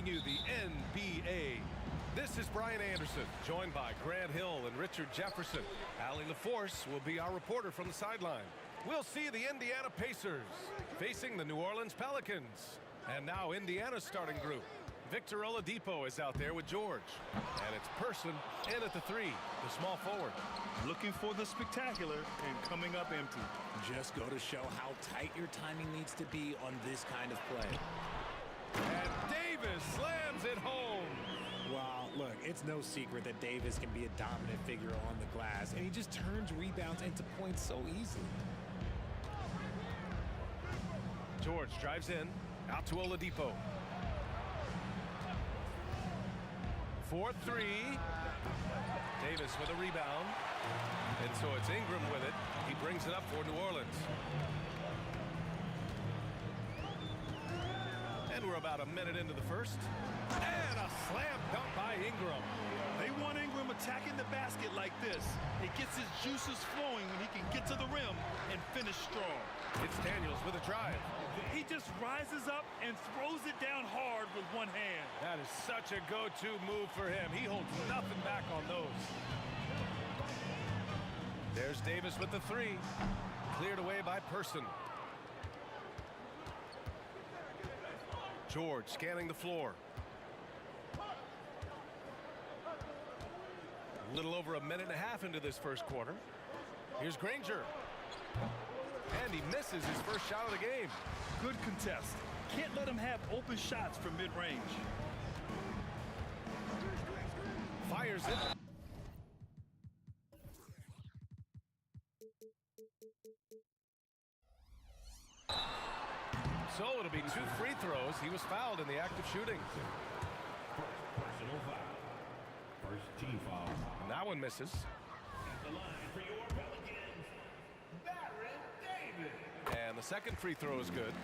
bringing you the NBA. This is Brian Anderson, joined by Grant Hill and Richard Jefferson. Allie LaForce will be our reporter from the sideline. We'll see the Indiana Pacers facing the New Orleans Pelicans. And now Indiana's starting group. Victor Oladipo is out there with George. And it's Person in at the three, the small forward. Looking for the spectacular and coming up empty. Just go to show how tight your timing needs to be on this kind of play. And Davis slams it home. Wow, look, it's no secret that Davis can be a dominant figure on the glass, and he just turns rebounds into points so easily. George drives in, out to Oladipo. 4-3. Davis with a rebound. And so it's Ingram with it. He brings it up for New Orleans. And we're about a minute into the first. And a slam dunk by Ingram. They want Ingram attacking the basket like this. It gets his juices flowing when he can get to the rim and finish strong. It's Daniels with a drive. He just rises up and throws it down hard with one hand. That is such a go-to move for him. He holds nothing back on those. There's Davis with the three. Cleared away by Person. George scanning the floor. A little over a minute and a half into this first quarter. Here's Granger. And he misses his first shot of the game. Good contest. Can't let him have open shots from mid-range. Fires it. So it'll be 2 free throws. He was fouled in the act of shooting. Personal foul. First team foul. And that one misses. At the line for your Pelicans, Baron Davis. And the second free throw is good.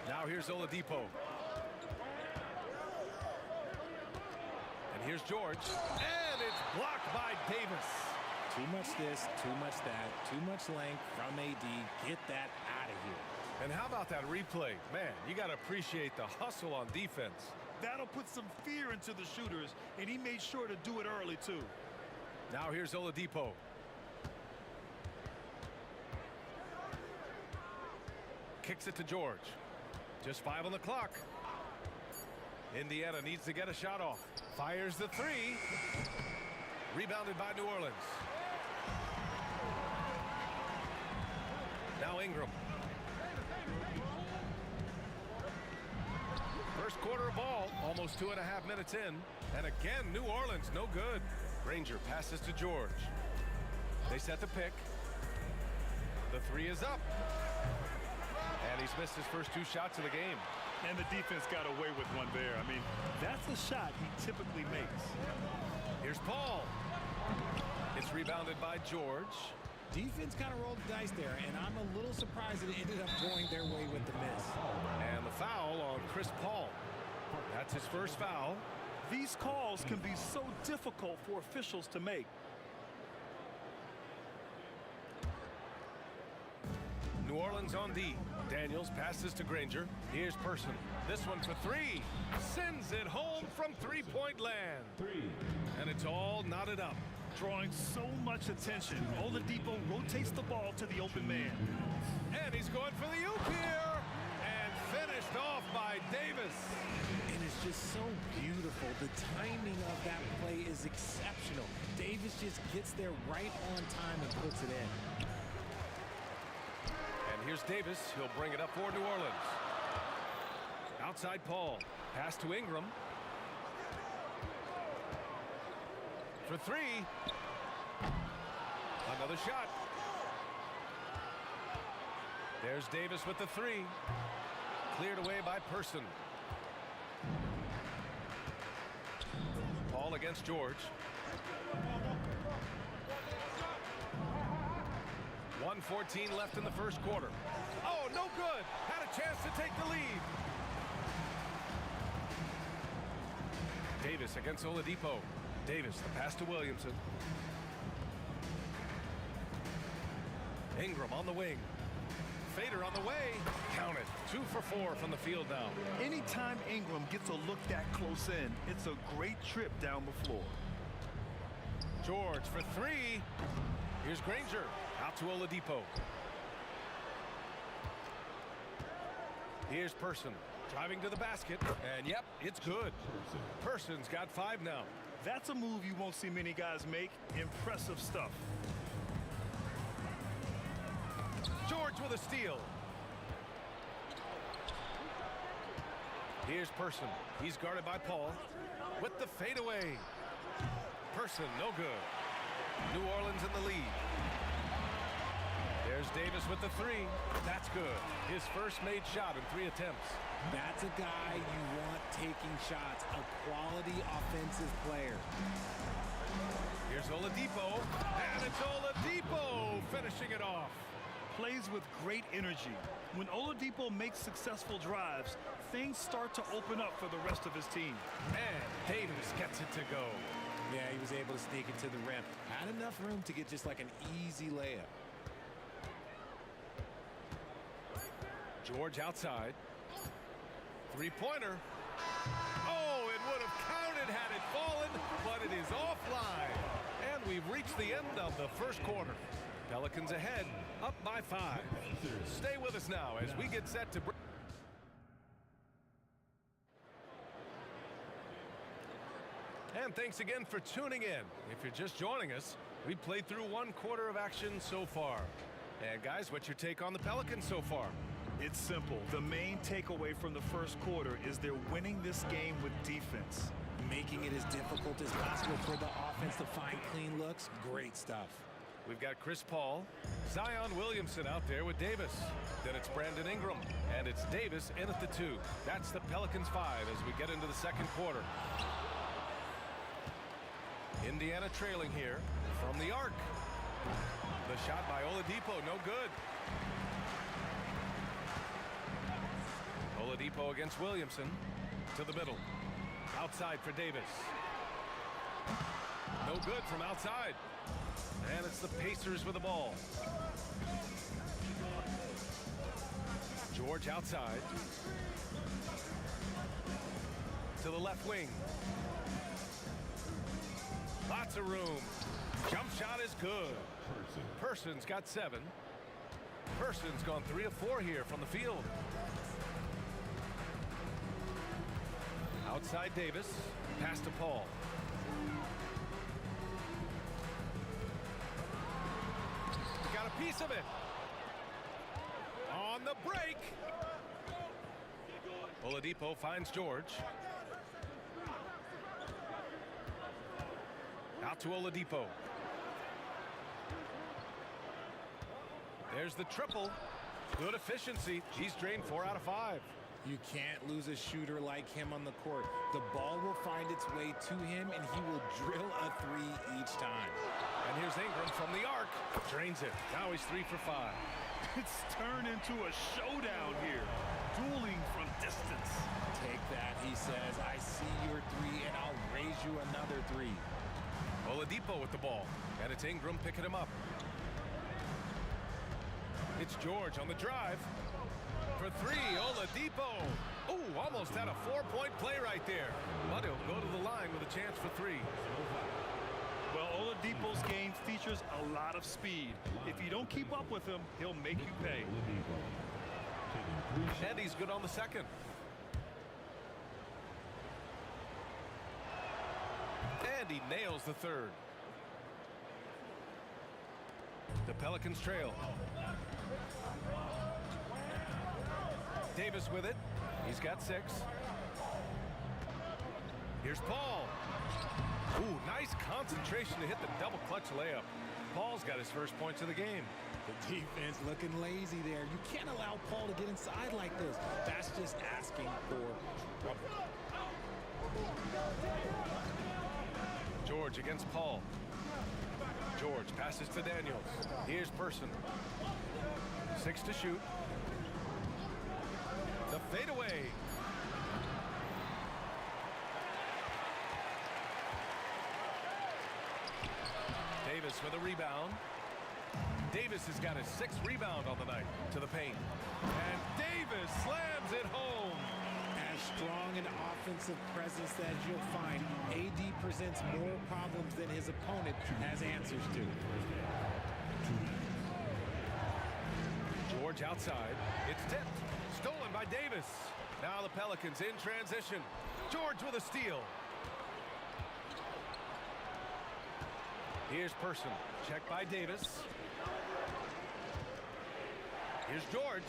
Now here's Oladipo. And here's George. And it's blocked by Davis. Too much this, too much that, too much length from AD. Get that out of here. And how about that replay? Man, you got to appreciate the hustle on defense. That'll put some fear into the shooters, and he made sure to do it early, too. Now here's Oladipo. Kicks it to George. Just 5 on the clock. Indiana needs to get a shot off. Fires the three. Rebounded by New Orleans. Now Ingram. First quarter of ball, almost 2.5 minutes in. And again, New Orleans, no good. Granger passes to George. They set the pick. The three is up. And he's missed his first 2 shots of the game. And the defense got away with one there. I mean, that's the shot he typically makes. Here's Paul. It's rebounded by George. Defense kind of rolled the dice there, and I'm a little surprised that it ended up going their way with the miss. And the foul on Chris Paul. That's his first foul. These calls can be so difficult for officials to make. New Orleans on D. Daniels passes to Granger. Here's Person. This one for 3. Sends it home from three-point land. 3. And it's all knotted up. Drawing so much attention, Oladipo rotates the ball to the open man. And he's going for the oop here. And finished off by Davis. And it's just so beautiful. The timing of that play is exceptional. Davis just gets there right on time and puts it in. And here's Davis. He'll bring it up for New Orleans. Outside Paul. Pass to Ingram. For 3. Another shot. There's Davis with the 3. Cleared away by Person. Paul against George. 1:14 left in the first quarter. Oh, no good. Had a chance to take the lead. Davis against Oladipo. Davis, the pass to Williamson. Ingram on the wing. Fader on the way. Count it. 2 for 4 from the field now. Anytime Ingram gets a look that close in, it's a great trip down the floor. George for 3. Here's Granger. Out to Oladipo. Here's Person. Driving to the basket. And yep, it's good. Person's got 5 now. That's a move you won't see many guys make. Impressive stuff. George with a steal. Here's Person. He's guarded by Paul. With the fadeaway. Person, no good. New Orleans in the lead. There's Davis with the 3. That's good. His first made shot in 3 attempts. That's a guy you want taking shots, a quality offensive player. Here's Oladipo, and it's Oladipo finishing it off. Plays with great energy. When Oladipo makes successful drives, things start to open up for the rest of his team. And Davis gets it to go. Yeah, he was able to sneak it to the rim. Had enough room to get just like an easy layup. George outside. 3-pointer. Oh, it would have counted had it fallen, but it is offline. And we've reached the end of the first quarter. Pelicans ahead, up by 5. Stay with us now as we get set to break. And thanks again for tuning in. If you're just joining us, we played through 1 quarter of action so far. And guys, what's your take on the Pelicans so far? It's simple. The main takeaway from the first quarter is they're winning this game with defense. Making it as difficult as possible for the offense to find clean looks. Great stuff. We've got Chris Paul, Zion Williamson out there with Davis. Then it's Brandon Ingram, and it's Davis in at the 2. That's the Pelicans 5 as we get into the second quarter. Indiana trailing here from the arc. The shot by Oladipo, no good. Oladipo against Williamson. To the middle. Outside for Davis. No good from outside. And it's the Pacers with the ball. George outside. To the left wing. Lots of room. Jump shot is good. Person's got 7. Person's gone 3 of 4 here from the field. Outside Davis. Pass to Paul. Got a piece of it. On the break. Oladipo finds George. Out to Oladipo. There's the triple. Good efficiency. He's drained 4 out of 5. You can't lose a shooter like him on the court. The ball will find its way to him, and he will drill a 3 each time. And here's Ingram from the arc. Drains it. Now he's 3 for 5. It's turned into a showdown here. Dueling from distance. Take that, he says. I see your 3, and I'll raise you another 3. Oladipo with the ball. And it's Ingram picking him up. It's George on the drive. For 3, Oladipo. Ooh, almost had a 4-point play right there. But he'll go to the line with a chance for 3. Well, Oladipo's game features a lot of speed. If you don't keep up with him, he'll make you pay. And he's good on the second. And he nails the 3rd. The Pelicans trail. Davis with it. He's got 6. Here's Paul. Ooh, nice concentration to hit the double clutch layup. Paul's got his first points of the game. The defense looking lazy there. You can't allow Paul to get inside like this. That's just asking for trouble. George against Paul. George passes to Daniels. Here's Person. 6 to shoot. The fadeaway. Davis with a rebound. Davis has got his 6th rebound on the night to the paint. And Davis slams offensive presence that you'll find. AD presents more problems than his opponent has answers to. George outside. It's tipped. Stolen by Davis. Now the Pelicans in transition. George with a steal. Here's Person. Checked by Davis. Here's George.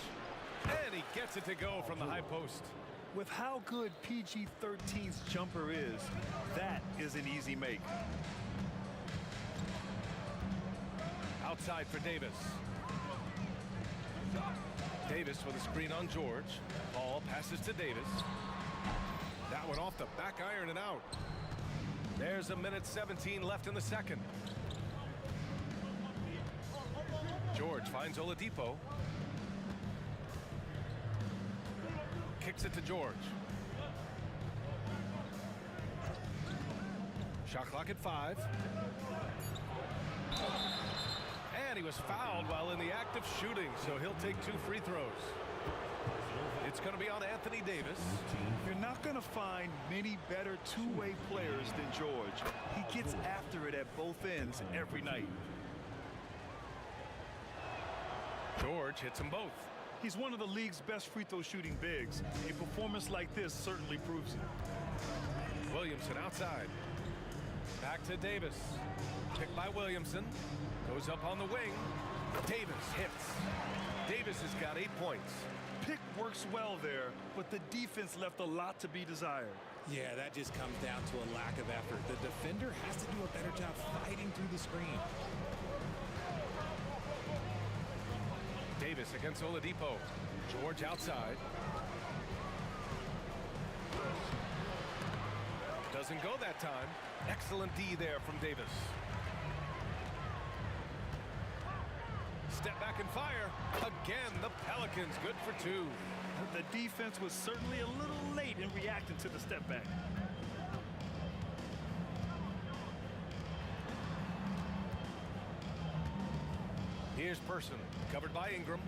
And he gets it to go from the high post. With how good PG-13's jumper is, that is an easy make. Outside for Davis. Davis with a screen on George. Ball passes to Davis. That one off the back iron and out. There's a minute 17 left in the second. George finds Oladipo. Kicks it to George. Shot clock at 5. And he was fouled while in the act of shooting, so he'll take 2 free throws. It's going to be on Anthony Davis. You're not going to find many better two-way players than George. He gets after it at both ends every night. George hits them both. He's one of the league's best free throw shooting bigs. A performance like this certainly proves it. Williamson outside. Back to Davis. Picked by Williamson. Goes up on the wing. Davis hits. Davis has got 8 points. Pick works well there, but the defense left a lot to be desired. Yeah, that just comes down to a lack of effort. The defender has to do a better job fighting through the screen. Davis against Oladipo. George outside. Doesn't go that time. Excellent D there from Davis. Step back and fire. Again, the Pelicans good for 2. The defense was certainly a little late in reacting to the step back. Here's Person, covered by Ingram.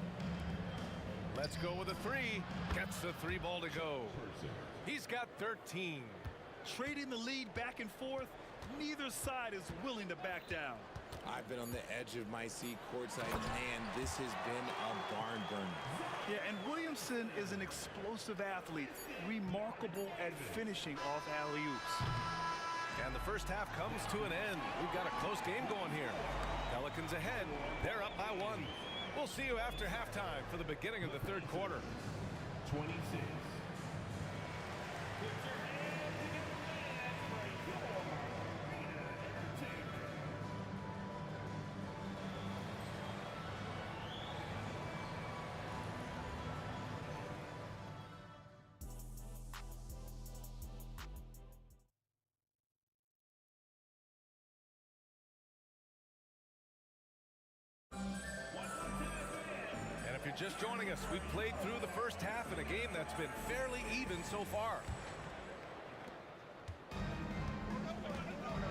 Let's go with a 3. Gets the 3 ball to go. He's got 13. Trading the lead back and forth, neither side is willing to back down. I've been on the edge of my seat courtside. Man, this has been a barn burner. Yeah, and Williamson is an explosive athlete, remarkable at finishing off alley-oops. And the first half comes to an end. We've got a close game going here. Pelicans ahead. They're up by 1. We'll see you after halftime for the beginning of the third quarter. 26. If you're just joining us, we've played through the first half in a game that's been fairly even so far.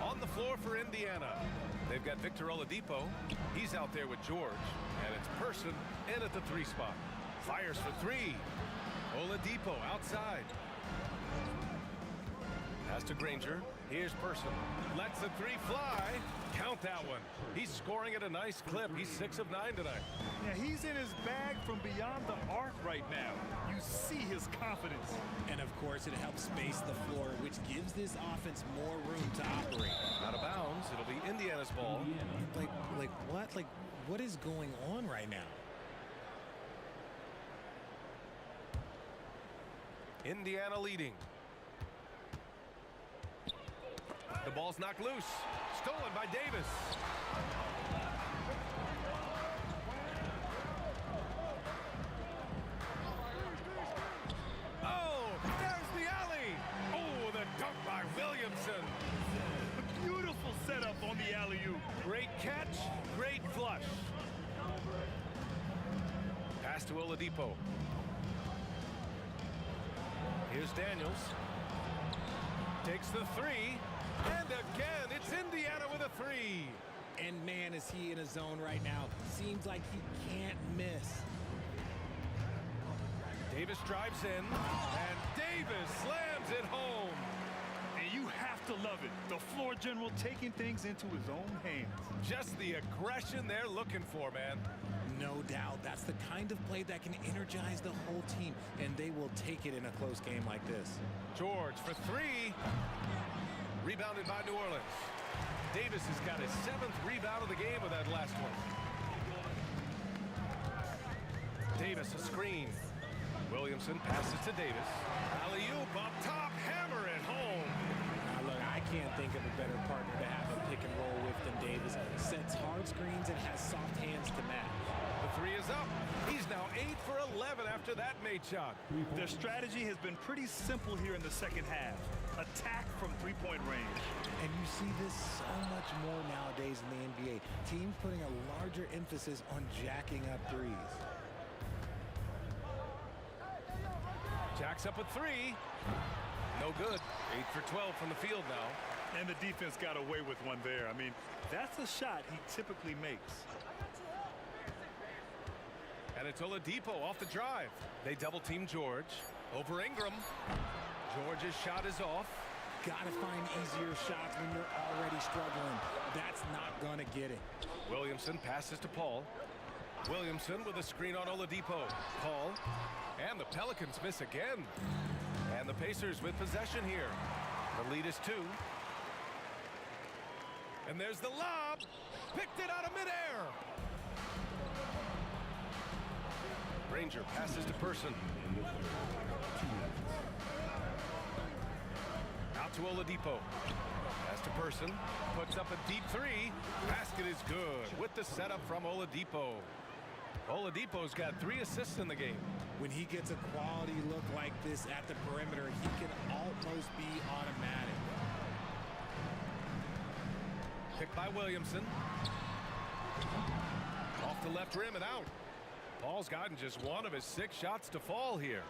On the floor for Indiana, they've got Victor Oladipo. He's out there with George, and it's Person in at the 3 spot. Fires for 3. Oladipo outside. Pass to Granger. Here's Person. Lets the 3 fly. Count that one. He's scoring at a nice clip. He's 6 of 9 tonight. Yeah, he's in his bag from beyond the arc right now. You see his confidence. And of course, it helps space the floor, which gives this offense more room to operate. Out of bounds. It'll be Indiana's ball. Like what? Like, what is going on right now? Indiana leading. The ball's knocked loose. Stolen by Davis. Oh, there's the alley. Oh, the dunk by Williamson. A beautiful setup on the alley-oop. Great catch, great flush. Pass to Oladipo. Here's Daniels. Takes the 3. And again, it's Indiana with a 3. And man, is he in a zone right now. Seems like he can't miss. Davis drives in, and Davis slams it home. And you have to love it. The floor general taking things into his own hands. Just the aggression they're looking for, man. No doubt. That's the kind of play that can energize the whole team, and they will take it in a close game like this. George for three. Rebounded by New Orleans. Davis has got his 7th rebound of the game with that last one. Davis a screen. Williamson passes to Davis. Alley-oop up top, hammer it home. Now look, I can't think of a better partner to have a pick and roll with than Davis. Sets hard screens and has soft hands to match. The three is up. He's now 8 for 11 after that made shot. Their strategy has been pretty simple here in the second half. Attack from three-point range. And you see this so much more nowadays in the NBA. Teams putting a larger emphasis on jacking up threes. Jacks up with three. No good. 8 for 12 from the field now. And the defense got away with one there. I mean, that's a shot he typically makes. And it's Oladipo off the drive. They double-team George. Over Ingram. George's shot is off. Gotta find easier shots when you're already struggling. That's not gonna get it. Williamson passes to Paul. Williamson with a screen on Oladipo. Paul. And the Pelicans miss again. And the Pacers with possession here. The lead is 2. And there's the lob. Picked it out of midair. Ranger passes to Person. Out to Oladipo. Pass to Person. Puts up a deep three. Basket is good with the setup from Oladipo. Oladipo's got 3 assists in the game. When he gets a quality look like this at the perimeter, he can almost be automatic. Picked by Williamson. Off the left rim and out. Paul's gotten just 1 of his 6 shots to fall here.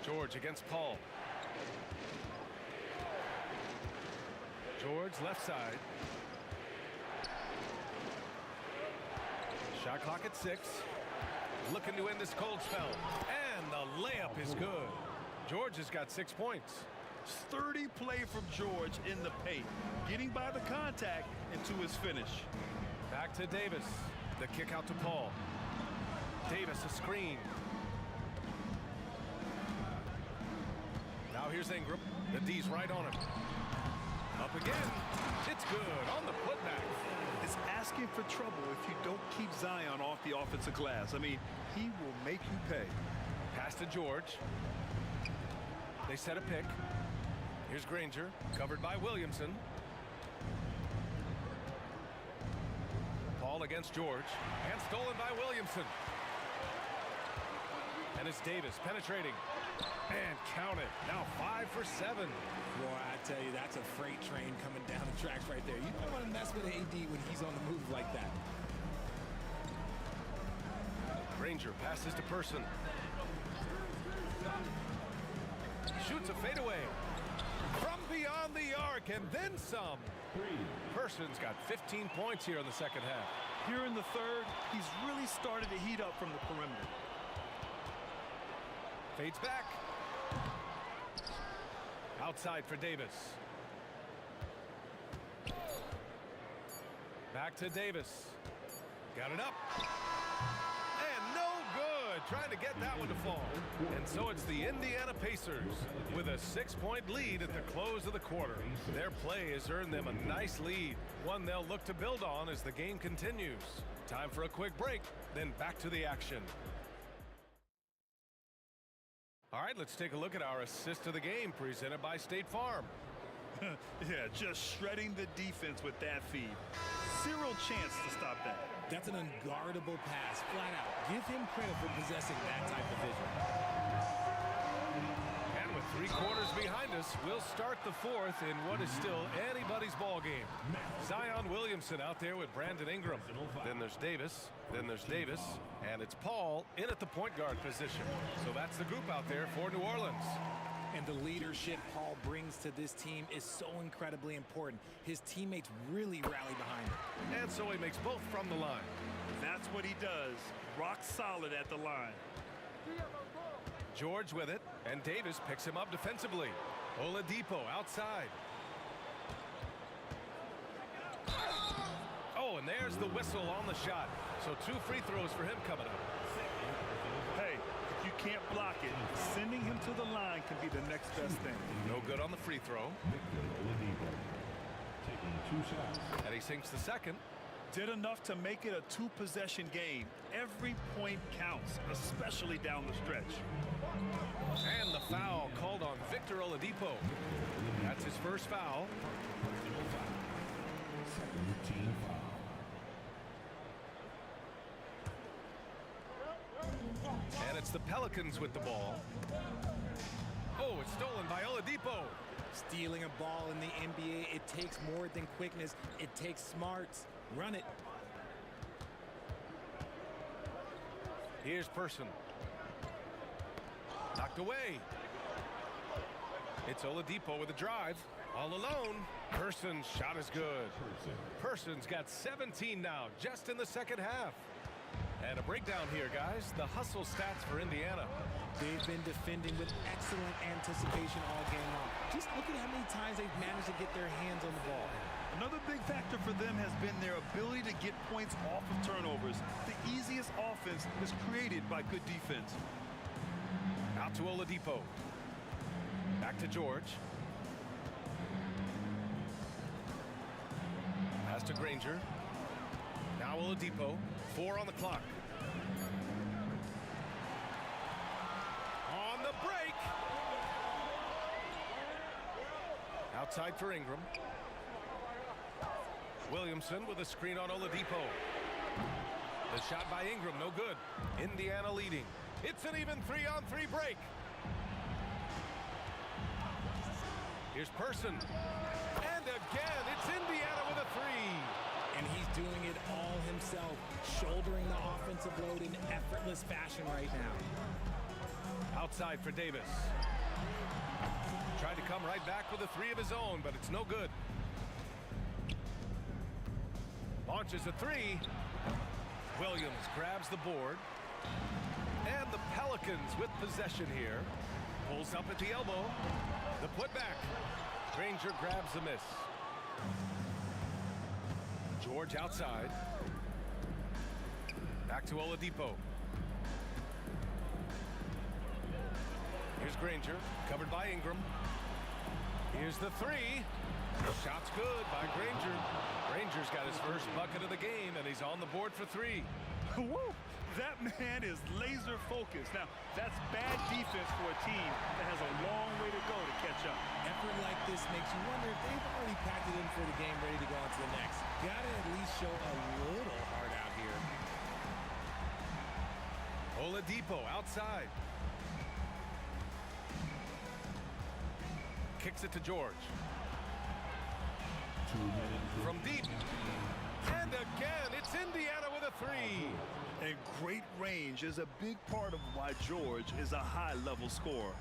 George against Paul. George left side. Shot clock at 6. Looking to end this cold spell. And the layup is good. George has got 6 points. Sturdy play from George in the paint. Getting by the contact and to his finish. Back to Davis. The kick out to Paul. Davis a screen. Now here's Ingram. The D's right on him. Up again. It's good on the putback. It's asking for trouble if you don't keep Zion off the offensive glass. I mean, he will make you pay. Pass to George. They set a pick. Here's Granger, covered by Williamson. Paul against George, and stolen by Williamson. And it's Davis penetrating. And count it. Now 5 for 7. Boy, I tell you, that's a freight train coming down the tracks right there. You don't want to mess with AD when he's on the move like that. Granger passes to Person. Shoots a fadeaway. From beyond the arc and then some. Person's got 15 points here in the second half. Here in the third, he's really started to heat up from the perimeter. Fades back. Outside for Davis. Back to Davis. Got it up. And no good. Trying to get that one to fall. And so it's the Indiana Pacers with a 6-point lead at the close of the quarter. Their play has earned them a nice lead, one they'll look to build on as the game continues. Time for a quick break, then back to the action. All right, let's take a look at our assist of the game presented by State Farm. Yeah, just shredding the defense with that feed. Zero chance to stop that. That's an unguardable pass, flat out. Give him credit for possessing that type of vision. And with 3 quarters behind us, we'll start the 4th in what is still anybody's ball game. Zion Williamson out there with Brandon Ingram. Then there's Davis. Then there's Davis. And it's Paul in at the point guard position. So that's the group out there for New Orleans. And the leadership Paul brings to this team is so incredibly important. His teammates really rally behind him. And so he makes both from the line. That's what he does. Rock solid at the line. George with it, and Davis picks him up defensively. Oladipo outside. Oh, and there's the whistle on the shot. So 2 free throws for him coming up. Hey, if you can't block it, sending him to the line can be the next best thing. No good on the free throw. Taking 2 shots. And he sinks the second. Did enough to make it a 2-possession game. Every point counts, especially down the stretch. And the foul called on Victor Oladipo. That's his first foul. Second team foul. And it's the Pelicans with the ball. Oh, it's stolen by Oladipo. Stealing a ball in the NBA, it takes more than quickness. It takes smarts. Run it. Here's Person. Knocked away. It's Oladipo with a drive. All alone. Person's shot is good. Person's got 17 now, just in the second half. And a breakdown here, guys. The hustle stats for Indiana. They've been defending with excellent anticipation all game long. Just look at how many times they've managed to get their hands on the ball. Another big factor for them has been their ability to get points off of turnovers. The easiest offense is created by good defense. Out to Oladipo. Back to George. Pass to Granger. Now Oladipo. 4 on the clock. On the break. Outside for Ingram. Williamson with a screen on Oladipo. The shot by Ingram, no good. Indiana leading. It's an even 3-on-3 break. Here's Person. And again, it's Indiana with a 3. And he's doing it all himself, shouldering the offensive load in effortless fashion right now. Outside for Davis. Tried to come right back with a 3 of his own, but it's no good. Launches a 3. Williams grabs the board. And the Pelicans with possession here. Pulls up at the elbow. The putback. Granger grabs the miss. George outside. Back to Oladipo. Here's Granger, covered by Ingram. Here's the 3. The shot's good by Granger. Granger's got his first bucket of the game, and he's on the board for 3. Woo! That man is laser focused. Now, that's bad defense for a team that has a long way to go to catch up. Effort like this makes you wonder if they've already packed it in for the game, ready to go on to the next. Gotta at least show a little heart out here. Oladipo outside. Kicks it to George. 2 minutes. From deep. And again, it's Indiana with a 3. And great range is a big part of why George is a high-level scorer.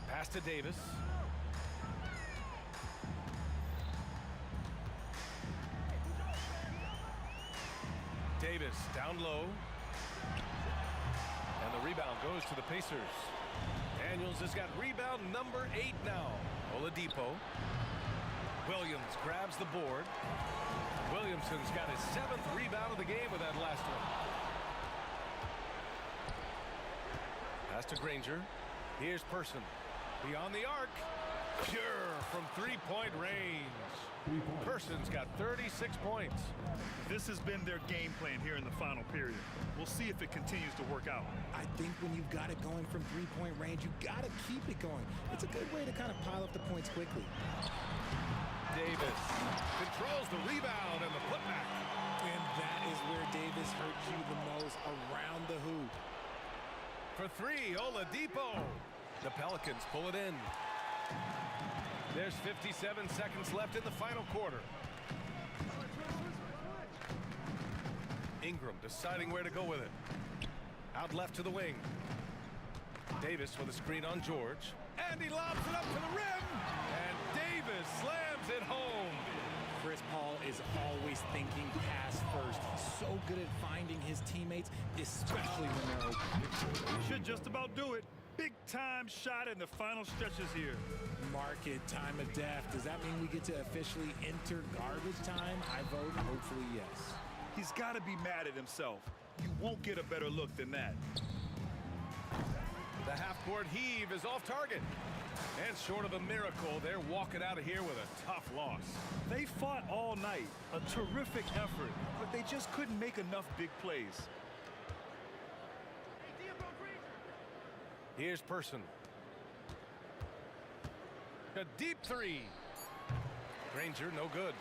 Pass to Davis. Davis down low. And the rebound goes to the Pacers. Daniels has got rebound number 8 now. Oladipo. Williams grabs the board. Williamson's got his 7th rebound of the game with that last one. Pass to Granger. Here's Person. Beyond the arc. Pure from 3-point range. Person's got 36 points. This has been their game plan here in the final period. We'll see if it continues to work out. I think when you've got it going from 3-point range, you gotta keep it going. It's a good way to kind of pile up the points quickly. Davis controls the rebound and the putback. And that is where Davis hurts you the most, around the hoop. For 3, Oladipo. The Pelicans pull it in. There's 57 seconds left in the final quarter. Ingram deciding where to go with it. Out left to the wing. Davis with a screen on George. And he lobs it up to the rim. And Davis slams it home. Crisp Hall is always thinking pass first. He's so good at finding his teammates, especially when they're open. Should just about do it. Big time shot in the final stretches here. Mark it, time of death. Does that mean we get to officially enter garbage time? I vote hopefully yes. He's got to be mad at himself. You won't get a better look than that. The half-court heave is off target. And short of a miracle, they're walking out of here with a tough loss. They fought all night. A terrific effort, but they just couldn't make enough big plays. Here's Person. A deep three. Granger, no good.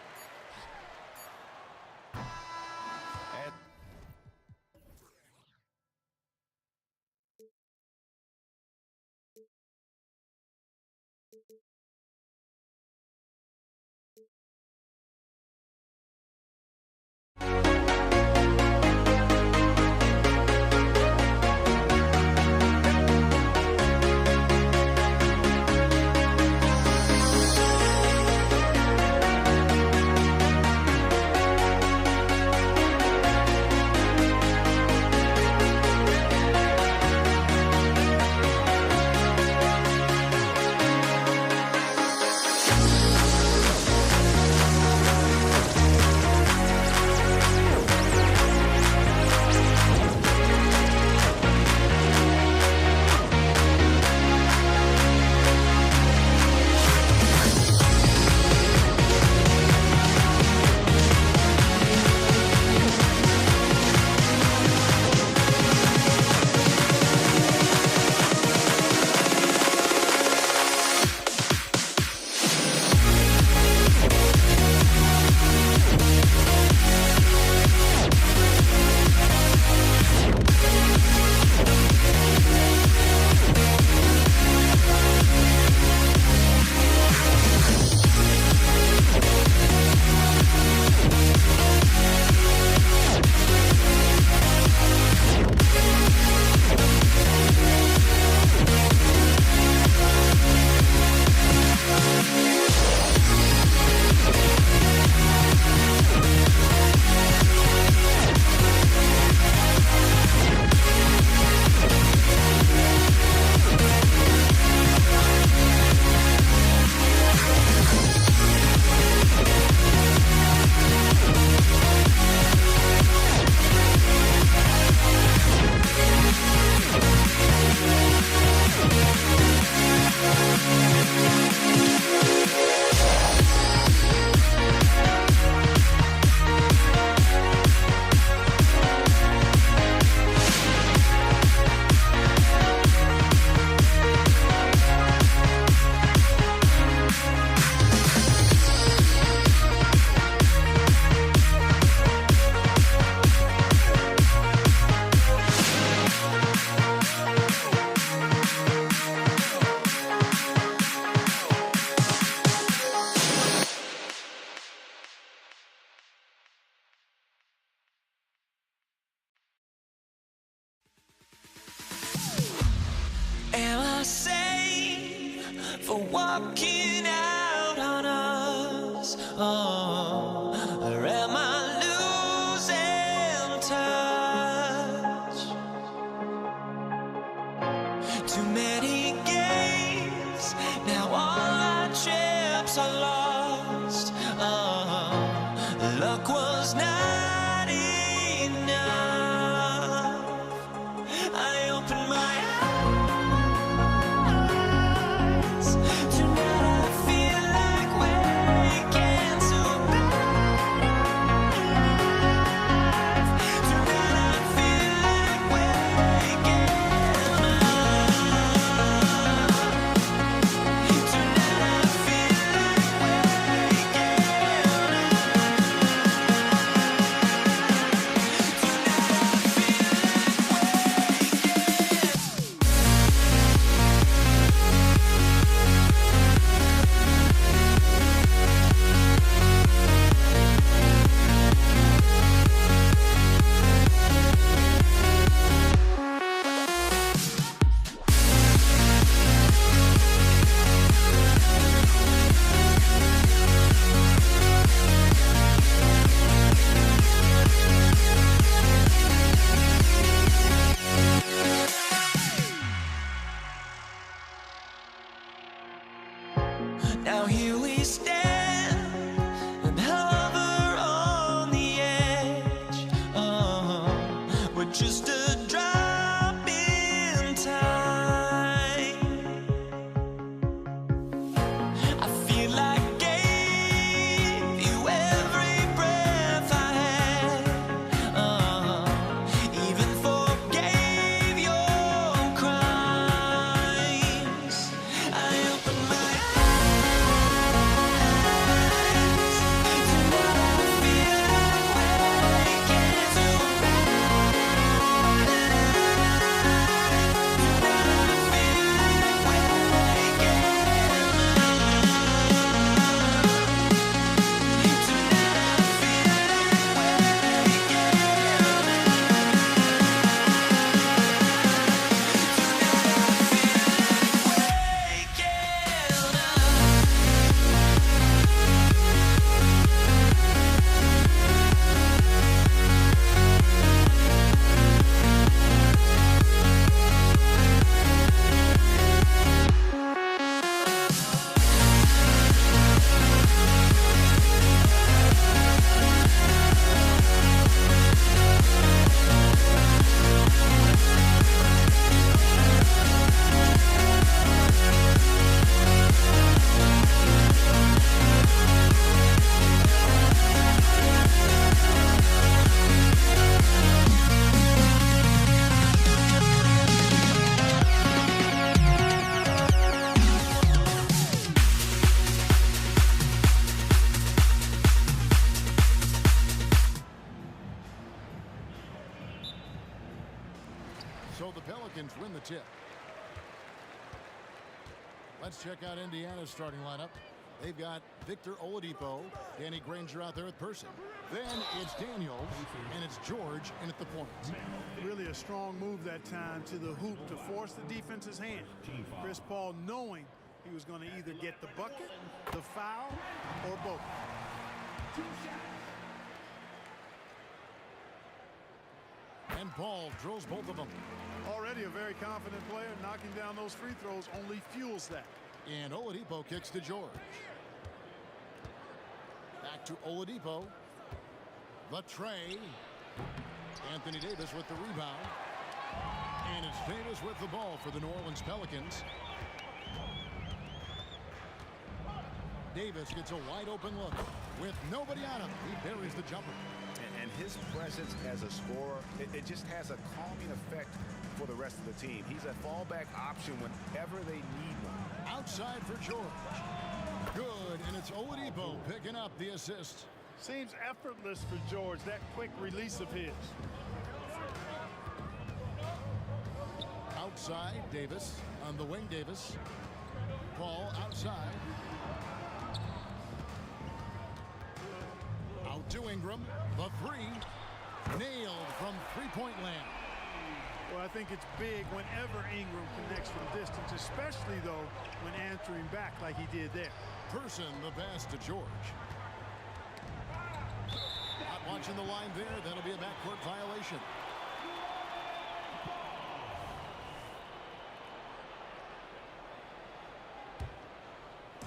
And Am I sane for walking out on us? Oh, or am I losing touch? Too many games, now all our chips are lost. Oh, luck was not enough. I opened my eyes. just a drop in time. I feel like gave you every breath I had, even forgave your crimes. I open my eyes, tonight I feel like waking to So the Pelicans win the tip. Let's check out Indiana's starting lineup. They've got Victor Oladipo, Danny Granger out there at Person. Then it's Daniels, and it's George in at the point. Really a strong move that time to the hoop to force the defense's hand. Chris Paul knowing he was going to either get the bucket, the foul, or both. And Paul drills both of them. Already a very confident player. Knocking down those free throws only fuels that. And Oladipo kicks to George. Back to Oladipo. The tray. Anthony Davis with the rebound. And it's Davis with the ball for the New Orleans Pelicans. Davis gets a wide open look. With nobody on him, he buries the jumper. And his presence as a scorer, it just has a calming effect for the rest of the team. He's a fallback option whenever they need one. Outside for George. Good, and it's Oladipo picking up the assist. Seems effortless for George, that quick release of his. Outside, Davis. On the wing, Davis. Paul outside. Out to Ingram. The three. Nailed from three-point land. Well, I think it's big whenever Ingram connects from distance, especially, though, when answering back like he did there. Person the pass to George. Not watching the line there. That'll be a backcourt violation.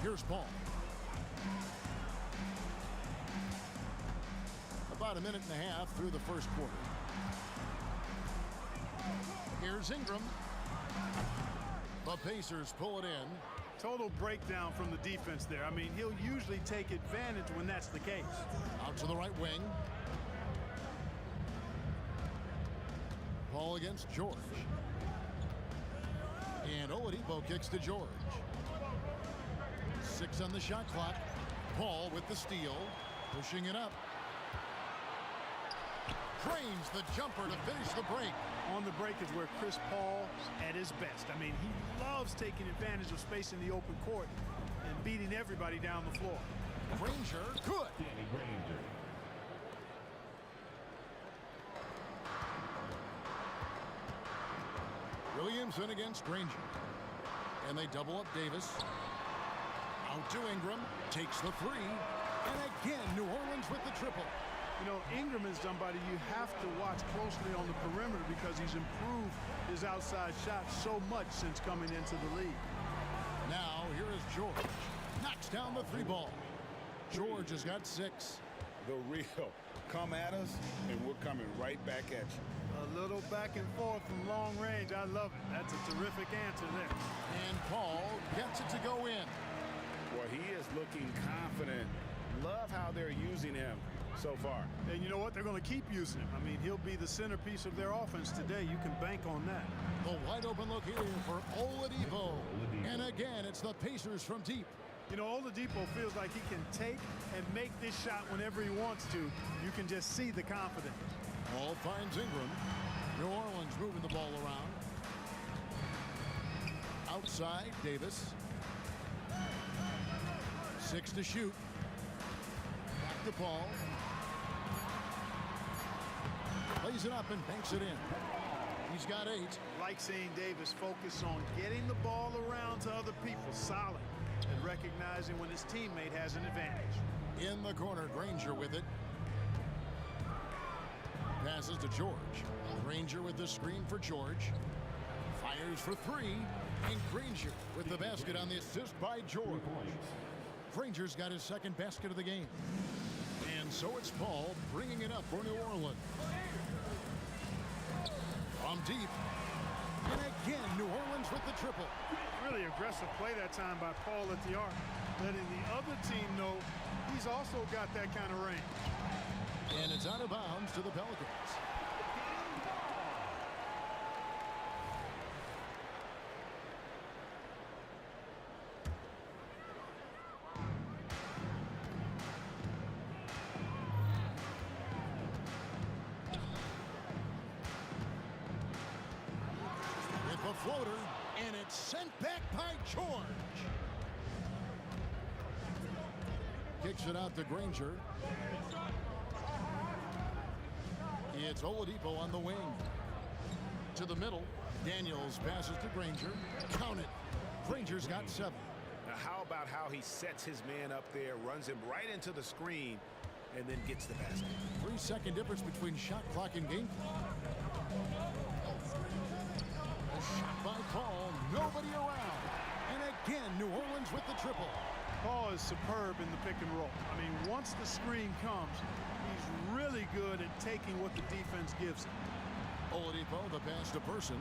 Here's Paul. About a minute and a half through the first quarter. Here's Ingram. The Pacers pull it in. Total breakdown from the defense there. I mean, he'll usually take advantage when that's the case. Out to the right wing. Paul against George. And Oladipo kicks to George. 6 on the shot clock. Paul with the steal. Pushing it up. Drains the jumper to finish the break. On the break is where Chris Paul at his best. I mean, he loves taking advantage of space in the open court and beating everybody down the floor. Granger, good. Williamson against Granger. And they double up Davis. Out to Ingram. Takes the three. And again, New Orleans with the triple. You know, Ingram is somebody you have to watch closely on the perimeter because he's improved his outside shot so much since coming into the league. Now, here is George. Knocks down the three ball. George has got 6. The real. Come at us, and we're coming right back at you. little back and forth from long range. I love it. That's a terrific answer there. And Paul gets it to go in. Well, he is looking confident. Love how they're using him so far. And you know what? They're going to keep using him. I mean, he'll be the centerpiece of their offense today. You can bank on that. The wide open look here for Oladipo. And again, it's the Pacers from deep. You know, Oladipo feels like he can take and make this shot whenever he wants to. You can just see the confidence. Ball finds Ingram. New Orleans moving the ball around. Outside, Davis. 6 to shoot. Back to Paul. Plays it up and banks it in. He's got 8. Like seeing Davis focus on getting the ball around to other people. Solid. And recognizing when his teammate has an advantage. In the corner, Granger with it. Passes to George. Granger with the screen for George. Fires for 3. And Granger with the basket on the assist by George. Granger's got his second basket of the game. And so it's Paul bringing it up for New Orleans. From deep. And again, New Orleans with the triple. Really aggressive play that time by Paul at the arc. Letting the other team know he's also got that kind of range. And it's out of bounds to the Pelicans. With a floater, and it's sent back by George. Kicks it out to Granger. It's Oladipo on the wing. To the middle. Daniels passes to Granger. Count it. Granger's got 7. Now, how about how he sets his man up there, runs him right into the screen, and then gets the basket? 3-second difference between shot clock and game clock. A shot by Paul. Nobody around. And again, New Orleans with the triple. Paul is superb in the pick and roll. I mean, once the screen comes, he's really good at taking what the defense gives him. Oladipo, the pass to Person.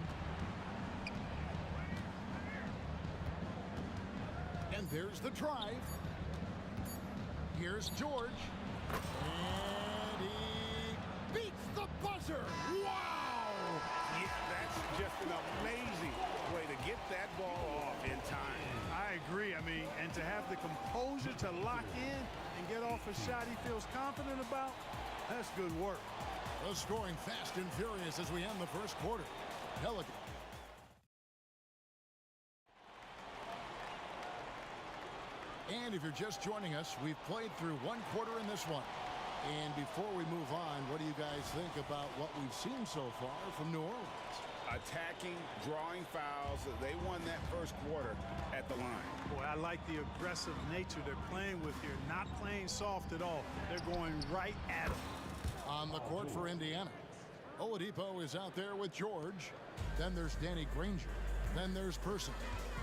And there's the drive. Here's George. And he beats the buzzer. Wow! Yeah, that's just an amazing way to get that ball off in time. I agree. I mean, and to have the composure to lock in and get off a shot he feels confident about, that's good work. The scoring fast and furious as we end the first quarter. Pelicans. And if you're just joining us, we've played through one quarter in this one. And before we move on, what do you guys think about what we've seen so far from New Orleans? Attacking, drawing fouls. They won that first quarter at the line. Boy, I like the aggressive nature they're playing with here. Not playing soft at all. They're going right at him. On the court for Indiana. Oladipo is out there with George. Then there's Danny Granger. Then there's Person.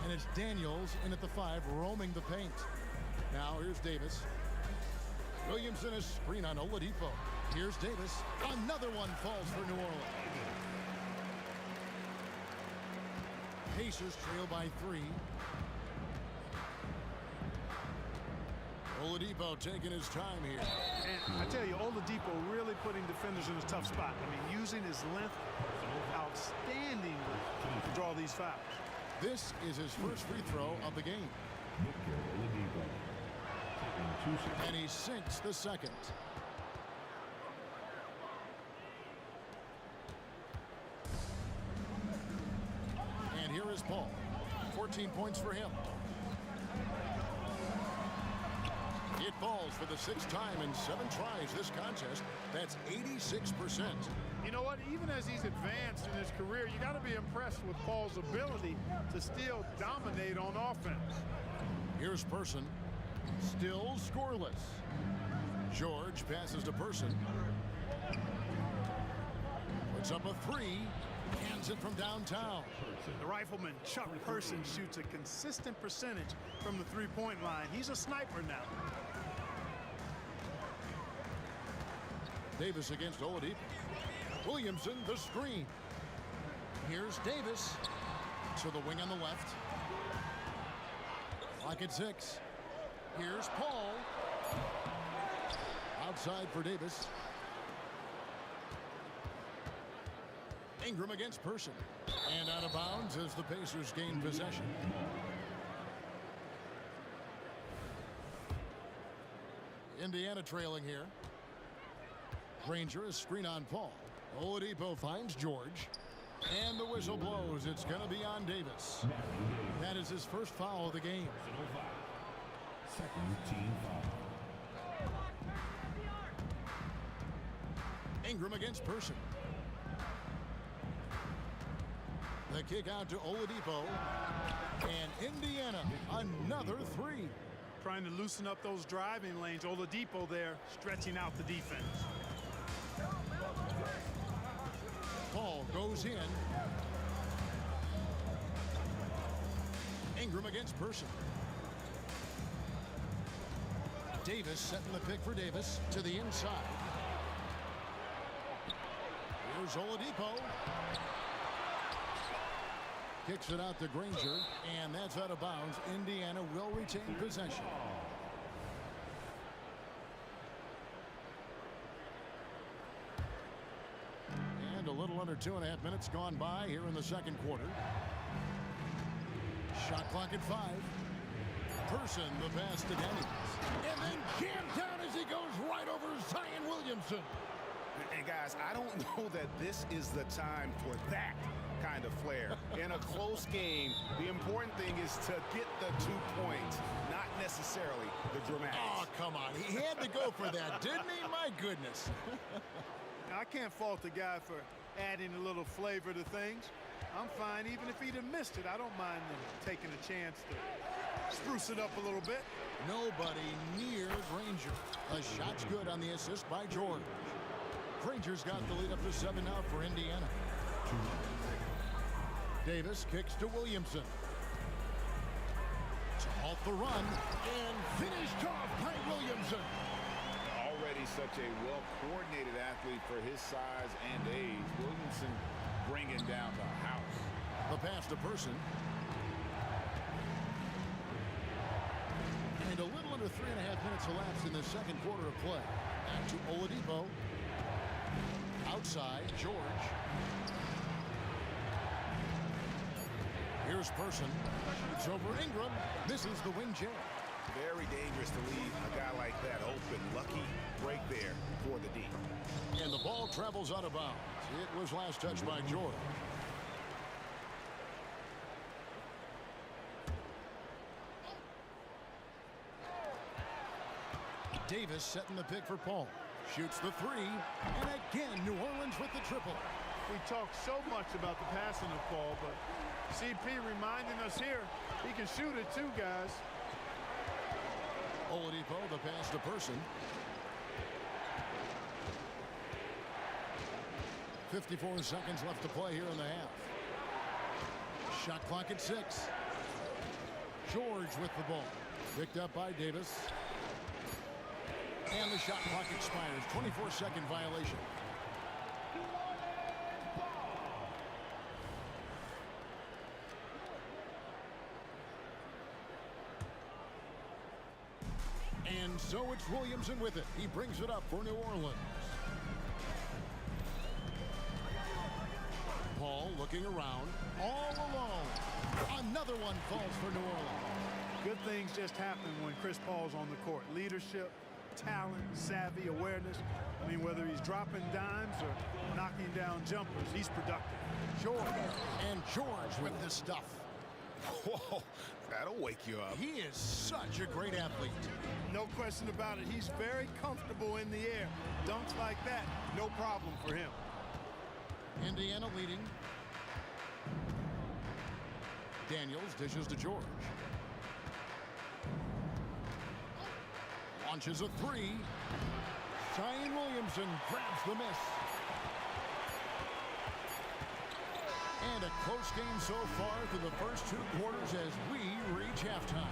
And it's Daniels in at the 5, roaming the paint. Now here's Davis. Williamson is screen on Oladipo. Here's Davis. Another one falls for New Orleans. Pacers trail by 3. Oladipo taking his time here. And I tell you, Oladipo really putting defenders in a tough spot. I mean, using his length outstandingly to draw these fouls. This is his first free throw of the game. And he sinks the second. And here is Paul. 14 points for him. It falls for the 6th time in 7 tries this contest. That's 86%. You know what? Even as he's advanced in his career, you got to be impressed with Paul's ability to still dominate on offense. Here's Person. Still scoreless. George passes to Person. Puts up a 3. Hands it from downtown. The rifleman Chuck Person shoots a consistent percentage from the three-point line. He's a sniper now. Davis against Oladipo. Williamson, the screen. Here's Davis to the wing on the left. Clock at 6. Here's Paul. Outside for Davis. Ingram against Person. And out of bounds as the Pacers gain possession. Indiana trailing here. Granger is screen on Paul. Oladipo finds George. And the whistle blows. It's going to be on Davis. That is his first foul of the game. Second team foul. Ingram against Person. The kick out to Oladipo. And Indiana, another three. Trying to loosen up those driving lanes. Oladipo there, stretching out the defense. Paul goes in. Ingram against Person. Davis setting the pick for Davis to the inside. Here's Oladipo. Kicks it out to Granger, and that's out of bounds. Indiana will retain possession. And a little under 2.5 minutes gone by here in the second quarter. Shot clock at 5. Person, the pass to Daniels. And then jammed down as he goes right over Zion Williamson. And guys, I don't know that this is the time for that kind of flair. In a close game, the important thing is to get the 2 points, not necessarily the dramatics. Oh, come on. He had to go for that, didn't he? My goodness. Now, I can't fault the guy for adding a little flavor to things. I'm fine even if he'd have missed it. I don't mind them taking a chance to spruce it up a little bit. Nobody near Granger. A shot's good on the assist by George. Granger's got the lead up to 7 now for Indiana. Davis kicks to Williamson. To halt the run. And finished off by Williamson. Already such a well-coordinated athlete for his size and age. Williamson bringing down the house. The pass to Person. And a little under 3.5 minutes elapsed in the second quarter of play. Back to Oladipo. Outside, George. Here's Person. It's over Ingram. This is the wing jam. Very dangerous to leave a guy like that open. Lucky break there for the D. And the ball travels out of bounds. It was last touched by George. Davis setting the pick for Paul. Shoots the 3. And again, New Orleans with the triple. We talk so much about the passing of Paul, but CP reminding us here, he can shoot it too, guys. Oladipo, the pass to Person. 54 seconds left to play here in the half. Shot clock at 6. George with the ball. Picked up by Davis. And the shot clock expires. 24-second violation. And so it's Williamson with it. He brings it up for New Orleans. Paul looking around, all alone. Another one falls for New Orleans. Good things just happen when Chris Paul's on the court. Leadership, talent, savvy, awareness. I mean, whether he's dropping dimes or knocking down jumpers, he's productive. George. And George with this stuff. Whoa, that'll wake you up. He is such a great athlete. No question about it. He's very comfortable in the air. Dunks like that, no problem for him. Indiana leading. Daniels dishes to George. Launches a 3. Zion Williamson grabs the miss. And a close game so far through the first 2 quarters as we reach halftime.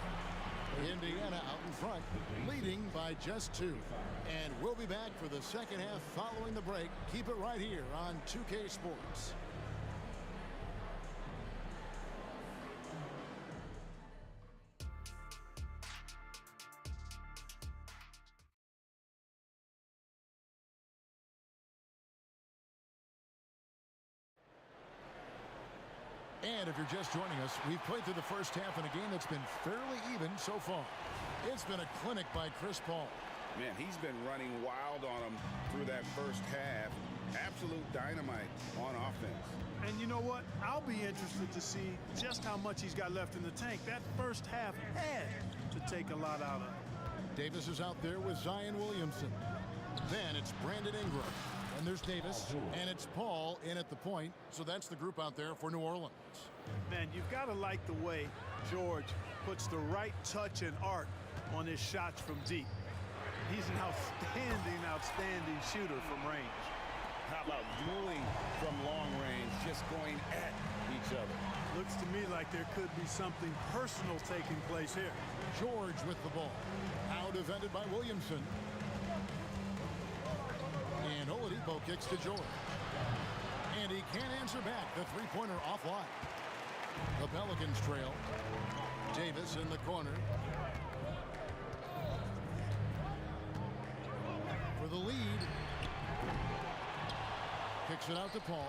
Indiana out in front, leading by just 2. And we'll be back for the second half following the break. Keep it right here on 2K Sports. And if you're just joining us, we've played through the first half in a game that's been fairly even so far. It's been a clinic by Chris Paul. Man, he's been running wild on him through that first half. Absolute dynamite on offense. And you know what? I'll be interested to see just how much he's got left in the tank. That first half had to take a lot out of him. Davis is out there with Zion Williamson. Then it's Brandon Ingram. And there's Davis, and it's Paul in at the point. So that's the group out there for New Orleans. Man, you've got to like the way George puts the right touch and art on his shots from deep. He's an outstanding shooter from range. How about dueling from long range, just going at each other? Looks to me like there could be something personal taking place here. George with the ball. Now defended by Williamson. And Oladipo kicks to George. And he can't answer back. The three-pointer offline. The Pelicans trail. Davis in the corner. For the lead. Kicks it out to Paul.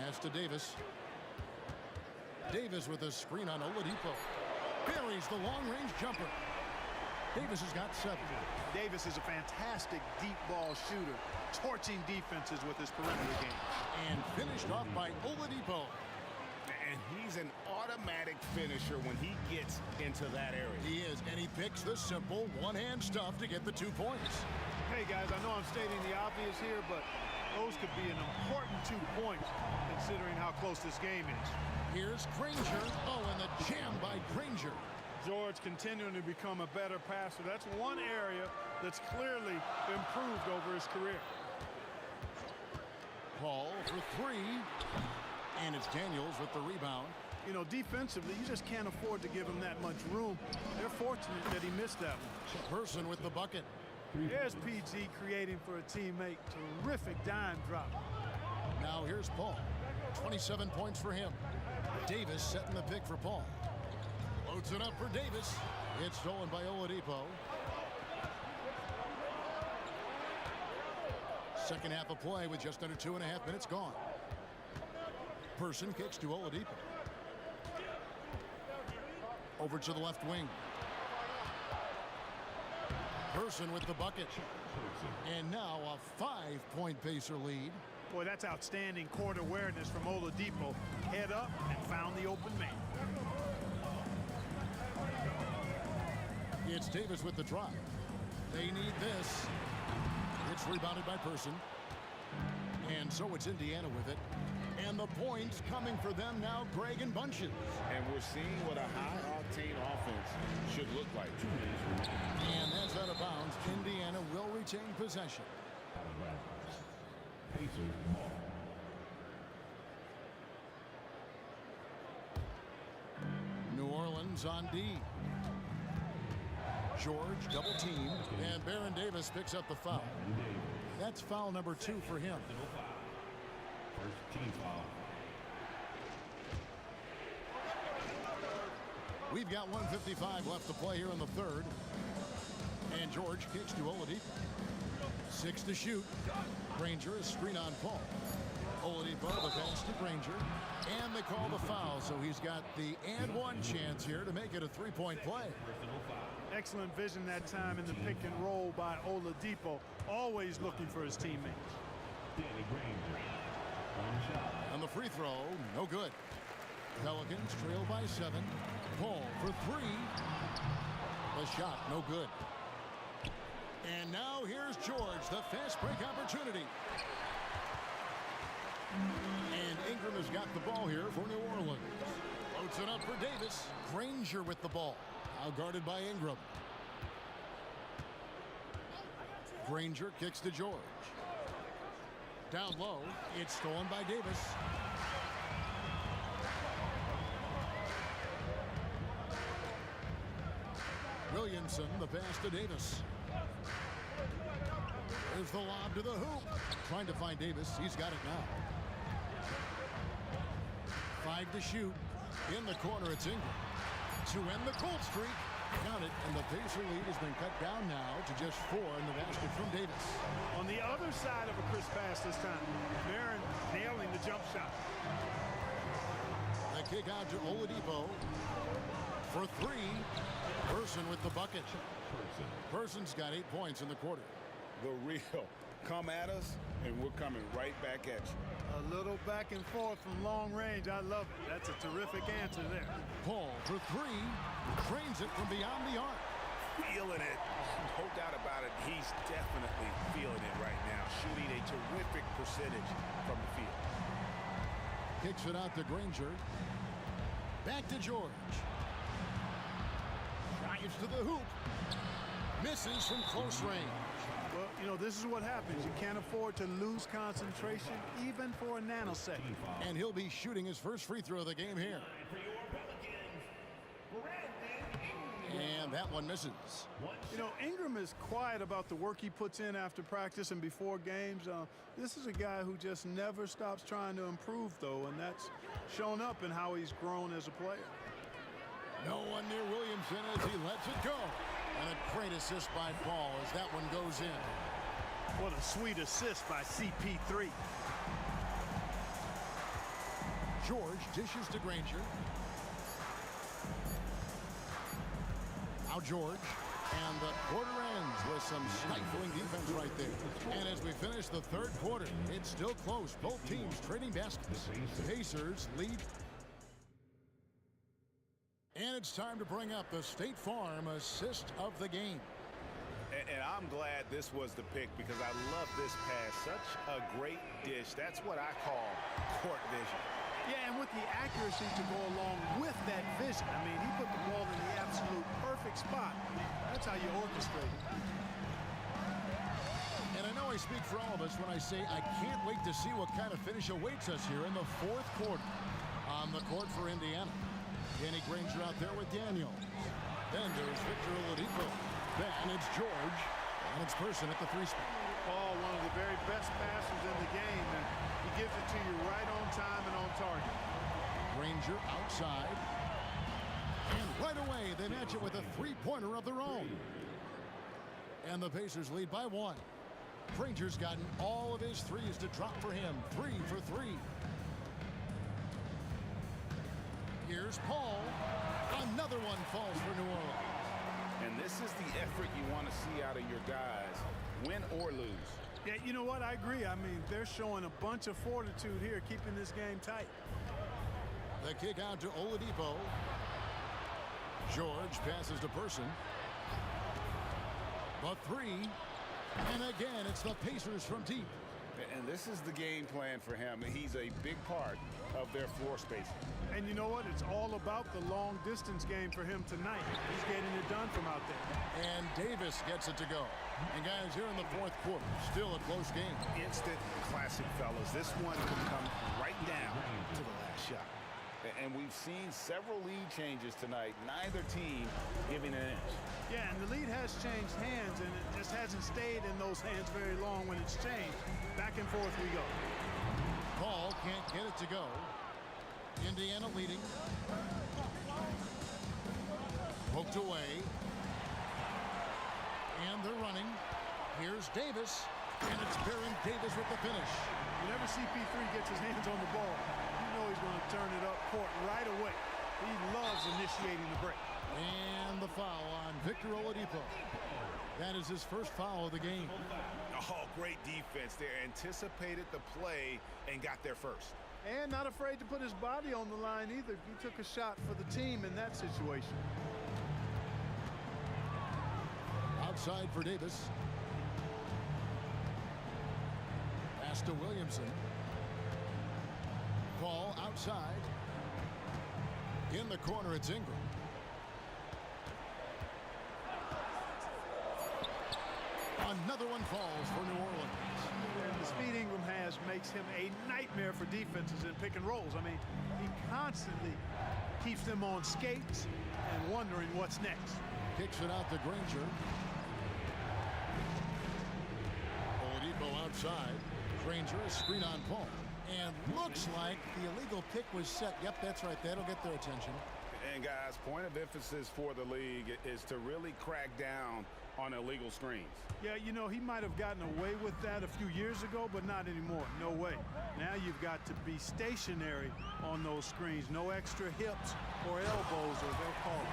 Pass to Davis. Davis with a screen on Oladipo. Buries the long-range jumper. Davis has got 7. Davis is a fantastic deep ball shooter, torching defenses with his perimeter game. And finished off by Oladipo. And he's an automatic finisher when he gets into that area. He is, and he picks the simple one-hand stuff to get the 2 points. Hey, guys, I know I'm stating the obvious here, but those could be an important 2 points considering how close this game is. Here's Granger. Oh, and the jam by Granger. George continuing to become a better passer. That's one area that's clearly improved over his career. Paul for 3. And it's Daniels with the rebound. You know, defensively, you just can't afford to give him that much room. They're fortunate that he missed that one. Person with the bucket. There's PG creating for a teammate. Terrific dime drop. Now here's Paul. 27 points for him. Davis setting the pick for Paul. Loads it up for Davis. It's stolen by Oladipo. Second half of play with just under 2.5 minutes gone. Person kicks to Oladipo. Over to the left wing. Person with the bucket. And now a 5-point Pacer lead. Boy, that's outstanding court awareness from Oladipo. Head up and found the open man. It's Davis with the drive. They need this. It's rebounded by Person. And so it's Indiana with it. And the points coming for them now, Greg and Bunches. And we're seeing what a high-octane offense should look like. And that's out of bounds. Indiana will retain possession. New Orleans on D. George double teamed, and Baron Davis picks up the foul. That's foul number 2 for him. First team foul. We've got 1:55 left to play here in the third. And George kicks to Oladipo. 6 to shoot. Granger is screen on Paul. Oladipo the pass to Granger. And they call the foul, so he's got the and one chance here to make it a 3-point play. Excellent vision that time in the pick and roll by Oladipo. Always looking for his teammates. On the free throw, no good. Pelicans trail by 7. Paul for 3. The shot, no good. And now here's George, the fast break opportunity. And Ingram has got the ball here for New Orleans. Floats it up for Davis. Granger with the ball. Now guarded by Ingram. Granger kicks to George. Down low, it's stolen by Davis. Williamson, the pass to Davis. There's the lob to the hoop. Trying to find Davis. He's got it now. 5 to shoot. In the corner, it's Ingram. To end the cold streak. Got it, and the Pacer lead has been cut down now to just 4 in the basket from Davis. On the other side of a crisp pass this time. Barron nailing the jump shot. The kick out to Oladipo for 3. Person with the bucket. Person's got 8 points in the quarter. The real. Come at us, and we're coming right back at you. A little back and forth from long range. I love it. That's a terrific answer there. Paul for 3. Trains it from beyond the arc. Feeling it. No doubt about it. He's definitely feeling it right now. Shooting a terrific percentage from the field. Kicks it out to Granger. Back to George. Drives to the hoop. Misses from close range. Well, you know, this is what happens. You can't afford to lose concentration even for a nanosecond. And he'll be shooting his first free throw of the game here. And that one misses. You know, Ingram is quiet about the work he puts in after practice and before games. This is a guy who just never stops trying to improve, though, and that's shown up in how he's grown as a player. No one near Williamson as he lets it go. And a great assist by Paul as that one goes in. What a sweet assist by CP3. George dishes to Granger. Now George. And the quarter ends with some stifling defense right there. And as we finish the third quarter, it's still close. Both teams trading baskets. Pacers lead. And it's time to bring up the State Farm assist of the game. And I'm glad this was the pick because I love this pass. Such a great dish. That's what I call court vision. Yeah, and with the accuracy to go along with that vision. I mean, he put the ball in the absolute perfect spot. That's how you orchestrate it. And I know I speak for all of us when I say I can't wait to see what kind of finish awaits us here in the fourth quarter. On the court for Indiana. Danny Granger out there with Daniel. Then there's Victor Oladipo. Then it's George. And it's Person at the 3 spot. Oh, one of the very best passers in the game. And he gives it to you right on time and on target. Granger outside. And right away, they match it with a 3-pointer of their own. And the Pacers lead by 1. Granger's gotten all of his threes to drop for him. 3 for 3. Here's Paul. Another one falls for New Orleans. And this is the effort you want to see out of your guys, win or lose. Yeah, you know what? I agree. I mean, they're showing a bunch of fortitude here, keeping this game tight. The kick out to Oladipo. George passes to Person. The 3. And again, it's the Pacers from deep. And this is the game plan for him. He's a big part of their floor spacing. And you know what? It's all about the long distance game for him tonight. He's getting it done from out there. And Davis gets it to go. And guys, here in the fourth quarter, still a close game. Instant classic, fellas. This one could come right down to the last shot. And we've seen several lead changes tonight. Neither team giving an inch. Yeah, and the lead has changed hands, and it just hasn't stayed in those hands very long when it's changed. Back and forth we go. Paul can't get it to go. Indiana leading. Poked away. And they're running. Here's Davis. And it's Baron Davis with the finish. Whenever CP3 gets his hands on the ball, you know he's going to turn it up court right away. He loves initiating the break. And the foul on Victor Oladipo. That is his first foul of the game. Oh, great defense there. Anticipated the play and got there first. And not afraid to put his body on the line either. He took a shot for the team in that situation. Outside for Davis. Pass to Williamson. Ball outside. In the corner, it's Ingram. Another one falls for New Orleans. And the speed Ingram has makes him a nightmare for defenses in pick and rolls. I mean, he constantly keeps them on skates and wondering what's next. Kicks it out to Granger. Oladipo outside. Granger, a screen on Paul. And looks like the illegal pick was set. Yep, that's right. That'll get their attention. And guys, point of emphasis for the league is to really crack down on illegal screens. Yeah, you know, he might have gotten away with that a few years ago, but not anymore. No way. Now you've got to be stationary on those screens. No extra hips or elbows, or they'll call it.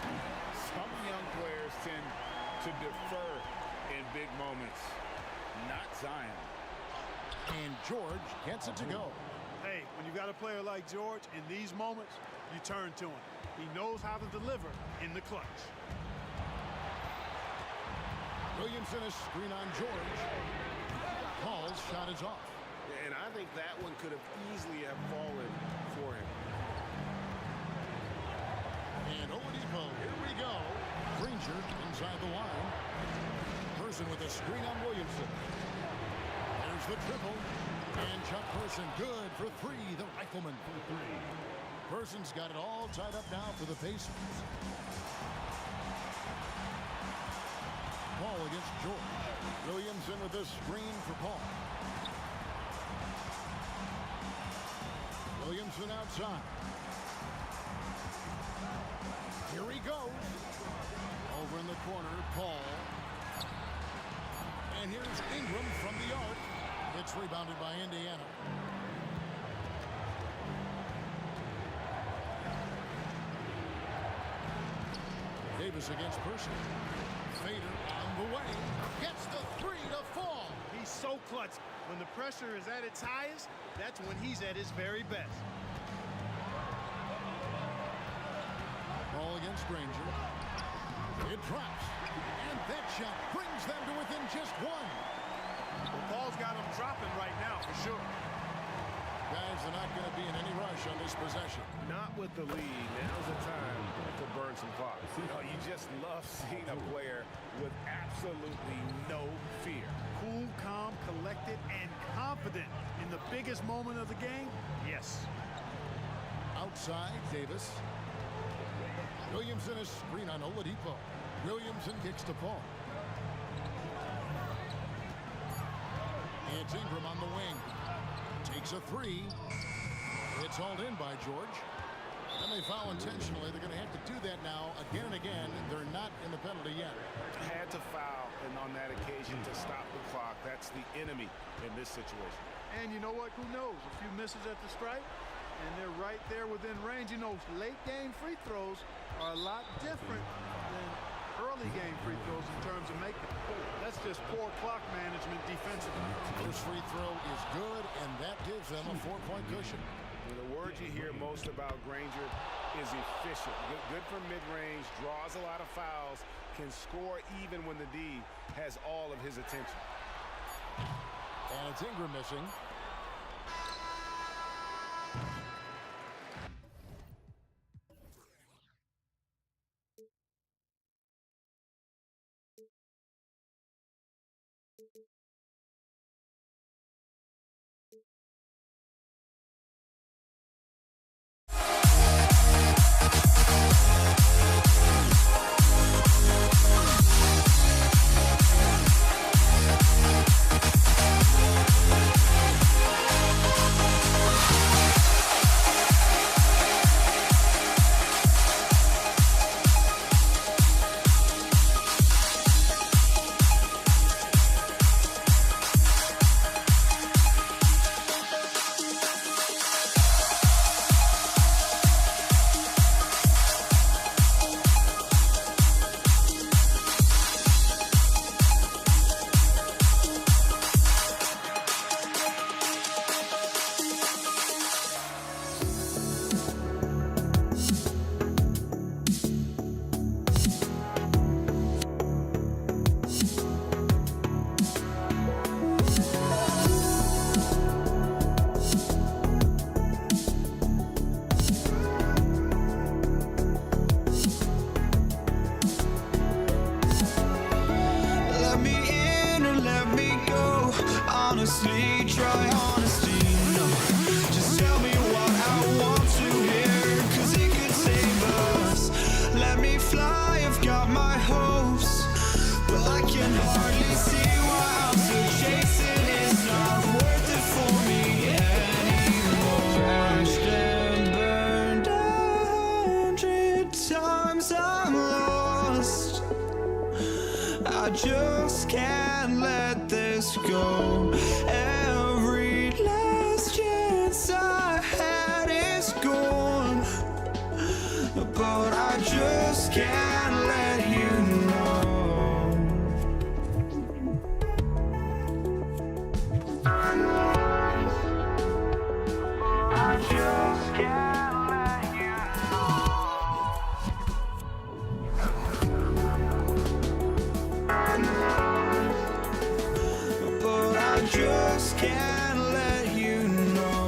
Some young players tend to defer in big moments. Not Zion. And George gets it to go. Hey, when you got a player like George, in these moments, you turn to him. He knows how to deliver in the clutch. Williamson, a screen on George. Paul's shot is off. And I think that one could have easily have fallen for him. And Oladipo, here we go. Granger inside the line. Person with a screen on Williamson. There's the triple. And Chuck Person good for three. The rifleman for three. Person's got it all tied up now for the Pacers. Paul against George. Williamson with a screen for Paul. Williamson outside. Here he goes. Over in the corner, Paul. And here's Ingram from the arc. It's rebounded by Indiana. Davis against Person. Fader on the way. Gets the three to fall. He's so clutch. When the pressure is at its highest, that's when he's at his very best. Ball against Granger. It drops. And that shot brings them to within just one. Well, Paul's got him dropping right now, for sure. Guys, they're not going to be in any rush on this possession. Not with the lead. Now's the time to burn some clock. You know, you just love seeing a player with absolutely no fear. Cool, calm, collected, and confident in the biggest moment of the game? Yes. Outside, Davis. Williamson is screen on Oladipo. Williamson kicks to Paul. It's Ingram on the wing. Takes a three. It's hauled in by George. And they foul intentionally. They're going to have to do that now again and again. They're not in the penalty yet. Had to foul, and on that occasion to stop the clock. That's the enemy in this situation. And you know what? Who knows? A few misses at the stripe, and they're right there within range. You know, late game free throws are a lot different than early game free throws in terms of making. That's just poor clock management defensively. First free throw is good, and that gives them a 4-point cushion. The word you hear most about Granger is efficient. Good from mid-range, draws a lot of fouls, can score even when the D has all of his attention. And it's Ingram missing. can't let you know. I just can't let you know. But I just can't let you know.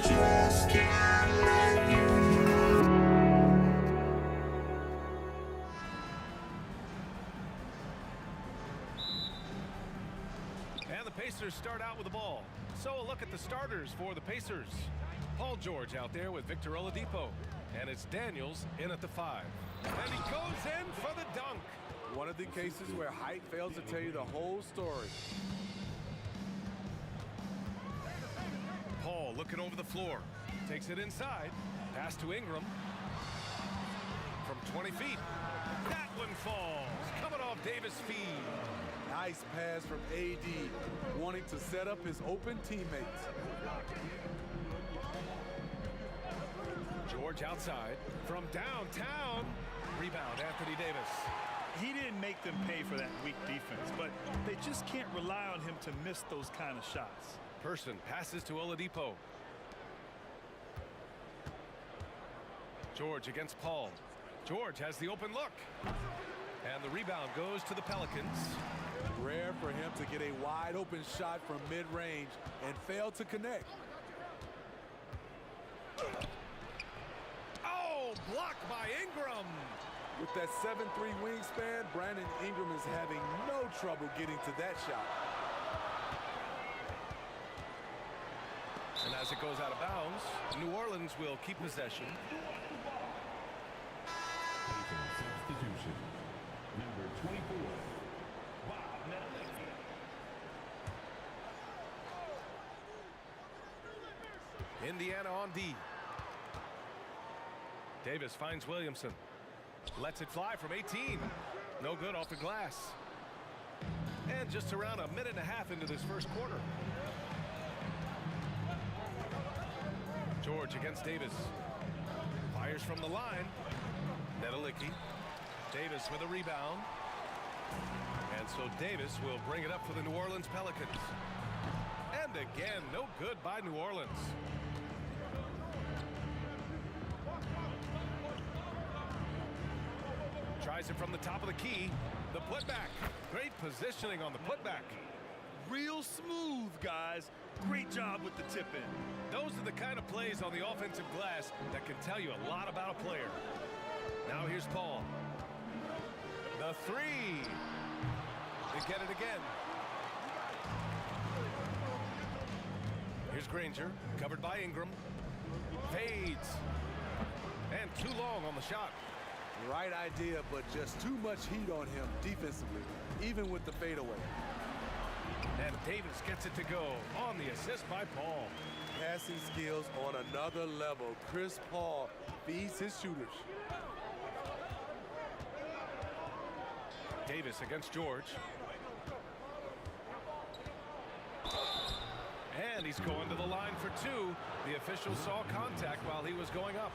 Just can't let you know. And the Pacers start out with the ball. So a look at the starters for the Pacers. Paul George out there with Victor Oladipo. And it's Daniels in at the 5. And he goes in for the dunk. One of the cases where height fails to tell you the whole story. Paul looking over the floor. Takes it inside. Pass to Ingram. From 20 feet. That one falls. Coming off Davis' feed. Nice pass from AD, wanting to set up his open teammates. George outside. From downtown. Rebound, Anthony Davis. He didn't make them pay for that weak defense, but they just can't rely on him to miss those kind of shots. Person passes to Oladipo. George against Paul. George has the open look. And the rebound goes to the Pelicans. Rare for him to get a wide open shot from mid-range and fail to connect. Oh, blocked by Ingram. With that 7'3" wingspan, Brandon Ingram is having no trouble getting to that shot. And as it goes out of bounds, New Orleans will keep possession. Substitution. Number 24. Bob Menelik. Indiana on D. Davis finds Williamson. Lets it fly from 18. No good off the glass. And just around a minute and a half into this first quarter. George against Davis. Fires from the line. Nedelicki. Davis with a rebound. And so Davis will bring it up for the New Orleans Pelicans. And again, no good by New Orleans. Tries it from the top of the key. The putback. Great positioning on the putback. Real smooth, guys. Great job with the tip in. Those are the kind of plays on the offensive glass that can tell you a lot about a player. Now here's Paul. The three. They get it again. Here's Granger, covered by Ingram. Fades. And too long on the shot. Right idea, but just too much heat on him defensively, even with the fadeaway. And Davis gets it to go on the assist by Paul. Passing skills on another level. Chris Paul feeds his shooters. Davis against George. And he's going to the line for two. The official saw contact while he was going up.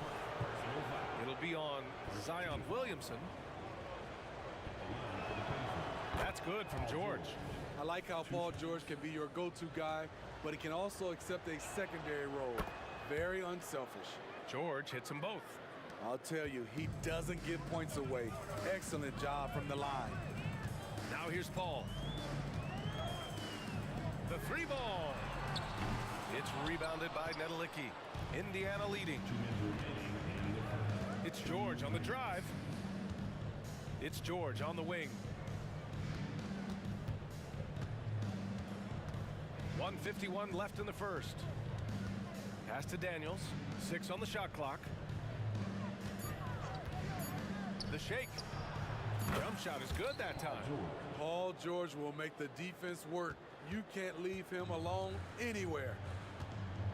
It'll be on Zion Williamson. That's good from George. I like how Paul George can be your go-to guy, but he can also accept a secondary role. Very unselfish. George hits them both. I'll tell you, he doesn't give points away. Excellent job from the line. Now here's Paul. The three ball. It's rebounded by Nedelicki. Indiana leading. It's George on the drive. It's George on the wing. 1:51 left in the first. Pass to Daniels. 6 on the shot clock. The shake. Jump shot is good that time. Paul George will make the defense work. You can't leave him alone anywhere.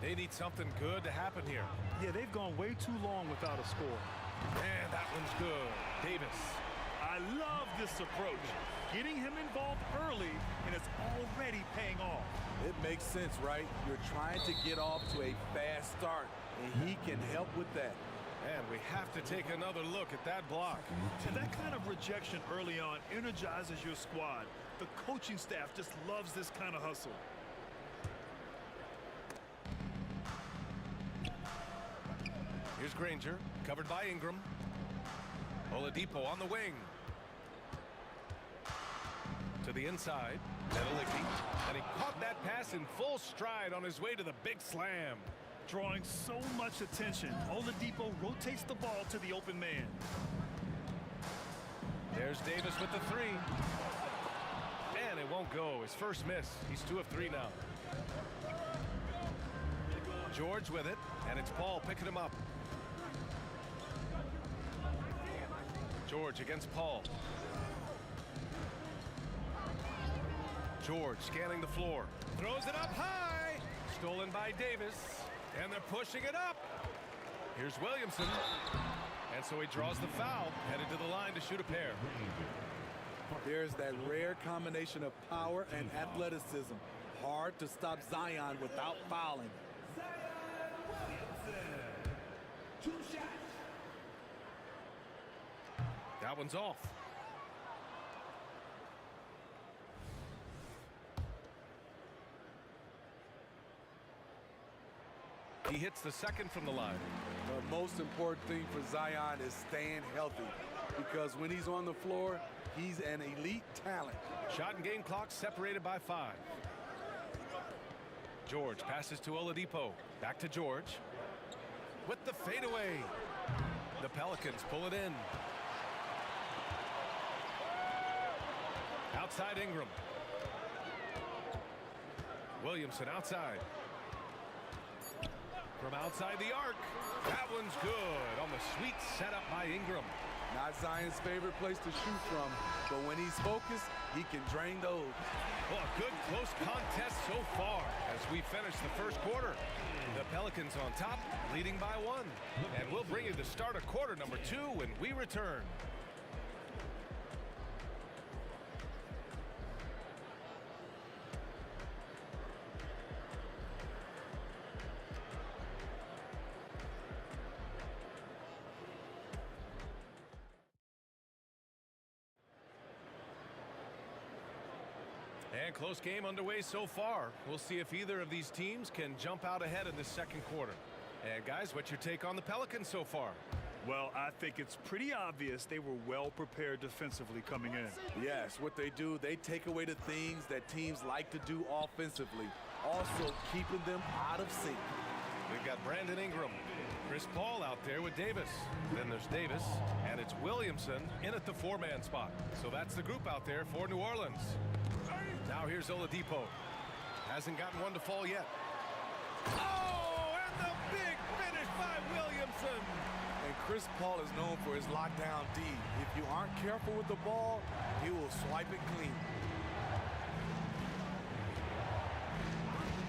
They need something good to happen here. Yeah, they've gone way too long without a score. And that one's good. Davis. I love this approach. Getting him involved early, and it's already paying off. It makes sense, right? You're trying to get off to a fast start, and he can help with that. And we have to take another look at that block. And that kind of rejection early on energizes your squad. The coaching staff just loves this kind of hustle. Here's Granger, covered by Ingram. Oladipo on the wing. To the inside, Nedelicki. And he caught that pass in full stride on his way to the big slam. Drawing so much attention, Oladipo rotates the ball to the open man. There's Davis with the three. And it won't go. His first miss. He's 2 of 3 now. George with it, and it's Paul picking him up. George against Paul. George scanning the floor. Throws it up high. Stolen by Davis. And they're pushing it up. Here's Williamson. And so he draws the foul. Headed to the line to shoot a pair. There's that rare combination of power and athleticism. Hard to stop Zion without fouling. That one's off. He hits the second from the line. The most important thing for Zion is staying healthy, because when he's on the floor, he's an elite talent. Shot and game clock separated by 5. George passes to Oladipo. Back to George. With the fadeaway. The Pelicans pull it in. Outside Ingram. Williamson outside. From outside the arc. That one's good on the sweet setup by Ingram. Not Zion's favorite place to shoot from, but when he's focused, he can drain those. Well, a good close contest so far as we finish the first quarter. The Pelicans on top, leading by 1. And we'll bring you the start of quarter number 2 when we return. And close game underway so far. We'll see if either of these teams can jump out ahead in the second quarter. And guys, what's your take on the Pelicans so far? Well, I think it's pretty obvious they were well prepared defensively coming in. Yes, what they do, they take away the things that teams like to do offensively, also keeping them out of sync. We've got Brandon Ingram, Chris Paul out there with Davis. Then there's Davis, and it's Williamson in at the 4-man spot. So that's the group out there for New Orleans. Now here's Oladipo. Hasn't gotten one to fall yet. Oh, and the big finish by Williamson. And Chris Paul is known for his lockdown D. If you aren't careful with the ball, he will swipe it clean.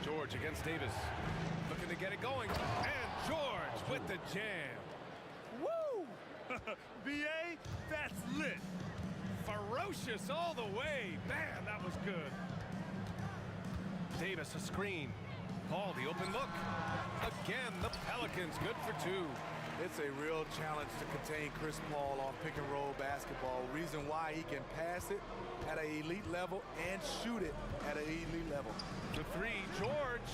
George against Davis. Looking to get it going. And George with the jam. Woo! BA, that's lit. Ferocious all the way. Man, that was good. Davis a screen. Paul the open look. Again, the Pelicans good for 2. It's a real challenge to contain Chris Paul on pick-and-roll basketball. Reason why he can pass it at an elite level and shoot it at an elite level. The 3, George.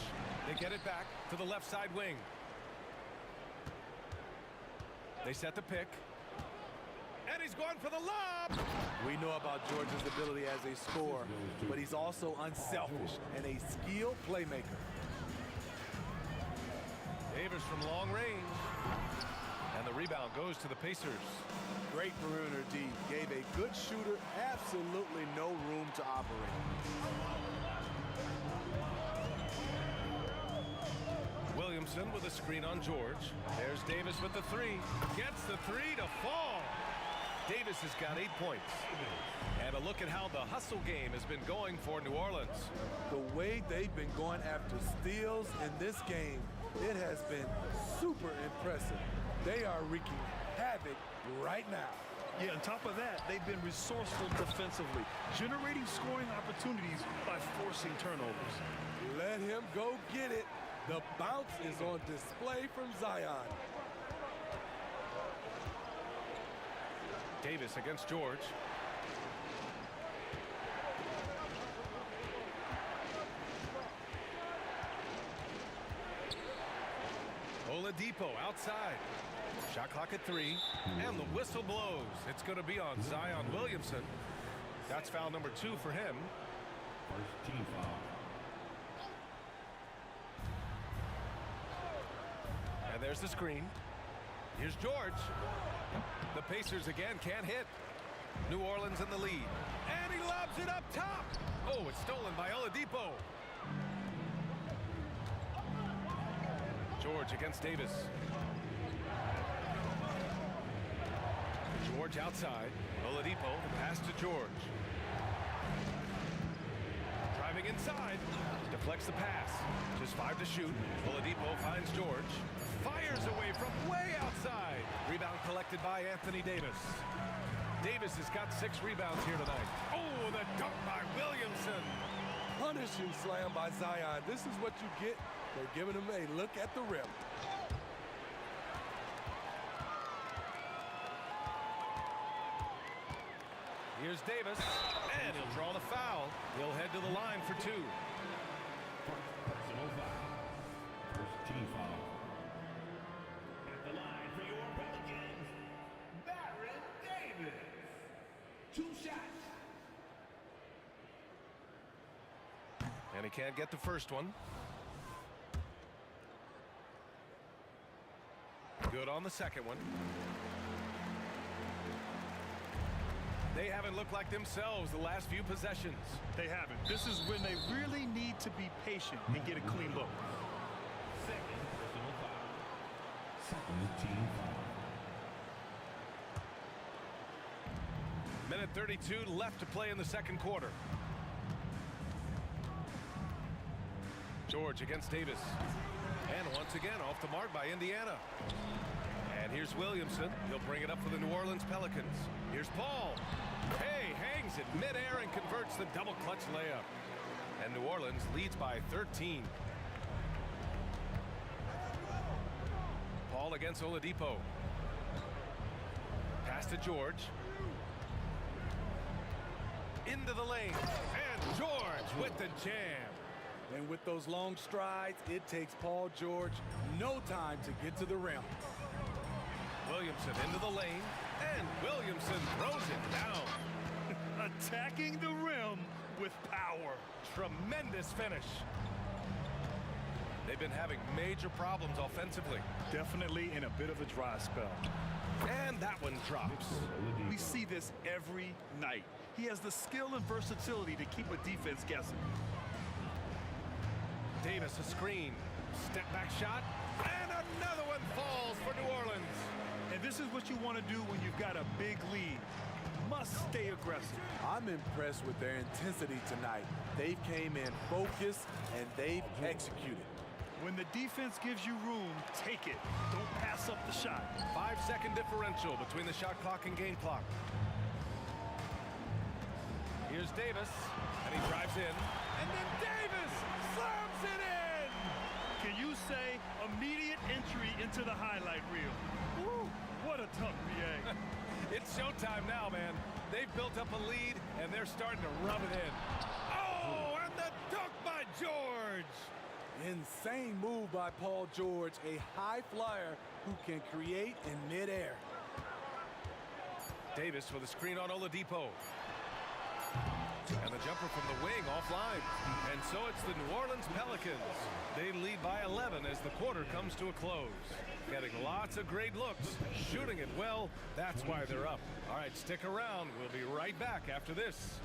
They get it back to the left side wing. They set the pick. And he's going for the lob. We know about George's ability as a scorer, but he's also unselfish and a skilled playmaker. Davis from long range. And the rebound goes to the Pacers. Great perimeter D. Gave a good shooter absolutely no room to operate. Williamson with a screen on George. There's Davis with the 3. Gets the 3 to fall. Davis has got 8 points. And a look at how the hustle game has been going for New Orleans. The way they've been going after steals in this game, it has been super impressive. They are wreaking havoc right now. Yeah, on top of that, they've been resourceful defensively, generating scoring opportunities by forcing turnovers. Let him go get it. The bounce is on display from Zion. Davis against George. Oladipo outside. Shot clock at 3. And the whistle blows. It's going to be on Zion Williamson. That's foul number 2 for him. First team foul. And there's the screen. Here's George. The Pacers again can't hit. New Orleans in the lead. And he lobs it up top. Oh, it's stolen by Oladipo. George against Davis. George outside. Oladipo, the pass to George. Driving inside. Deflects the pass. Just 5 to shoot. Oladipo finds George. Fires away from way outside. Rebound collected by Anthony Davis. Davis has got 6 rebounds here tonight. Oh, the dunk by Williamson. Punishing slam by Zion. This is what you get for giving him a look at the rim. Here's Davis, and he'll draw the foul. He'll head to the line for 2. Personal foul. First team foul. At the line for your Pelicans, Baron Davis. 2 shots. And he can't get the first one. Good on the second one. They haven't looked like themselves the last few possessions. They haven't. This is when they really need to be patient and get a clean look. Second personal foul. Second team foul. Minute 32 left to play in the second quarter. George against Davis. And once again off the mark by Indiana. And here's Williamson. He'll bring it up for the New Orleans Pelicans. Here's Paul. Hey, hangs it midair and converts the double clutch layup. And New Orleans leads by 13. Paul against Oladipo. Pass to George. Into the lane. And George with the jam. And with those long strides, it takes Paul George no time to get to the rim. Williamson into the lane. And Williamson throws it down. Attacking the rim with power. Tremendous finish. They've been having major problems offensively. Definitely in a bit of a dry spell. And that one drops. We see this every night. He has the skill and versatility to keep a defense guessing. Davis a screen. Step back shot. And another one falls for New Orleans. And this is what you want to do when you've got a big lead. Must stay aggressive. I'm impressed with their intensity tonight. They came in focused and they've executed. When the defense gives you room, take it. Don't pass up the shot. 5-second differential between the shot clock and game clock. Here's Davis, and he drives in. And then Davis slams it in! Can you say immediate entry into the highlight reel? Woo, what a tough BA. It's showtime now, man. They've built up a lead, and they're starting to rub it in. Oh, and the dunk by George! Insane move by Paul George, a high flyer who can create in midair. Davis with a screen on Oladipo. And the jumper from the wing offline. And so it's the New Orleans Pelicans. They lead by 11 as the quarter comes to a close. Getting lots of great looks, shooting it well. That's why they're up. All right, stick around. We'll be right back after this.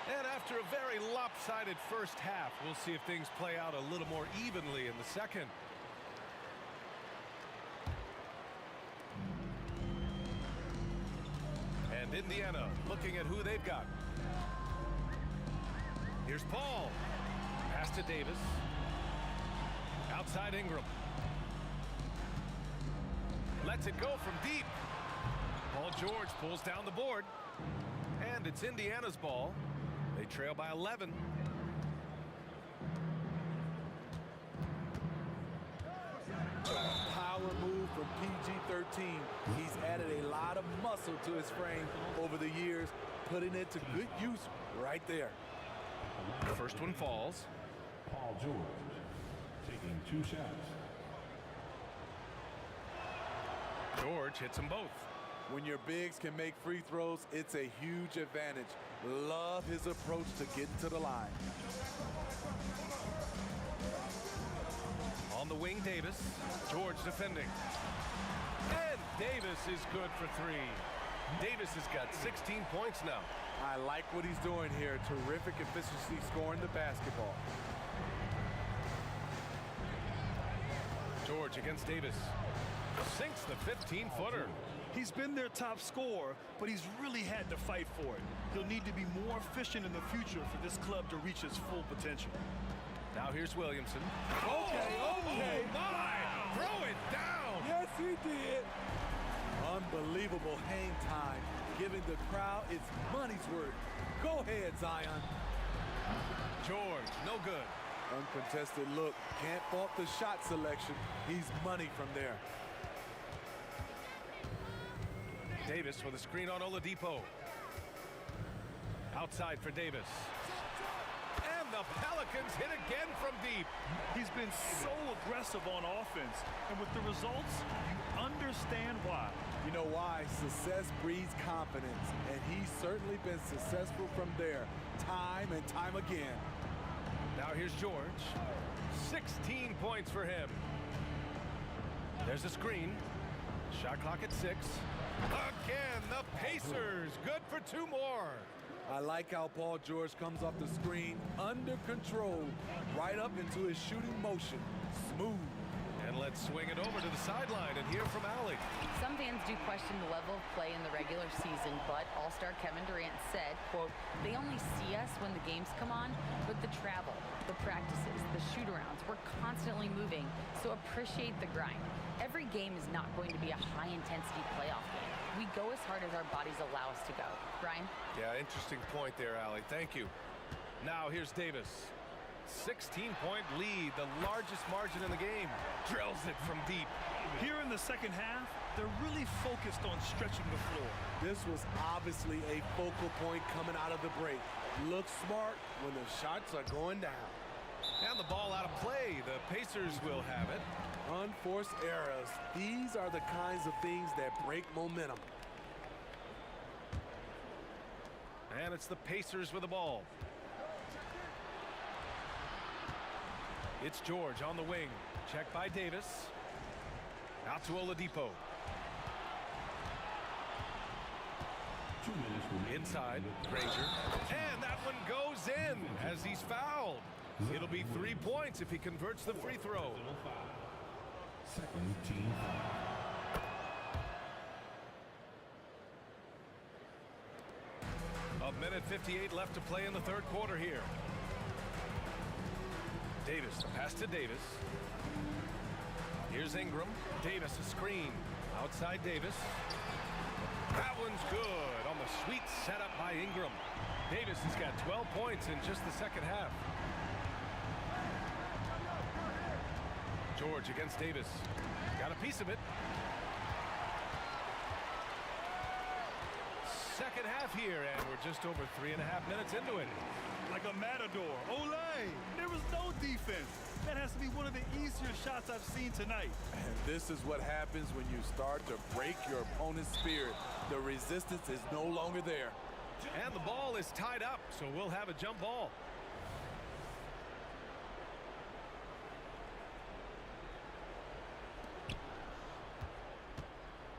And after a very lopsided first half, we'll see if things play out a little more evenly in the second. And Indiana looking at who they've got. Here's Paul. Pass to Davis. Outside Ingram. Lets it go from deep. Paul George pulls down the board. And it's Indiana's ball. They trail by 11. Power move from PG-13. He's added a lot of muscle to his frame over the years, putting it to good use right there. The first one falls. Paul George taking 2 shots. George hits them both. When your bigs can make free throws, it's a huge advantage. Love his approach to getting to the line. On the wing, Davis. George defending. And Davis is good for 3. Davis has got 16 points now. I like what he's doing here. Terrific efficiency scoring the basketball. George against Davis. Sinks the 15-footer. He's been their top scorer, but he's really had to fight for it. He'll need to be more efficient in the future for this club to reach its full potential. Now here's Williamson. Okay. Oh my! Throw it down! Yes, he did. Unbelievable hang time, giving the crowd its money's worth. Go ahead, Zion. George, no good. Uncontested look. Can't fault the shot selection. He's money from there. Davis with a screen on Oladipo. Outside for Davis. And the Pelicans hit again from deep. He's been so aggressive on offense, and with the results, you understand why. You know why? Success breeds confidence, and he's certainly been successful from there, time and time again. Now here's George. 16 points for him. There's a screen. Shot clock at 6. Again, the Pacers. Good for 2 more. I like how Paul George comes off the screen under control, right up into his shooting motion. Smooth. And let's swing it over to the sideline and hear from Allie. Some fans do question the level of play in the regular season, but All-Star Kevin Durant said, quote, "They only see us when the games come on, but the travel, the practices, the shoot-arounds, we're constantly moving, so appreciate the grind. Every game is not going to be a high-intensity playoff game. We go as hard as our bodies allow us to go." Brian? Yeah, interesting point there, Allie. Thank you. Now here's Davis. 16-point lead, the largest margin in the game. Drills it from deep. Here in the second half, they're really focused on stretching the floor. This was obviously a focal point coming out of the break. Look smart when the shots are going down. And the ball out of play. The Pacers will have it. Unforced errors. These are the kinds of things that break momentum. And it's the Pacers with the ball. It's George on the wing. Checked by Davis. Out to Oladipo. Inside, Granger. And that one goes in as he's fouled. It'll be 3 points if he converts the free throw. Second team foul. 1:58 left to play in the third quarter here. Davis, the pass to Davis. Here's Ingram. Davis, a screen. Outside Davis. That one's good on the sweet setup by Ingram. Davis has got 12 points in just the second half. George against Davis. Got a piece of it. Second half here, and we're just over 3.5 minutes into it. Like a matador. Olay! There was no defense. That has to be one of the easier shots I've seen tonight. And this is what happens when you start to break your opponent's spirit. The resistance is no longer there. And the ball is tied up, so we'll have a jump ball.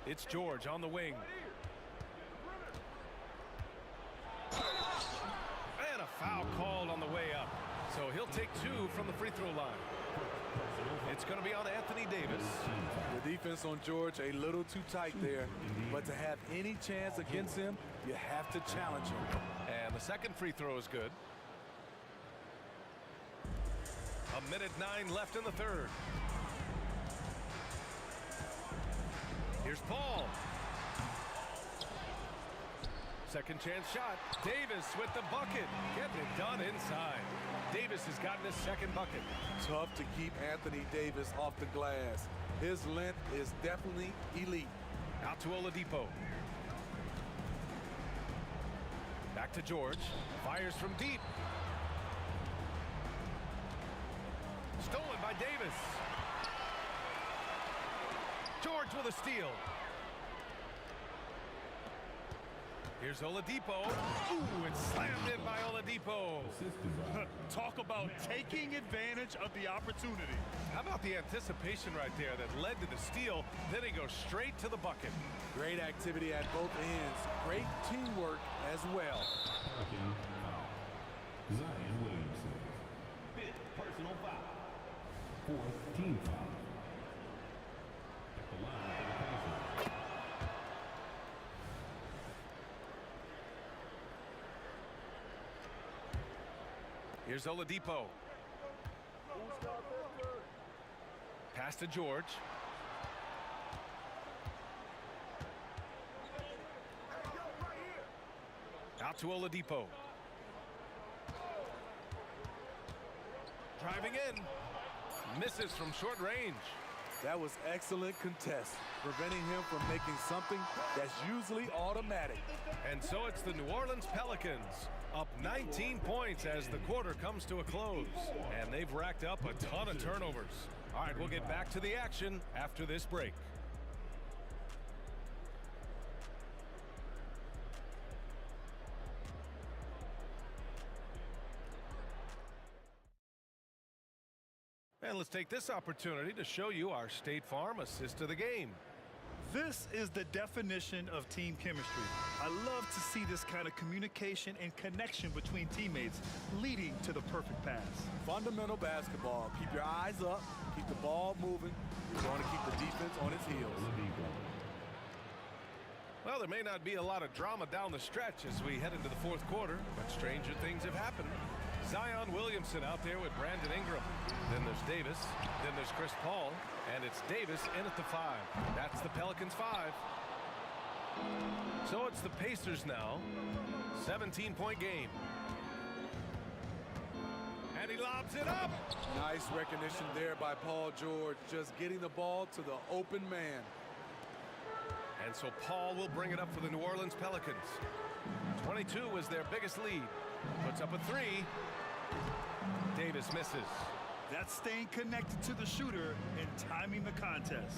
It's George on the wing. And a foul called on the way up. So he'll take 2 from the free throw line. It's going to be on Anthony Davis. The defense on George a little too tight there. But to have any chance against him, you have to challenge him. And the second free throw is good. 1:09 left in the third. Here's Paul. Second chance shot. Davis with the bucket. Getting it done inside. Davis has gotten his second bucket. Tough to keep Anthony Davis off the glass. His length is definitely elite. Out to Oladipo. Back to George. Fires from deep. Stolen by Davis. George with a steal. Here's Oladipo. Ooh, it's slammed in by Oladipo. Talk about taking advantage of the opportunity. How about the anticipation right there that led to the steal? Then he goes straight to the bucket. Great activity at both ends. Great teamwork as well. Zion Williamson. 5th personal foul. 4th team foul. At the line for the Pacers. Here's Oladipo. Pass to George. Out to Oladipo. Driving in. Misses from short range. That was excellent contest, preventing him from making something that's usually automatic. And so it's the New Orleans Pelicans up 19 points as the quarter comes to a close. And they've racked up a ton of turnovers. All right, we'll get back to the action after this break. And let's take this opportunity to show you our State Farm assist of the game. This is the definition of team chemistry. I love to see this kind of communication and connection between teammates leading to the perfect pass. Fundamental basketball. Keep your eyes up, keep the ball moving. You're going to keep the defense on its heels. Well, there may not be a lot of drama down the stretch as we head into the fourth quarter, but stranger things have happened. Zion Williamson out there with Brandon Ingram. Then there's Davis. Then there's Chris Paul. And it's Davis in at the 5. That's the Pelicans 5. So it's the Pacers now. 17-point game. And he lobs it up. Nice recognition there by Paul George, just getting the ball to the open man. And so Paul will bring it up for the New Orleans Pelicans. 22 was their biggest lead. Puts up a 3. Davis misses. That's staying connected to the shooter and timing the contest.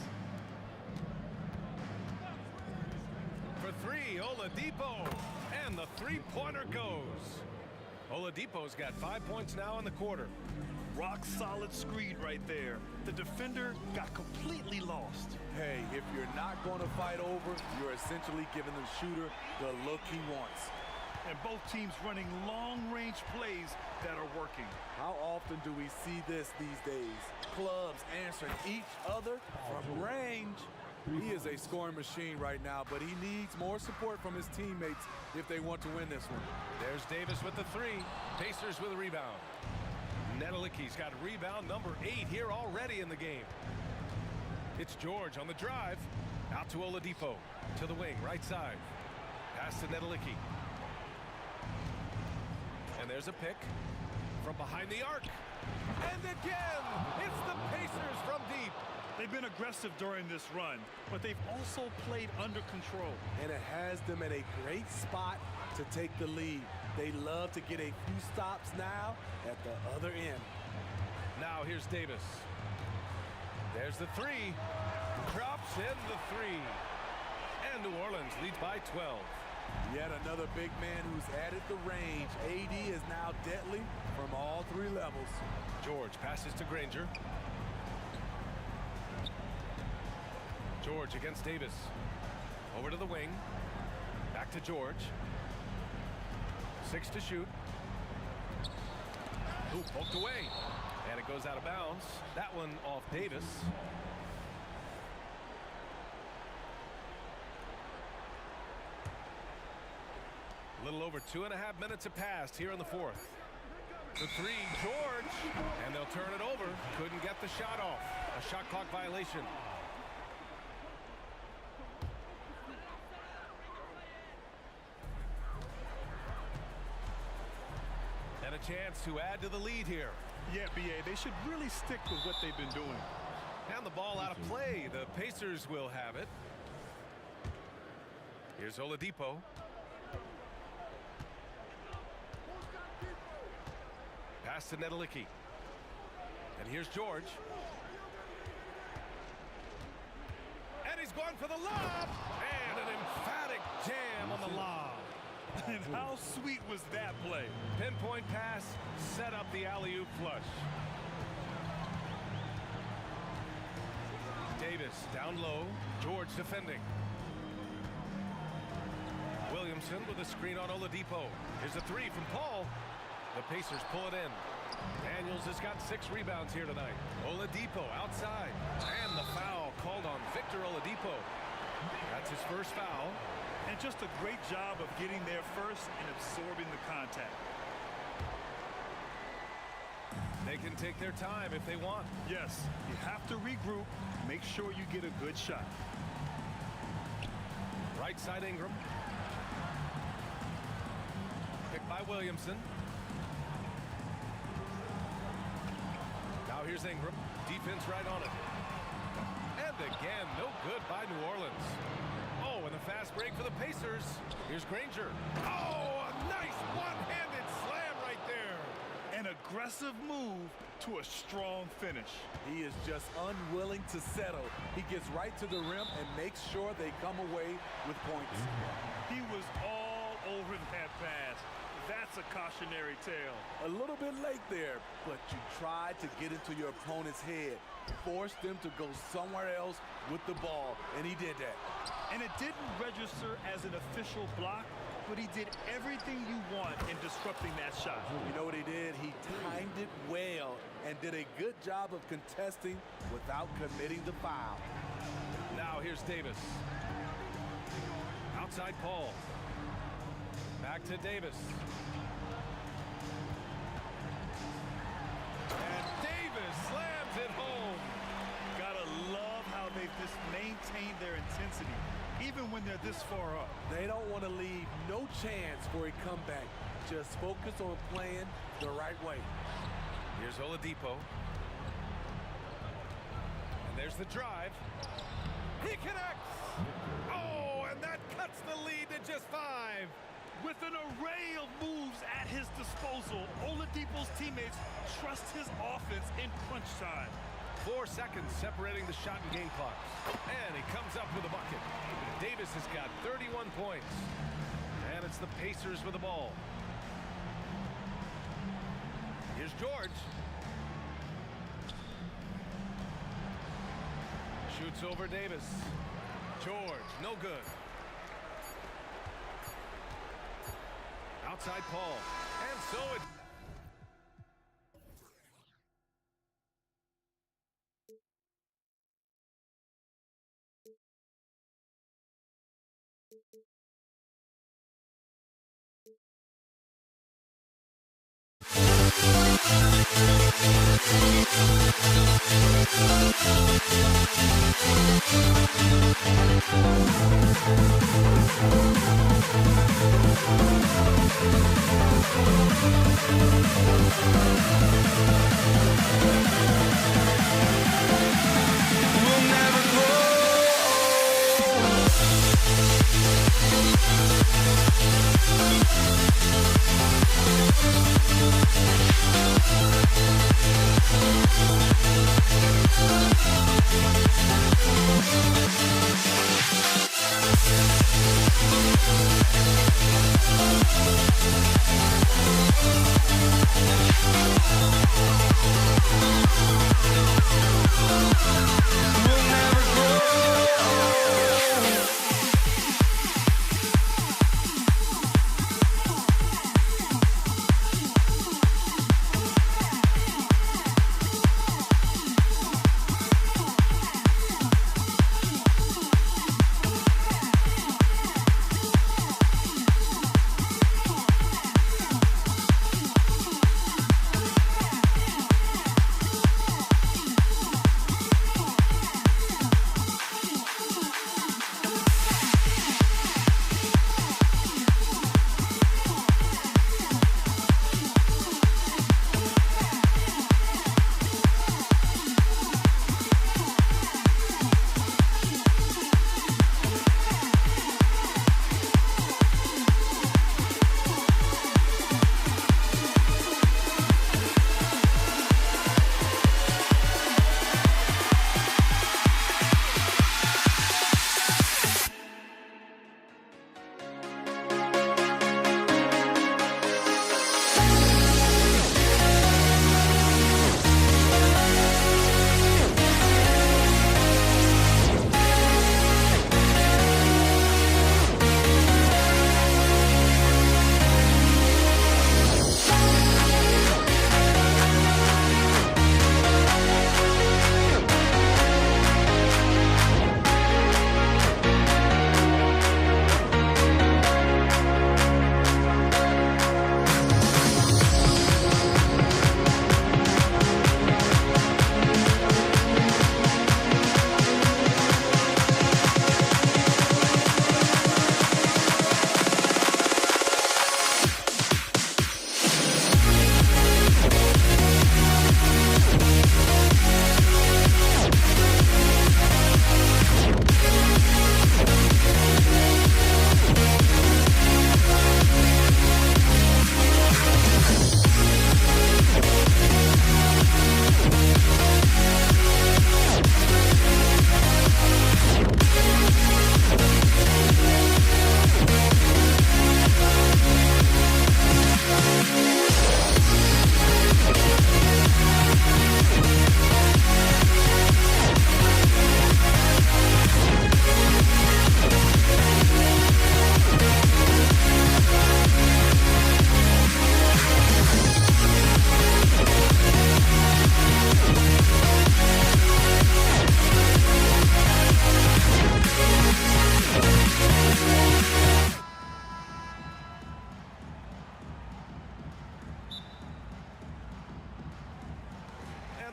For 3, Oladipo. And the three-pointer goes. Oladipo's got 5 points now in the quarter. Rock solid screen right there. The defender got completely lost. Hey, if you're not going to fight over, you're essentially giving the shooter the look he wants. And both teams running long-range plays that are working. How often do we see this these days? Clubs answering each other from range. He is a scoring machine right now, but he needs more support from his teammates if they want to win this one. There's Davis with the 3. Pacers with a rebound. Nedelicki's got rebound number 8 here already in the game. It's George on the drive. Out to Oladipo. To the wing, right side. Pass to Nedelicki. And there's a pick from behind the arc. And again, it's the Pacers from deep. They've been aggressive during this run, but they've also played under control. And it has them at a great spot to take the lead. They love to get a few stops now at the other end. Now here's Davis. There's the 3. Drops in the 3. And New Orleans leads by 12. Yet another big man who's added the range. AD is now deadly from all 3 levels. George passes to Granger. George against Davis. Over to the wing. Back to George. 6 to shoot. Ooh, poked away. And it goes out of bounds. That one off Davis. A little over 2.5 minutes have passed here in the fourth. The 3, George. And they'll turn it over. Couldn't get the shot off. A shot clock violation. And a chance to add to the lead here. Yeah, B.A., they should really stick with what they've been doing. And the ball out of play. The Pacers will have it. Here's Oladipo. Pass to Nedelicki. And here's George. And he's going for the lob. And an emphatic jam on the lob. And how sweet was that play? Pinpoint pass, set up the alley-oop flush. Davis down low. George defending. Williamson with a screen on Oladipo. Here's a 3 from Paul. The Pacers pull it in. Daniels has got 6 rebounds here tonight. Oladipo outside. And the foul called on Victor Oladipo. That's his first foul. And just a great job of getting there first and absorbing the contact. They can take their time if they want. Yes, you have to regroup. Make sure you get a good shot. Right side Ingram. Picked by Williamson. Now here's Ingram. Defense right on it. And again, no good by New Orleans. Oh, and a fast break for the Pacers. Here's Granger. Oh, a nice one-handed slam right there. An aggressive move to a strong finish. He is just unwilling to settle. He gets right to the rim and makes sure they come away with points. He was all over that pass. That's a cautionary tale. A little bit late there, but you tried to get into your opponent's head, force them to go somewhere else with the ball, and he did that. And it didn't register as an official block, but he did everything you want in disrupting that shot. You know what he did? He timed it well and did a good job of contesting without committing the foul. Now here's Davis. Outside Paul. Back to Davis. And Davis slams it home. Gotta love how they've just maintained their intensity, even when they're this far up. They don't want to leave no chance for a comeback. Just focus on playing the right way. Here's Oladipo. And there's the drive. He connects. Oh, and that cuts the lead to just 5. With an array of moves at his disposal, Oladipo's teammates trust his offense in crunch time. 4 seconds separating the shot and game clocks. And he comes up with a bucket. Davis has got 31 points. And it's the Pacers with the ball. Here's George. Shoots over Davis. George, no good. Outside Paul. And so it... We'll never grow.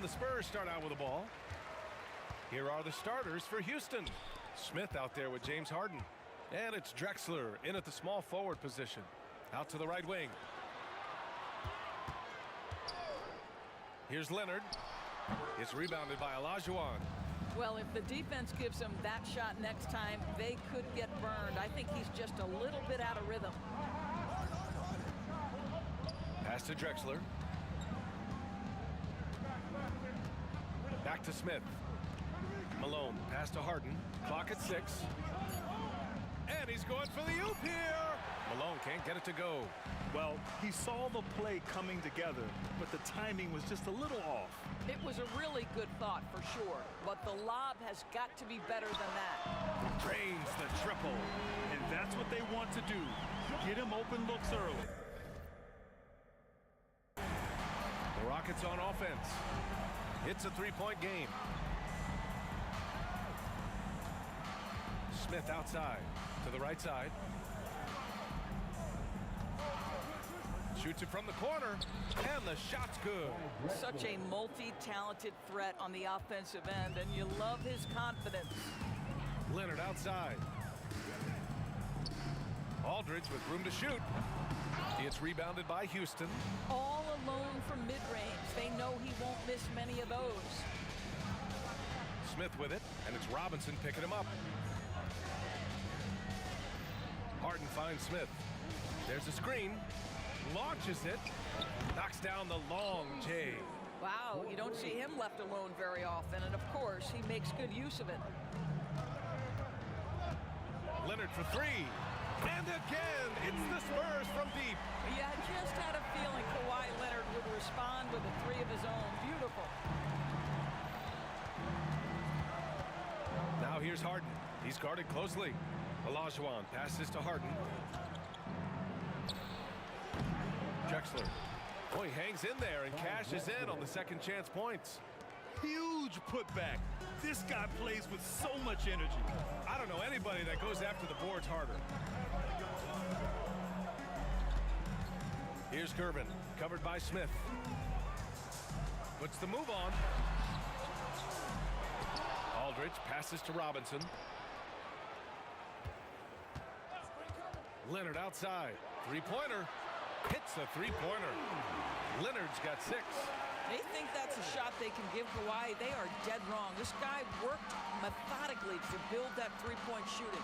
the Spurs start out with the ball. Here are the starters for Houston. Smith out there with James Harden. And it's Drexler in at the small forward position. Out to the right wing. Here's Leonard. It's rebounded by Olajuwon. Well, if the defense gives him that shot next time, they could get burned. I think he's just a little bit out of rhythm. Pass to Drexler. Back to Smith. Malone, pass to Harden. Clock at 6. And he's going for the oop here. Malone can't get it to go. Well, he saw the play coming together, but the timing was just a little off. It was a really good thought for sure, but the lob has got to be better than that. Drains the triple. And that's what they want to do. Get him open looks early. The Rockets on offense. It's a three-point game. Smith outside to the right side. Shoots it from the corner, and the shot's good. Such a multi-talented threat on the offensive end, and you love his confidence. Leonard outside. Aldridge with room to shoot. It's rebounded by Houston. All alone from mid-range. They know he won't miss many of those. Smith with it, and it's Robinson picking him up. Harden finds Smith. There's a screen. Launches it. Knocks down the long J. Wow, you don't see him left alone very often, and of course, he makes good use of it. Leonard for three. And again, it's the Spurs from deep. Yeah, I just had a feeling Kawhi Leonard would respond with a three of his own. Beautiful. Now here's Harden. He's guarded closely. Olajuwon passes to Harden. Drexler. Oh, he hangs in there and cashes in on the second chance points. Huge putback. This guy plays with so much energy. I don't know anybody that goes after the boards harder. Here's Gervin, covered by Smith. Puts the move on. Aldridge passes to Robinson. Leonard outside. Three-pointer. Hits the three-pointer. Leonard's got 6. They think that's a shot they can give Kawhi. They are dead wrong. This guy worked methodically to build that three-point shooting.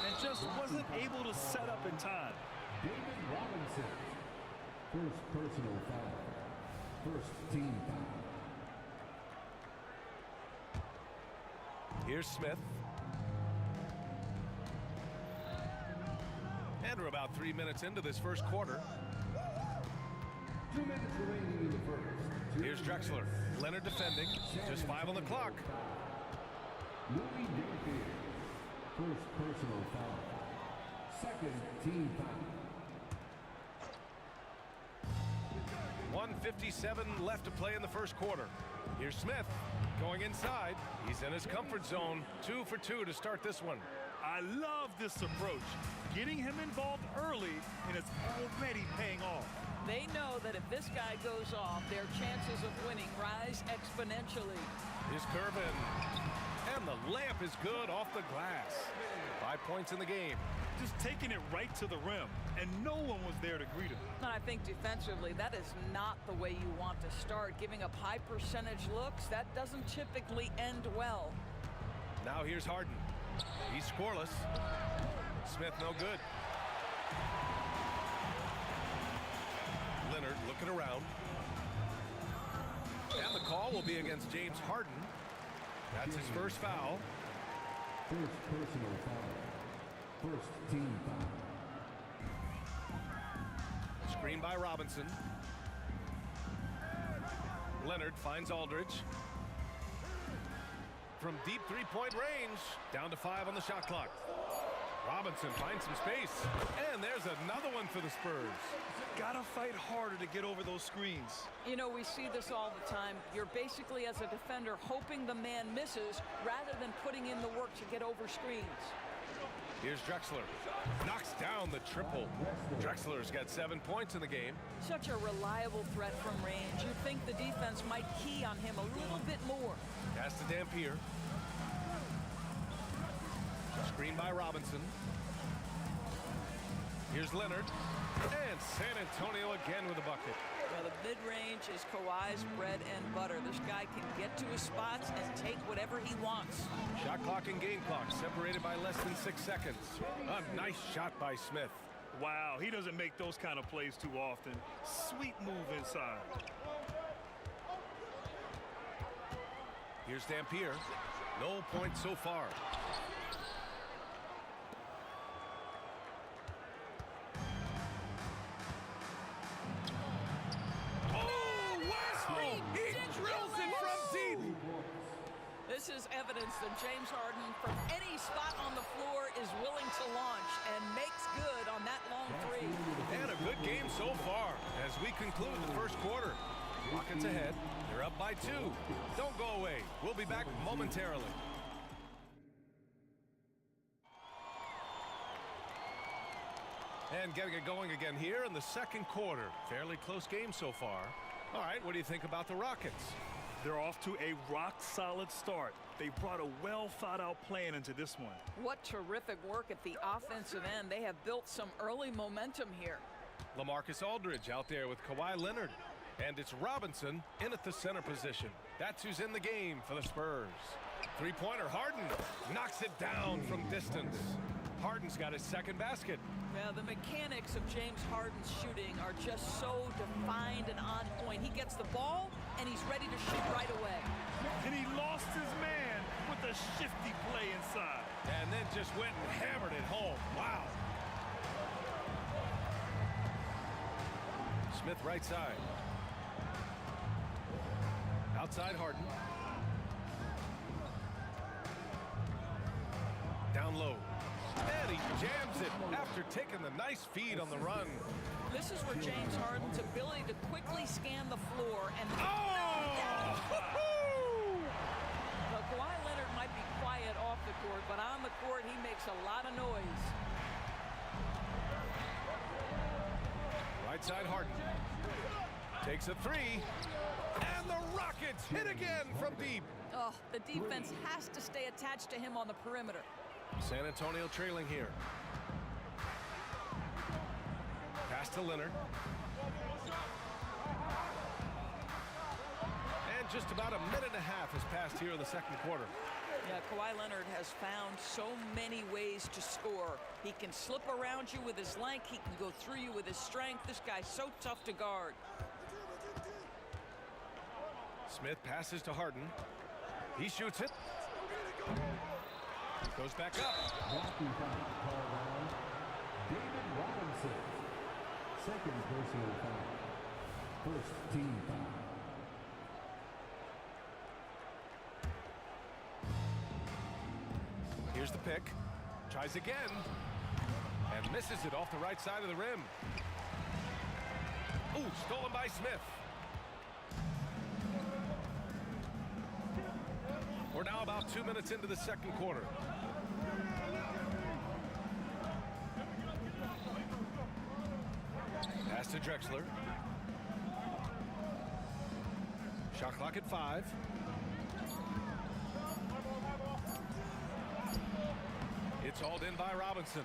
And just wasn't able to set up in time. David Robinson. First personal foul. First team foul. Here's Smith. And we're about 3 minutes into this first quarter. 2 minutes remaining in the first. Here's Drexler. Leonard defending. Just 5 on the clock. Louis Dayfield. First personal foul. Second team foul. 1:57 left to play in the first quarter. Here's Smith going inside. He's in his comfort zone. 2 for 2 to start this one. I love this approach. Getting him involved early, and it's already paying off. They know that if this guy goes off, their chances of winning rise exponentially. Here's Gervin. And the layup is good off the glass. 5 points in the game. Just taking it right to the rim, and no one was there to greet him. And I think defensively, that is not the way you want to start. Giving up high percentage looks, that doesn't typically end well. Now here's Harden. He's scoreless. Smith no good. Leonard looking around. And the call will be against James Harden. That's his first foul. First personal foul. First team foul. Screen by Robinson. Leonard finds Aldridge. From deep three-point range, down to 5 on the shot clock. Robinson finds some space, and there's another one for the Spurs. Gotta fight harder to get over those screens. You know, we see this all the time. You're basically, as a defender, hoping the man misses rather than putting in the work to get over screens. Here's Drexler. Knocks down the triple. Drexler's got 7 points in the game. Such a reliable threat from range. You'd think the defense might key on him a little bit more. Pass to Dampier. Screen by Robinson. Here's Leonard. And San Antonio again with a bucket. Now the mid-range is Kawhi's bread and butter. This guy can get to his spots and take whatever he wants. Shot clock and game clock separated by less than 6 seconds. A nice shot by Smith. Wow, he doesn't make those kind of plays too often. Sweet move inside. Here's Dampier. No points so far. This is evidence that James Harden, from any spot on the floor, is willing to launch and makes good on that long three. And a good game so far as we conclude the first quarter. Rockets ahead. They're up by 2. Don't go away. We'll be back momentarily. And getting it going again here in the second quarter. Fairly close game so far. All right, what do you think about the Rockets? They're off to a rock-solid start. They brought a well-thought-out plan into this one. What terrific work at the offensive end. They have built some early momentum here. LaMarcus Aldridge out there with Kawhi Leonard. And it's Robinson in at the center position. That's who's in the game for the Spurs. Three-pointer, Harden knocks it down from distance. Harden's got his second basket. Now, the mechanics of James Harden's shooting are just so defined and on point. He gets the ball, and he's ready to shoot right away. And he lost his man with a shifty play inside. And then just went and hammered it home. Wow. Smith right side. Outside Harden. Down low. And he jams it after taking the nice feed on the run. This is where James Harden's ability to quickly scan the floor and... Oh! Well, Kawhi Leonard might be quiet off the court, but on the court, he makes a lot of noise. Right side Harden. Takes a three. And the Rockets hit again from deep. Oh, the defense has to stay attached to him on the perimeter. San Antonio trailing here. Pass to Leonard. And just about a minute and a half has passed here in the second quarter. Yeah, Kawhi Leonard has found so many ways to score. He can slip around you with his length. He can go through you with his strength. This guy's so tough to guard. Smith passes to Harden. He shoots it. Goes back up. David Robinson. Second personal foul. First team foul. Here's the pick. Tries again. And misses it off the right side of the rim. Ooh, stolen by Smith. We're now about 2 minutes into the second quarter. Pass to Drexler. Shot clock at 5. It's hauled in by Robinson.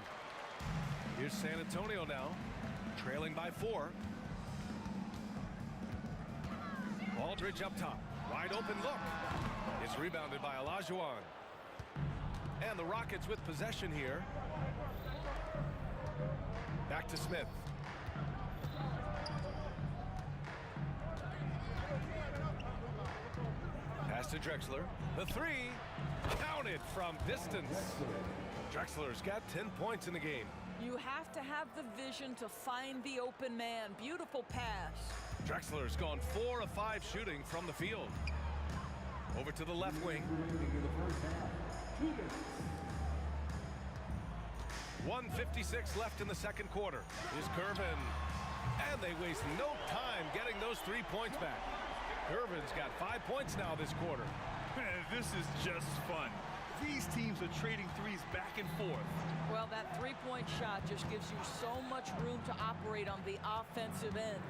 Here's San Antonio now, trailing by 4. Aldridge up top. Wide open look. It's rebounded by Olajuwon. And the Rockets with possession here. Back to Smith. Pass to Drexler. The three. Counted from distance. Drexler's got 10 points in the game. You have to have the vision to find the open man. Beautiful pass. Drexler's gone 4 of 5 shooting from the field. Over to the left wing. 1:56 left in the second quarter. Here's Gervin. And they waste no time getting those 3 points back. Gervin's got 5 points now this quarter. Man, this is just fun. These teams are trading threes back and forth. Well, that three-point shot just gives you so much room to operate on the offensive end.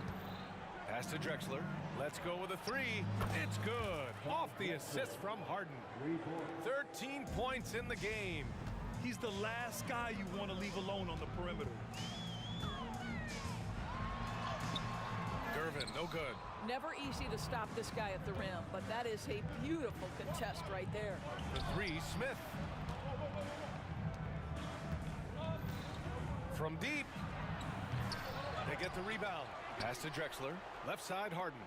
Pass to Drexler. Let's go with a three. It's good. Off the assist from Harden. 13 points in the game. He's the last guy you want to leave alone on the perimeter. Gervin, no good. Never easy to stop this guy at the rim, but that is a beautiful contest right there. The three, Smith. From deep. They get the rebound. Pass to Drexler. Left side, Harden.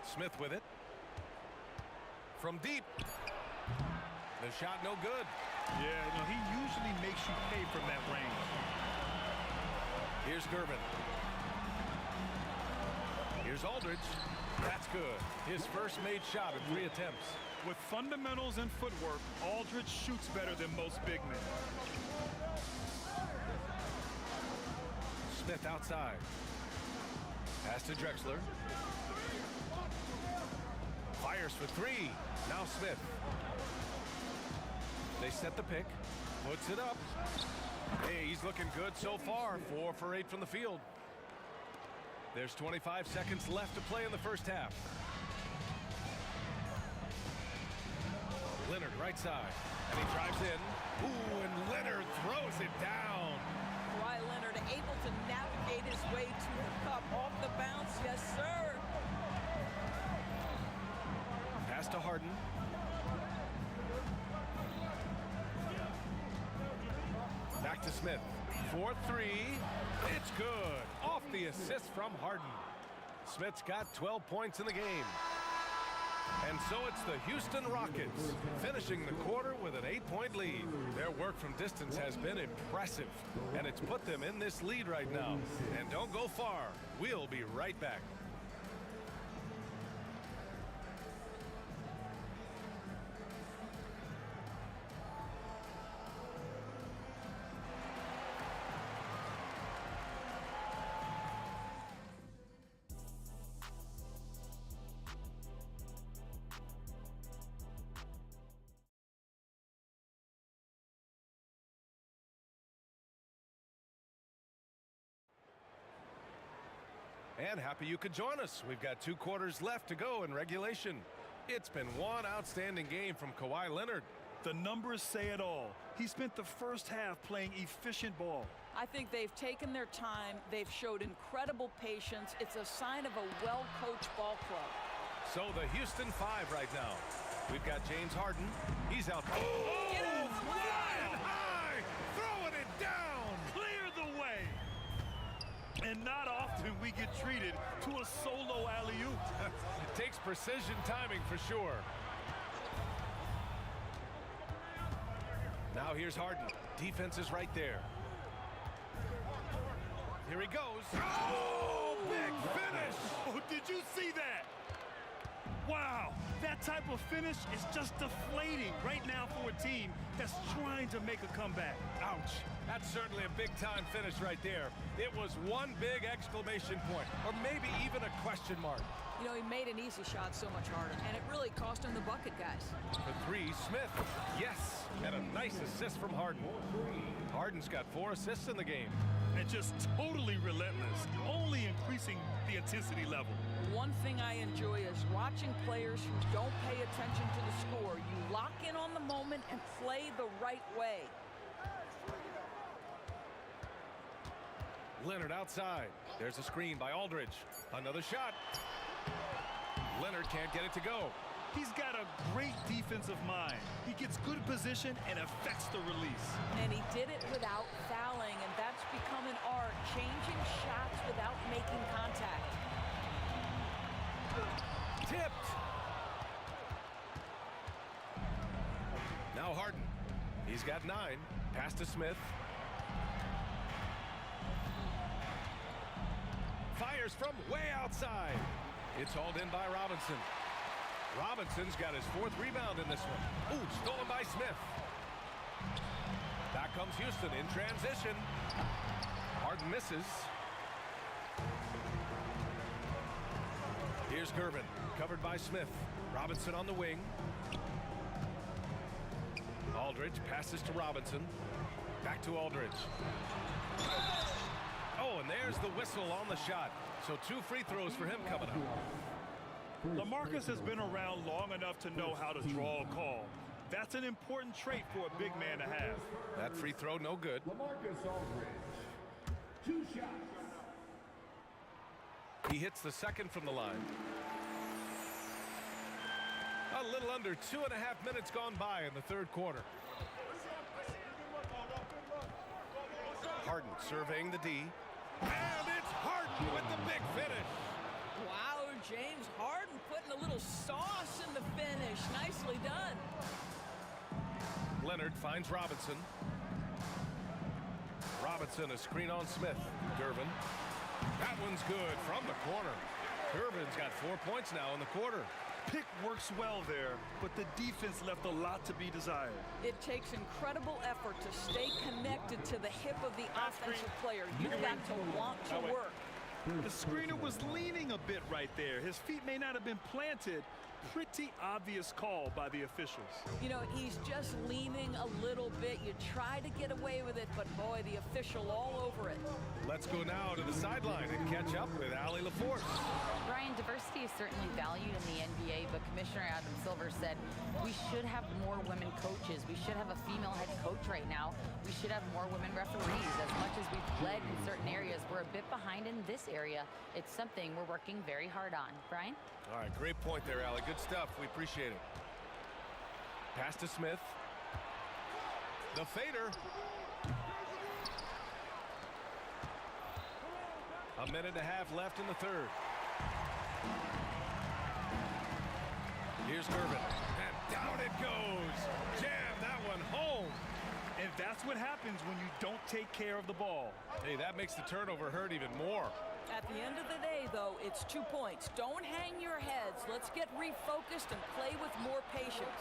Smith with it. From deep. The shot no good. Yeah, he usually makes you pay from that range. Here's Gervin. Here's Aldridge. That's good. His first made shot in 3 attempts. With fundamentals and footwork, Aldridge shoots better than most big men. Smith outside. Pass to Drexler. Fires for 3. Now Smith. They set the pick. Puts it up. Hey, he's looking good so far. 4 for 8 from the field. There's 25 seconds left to play in the first half. Leonard right side. And he drives in. Ooh, and Leonard throws it down. Kawhi Leonard able to navigate his way to the cup off the bounce. Yes, sir. Pass to Harden. Back to Smith. 4-3. It's good. Off the assist from Harden. Smith's got 12 points in the game. And so it's the Houston Rockets finishing the quarter with an 8-point lead. Their work from distance has been impressive, and it's put them in this lead right now. And don't go far. We'll be right back. And happy you could join us. We've got 2 quarters left to go in regulation. It's been one outstanding game from Kawhi Leonard. The numbers say it all. He spent the first half playing efficient ball. I think they've taken their time. They've showed incredible patience. It's a sign of a well-coached ball club. So the Houston 5 right now. We've got James Harden. He's out. Oh, Get out! flying high, throwing it down. Clear the way. And not often we get treated to a solo alley-oop. Takes precision timing for sure. Now here's Harden. Defense is right there. Here he goes. Oh, big finish. Oh, did you see that? Wow, that type of finish is just deflating right now for a team that's trying to make a comeback. Ouch. That's certainly a big-time finish right there. It was one big exclamation point, or maybe even a question mark. You know, he made an easy shot so much harder, and it really cost him the bucket, guys. The 3, Smith. Yes, and a nice assist from Harden. Harden's got 4 assists in the game. And just totally relentless, only increasing the intensity level. One thing I enjoy is watching players who don't pay attention to the score. You lock in on the moment and play the right way. Leonard outside. There's a screen by Aldridge. Another shot. Leonard can't get it to go. He's got a great defensive mind. He gets good position and affects the release. And he did it without fouling, and that's become an art, changing shots without making contact. Tipped. Now Harden. He's got 9. Pass to Smith. Fires from way outside. It's hauled in by Robinson. Robinson's got his 4th rebound in this one. Ooh, stolen by Smith. Back comes Houston in transition. Harden misses. Here's Gervin, covered by Smith. Robinson on the wing. Aldridge passes to Robinson. Back to Aldridge. Oh, and there's the whistle on the shot. So 2 free throws for him coming up. LaMarcus has been around long enough to know how to draw a call. That's an important trait for a big man to have. That free throw no good. LaMarcus Aldridge. 2 shots. He hits the second from the line. A little under 2.5 minutes gone by in the third quarter. Harden surveying the D. And it's Harden with the big finish. Wow, James Harden putting a little sauce in the finish. Nicely done. Leonard finds Robinson. Robinson, a screen on Smith. Gervin. That one's good from the corner. Gervin's got 4 points now in the quarter. Pick works well there, but the defense left a lot to be desired. It takes incredible effort to stay connected to the hip of the offensive player. You've got to want to work. The screener was leaning a bit right there. His feet may not have been planted. Pretty obvious call by the officials. You know, he's just leaning a little bit. You try to get away with it, but boy, the official all over it. Let's go now to the sideline and catch up with Allie LaForce. Brian, diversity is certainly valued in the NBA, but Commissioner Adam Silver said we should have more women coaches. We should have a female head coach right now. We should have more women referees. As much as we've led in certain areas, we're a bit behind in this area. It's something we're working very hard on. Brian? All right, great point there, Allie. Good stuff. We appreciate it. Pass to Smith. The fader. A minute and a half left in the third. Here's Gervin. And down it goes. Jam that one home. And that's what happens when you don't take care of the ball. Hey, that makes the turnover hurt even more. At the end of the day, though, it's 2 points. Don't hang your heads. Let's get refocused and play with more patience.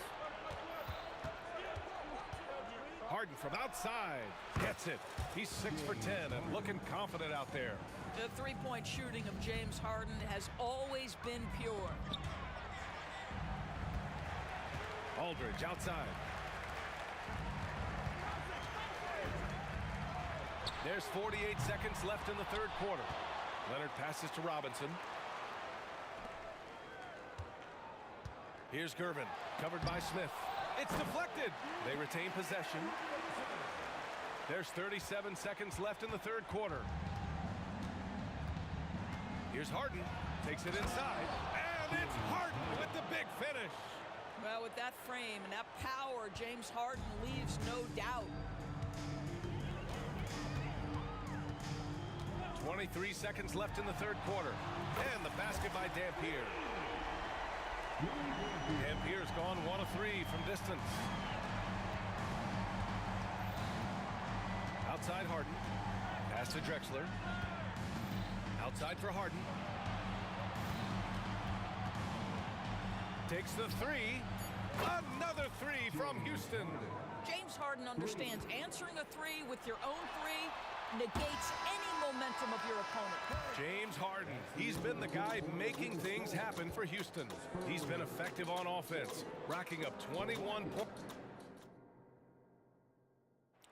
Harden from outside gets it. He's 6 for 10 and looking confident out there. The three-point shooting of James Harden has always been pure. Aldridge outside. There's 48 seconds left in the third quarter. Leonard passes to Robinson. Here's Gervin, covered by Smith. It's deflected. They retain possession. There's 37 seconds left in the third quarter. Here's Harden, takes it inside, and it's Harden with the big finish. Well, with that frame and that power, James Harden leaves no doubt. 23 seconds left in the third quarter. And the basket by Dampier. Dampier's gone 1 of 3 from distance. Outside Harden. Pass to Drexler. Outside for Harden. Takes the 3. Another 3 from Houston. James Harden understands answering a 3 with your own 3 negates any momentum of your opponent. James Harden, he's been the guy making things happen for Houston. He's been effective on offense, racking up 21 points.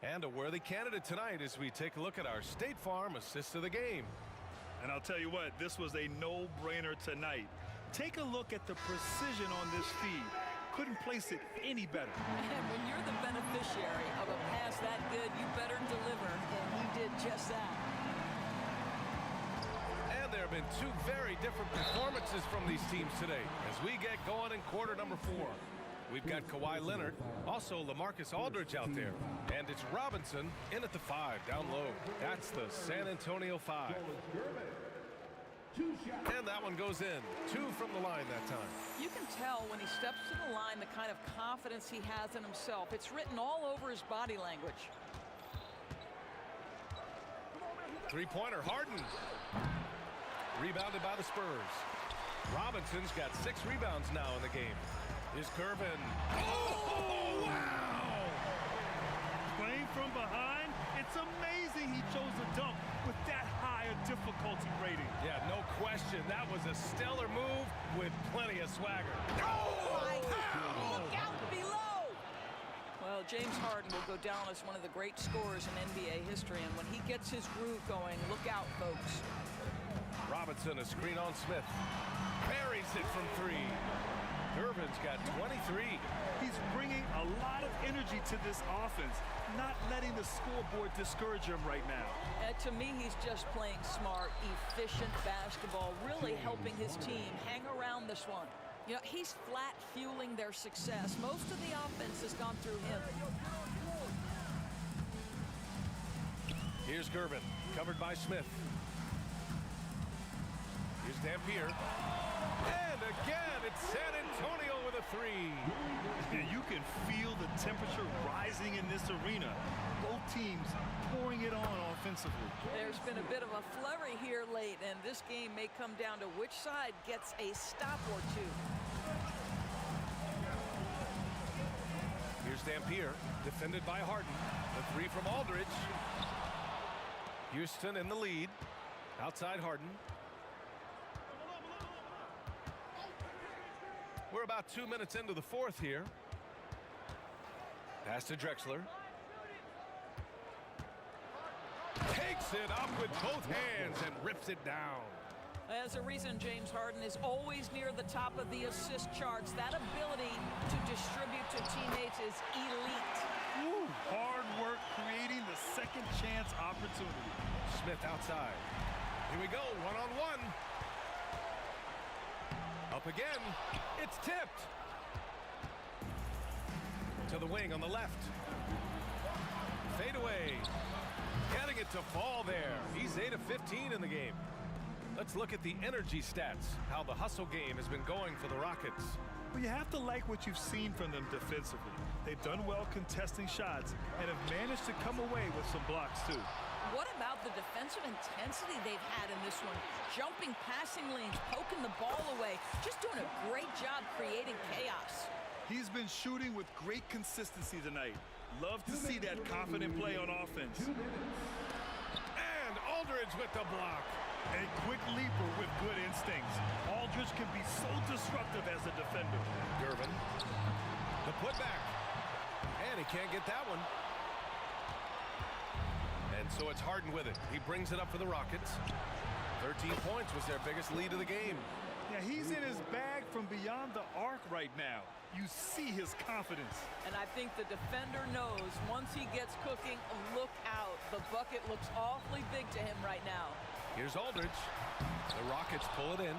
And a worthy candidate tonight as we take a look at our State Farm assist of the game. And I'll tell you what, this was a no-brainer tonight. Take a look at the precision on this feed. Couldn't place it any better. And when you're the beneficiary of a pass that good, you better deliver, and you did just that. And there have been 2 very different performances from these teams today as we get going in quarter number 4. We've got Kawhi Leonard, also LaMarcus Aldridge out there, and it's Robinson in at the 5, down low. That's the San Antonio 5. And that one goes in. 2 from the line that time. You can tell when he steps to the line the kind of confidence he has in himself. It's written all over his body language. Three-pointer, Harden. Rebounded by the Spurs. Robinson's got 6 rebounds now in the game. Here's Gervin. Oh, wow! Playing from behind, it's amazing he chose a dunk with that high a difficulty rating. Yeah, no question. That was a stellar move with plenty of swagger. Look out below! Well, James Harden will go down as one of the great scorers in NBA history, and when he gets his groove going, look out, folks. Robinson, a screen on Smith. Buries it from three. Irvin's got 23. He's bringing a lot of energy to this offense, not letting the scoreboard discourage him right now. To me, he's just playing smart, efficient basketball, really helping his team hang around this one. You know, he's flat fueling their success. Most of the offense has gone through him. Here's Gervin, covered by Smith. Here's Dampier. And again, it's San Antonio with a three. And you can feel the temperature rising in this arena. Both teams pouring it on offensively. There's been a bit of a flurry here late, and this game may come down to which side gets a stop or two. Here's Dampier, defended by Harden. The three from Aldridge. Houston in the lead. Outside Harden. We're about 2 minutes into the fourth here. Pass to Drexler. Takes it up with both hands and rips it down. There's a reason James Harden is always near the top of the assist charts. That ability to distribute to teammates is elite. Ooh, hard work creating the second chance opportunity. Smith outside. Here we go, one-on-one. Up again. It's tipped. To the wing on the left. Fade away. Getting it to fall there. He's 8 of 15 in the game. Let's look at the energy stats, how the hustle game has been going for the Rockets. Well, you have to like what you've seen from them defensively. They've done well contesting shots and have managed to come away with some blocks, too. What about the defensive intensity they've had in this one? Jumping passing lanes, poking the ball away, just doing a great job creating chaos. He's been shooting with great consistency tonight. Love to see that confident play on offense. And Aldridge with the block. A quick leaper with good instincts. Aldridge can be so disruptive as a defender. Gervin, the putback. And he can't get that one. And so it's Harden with it. He brings it up for the Rockets. 13 points was their biggest lead of the game. Yeah, he's in his bag from beyond the arc right now. You see his confidence. And I think the defender knows once he gets cooking, look out. The bucket looks awfully big to him right now. Here's Aldridge. The Rockets pull it in.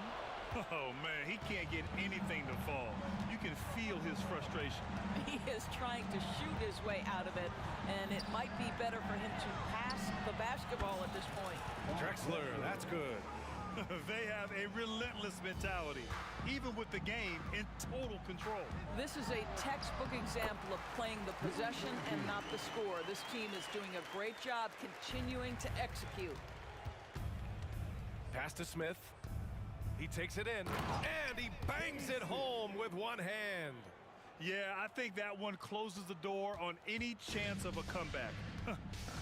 Oh, man, he can't get anything to fall. You can feel his frustration. He is trying to shoot his way out of it, and it might be better for him to pass the basketball at this point. Drexler, that's good. They have a relentless mentality, even with the game in total control. This is a textbook example of playing the possession and not the score. This team is doing a great job continuing to execute. Pass to Smith. He takes it in, and he bangs it home with one hand. Yeah, I think that one closes the door on any chance of a comeback.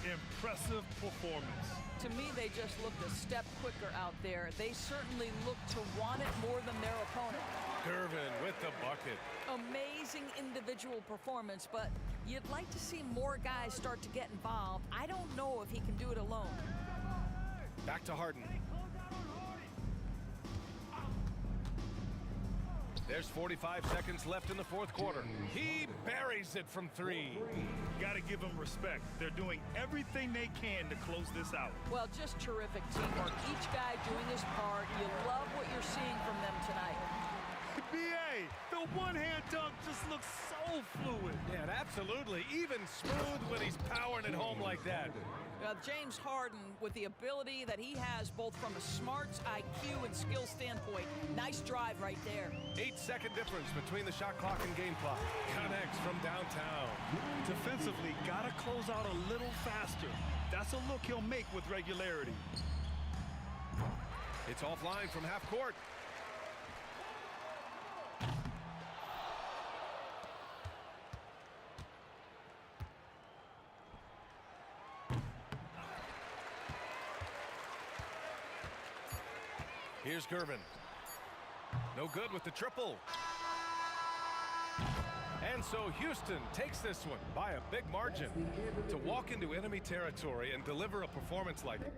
Impressive performance. To me, they just looked a step quicker out there. They certainly look to want it more than their opponent. Gervin with the bucket. Amazing individual performance, but you'd like to see more guys start to get involved. I don't know if he can do it alone. Back to Harden. There's 45 seconds left in the fourth quarter. He buries it from three. Got to give them respect. They're doing everything they can to close this out. Well, just terrific teamwork. Each guy doing his part. You love what you're seeing from them tonight. B.A., the one-hand dunk just looks so fluid. Yeah, absolutely. Even smooth when he's powering it home like that. James Harden, with the ability that he has both from a smarts, IQ, and skill standpoint, nice drive right there. 8-second difference between the shot clock and game clock. Connects from downtown. Defensively, got to close out a little faster. That's a look he'll make with regularity. It's offline from half court. Here's Gervin. No good with the triple. And so Houston takes this one by a big margin. To walk into enemy territory and deliver a performance like it.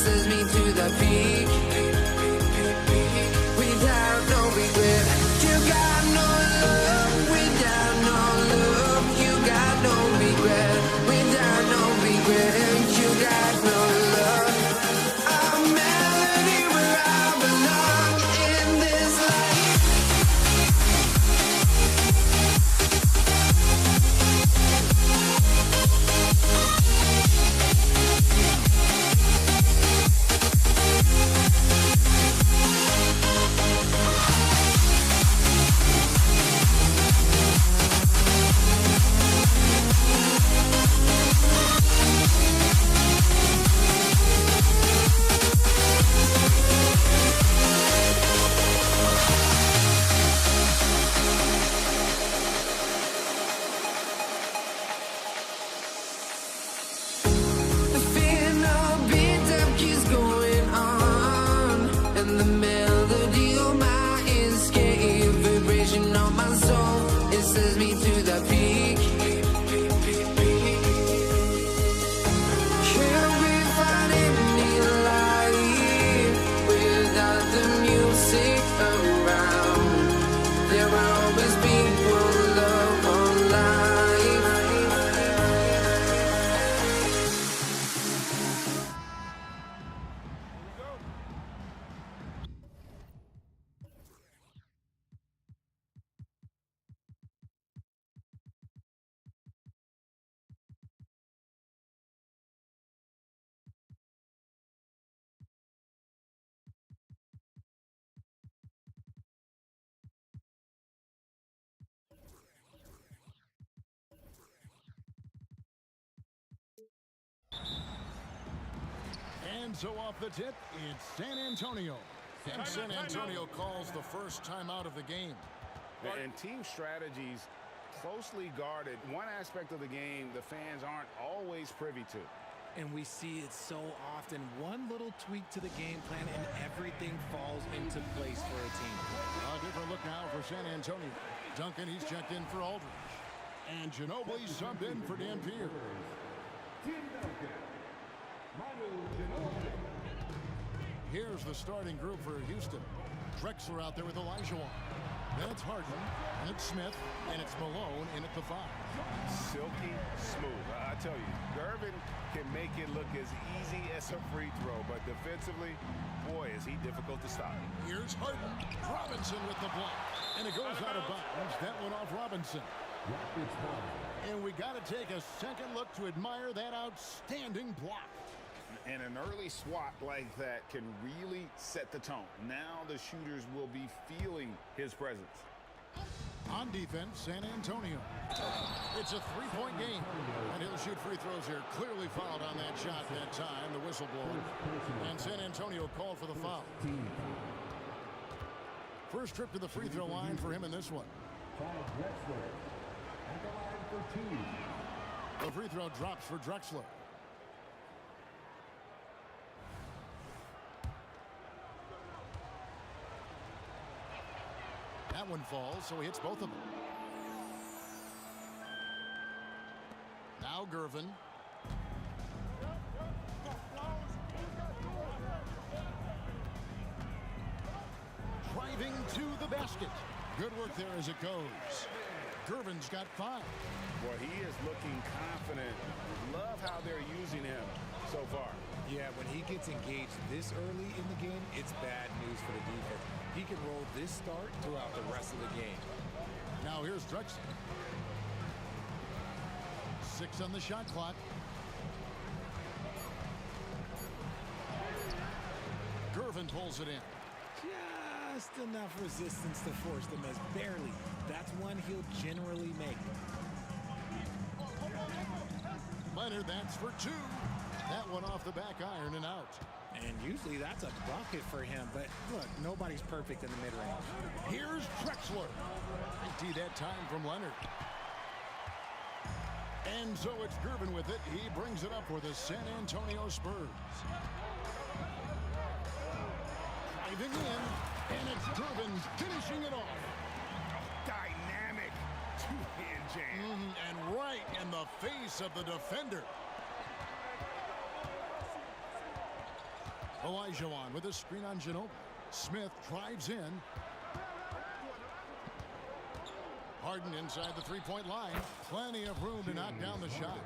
sends me to the peak. Without no regret, you got no love. Without no love, you got no regret. Without no regret, you got no love. A melody where I belong in this life. The final beat up keeps going on, and the melody on my escape, vibration on my soul, it sends me to the peak. Can't we find any light without the music around? There will always be one love, one life. And so off the tip, it's San Antonio. And San Antonio calls the first timeout of the game. And team strategies closely guarded. One aspect of the game the fans aren't always privy to. And we see it so often. One little tweak to the game plan and everything falls into place for a team. A different look now for San Antonio. Duncan, he's checked in for Aldridge. And Ginobili subbed in for Dampier. Here's the starting group for Houston. Drexler out there with Olajuwon. Then it's Harden, and it's Smith, and it's Malone in at the 5. Silky smooth. I tell you, Gervin can make it look as easy as a free throw, but defensively, boy, is he difficult to stop. Here's Harden. Robinson with the block. And it goes out of bounds. That one off Robinson. And we got to take a second look to admire that outstanding block. And an early swat like that can really set the tone. Now the shooters will be feeling his presence. On defense, San Antonio. It's a three-point game. And he'll shoot free throws here. Clearly fouled on that shot that time. The whistle blown. And San Antonio called for the foul. First trip to the free throw line for him in this one. The free throw drops for Drexler. That one falls, so he hits both of them. Now Gervin. Driving to the basket. Good work there as it goes. Gervin's got 5. Boy, he is looking confident. Love how they're using him so far. Yeah, when he gets engaged this early in the game, it's bad news for the defense. He can roll this start throughout the rest of the game. Now here's Drexler. 6 on the shot clock. Gervin pulls it in. Just enough resistance to force the miss. Barely. That's one he'll generally make. Leonard, that's for 2. That one off the back iron and out. And usually that's a bucket for him. But look, nobody's perfect in the mid-range. Here's Drexler. Empty that time from Leonard. And so it's Gervin with it. He brings it up for the San Antonio Spurs. Driving in, and it's Gervin finishing it off. Dynamic two-hand jam. And right in the face of the defender. Olajuwon with a screen on Ginobili. Smith drives in. Harden inside the three-point line. Plenty of room to knock down the shot.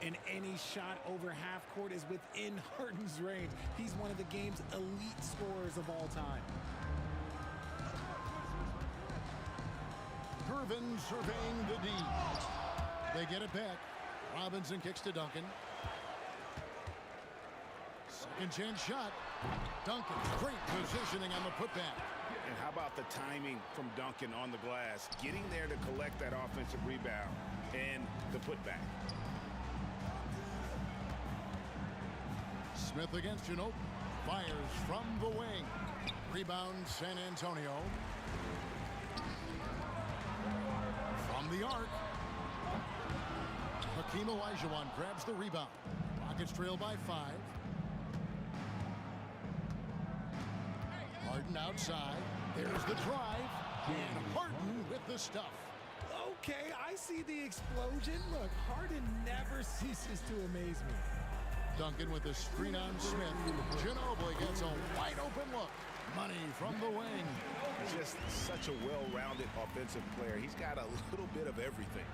And any shot over half court is within Harden's range. He's one of the game's elite scorers of all time. Gervin surveying the D. They get it back. Robinson kicks to Duncan. Second chance shot. Duncan, great positioning on the putback. And how about the timing from Duncan on the glass, getting there to collect that offensive rebound and the putback. Smith against Ginobili. Fires from the wing. Rebound San Antonio. From the arc. Hakeem Olajuwon grabs the rebound. Rockets trail by 5. Harden outside. There's the drive. And Harden with the stuff. Okay, I see the explosion. Look, Harden never ceases to amaze me. Duncan with the screen on Smith. Ginobili gets a wide open look. Money from the wing. Just such a well-rounded offensive player. He's got a little bit of everything.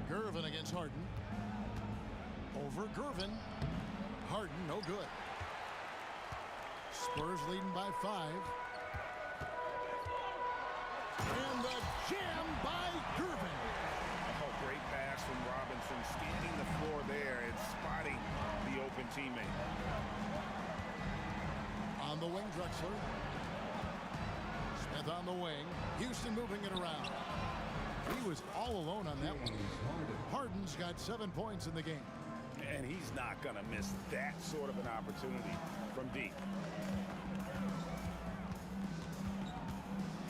Gervin against Harden. Over Gervin. Harden, no good. Spurs leading by 5. And the jam by Gervin. Oh, great pass from Robinson, scanning the floor there and spotting the open teammate. On the wing, Drexler. Smith on the wing. Houston moving it around. He was all alone on that one. Harden's got 7 points in the game. And he's not going to miss that sort of an opportunity from deep.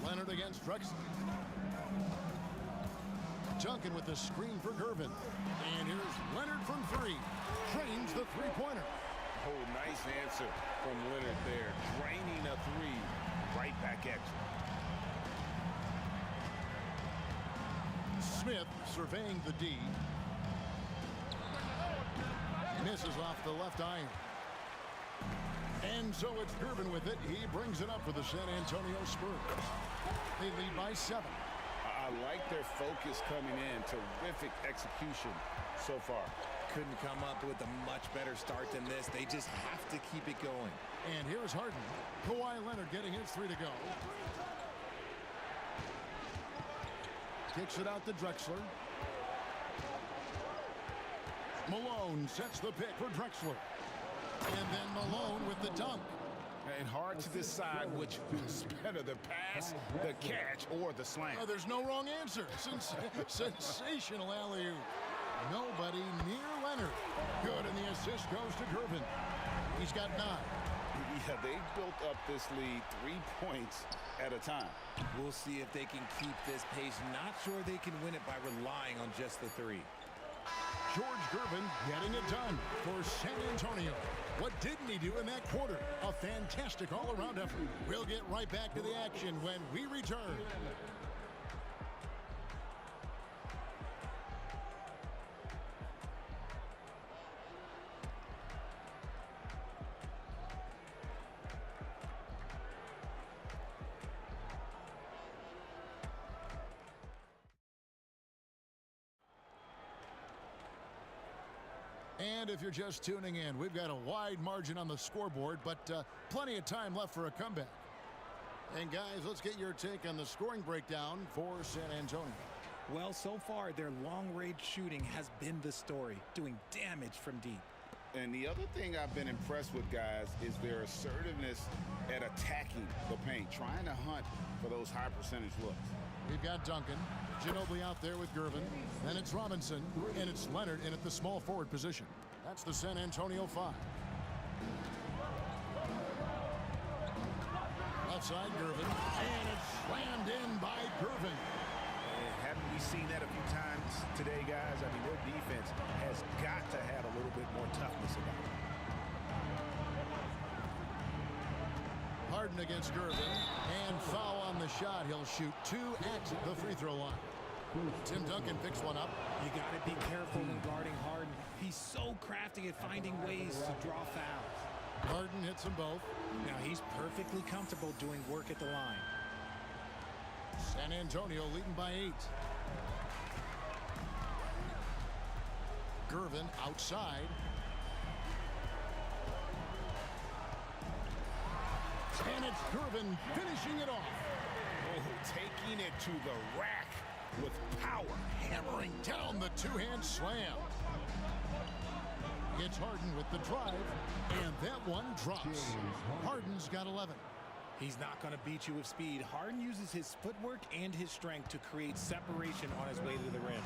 Leonard against Drexler. Duncan with the screen for Gervin. And here's Leonard from 3. Drains the three-pointer. Oh, nice answer from Leonard there. Draining a 3 right back at you. Smith surveying the D. Misses off the left iron. And so it's Gervin with it. He brings it up for the San Antonio Spurs. They lead by 7. I like their focus coming in. Terrific execution so far. Couldn't come up with a much better start than this. They just have to keep it going. And here's Harden. Kawhi Leonard getting his 3 to go. Kicks it out to Drexler. Malone sets the pick for Drexler. And then Malone with the dunk. And hard to decide which was better, the pass, the catch, or the slam. Oh, there's no wrong answer. Sensational alley-oop. Nobody near Leonard. Good, and the assist goes to Gervin. He's got 9. Yeah, they built up this lead 3 points at a time. We'll see if they can keep this pace. Not sure they can win it by relying on just the 3. George Gervin getting it done for San Antonio. What didn't he do in that quarter? A fantastic all-around effort. We'll get right back to the action when we return. And if you're just tuning in, we've got a wide margin on the scoreboard, but plenty of time left for a comeback. And guys, let's get your take on the scoring breakdown for San Antonio. Well, so far, their long-range shooting has been the story, doing damage from deep. And the other thing I've been impressed with, guys, is their assertiveness at attacking the paint, trying to hunt for those high percentage looks. We've got Duncan, Ginobili out there with Gervin. Then it's Robinson, and it's Leonard in at the small forward position. That's the San Antonio 5. Outside Gervin, and it's slammed in by Gervin. Haven't we seen that a few times today, guys? I mean, their defense has got to have a little bit more toughness about it. Harden against Gervin, and foul on the shot. He'll shoot 2 at the free throw line. Tim Duncan picks one up. You got to be careful when guarding Harden. He's so crafty at finding ways to draw fouls. Harden hits them both. Now he's perfectly comfortable doing work at the line. San Antonio leading by 8. Gervin outside. And it's Gervin finishing it off. Oh, taking it to the rack with power. Hammering down the two-hand slam. It's Harden with the drive, and that one drops. Harden's got 11. He's not going to beat you with speed. Harden uses his footwork and his strength to create separation on his way to the rim.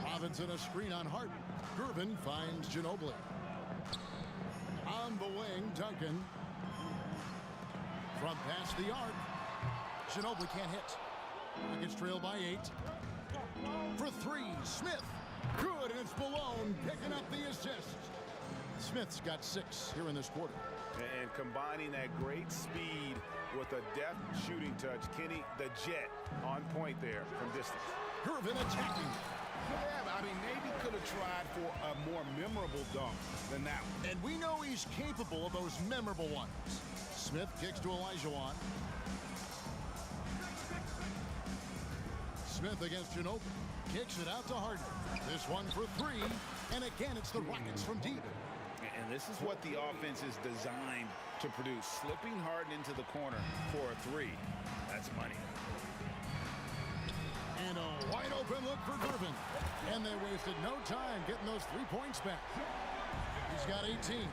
Robinson a screen on Harden. Gervin finds Ginobili. On the wing, Duncan. From past the arc. Ginobili can't hit. Nuggets trail by 8. For 3, Smith. Good, and it's Malone picking up the assist. Smith's got 6 here in this quarter. And combining that great speed with a deft shooting touch, Kenny, the Jet, on point there from distance. Gervin attacking. Yeah, I mean, maybe could have tried for a more memorable dunk than that one. And we know he's capable of those memorable ones. Smith kicks to Olajuwon. Smith against Ginobili. Kicks it out to Harden. This one for 3. And again, it's the Rockets from deep. And this is what the offense is designed to produce. Slipping Harden into the corner for a 3. That's money. And a wide open look for Gervin. And they wasted no time getting those 3 points back. He's got 18.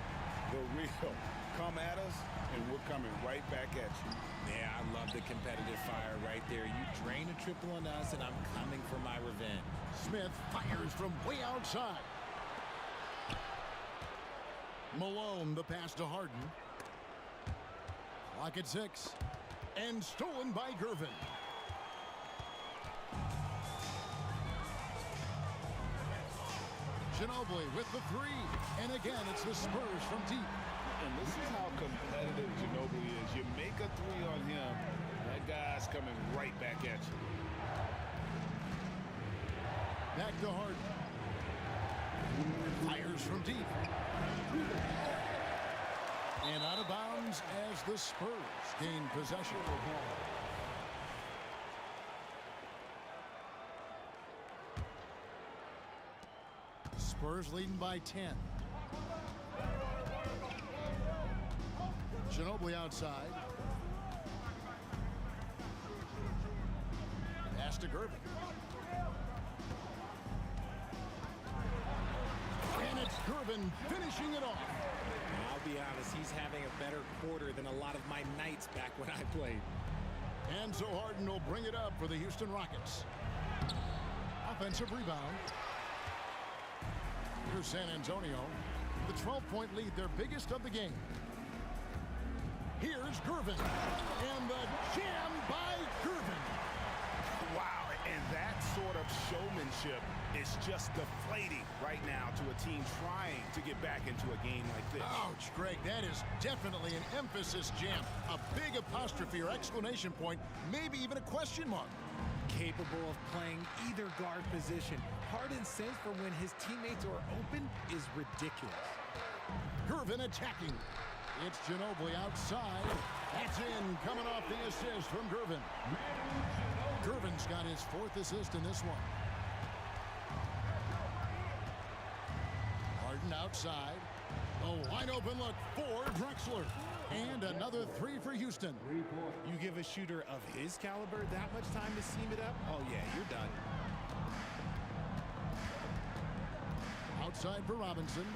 The real. Come at us, and we're coming right back at you. Yeah, I love the competitive fire right there. You drain a triple on us, and I'm coming for my revenge. Smith fires from way outside. Malone, the pass to Harden. Clock at 6. And stolen by Gervin. Ginobili with the 3. And again, it's the Spurs from deep. And this is how competitive Ginobili is. You make a 3 on him, that guy's coming right back at you. Back to Harden. Fires from deep. And out of bounds as the Spurs gain possession. Spurs leading by 10. Ginobili outside. Pass to Gervin. And it's Gervin finishing it off. I'll be honest, he's having a better quarter than a lot of my nights back when I played. And so Harden will bring it up for the Houston Rockets. Offensive rebound. Here's San Antonio. The 12-point lead, their biggest of the game. Here's Gervin. And the jam by Gervin. Wow, and that sort of showmanship is just deflating right now to a team trying to get back into a game like this. Ouch, Greg, that is definitely an emphasis jam. A big apostrophe or exclamation point, maybe even a question mark. Capable of playing either guard position. Harden's sense for when his teammates are open is ridiculous. Gervin attacking. It's Ginobili outside. That's in, coming off the assist from Gervin. Gervin's got his 4th assist in this one. Harden outside. A wide open look for Drexler. And another 3 for Houston. You give a shooter of his caliber that much time to seam it up? Oh, yeah, you're done. Outside for Robinson.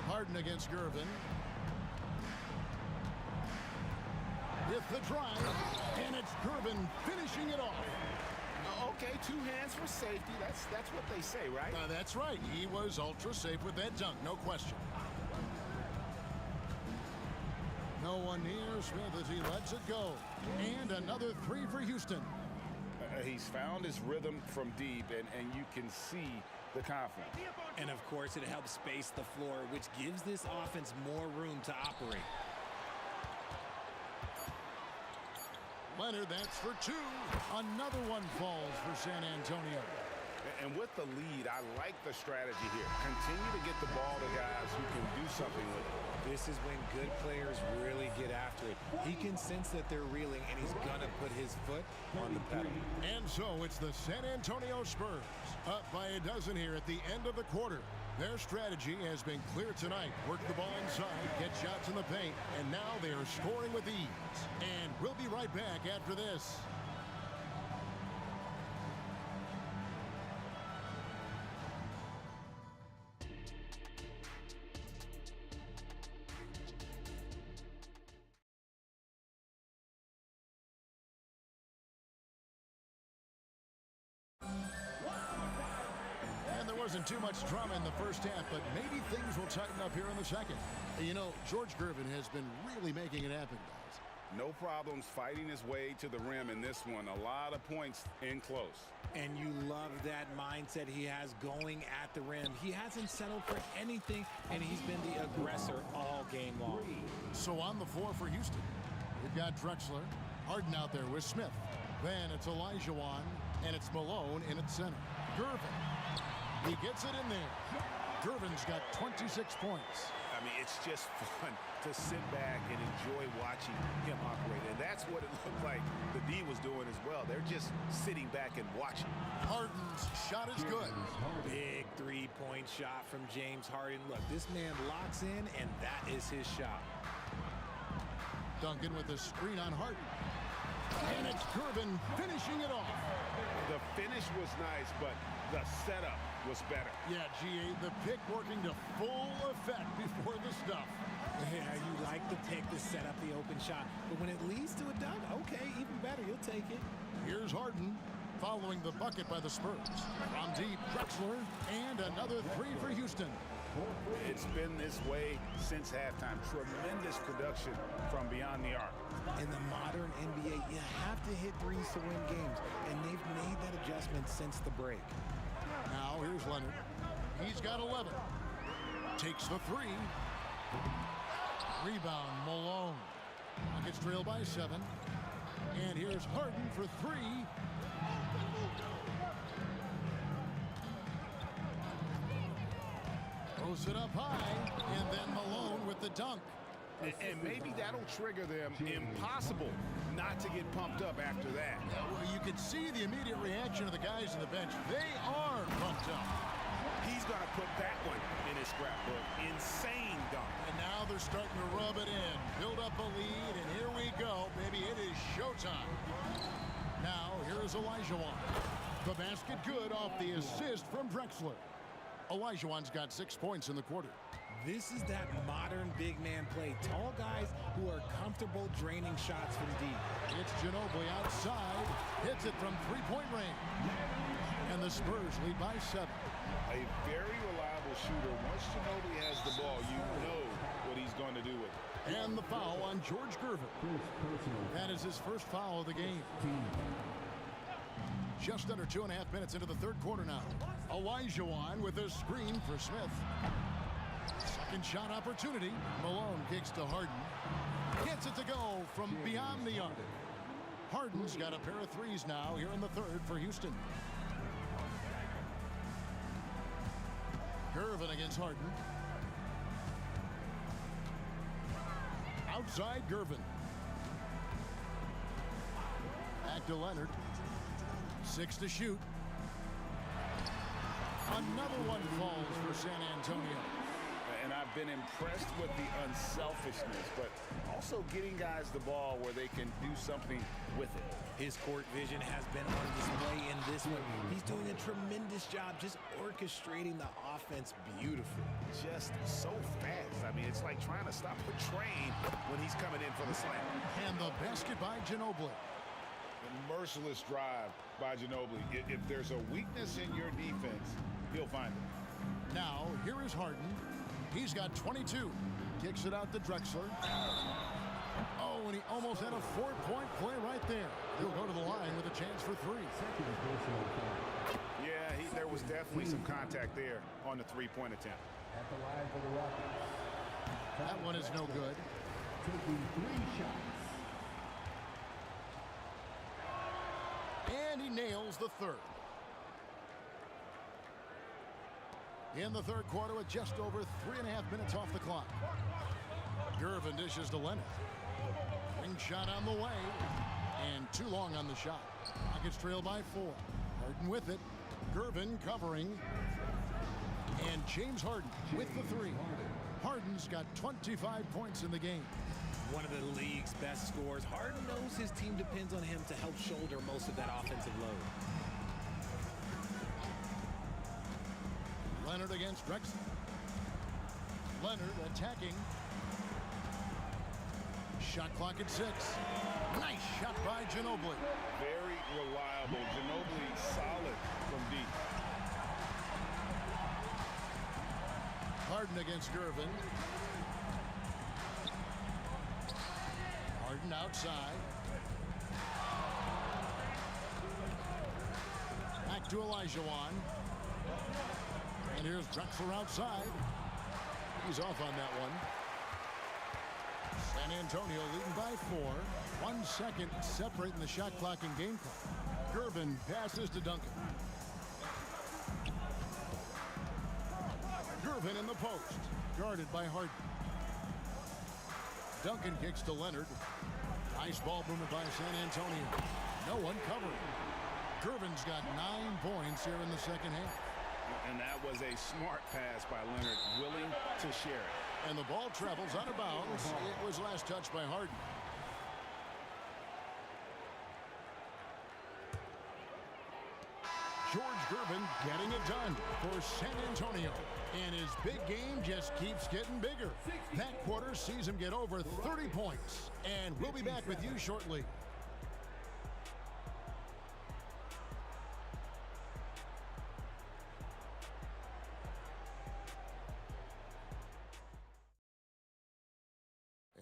Harden against Gervin. With the drive. And it's Gervin finishing it off. Okay, 2 hands for safety. That's what they say, right? That's right. He was ultra safe with that dunk, no question. No one near Smith as he lets it go. And another 3 for Houston. He's found his rhythm from deep, and you can see the confidence. And, of course, it helps space the floor, which gives this offense more room to operate. Leonard, that's for two. Another one falls for San Antonio. And with the lead, I like the strategy here. Continue to get the ball to guys who can do something with it. This is when good players really get after it. He can sense that they're reeling, and he's going to put his foot on the pedal. And so it's the San Antonio Spurs up by a dozen here at the end of the quarter. Their strategy has been clear tonight. Work the ball inside, get shots in the paint, and now they are scoring with ease. And we'll be right back after this. Wasn't too much drama in the first half, but maybe things will tighten up here in the second. You know, George Gervin has been really making it happen, guys. No problems fighting his way to the rim in this one. A lot of points in close. And you love that mindset he has going at the rim. He hasn't settled for anything, and he's been the aggressor all game long. So on the floor for Houston, we've got Drexler, Harden out there with Smith. Then it's Olajuwon, and it's Malone in at center. Gervin. He gets it in there. Gervin's got 26 points. I mean, it's just fun to sit back and enjoy watching him operate. And that's what it looked like the D was doing as well. They're just sitting back and watching. Harden's shot is good. Big three-point shot from James Harden. Look, this man locks in, and that is his shot. Duncan with a screen on Harden. And it's Gervin finishing it off. The finish was nice, but the setup was better. Yeah, GA, the pick working to full effect before the stuff. Yeah, you like the pick to set up the open shot. But when it leads to a dunk, okay, even better, you'll take it. Here's Harden following the bucket by the Spurs. From deep, Drexler, and another three for Houston. It's been this way since halftime. Tremendous production from beyond the arc. In the modern NBA, you have to hit threes to win games, and they've made that adjustment since the break. Now here's Leonard. He's got 11. Takes the three. Rebound, Malone. Gets trailed by 7. And here's Harden for 3. Throws it up high, and then Malone with the dunk. And maybe that'll trigger them. Impossible not to get pumped up after that. Yeah, well, you can see the immediate reaction of the guys on the bench. They are pumped up. He's going to put that one in his scrapbook. Insane dunk. And now they're starting to rub it in. Build up a lead, and here we go. Baby, it is showtime. Now, here's Olajuwon. The basket good off the assist from Drexler. Olajuwon's got 6 points in the quarter. This is that modern big man play. Tall guys who are comfortable draining shots from deep. It's Ginobili outside. Hits it from three-point range. And the Spurs lead by 7. A very reliable shooter. Once Ginobili has the ball, you know what he's going to do with it. And the foul on George Gervin. That is his first foul of the game. Just under 2.5 minutes into the third quarter now. Olajuwon with a screen for Smith. Second shot opportunity. Malone kicks to Harden. Gets it to go from beyond the arc. Harden's got a pair of threes now here in the third for Houston. Gervin against Harden. Outside Gervin. Back to Leonard. 6 to shoot. Another one falls for San Antonio. And I've been impressed with the unselfishness, but also getting guys the ball where they can do something with it. His court vision has been on display in this one. He's doing a tremendous job just orchestrating the offense beautifully. Just so fast. I mean, it's like trying to stop a train when he's coming in for the slam. And the basket by Ginobili. A merciless drive by Ginobili. If there's a weakness in your defense, he'll find it. Now, here is Harden. He's got 22. Kicks it out to Drexler. Oh, and he almost had a 4-point play right there. He'll go to the line with a chance for 3. Yeah, there was definitely some contact there on the three-point attempt. At the line for the Rockets. That one is no good. Taking 3 shots. nails the third. In the third quarter with just over 3.5 minutes off the clock. Gervin dishes to Leonard. Ring shot on the way. And too long on the shot. Rockets trail by 4. Harden with it. Gervin covering. And James Harden with the 3. Harden's got 25 points in the game. One of the league's best scorers. Harden knows his team depends on him to help shoulder most of that offensive load. Leonard against Drexler. Leonard attacking. Shot clock at 6. Nice shot by Ginobili. Very reliable. Ginobili solid from deep. Harden against Gervin. Harden outside. Back to Olajuwon. And here's Drexler outside. He's off on that one. San Antonio leading by 4. 1 second separating the shot clock and game clock. Gervin passes to Duncan. Gervin in the post. Guarded by Harden. Duncan kicks to Leonard. Nice ball movement by San Antonio. No one covering. Gervin's got 9 points here in the second half. And that was a smart pass by Leonard, willing to share it. And the ball travels out of bounds. It was last touched by Harden. George Gervin getting it done for San Antonio. And his big game just keeps getting bigger. That quarter sees him get over 30 points. And we'll be back with you shortly.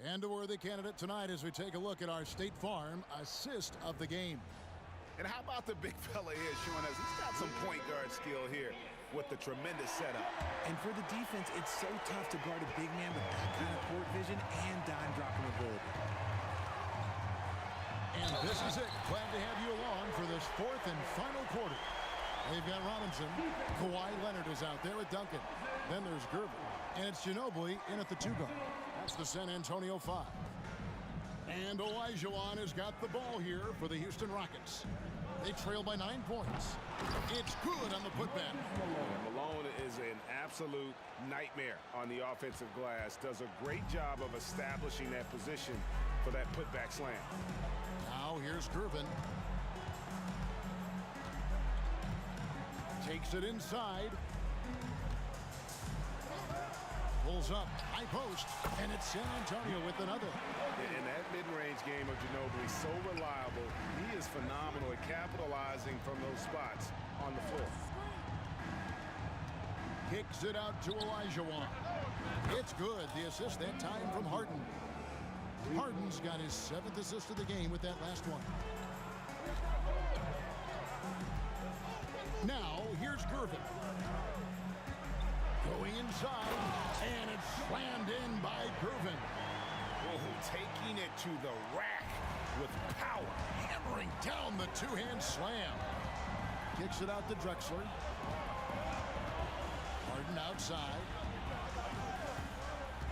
And a worthy candidate tonight as we take a look at our State Farm assist of the game. And how about the big fella here showing us he's got some point guard skill here with the tremendous setup. And for the defense, it's so tough to guard a big man with that kind of court vision and dime dropping ability. And this is it. Glad to have you along for this 4th and final quarter. They've got Robinson. Kawhi Leonard is out there with Duncan. Then there's Gervin. And it's Ginobili in at the 2 guard. That's the San Antonio 5. And Olajuwon has got the ball here for the Houston Rockets. They trail by 9 points. It's good on the putback. And Malone is an absolute nightmare on the offensive glass. Does a great job of establishing that position for that putback slam. Now here's Gervin. Takes it inside. Pulls up, high post, and it's San Antonio with another. And that mid-range game of Ginobili, so reliable. He is phenomenal at capitalizing from those spots on the floor. Kicks it out to Olajuwon. It's good. The assist that time from Harden. Harden's got his 7th assist of the game with that last one. Now, here's Gervin. Going inside, and it's slammed in by Gervin. Oh, taking it to the rack with power. Hammering down the 2-hand slam. Kicks it out to Drexler. Harden outside.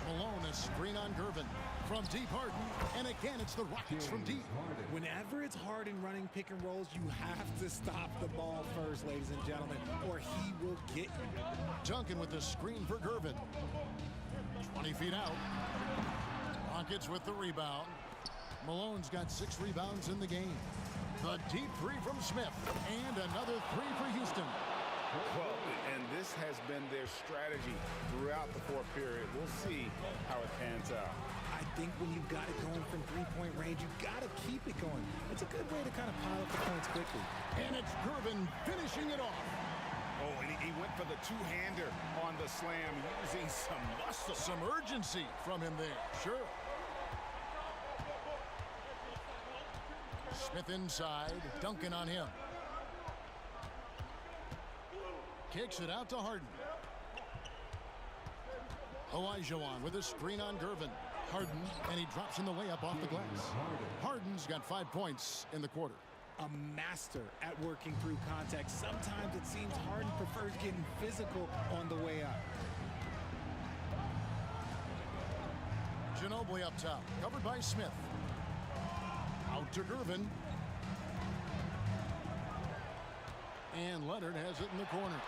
Malone, a screen on Gervin. From deep, Harden. And again, it's the Rockets from deep. Whenever it's Harden running pick and rolls, you have to stop the ball first, ladies and gentlemen, or he will get you. Duncan with the screen for Gervin. 20 feet out. Rockets with the rebound. Malone's got 6 rebounds in the game. The deep 3 from Smith. And another 3 for Houston. Well, and this has been their strategy throughout the 4th period. We'll see how it pans out. I think when you've got it going from 3-point range, you've got to keep it going. It's a good way to kind of pile up the points quickly. And it's Gervin finishing it off. Oh, and he went for the 2-hander on the slam, using some muscle. Some urgency from him there, sure. Smith inside, Duncan on him. Kicks it out to Harden. Olajuwon with a screen on Gervin. Harden, and he drops in the layup off the glass. Harden's got 5 points in the quarter. a master at working through contact. Sometimes it seems Harden prefers getting physical on the way up. Ginobili up top, covered by Smith. Out to Gervin. And Leonard has it in the corner.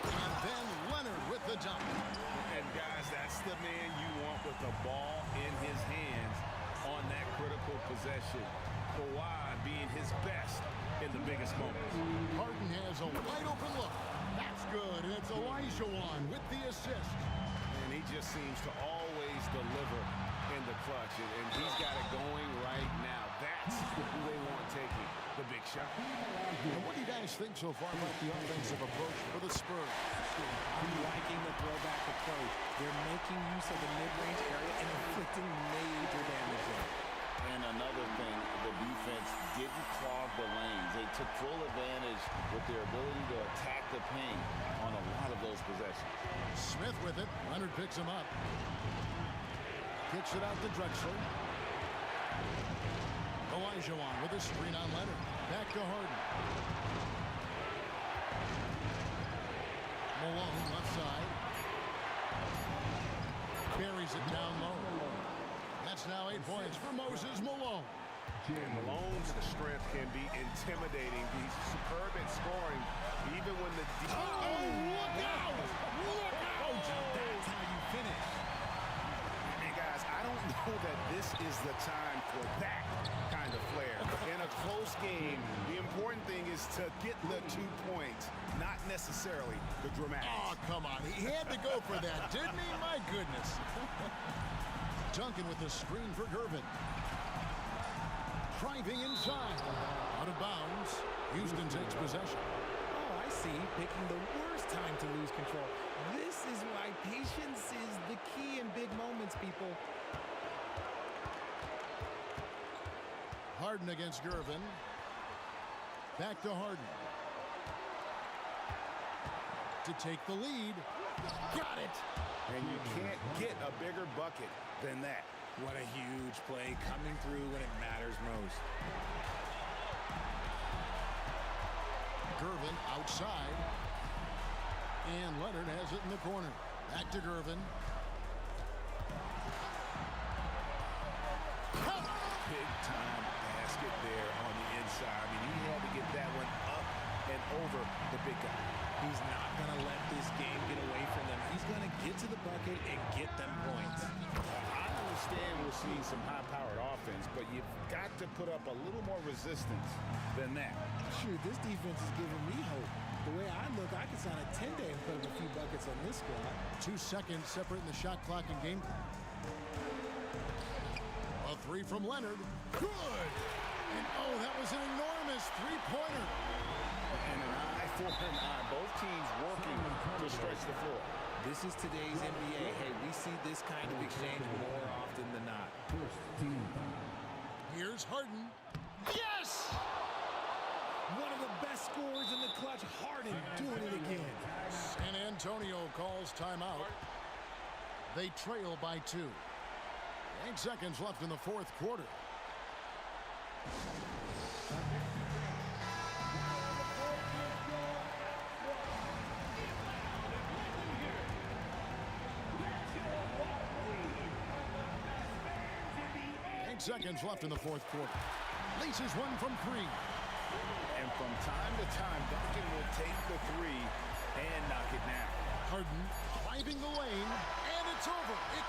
And then Leonard with the dunk. And guys, that's the man you want with the ball in his hands on that critical possession. Kawhi being his best in the biggest moments. Harden has a wide open look. That's good. And it's Olajuwon with the assist. And he just seems to always deliver in the clutch. And he's got it going right now. That's who they want taking the big shot. And what do you guys think so far about the offensive approach for the Spurs? I'm liking the throwback approach. They're making use of the mid-range area and inflicting major damage there. And another thing, the defense didn't clog the lanes. They took full advantage with their ability to attack the paint on a lot of those possessions. Smith with it. Leonard picks him up. Kicks it out to Drexler. Olajuwon with a screen on Leonard. Back to Harden. Malone left side. Carries it down low. That's now 8 points for Moses Malone. Malone's strength can be intimidating. He's superb at scoring, even when the Look out! Look out! That's how you finish. Hey guys, I don't know that this is the time for that kind of flair. In a close game, the important thing is to get the 2 points, not necessarily the dramatics. Oh, come on. He had to go for that, didn't he? My goodness. Duncan with the screen for Gervin. Driving inside. Out of bounds. Houston takes possession. Oh, I see. Picking the worst time to lose control. This is why patience is the key in big moments, people. Harden against Gervin. Back to Harden. To take the lead. Got it. And you can't get a bigger bucket than that. What a huge play coming through when it matters most. Gervin outside. And Leonard has it in the corner. Back to Gervin. Big time basket there on the inside. I mean, he had to get that one up and over the big guy. He's not going to let this game get away from them. He's going to get to the bucket and get them points. I understand we're seeing some high-powered offense, but you've got to put up a little more resistance than that. Shoot, this defense is giving me hope. The way I look, I could sign a 10-day and put up a few buckets on this squad. 2 seconds separating the shot clock and game. A three from Leonard. Good! And oh, that was an enormous three-pointer. And an eye for an eye. Both teams working to stretch the floor. This is today's NBA. Hey, we see this kind of exchange more often than not. Here's Harden. Yes! One of the best scorers in the clutch. Harden doing it again. San Antonio calls timeout. They trail by 2. 8 seconds left in the fourth quarter. Seconds left in the fourth quarter. Laces one from 3. And from time to time, Duncan will take the 3 and knock it down. Harden driving the lane, and it's over. It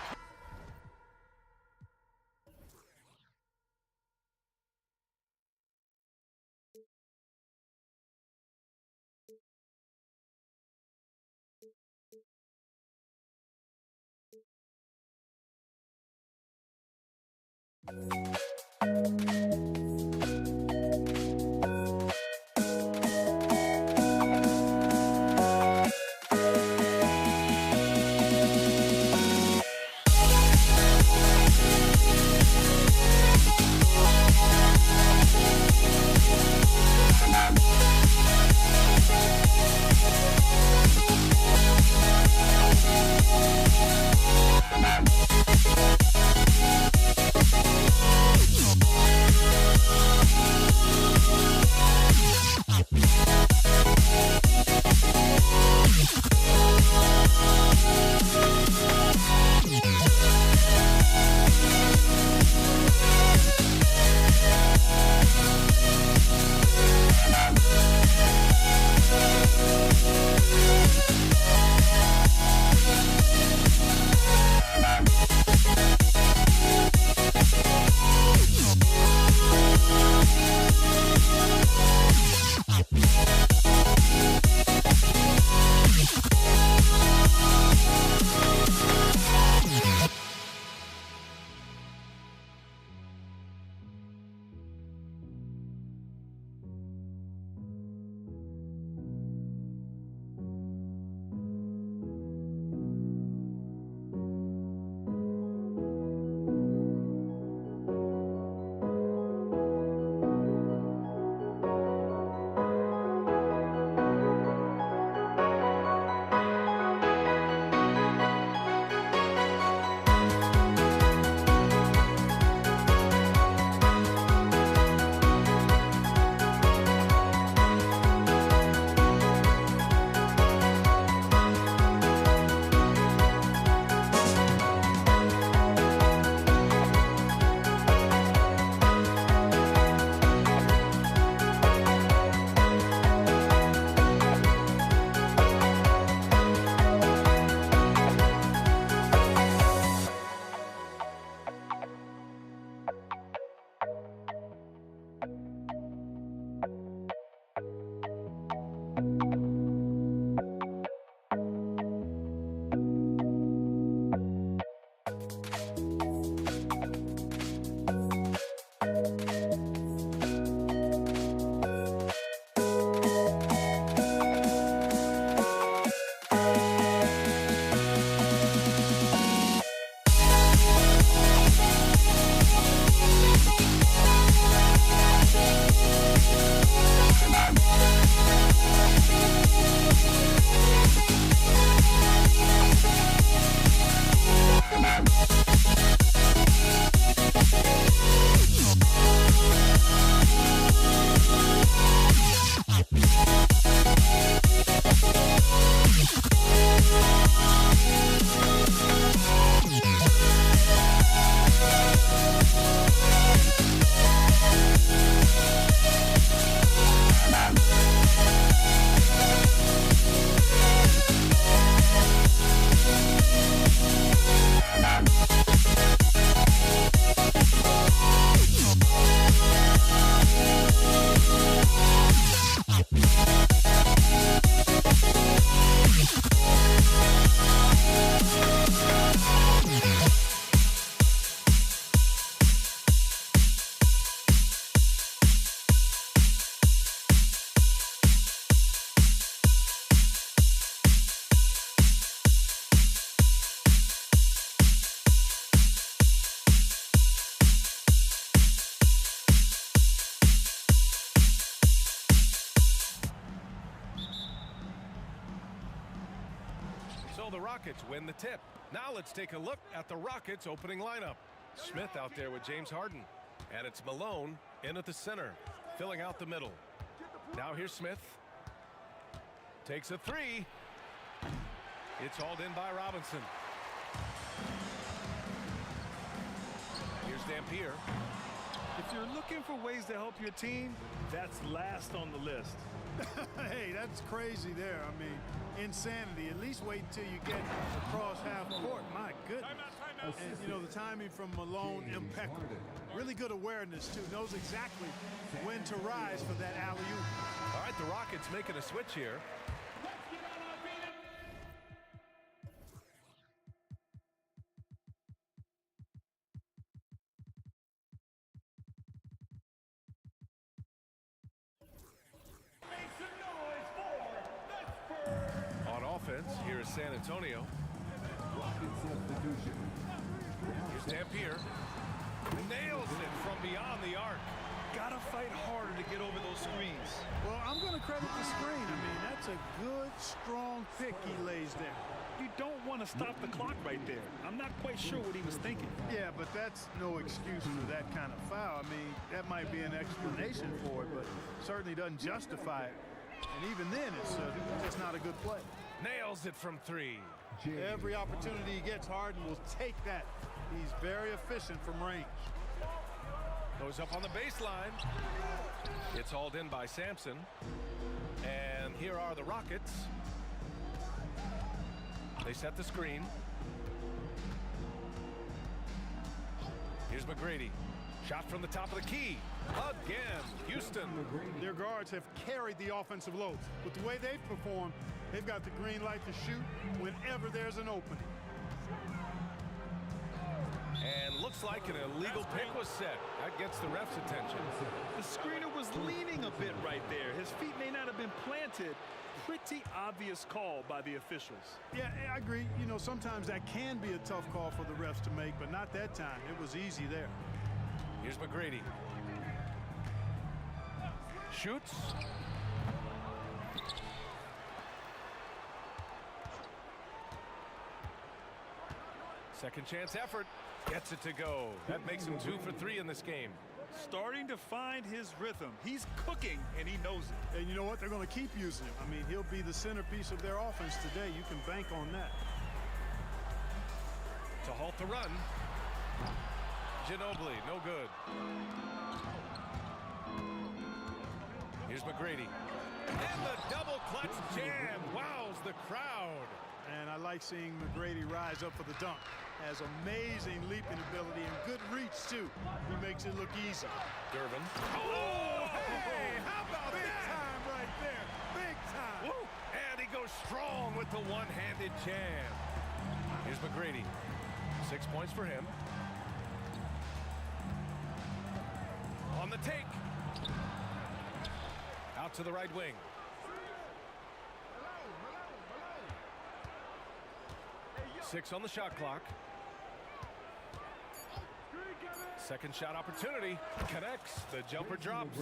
So the Rockets win the tip. Now let's take a look at the Rockets opening lineup. Smith out there with James Harden. And it's Malone in at the center, filling out the middle. Now here's Smith. Takes a three. It's hauled in by Robinson. Here's Dampier. If you're looking for ways to help your team, that's last on the list. Hey, that's crazy there. I mean, insanity. At least wait until you get across half court. My goodness. And, you know, the timing from Malone, impeccable. Really good awareness, too. Knows exactly when to rise for that alley-oop. All right, the Rockets making a switch here. On offense, here is San Antonio. Here's Dampier. Nails it from beyond the arc. Gotta fight harder to get over those screens. Well, I'm going to credit the screen. I mean, that's a good, strong pick he lays there. You don't want to stop the clock right there. I'm not quite sure what he was thinking. Yeah, but that's no excuse for that kind of foul. I mean, that might be an explanation for it, but certainly doesn't justify it. And even then, it's just not a good play. Nails it from three. Every opportunity he gets, Harden will take that. He's very efficient from range. Goes up on the baseline. It's hauled in by Sampson. And here are the Rockets. They set the screen. Here's McGrady. Shot from the top of the key. Again, Houston. Their guards have carried the offensive load. With the way they've performed, they've got the green light to shoot whenever there's an opening. And looks like an illegal pick was set. That gets the ref's attention. The screener was leaning a bit right there. His feet may not have been planted. Pretty obvious call by the officials. Yeah, I agree. You know, sometimes that can be a tough call for the refs to make, but not that time. It was easy there. Here's McGrady. Shoots. Second chance effort. Gets it to go. That makes him 2 for 3 in this game. Starting to find his rhythm. He's cooking, and he knows it. And you know what? They're going to keep using him. I mean, he'll be the centerpiece of their offense today. You can bank on that. To halt the run. Ginobili, no good. Here's McGrady. And the double clutch jam. Wows the crowd. And I like seeing McGrady rise up for the dunk. Has amazing leaping ability and good reach, too. He makes it look easy. Durbin. Oh, hey, how about big that? Big time right there. Big time. Woo. And he goes strong with the one-handed jam. Here's McGrady. 6 points for him. On the take. Out to the right wing. Six on the shot clock. Second shot opportunity. Connects. The jumper drops.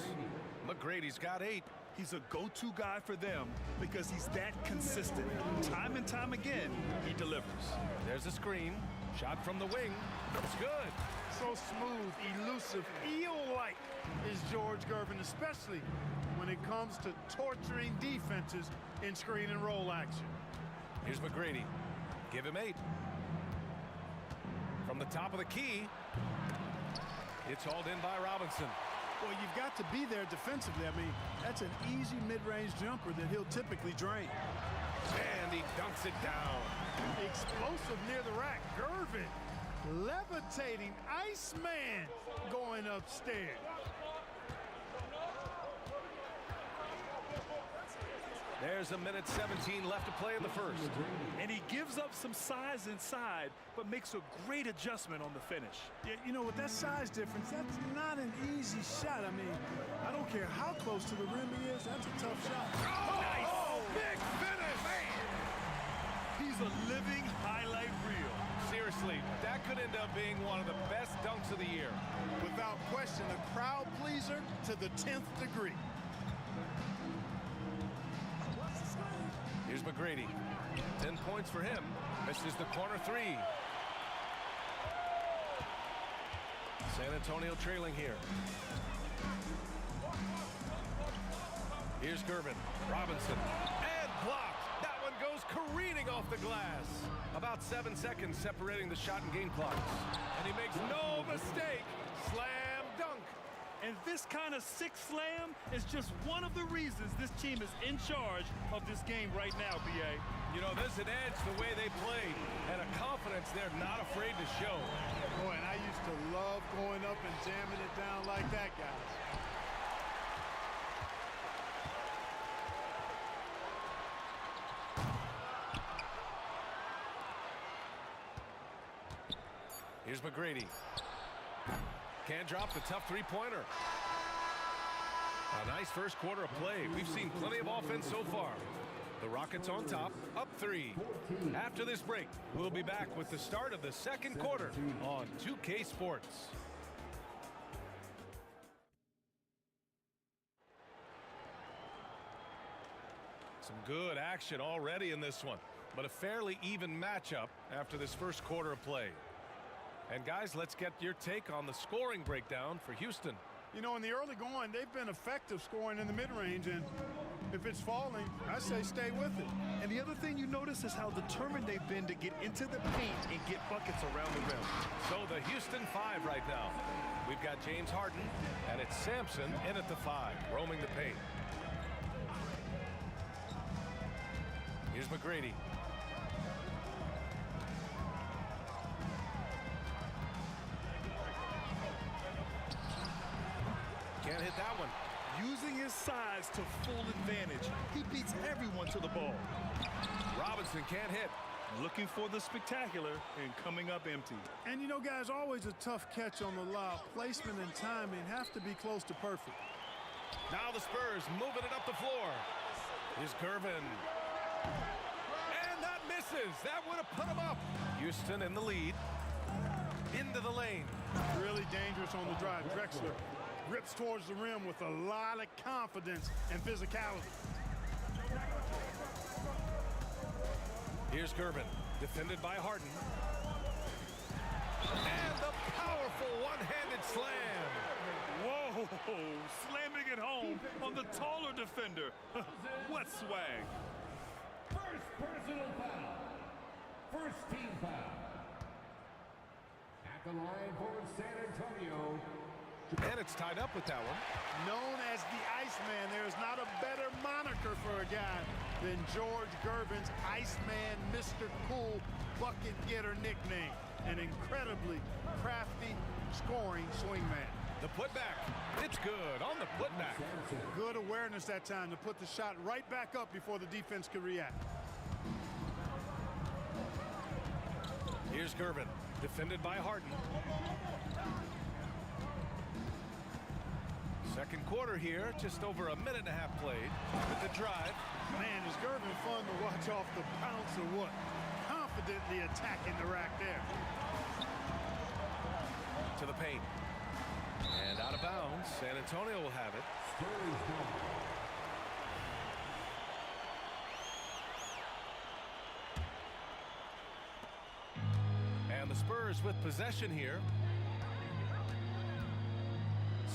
McGrady's got 8. He's a go-to guy for them because he's that consistent. Time and time again, he delivers. There's a screen. Shot from the wing. It's good. So smooth, elusive, eel-like is George Gervin, especially when it comes to torturing defenses in screen and roll action. Here's McGrady. Give him 8. From the top of the key, it's hauled in by Robinson. Well, you've got to be there defensively. I mean, that's an easy mid-range jumper that he'll typically drain. And he dunks it down. Explosive near the rack. Gervin, levitating Iceman going upstairs. There's a minute 17 left to play in the first. And he gives up some size inside, but makes a great adjustment on the finish. Yeah, you know, with that size difference, that's not an easy shot. I mean, I don't care how close to the rim he is, that's a tough shot. Oh, nice! Oh, big finish! Man. He's a living highlight reel. Seriously, that could end up being one of the best dunks of the year. Without question, a crowd pleaser to the 10th degree. Here's McGrady. 10 points for him. Misses the corner three. San Antonio trailing here. Here's Gervin. Robinson. And blocked. That one goes careening off the glass. About 7 seconds separating the shot and game clocks. And he makes no mistake. Slam dunk. And this kind of sick slam is just one of the reasons this team is in charge of this game right now, B.A. You know, there's an edge the way they played and a confidence they're not afraid to show. Boy, and I used to love going up and jamming it down like that, guys. Here's McGrady. Can't drop the tough three-pointer. A nice first quarter of play. We've seen plenty of offense so far. The Rockets on top, up 3. After this break, we'll be back with the start of the second quarter on 2K Sports. Some good action already in this one, but a fairly even matchup after this first quarter of play. And guys, let's get your take on the scoring breakdown for Houston. You know, in the early going, they've been effective scoring in the mid-range, and if it's falling, I say stay with it. And the other thing you notice is how determined they've been to get into the paint and get buckets around the rim. So the Houston 5 right now. We've got James Harden, and it's Sampson in at the 5, roaming the paint. Here's McGrady. Can't hit that one. Using his size to full advantage. He beats everyone to the ball. Robinson can't hit. Looking for the spectacular and coming up empty. And you know, guys, always a tough catch on the lob. Placement and timing have to be close to perfect. Now the Spurs moving it up the floor. Here's Gervin. And that misses. That would have put him up. Houston in the lead. Into the lane. Really dangerous on the drive. Drexler rips towards the rim with a lot of confidence and physicality. Here's Gervin, defended by Harden. And the powerful one-handed slam. Whoa, slamming it home on the taller defender. What swag. First personal foul. First team foul. At the line for San Antonio. And it's tied up with that one. Known as the Iceman, there's not a better moniker for a guy than George Gervin's Iceman Mr. Cool bucket getter nickname. An incredibly crafty scoring swingman. The putback. It's good on the putback. Good awareness that time to put the shot right back up before the defense could react. Here's Gervin, defended by Harden. Second quarter here, just over a minute and a half played with the drive. Man, is Gervin fun to watch off the bounce or what? Confidently attacking the rack there. To the paint. And out of bounds. San Antonio will have it. And the Spurs with possession here.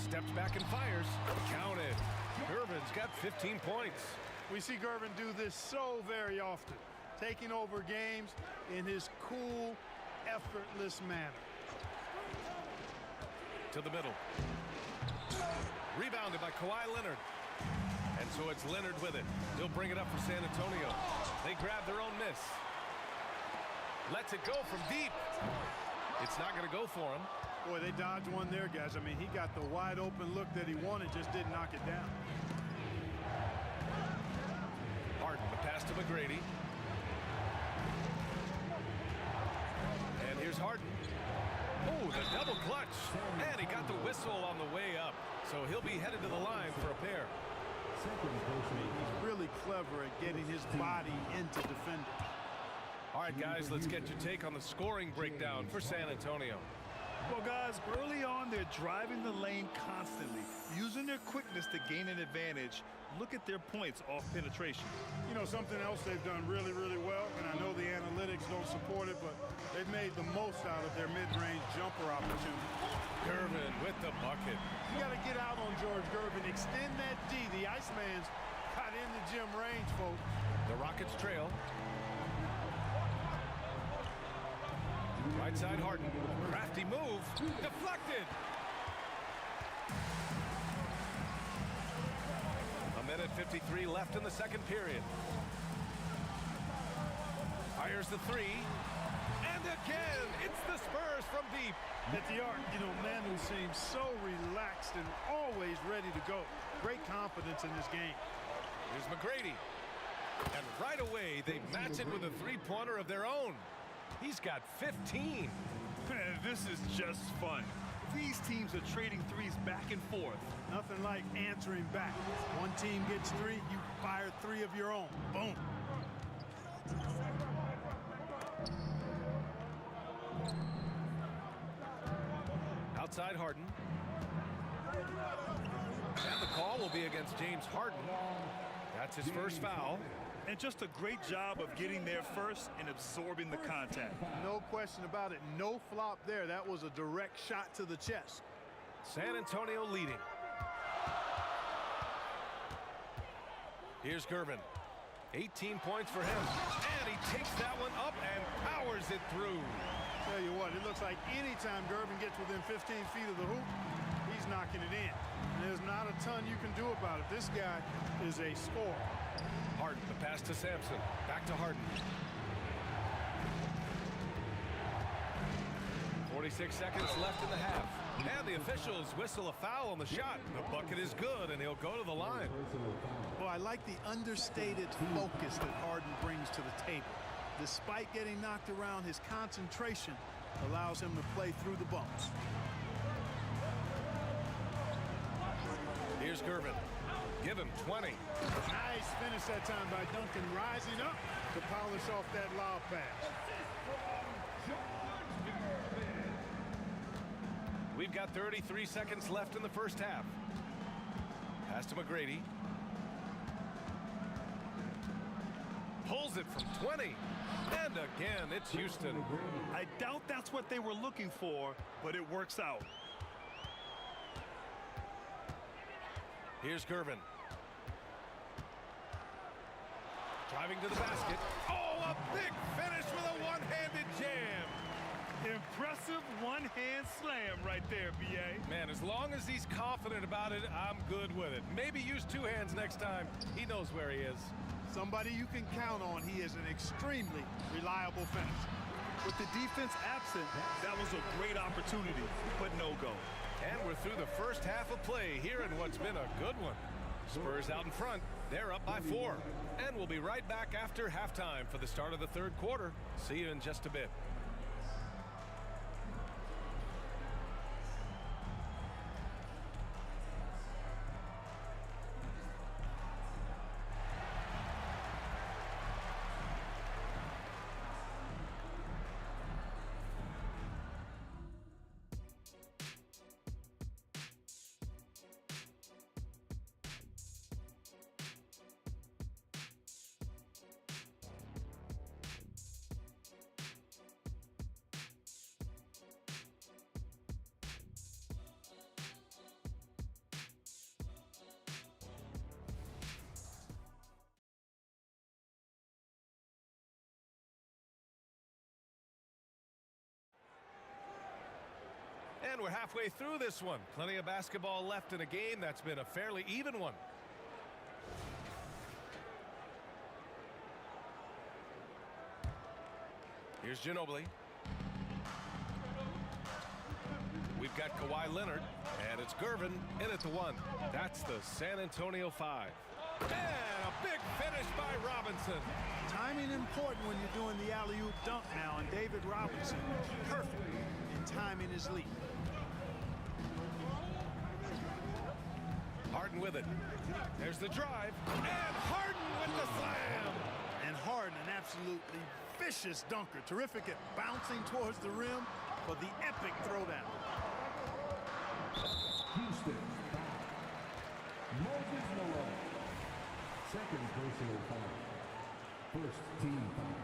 Steps back and fires. Counted. Gervin's got 15 points. We see Gervin do this so very often, taking over games in his cool, effortless manner. To the middle. Rebounded by Kawhi Leonard. And so it's Leonard with it. He'll bring it up for San Antonio. They grab their own miss. Lets it go from deep. It's not going to go for him. Boy, they dodged one there, guys. I mean, he got the wide open look that he wanted, just didn't knock it down. Harden, the pass to McGrady. And here's Harden. Oh, the double clutch. And he got the whistle on the way up. So he'll be headed to the line for a pair. He's really clever at getting his body into defenders. All right, guys, let's get your take on the scoring breakdown for San Antonio. Well, guys, early on, they're driving the lane constantly, using their quickness to gain an advantage. Look at their points off penetration. You know, something else they've done really, really well, and I know the analytics don't support it, but they've made the most out of their mid-range jumper opportunity. Gervin with the bucket. You got to get out on George Gervin. Extend that D. The Iceman's got in the gym range, folks. The Rockets trail. Right side Harden. Crafty move. Deflected. A minute 53 left in the second period. Fires the three. And again, it's the Spurs from deep. At the arc, you know, Manu seems so relaxed and always ready to go. Great confidence in this game. Here's McGrady. And right away, they match it with a three-pointer of their own. He's got 15. Man, this is just fun. These teams are trading threes back and forth. Nothing like answering back. One team gets three, you fire three of your own. Boom. Outside Harden. And the call will be against James Harden. That's his first foul. And just a great job of getting there first and absorbing the contact. No question about it. No flop there. That was a direct shot to the chest. San Antonio leading. Here's Gervin. 18 points for him. And he takes that one up and powers it through. Tell you what, it looks like anytime Gervin gets within 15 feet of the hoop, he's knocking it in. And there's not a ton you can do about it. This guy is a scorer. Harden, the pass to Sampson. Back to Harden. 46 seconds left in the half. And the officials whistle a foul on the shot. The bucket is good, and he'll go to the line. Well, I like the understated focus that Harden brings to the table. Despite getting knocked around, his concentration allows him to play through the bumps. Here's Gervin. Give him 20. Nice finish that time by Duncan, rising up to polish off that lob pass. We've got 33 seconds left in the first half. Pass to McGrady. Pulls it from 20. And again, it's Houston. I doubt that's what they were looking for, but it works out. Here's Gervin. Driving to the basket. Oh, a big finish with a one-handed jam. Impressive one-hand slam right there, B.A. Man, as long as he's confident about it, I'm good with it. Maybe use two hands next time. He knows where he is. Somebody you can count on. He is an extremely reliable finisher. With the defense absent, that was a great opportunity, but no go. And we're through the first half of play here in what's been a good one. Spurs out in front. They're up by 4. And we'll be right back after halftime for the start of the third quarter. See you in just a bit. And we're halfway through this one. Plenty of basketball left in a game that's been a fairly even one. Here's Ginobili. We've got Kawhi Leonard, and it's Gervin in at the 1. That's the San Antonio 5. And a big finish by Robinson. Timing important when you're doing the alley-oop dunk now, and David Robinson, perfect in timing his leap. Harden with it. There's the drive. And Harden with the slam. And Harden, an absolutely vicious dunker. Terrific at bouncing towards the rim for the epic throwdown. Houston. Moses Malone. Second personal foul. First team foul.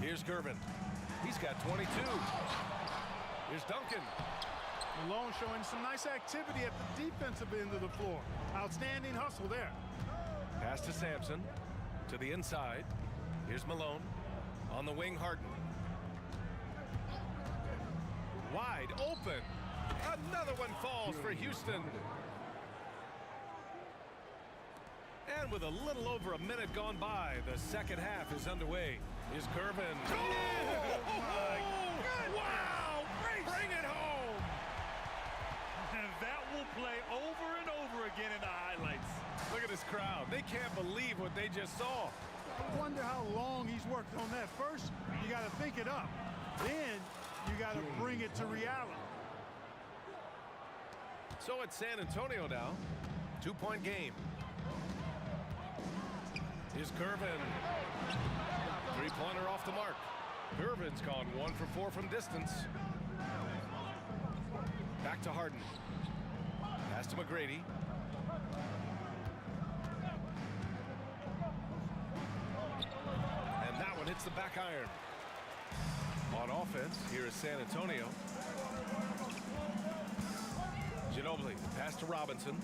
Here's Gervin. He's got 22. Here's Duncan. Malone showing some nice activity at the defensive end of the floor. Outstanding hustle there. Pass to Sampson. To the inside. Here's Malone. On the wing, Harden. Wide open. Another one falls for Houston. And with a little over a minute gone by, the second half is underway. Here's Gervin. Oh, wow! Bring it home! And that will play over and over again in the highlights. Look at this crowd. They can't believe what they just saw. I wonder how long he's worked on that. First, you got to think it up. Then, you got to bring it to reality. So it's San Antonio now. 2-point game. Here's Gervin. Three-pointer off the mark. Gervin's gone 1 for 4 from distance. Back to Harden. Pass to McGrady. And that one hits the back iron. On offense, here is San Antonio. Ginobili, pass to Robinson.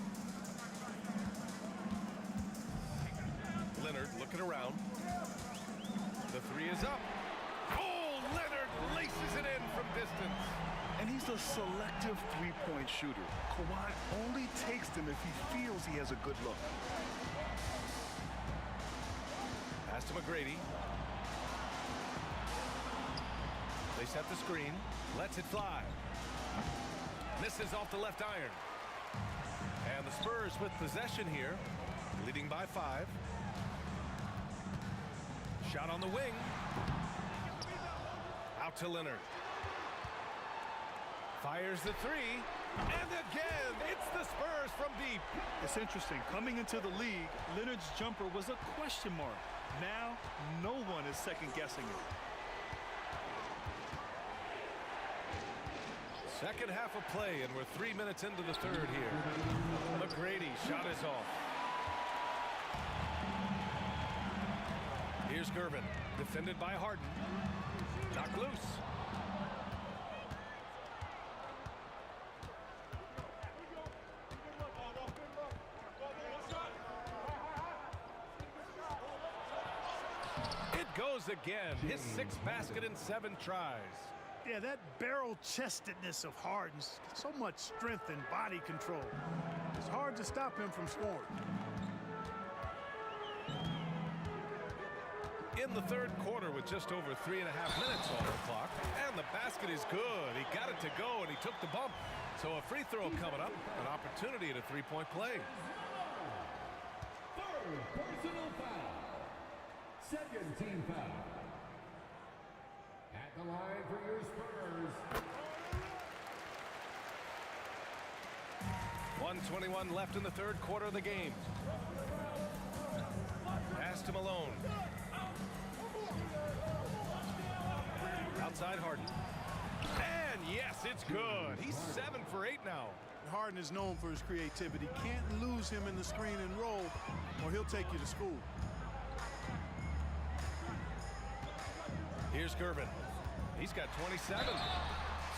Leonard looking around. The three is up. Oh, Leonard laces it in from distance. And he's a selective three-point shooter. Kawhi only takes them if he feels he has a good look. Pass to McGrady. They set the screen. Lets it fly. Misses off the left iron. And the Spurs with possession here. Leading by 5. Shot on the wing. Out to Leonard. Fires the three. And again, it's the Spurs from deep. It's interesting. Coming into the league, Leonard's jumper was a question mark. Now, no one is second-guessing it. Second half of play, and we're 3 minutes into the third here. McGrady, shot is off. Here's Gervin, defended by Harden. Knocked loose. It goes again. His 6th basket in 7 tries. Yeah, that barrel-chestedness of Harden's, so much strength and body control. It's hard to stop him from scoring. In the third quarter with just over 3.5 minutes on the clock. And the basket is good. He got it to go, and he took the bump. So a free throw coming up, an opportunity at a three-point play. Third personal foul. Second team foul. At the line for your Spurs. 1:21 left in the third quarter of the game. Pass to Malone. Outside Harden. And yes, it's good. He's 7 for 8 now. Harden is known for his creativity. Can't lose him in the screen and roll, or he'll take you to school. Here's Gervin. He's got 27.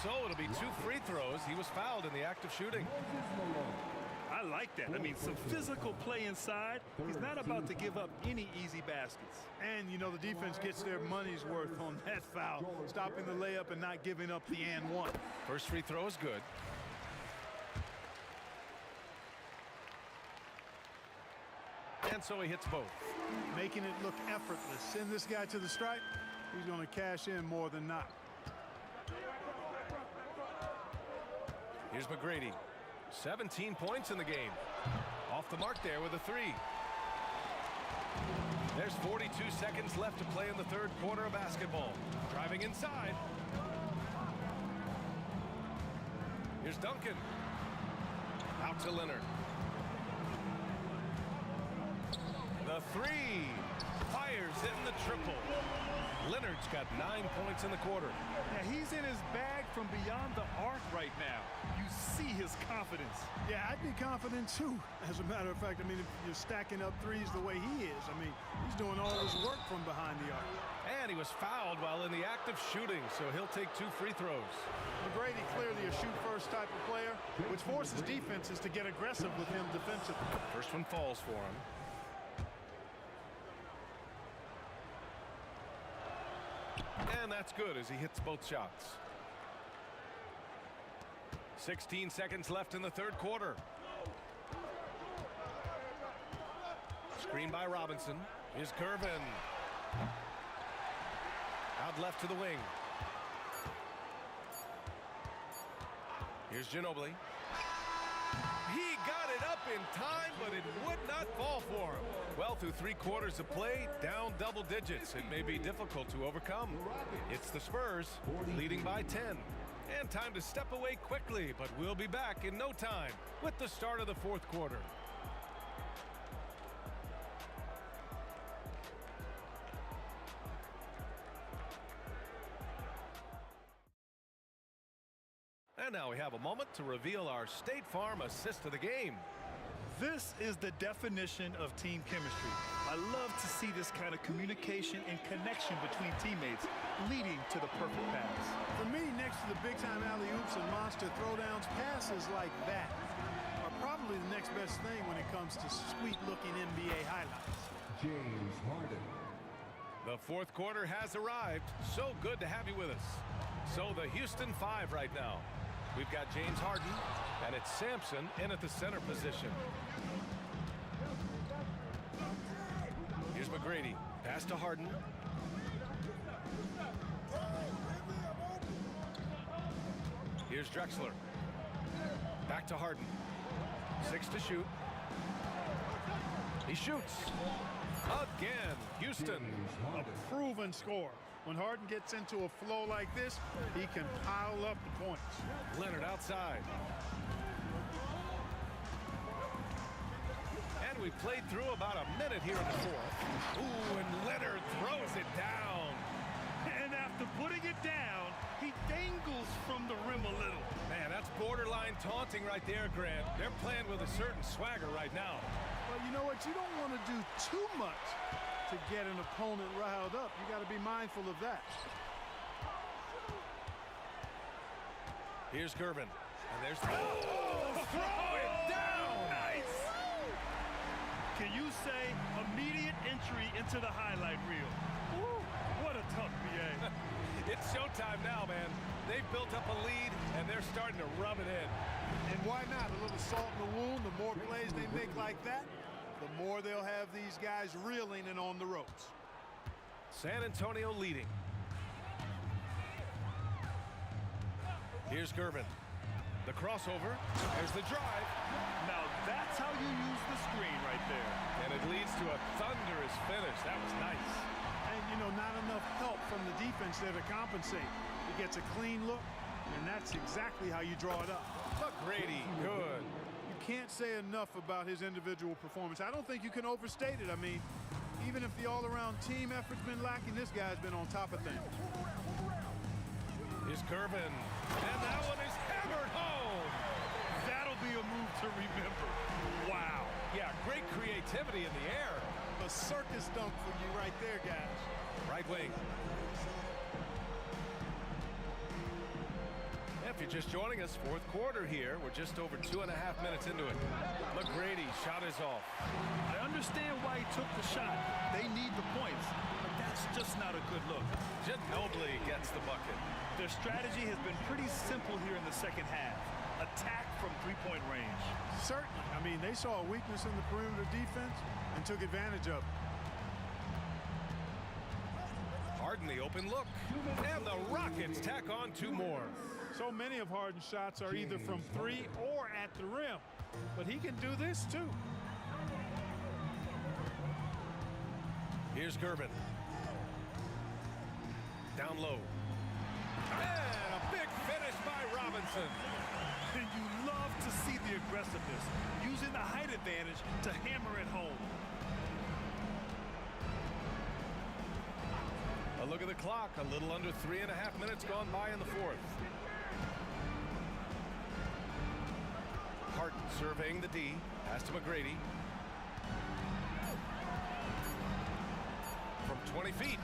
So it'll be 2 free throws. He was fouled in the act of shooting. I like that. I mean, some physical play inside. He's not about to give up any easy baskets. And, you know, the defense gets their money's worth on that foul, stopping the layup and not giving up the and one. First free throw is good. And so he hits both. Making it look effortless. Send this guy to the stripe. He's going to cash in more than not. Here's McGrady. 17 points in the game. Off the mark there with a 3. There's 42 seconds left to play in the third quarter of basketball. Driving inside. Here's Duncan. Out to Leonard. The 3. Fires in the triple. Leonard's got 9 points in the quarter. Yeah, he's in his bag from beyond the arc right now. You see his confidence. Yeah, I'd be confident too. As a matter of fact, I mean, if you're stacking up threes the way he is, I mean, he's doing all his work from behind the arc. And he was fouled while in the act of shooting, so he'll take 2 free throws. McGrady clearly a shoot-first type of player, which forces defenses to get aggressive with him defensively. First one falls for him. And that's good as he hits both shots. 16 seconds left in the third quarter. Screen by Robinson. Here's Curvin. Out left to the wing. Here's Ginobili. He got it up in time, but it would not fall for him. Well, through 3 quarters of play, down double digits. It may be difficult to overcome. It's the Spurs leading by 10. And time to step away quickly, but we'll be back in no time with the start of the fourth quarter. And now we have a moment to reveal our State Farm assist of the game. This is the definition of team chemistry. I love to see this kind of communication and connection between teammates leading to the perfect pass. For me, next to the big-time alley-oops and monster throwdowns, passes like that are probably the next best thing when it comes to sweet-looking NBA highlights. James Harden. The fourth quarter has arrived. So good to have you with us. So the Houston 5 right now. We've got James Harden, and it's Sampson in at the center position. Here's McGrady. Pass to Harden. Here's Drexler. Back to Harden. 6 to shoot. He shoots. Again, Houston. A proven score. When Harden gets into a flow like this, he can pile up the points. Leonard outside. And we played through about a minute here in the fourth. Ooh, and Leonard throws it down. And after putting it down, he dangles from the rim a little. Man, that's borderline taunting right there, Grant. They're playing with a certain swagger right now. Well, you know what? You don't want to do too much to get an opponent riled up. You got to be mindful of that. Here's Gervin. And there's... Oh, throw it down! Nice! Can you say immediate entry into the highlight reel? Woo, what a tough BA. It's showtime now, man. They've built up a lead, and they're starting to rub it in. And why not? A little salt in the wound. The more plays they make like that, the more they'll have these guys reeling and on the ropes. San Antonio leading. Here's Gervin. The crossover. There's the drive. Now that's how you use the screen right there. And it leads to a thunderous finish. That was nice. And, you know, not enough help from the defense there to compensate. He gets a clean look, and that's exactly how you draw it up. McGrady, good. You can't say enough about his individual performance. I don't think you can overstate it. I mean, even if the all-around team effort's been lacking, this guy's been on top of things. Here's Curvin. And that one is hammered home. That'll be a move to remember. Wow. Yeah, great creativity in the air. A circus dunk for you right there, guys. Right wing. If you're just joining us, fourth quarter here. We're just over 2.5 minutes into it. McGrady shot is off. I understand why he took the shot. They need the points, but that's just not a good look. Ginobili gets the bucket. Their strategy has been pretty simple here in the second half. Attack from three-point range. Certainly. I mean, they saw a weakness in the perimeter defense and took advantage of it. Harden the open look. And the Rockets tack on 2 more. So many of Harden's shots are either from 3 or at the rim. But he can do this too. Here's Gervin. Down low. And a big finish by Robinson. And you love to see the aggressiveness, using the height advantage to hammer it home. A look at the clock. A little under 3.5 minutes gone by in the fourth. Hart surveying the D. Pass to McGrady. From 20 feet.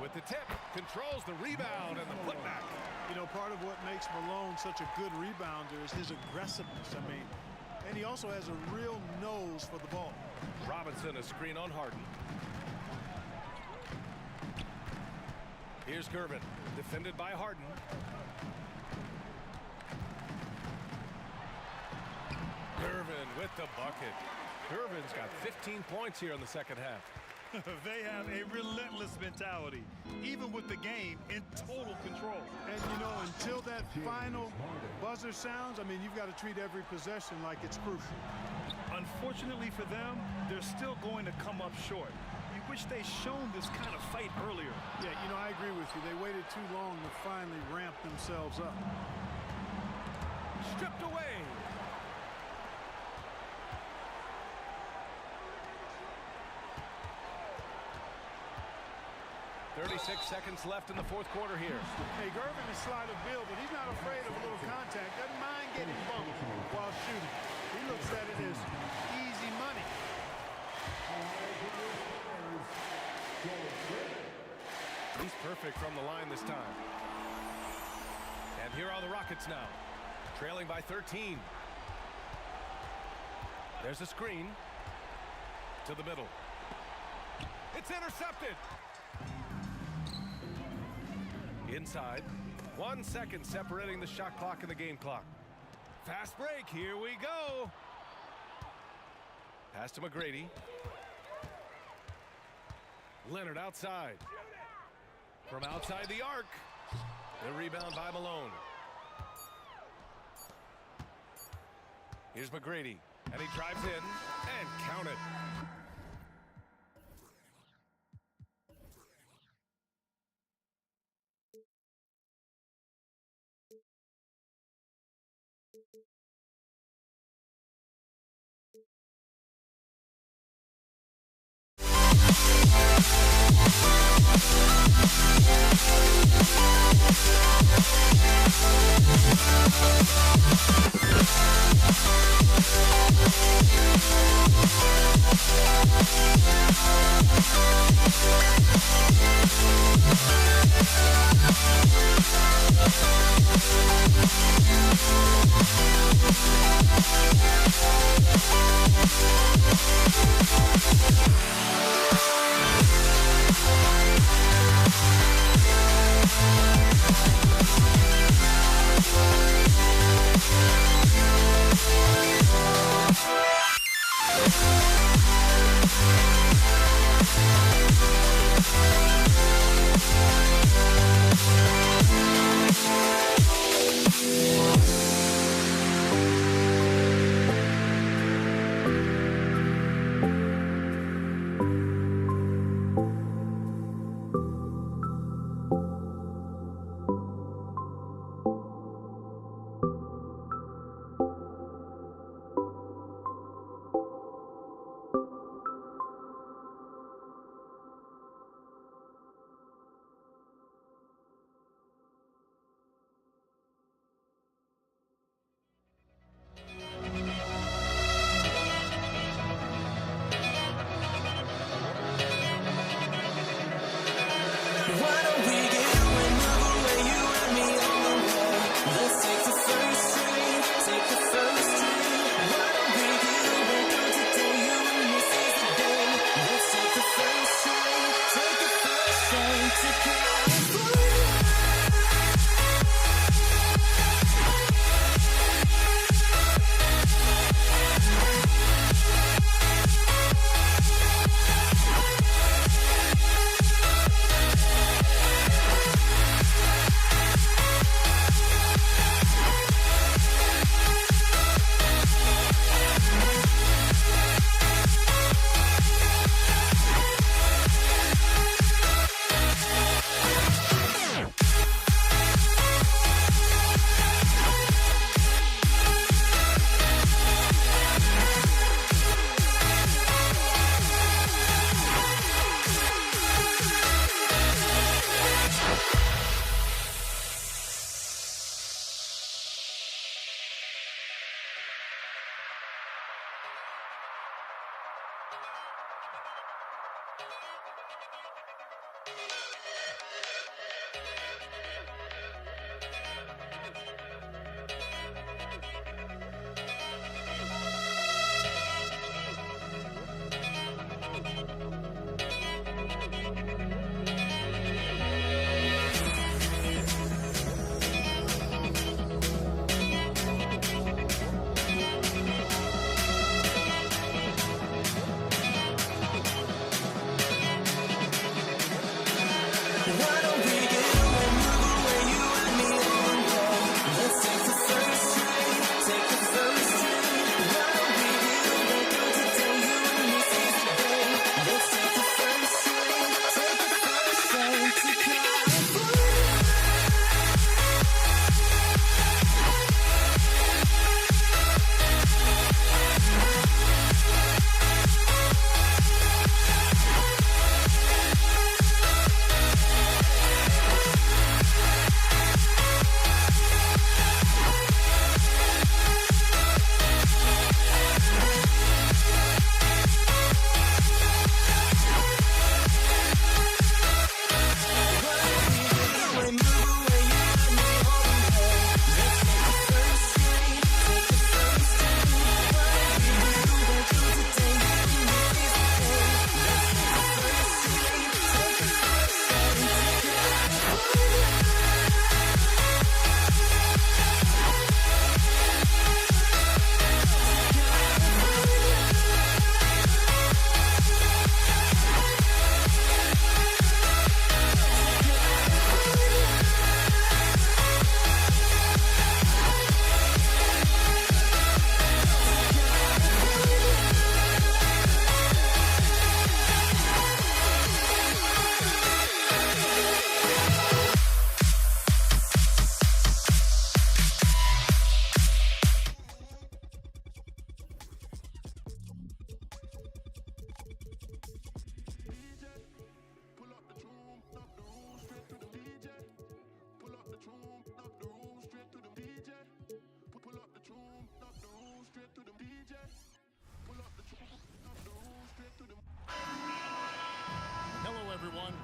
With the tip. Controls the rebound and the putback. You know, part of what makes Malone such a good rebounder is his aggressiveness. I mean, and he also has a real nose for the ball. Robinson, a screen on Harden. Here's Gervin, defended by Harden. Gervin with the bucket. Gervin's got 15 points here in the second half. They have a relentless mentality, even with the game in total control. And, you know, until that final buzzer sounds, I mean, you've got to treat every possession like it's crucial. Unfortunately for them, they're still going to come up short. You wish they'd shown this kind of fight earlier. Yeah, you know, I agree with you. They waited too long to finally ramp themselves up. Stripped away. 36 seconds left in the fourth quarter here. Hey, Gervin is slight of build, but he's not afraid of a little contact. Doesn't mind getting bumped while shooting. He looks at it as easy money. He's perfect from the line this time. And here are the Rockets now, trailing by 13. There's a screen to the middle. It's intercepted. Inside. 1 second separating the shot clock and the game clock. Fast break. Here we go. Pass to McGrady. Leonard outside. From outside the arc. The rebound by Malone. Here's McGrady. And he drives in and count it. Yeah.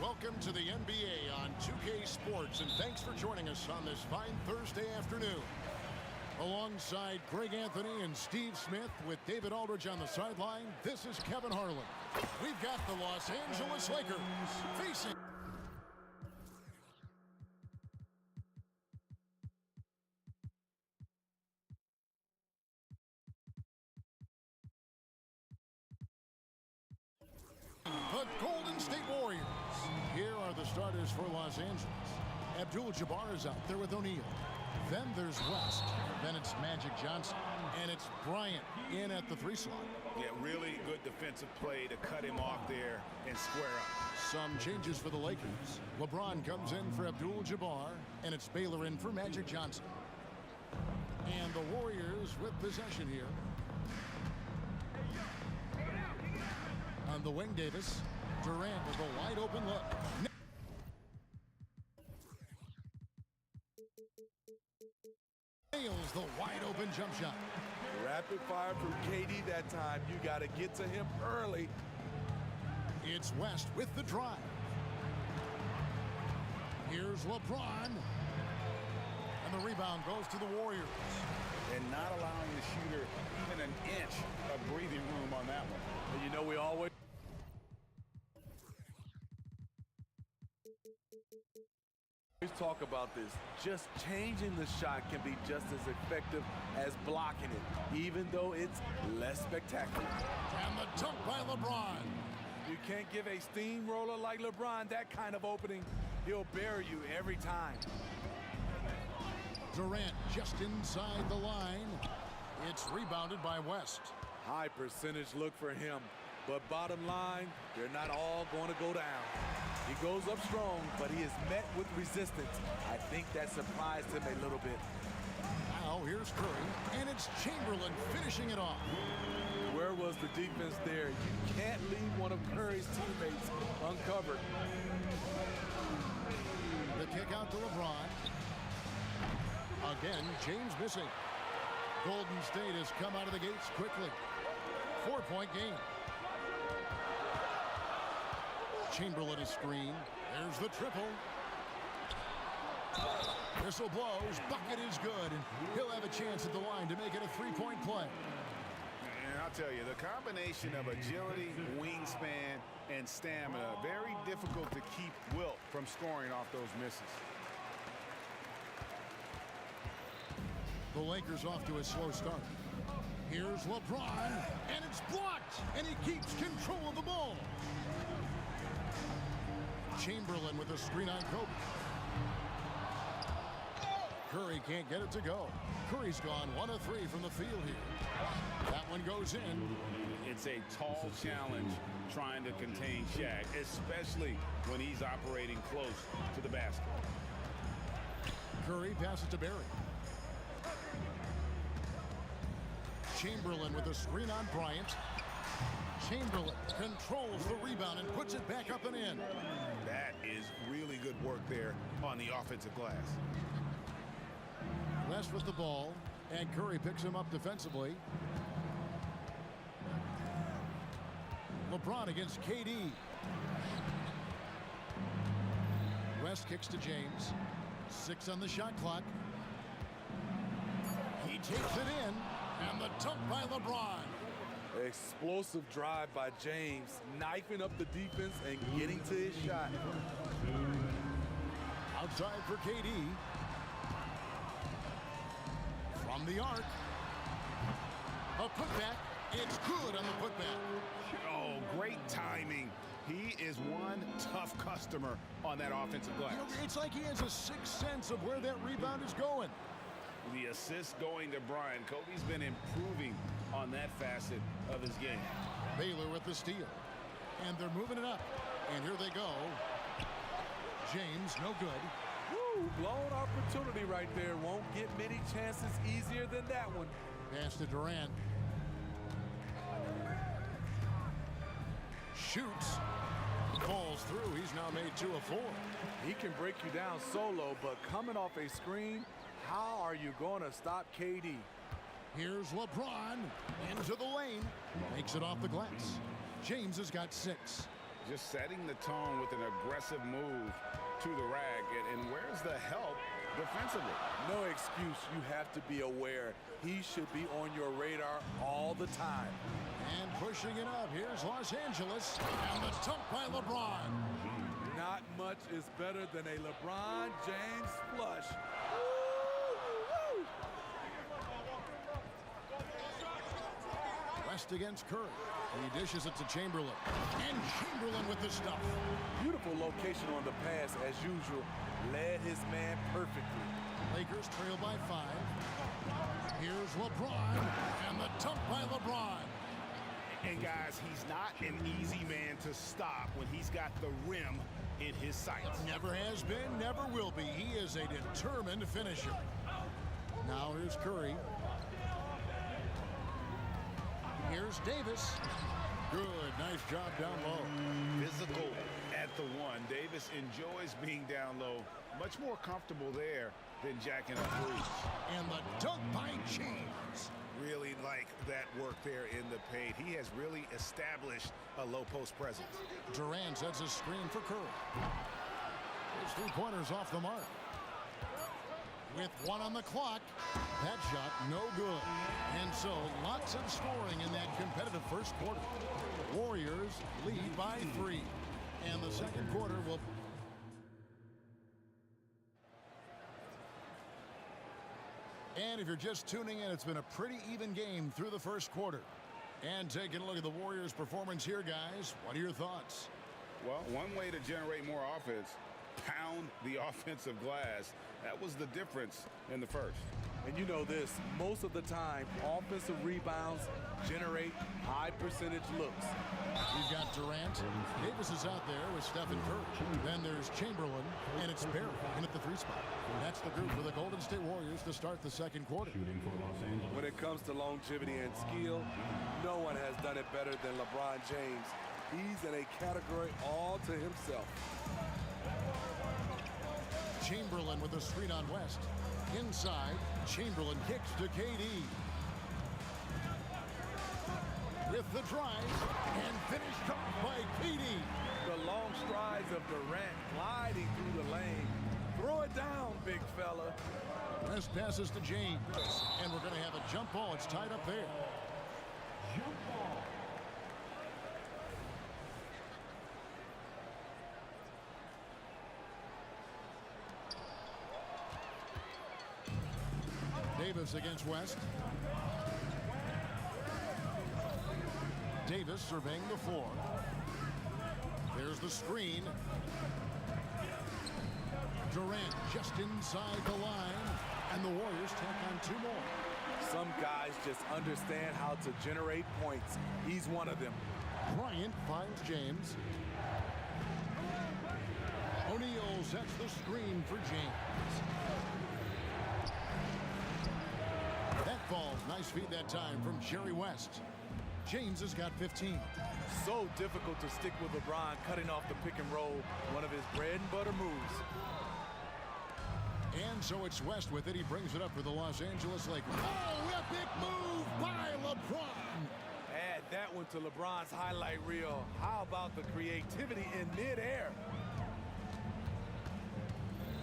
Welcome to the NBA on 2K Sports, and thanks for joining us on this fine Thursday afternoon. Alongside Greg Anthony and Steve Smith with David Aldridge on the sideline, this is Kevin Harlan. We've got the Los Angeles Lakers facing... the Golden State Warriors. Here are the starters for Los Angeles. Abdul-Jabbar is out there with O'Neal. Then there's West. Then it's Magic Johnson. And it's Bryant in at the 3 slot. Yeah, really good defensive play to cut him off there and square up. Some changes for the Lakers. LeBron comes in for Abdul-Jabbar, and it's Baylor in for Magic Johnson. And the Warriors with possession here. On the wing, Davis. Durant with a wide open look. Nails the wide open jump shot. Rapid fire from KD that time. You got to get to him early. It's West with the drive. Here's LeBron. And the rebound goes to the Warriors. And not allowing the shooter even an inch of breathing room on that one. And you know we always... talk about this. Just changing the shot can be just as effective as blocking it, even though it's less spectacular. And the dunk by LeBron. You can't give a steamroller like LeBron that kind of opening. He'll bury you every time. Durant just inside the line. It's rebounded by West. High percentage look for him, but bottom line, they're not all going to go down. He goes up strong, but he is met with resistance. I think that surprised him a little bit. Now here's Curry, and it's Chamberlain finishing it off. Where was the defense there? You can't leave one of Curry's teammates uncovered. The kick out to LeBron. Again, James missing. Golden State has come out of the gates quickly. 4-point game. Chamberlain a screen. There's the triple. Whistle blows. Bucket is good. And he'll have a chance at the line to make it a three-point play. And I'll tell you, the combination of agility, wingspan, and stamina, very difficult to keep Wilt from scoring off those misses. The Lakers off to a slow start. Here's LeBron, and it's blocked, and he keeps control of the ball. Chamberlain with a screen on Kobe. Curry can't get it to go. Curry's gone 1 of 3 from the field here. That one goes in. It's a tall challenge trying to contain Shaq, especially when he's operating close to the basket. Curry passes to Barry. Chamberlain with a screen on Bryant. Chamberlain controls the rebound and puts it back up and in. That is really good work there on the offensive glass. West with the ball, and Curry picks him up defensively. LeBron against KD. West kicks to James. 6 on the shot clock. He takes it in, and the dunk by LeBron. Explosive drive by James, knifing up the defense and getting to his shot. Outside for KD. From the arc. A putback. It's good on the putback. Oh, great timing. He is one tough customer on that offensive glass. You know, it's like he has a sixth sense of where that rebound is going. The assist going to Bryant. Kobe's been improving on that facet of his game. Baylor with the steal. And they're moving it up. And here they go. James, no good. Woo, blown opportunity right there. Won't get many chances easier than that one. Pass to Durant. Shoots. Falls through. He's now made 2 of 4. He can break you down solo, but coming off a screen, how are you going to stop KD? Here's LeBron into the lane. Makes it off the glass. James has got 6. Just setting the tone with an aggressive move to the rack. And where's the help defensively? No excuse. You have to be aware. He should be on your radar all the time. And pushing it up. Here's Los Angeles. And the dunk by LeBron. Not much is better than a LeBron James flush. West against Curry. He dishes it to Chamberlain. And Chamberlain with the stuff. Beautiful location on the pass as usual. Led his man perfectly. Lakers trail by 5. Here's LeBron. And the dunk by LeBron. And guys, he's not an easy man to stop when he's got the rim in his sights. Never has been, never will be. He is a determined finisher. Now here's Curry. Here's Davis. Good, nice job down low. Physical at the 1. Davis enjoys being down low. Much more comfortable there than jacking up threes. And the dunk by James. Really like that work there in the paint. He has really established a low post presence. Durant sets a screen for Curry. His 3-pointers off the mark. With 1 on the clock, that shot no good. And so lots of scoring in that competitive first quarter. Warriors lead by 3. And the second quarter will... And if you're just tuning in, it's been a pretty even game through the first quarter. And taking a look at the Warriors' performance here, guys, what are your thoughts? Well, one way to generate more offense, pound the offensive glass. That was the difference in the first. And you know this, most of the time, offensive rebounds generate high percentage looks. We've got Durant. Davis is out there with Steph and Curry. Then there's Chamberlain, and it's Barry in at the 3 spot. That's the group for the Golden State Warriors to start the second quarter. When it comes to longevity and skill, no one has done it better than LeBron James. He's in a category all to himself. Chamberlain with a screen on West. Inside, Chamberlain kicks to KD. With with the drive and finished off by KD. The long strides of Durant gliding through the lane. Throw it down, big fella. West passes to James, and we're going to have a jump ball. It's tied up there. Jump ball. Davis against West. Davis surveying the floor. There's the screen. Durant just inside the line, and the Warriors tack on 2 more. Some guys just understand how to generate points. He's one of them. Bryant finds James. O'Neal sets the screen for James. That falls. Nice feed that time from Jerry West. James has got 15. So difficult to stick with LeBron cutting off the pick and roll. One of his bread and butter moves. And so it's West with it. He brings it up for the Los Angeles Lakers. Oh, epic move by LeBron. Add that one to LeBron's highlight reel. How about the creativity in midair?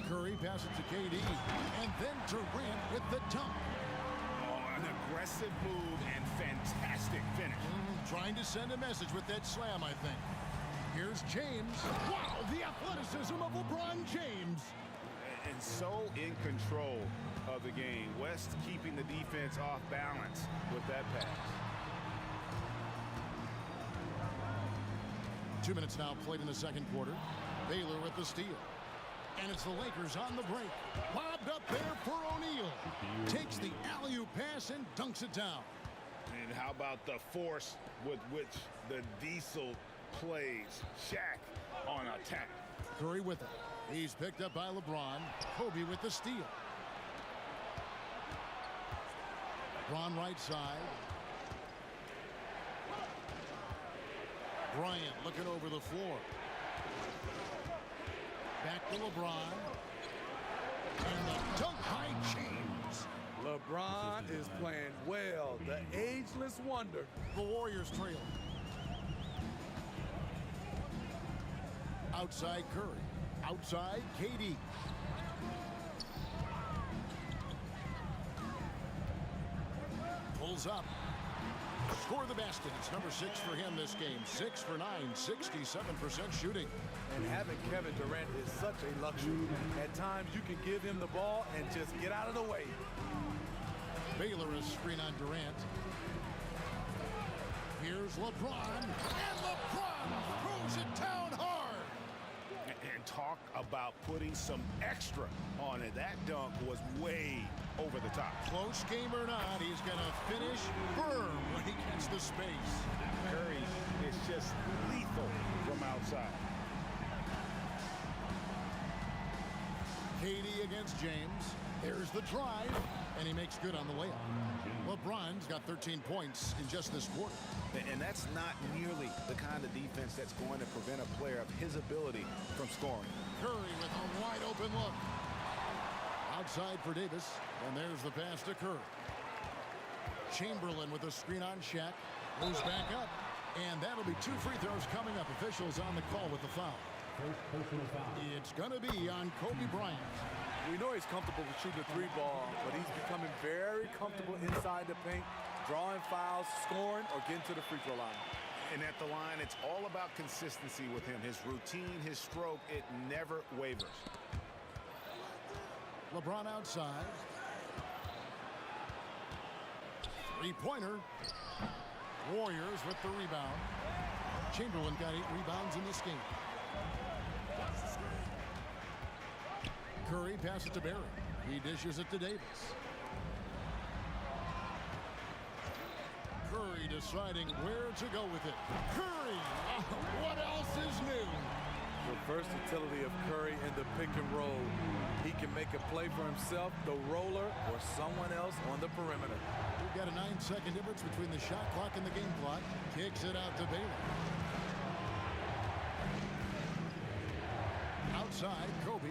Curry passes to KD, and then Durant with the dunk. Oh, an aggressive move and fantastic finish. Trying to send a message with that slam, I think. Here's James. Wow, the athleticism of LeBron James. And so in control of the game. West keeping the defense off balance with that pass. 2 minutes now played in the second quarter. Baylor with the steal. And it's the Lakers on the break. Lobbed up there for O'Neal. Takes the alley-oop pass and dunks it down. And how about the force with which the Diesel plays? Shaq on attack. Curry with it. He's picked up by LeBron. Kobe with the steal. LeBron right side. Bryant looking over the floor. Back to LeBron. And the dunk by James. LeBron is playing well. The ageless wonder. The Warriors trail. Outside Curry. Outside KD. Pulls up. Score the basket. It's number 6 for him this game. 6 for 9, 67% shooting. And having Kevin Durant is such a luxury. At times you can give him the ball and just get out of the way. Baylor is screen on Durant. Here's LeBron. And LeBron throws it down hard. And talk about putting some extra on it. That dunk was way over the top. Close game or not, he's going to finish firm when he gets the space. Curry is just lethal from outside. KD against James. There's the drive, and he makes good on the layup. LeBron's got 13 points in just this quarter. And that's not nearly the kind of defense that's going to prevent a player of his ability from scoring. Curry with a wide open look. Outside for Davis, and there's the pass to Curry. Chamberlain with a screen on Shaq. Moves back up, and that'll be 2 free throws coming up. Officials on the call with the foul. It's going to be on Kobe Bryant. We know he's comfortable with shooting the 3-ball, but he's becoming very comfortable inside the paint, drawing fouls, scoring, or getting to the free throw line. And at the line, it's all about consistency with him. His routine, his stroke, it never wavers. LeBron outside. 3-pointer. Warriors with the rebound. Chamberlain got 8 rebounds in this game. Curry passes to Barry. He dishes it to Davis. Curry deciding where to go with it. Curry! What else is new? The versatility of Curry in the pick and roll. He can make a play for himself, the roller, or someone else on the perimeter. We've got a 9-second difference between the shot clock and the game clock. Kicks it out to Baylor. Outside, Kobe.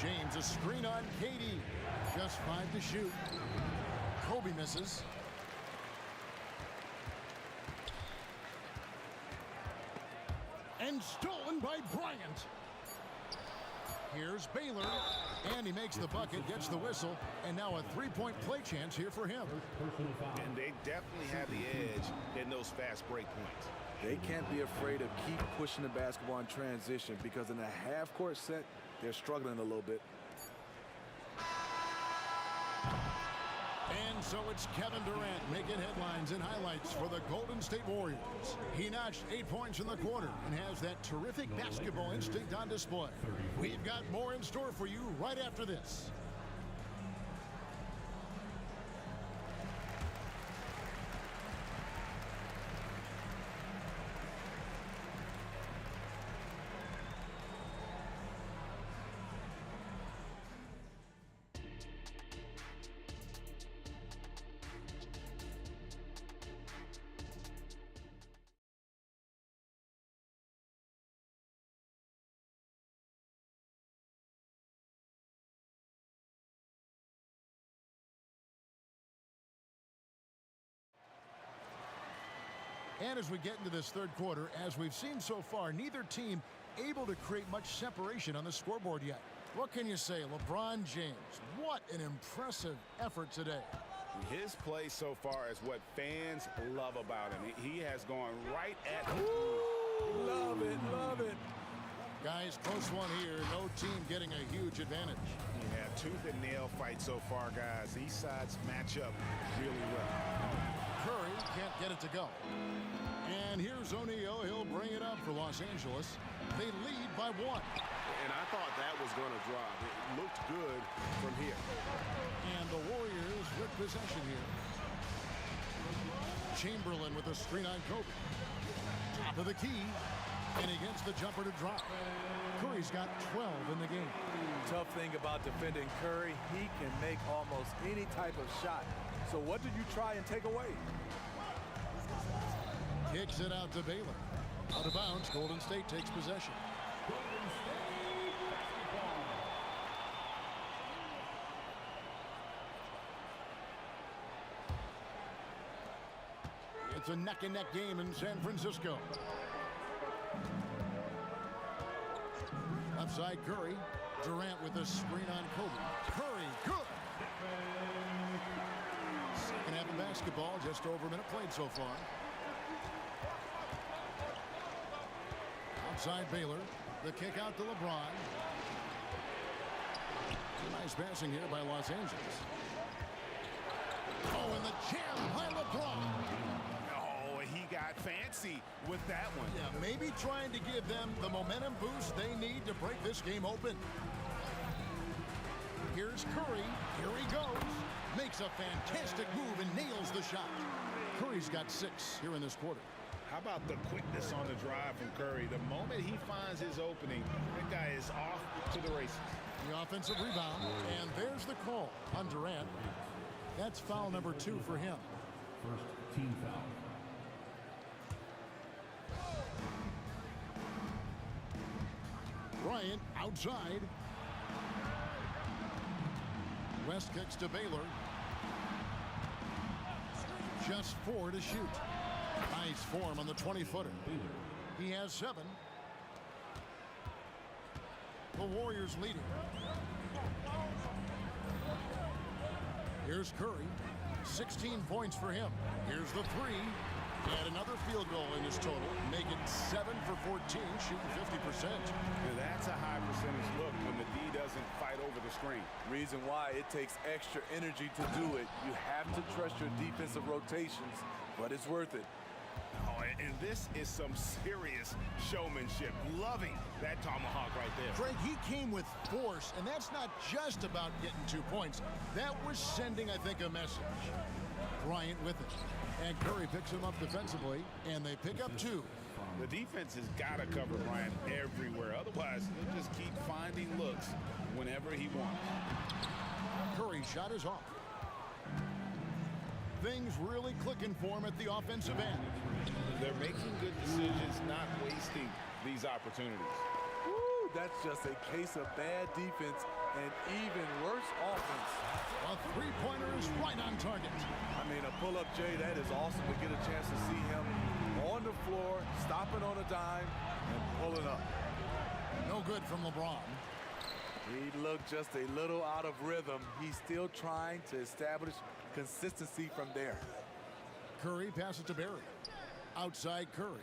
James, a screen on KD. Just 5 to shoot. Kobe misses. And stolen by Bryant. Here's Baylor, and he makes the bucket, gets the whistle, and now a three-point play chance here for him. And they definitely have the edge in those fast break points. They can't be afraid of keep pushing the basketball in transition because in a half-court set, they're struggling a little bit. And so it's Kevin Durant making headlines and highlights for the Golden State Warriors. He notched 8 points in the quarter and has that terrific basketball instinct on display. We've got more in store for you right after this. And as we get into this third quarter, as we've seen so far, neither team able to create much separation on the scoreboard yet. What can you say? LeBron James, what an impressive effort today. His play so far is what fans love about him. He has gone right at the Love it, love it. Guys, close one here. No team getting a huge advantage. Yeah, tooth and nail fight so far, guys. These sides match up really well. Curry can't get it to go. And here's O'Neal. He'll bring it up for Los Angeles. They lead by 1. And I thought that was going to drop. It looked good from here. And the Warriors with possession here. Chamberlain with a screen on Kobe. Top of the key. And he gets the jumper to drop. Curry's got 12 in the game. Tough thing about defending Curry, he can make almost any type of shot. So what did you try and take away? Kicks it out to Baylor. Out of bounds, Golden State takes possession. It's a neck-and-neck game in San Francisco. Outside Curry. Durant with a screen on Kobe. Curry, good. Second half of basketball, just over a minute played so far. Outside Baylor. The kick out to LeBron. Nice passing here by Los Angeles. Oh, and the jam by LeBron. Oh, he got fancy with that one. Yeah, maybe trying to give them the momentum boost they need to break this game open. Here's Curry. Here he goes. Makes a fantastic move and nails the shot. Curry's got 6 here in this quarter. How about the quickness on the drive from Curry? The moment he finds his opening, that guy is off to the races. The offensive rebound, and there's the call on Durant. That's foul number 2 for him. First team foul. Bryant outside. West kicks to Baylor. Just 4 to shoot. Nice form on the 20-footer. He has 7. The Warriors leading. Here's Curry. 16 points for him. Here's the 3. And another field goal in his total. Make it 7 for 14, shooting 50%. That's a high percentage look when the D doesn't fight over the screen. Reason why it takes extra energy to do it. You have to trust your defensive rotations, but it's worth it. Oh, and this is some serious showmanship. Loving that tomahawk right there. Greg, he came with force, and that's not just about getting 2 points. That was sending, I think, a message. Bryant with it. And Curry picks him up defensively, and they pick up 2. The defense has got to cover Bryant everywhere. Otherwise, he'll just keep finding looks whenever he wants. Curry's shot is off. Things really clicking for him at the offensive end. They're making good decisions, not wasting these opportunities. Woo, that's just a case of bad defense and even worse offense. A three-pointer is right on target. I mean, a pull-up, Jay, that is awesome to get a chance to see him on the floor, stopping on a dime, and pulling up. No good from LeBron. He looked just a little out of rhythm. He's still trying to establish consistency from there. Curry passes to Barry. Outside Curry.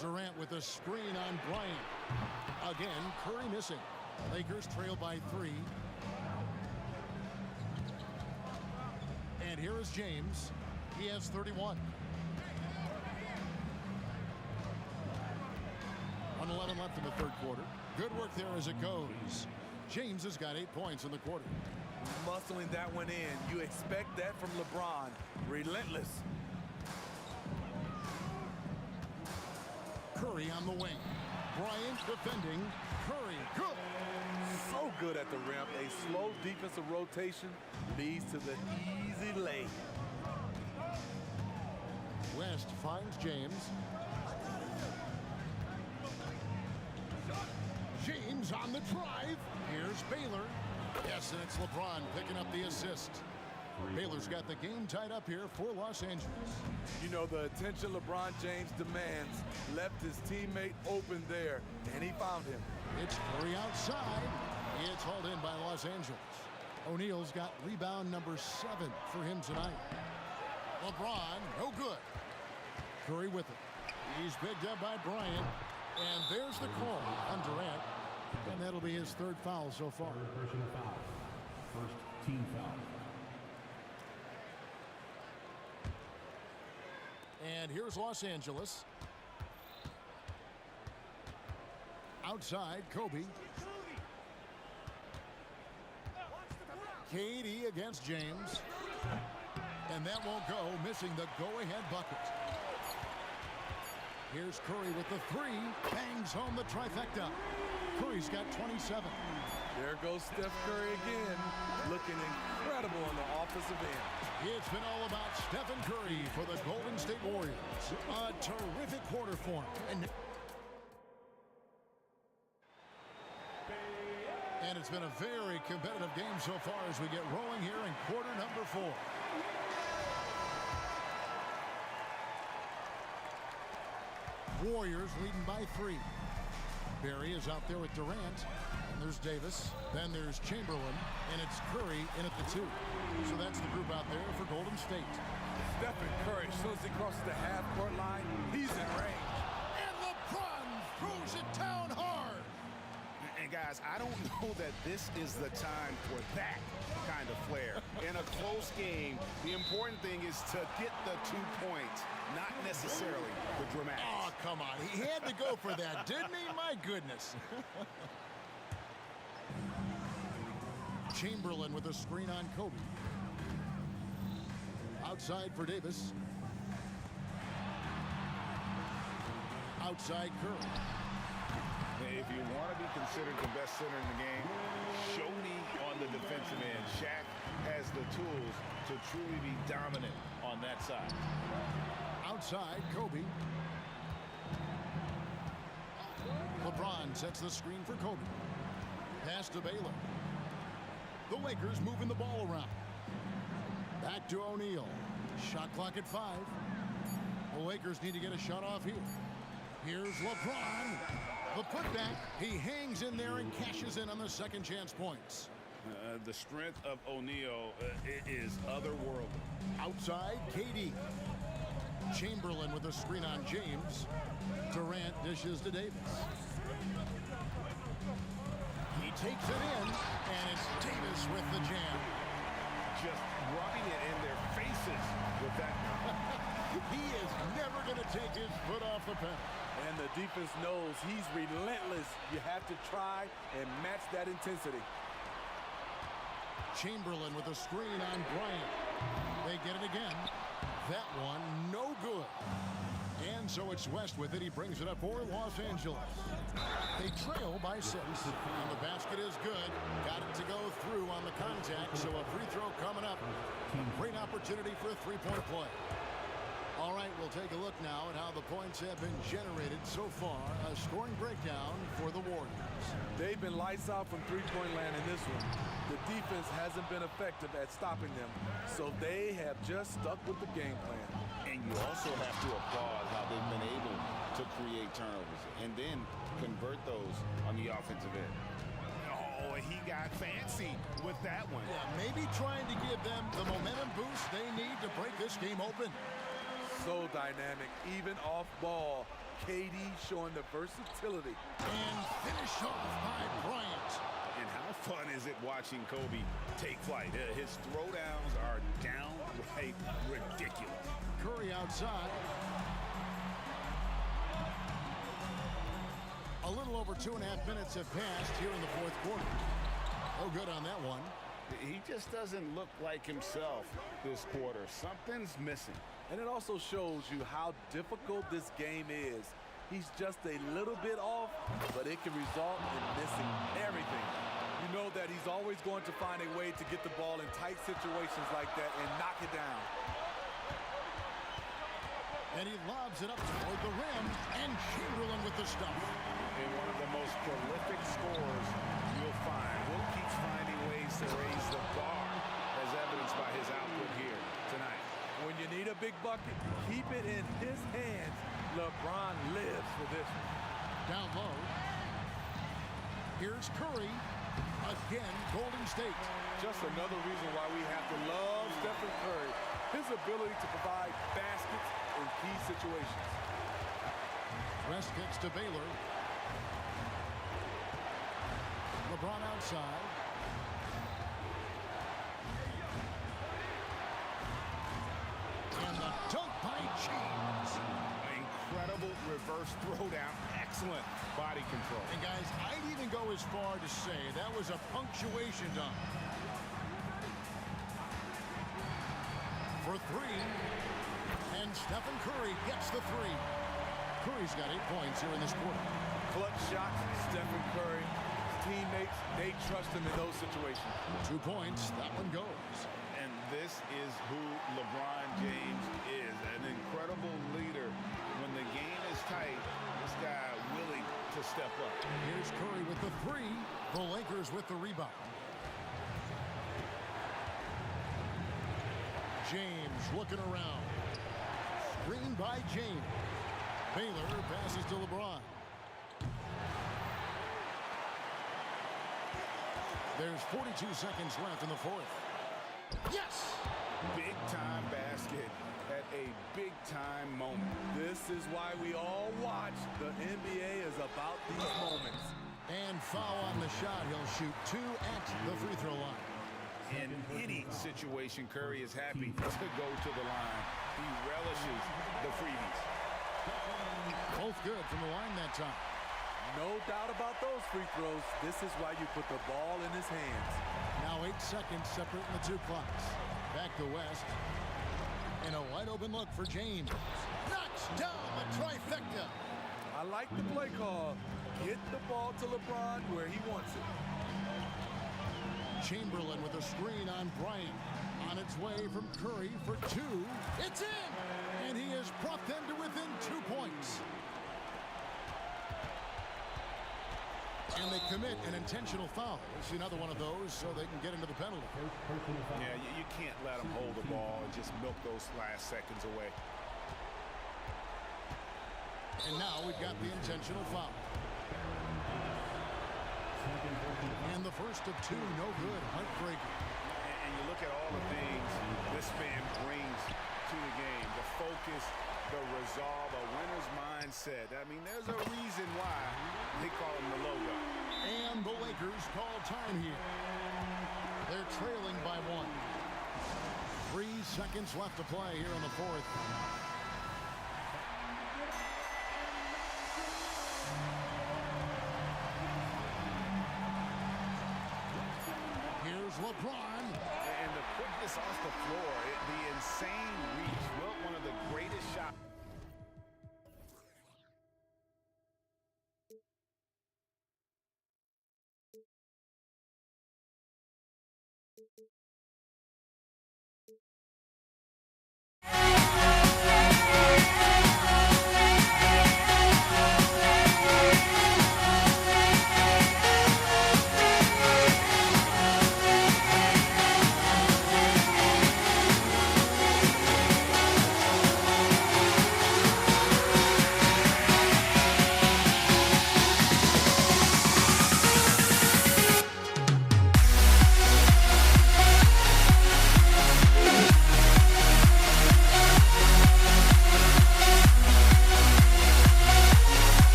Durant with a screen on Bryant. Again, Curry missing. Lakers trail by 3. And here is James. He has 31. 1:11 left in the third quarter. Good work there as it goes. James has got 8 points in the quarter. Muscling that one in. You expect that from LeBron. Relentless. Curry on the wing. Bryant defending. Curry, good. So good at the rim. A slow defensive rotation leads to the easy lay. West finds James. James on the drive. Here's Baylor. Yes, and it's LeBron picking up the assist. Baylor's got the game tied up here for Los Angeles. You know, the attention LeBron James demands left his teammate open there, and he found him. It's Curry outside. It's hauled in by Los Angeles. O'Neal's got rebound number 7 for him tonight. LeBron, no good. Curry with it. He's picked up by Bryant. And there's the call on Durant. And that'll be his 3rd foul so far. Personal foul. First team foul. And here's Los Angeles. Outside, Kobe. KD against James. And that won't go, missing the go-ahead bucket. Here's Curry with the 3. Bangs home the trifecta. Curry's got 27. There goes Steph Curry again, looking incredible on the offensive end. It's been all about Stephen Curry for the Golden State Warriors. A terrific quarter for him. And it's been a very competitive game so far as we get rolling here in quarter number 4. Warriors leading by 3. Barry is out there with Durant. And there's Davis. Then there's Chamberlain. And it's Curry in at the 2. So that's the group out there for Golden State. Stephen Curry, as soon as he crosses the half-court line, he's in range. And LeBron throws it down hard. And guys, I don't know that this is the time for that kind of flair. In a close game, the important thing is to get the 2 points, not necessarily the dramatics. Oh, come on. He had to go for that, didn't he? My goodness. Chamberlain with a screen on Kobe. Outside for Davis. Outside Curry. If you want to be considered the best center in the game, show me on the defensive end. Shaq has the tools to truly be dominant on that side. Outside, Kobe. LeBron sets the screen for Kobe. Pass to Baylor. The Lakers moving the ball around. Back to O'Neal. Shot clock at 5. The Lakers need to get a shot off here. Here's LeBron. The putback. He hangs in there and cashes in on the second chance points. The strength of O'Neal is otherworldly. Outside, KD. Chamberlain with a screen on James. Durant dishes to Davis. He takes it in, and it's Davis with the jam. Just rubbing it in their faces with that. He is never going to take his foot off the pedal. And the defense knows he's relentless. You have to try and match that intensity. Chamberlain with a screen on Bryant. They get it again. That one, no good. And so it's West with it. He brings it up for Los Angeles. They trail by 6. And the basket is good. Got it to go through on the contact. So a free throw coming up. A great opportunity for a three-point play. All right, we'll take a look now at how the points have been generated so far. A scoring breakdown for the Warriors. They've been lights out from three-point land in this one. The defense hasn't been effective at stopping them, so they have just stuck with the game plan. And you also have to applaud how they've been able to create turnovers and then convert those on the offensive end. Oh, he got fancy with that one. Yeah, maybe trying to give them the momentum boost they need to break this game open. So dynamic, even off ball. KD showing the versatility. And finish off by Bryant. And how fun is it watching Kobe take flight? His throwdowns are downright ridiculous. Curry outside. A little over 2.5 minutes have passed here in the fourth quarter. Oh, good on that one. He just doesn't look like himself this quarter. Something's missing. And it also shows you how difficult this game is. He's just a little bit off, but it can result in missing everything. You know that he's always going to find a way to get the ball in tight situations like that and knock it down. And he lobs it up toward the rim, and Chamberlain with the stuff. And one of the most prolific scorers you'll find. Will keeps finding ways to raise the bar, as evidenced by his output here tonight. When you need a big bucket, keep it in his hands. LeBron lives for this one. Down low. Here's Curry. Again, Golden State. Just another reason why we have to love Stephen Curry. His ability to provide baskets in key situations. Rest gets to Baylor. LeBron outside. And the dunk by James. Incredible reverse throwdown. Excellent body control. And guys, I'd even go as far to say that was a punctuation dunk. For three. And Stephen Curry gets the three. Curry's got 8 points here in this quarter. Clutch shots, Stephen Curry. His teammates, they trust him in those situations. 2 points, that one goes. And this is who LeBron James is. An incredible leader. When the game is tight, this guy willing to step up. Here's Curry with the three. The Lakers with the rebound. James looking around. Screen by James. Baylor passes to LeBron. There's 42 seconds left in the fourth. Yes! Big time basket at a big time moment. This is why we all watch. The NBA is about these moments. And foul on the shot. He'll shoot 2 at the free throw line. In any situation, Curry is happy to go to the line. He relishes the freebies. Both good from the line that time. No doubt about those free throws. This is why you put the ball in his hands. Now 8 seconds separating the 2 clocks. Back to West. And a wide open look for James. Knocks down the trifecta. I like the play call. Get the ball to LeBron where he wants it. Chamberlain with a screen on Bryant. On its way from Curry for 2. It's in! And he has brought them to within 2 points. And they commit an intentional foul. It's another one of those so they can get into the penalty. Yeah, you can't let them hold the ball and just milk those last seconds away. And now we've got the intentional foul. And the first of 2, no good, heartbreaking. And you look at all the things this man brings to the game. The focus, the resolve, a winner's mindset. I mean, there's a reason why they call him the logo. And the Lakers call time here. They're trailing by 1. 3 seconds left to play here in the fourth. Here's LeBron. And the quickness off the floor, the insane reach. Well, one of the greatest shots.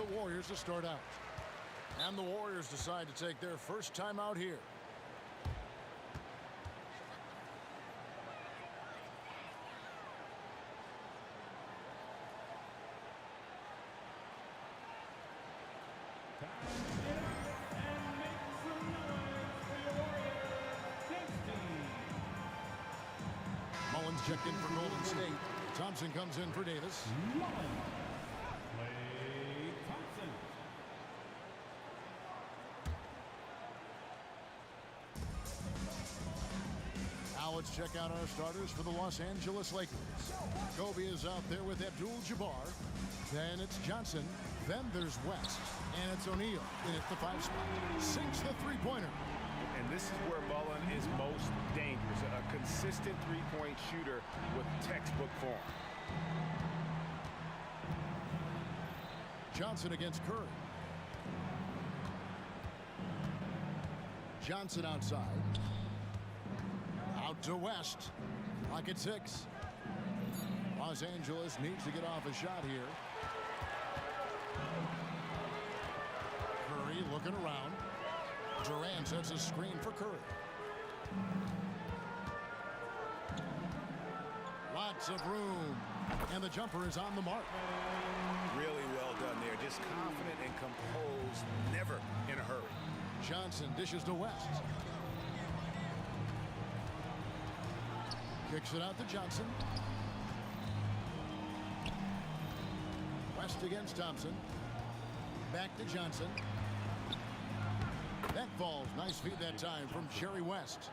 the Warriors to start out. And the Warriors decide to take their first time out here. Mullins checked in for Golden State. Thompson comes in for Davis. Now let's check out our starters for the Los Angeles Lakers. Kobe is out there with Abdul-Jabbar. Then it's Johnson. Then there's West. And it's O'Neal in at the 5 spot. Sinks the three-pointer. And this is where Mullen is most dangerous. A consistent three-point shooter with textbook form. Johnson against Curry. Johnson outside. Out to West. Clock at 6. Los Angeles needs to get off a shot here. Curry looking around. Durant sets a screen for Curry. Lots of room. And the jumper is on the mark. Really well done there. Just confident and composed. Never in a hurry. Johnson dishes to West. Kicks it out to Johnson. West against Thompson. Back to Johnson. That falls. Nice feed that time from Jerry West.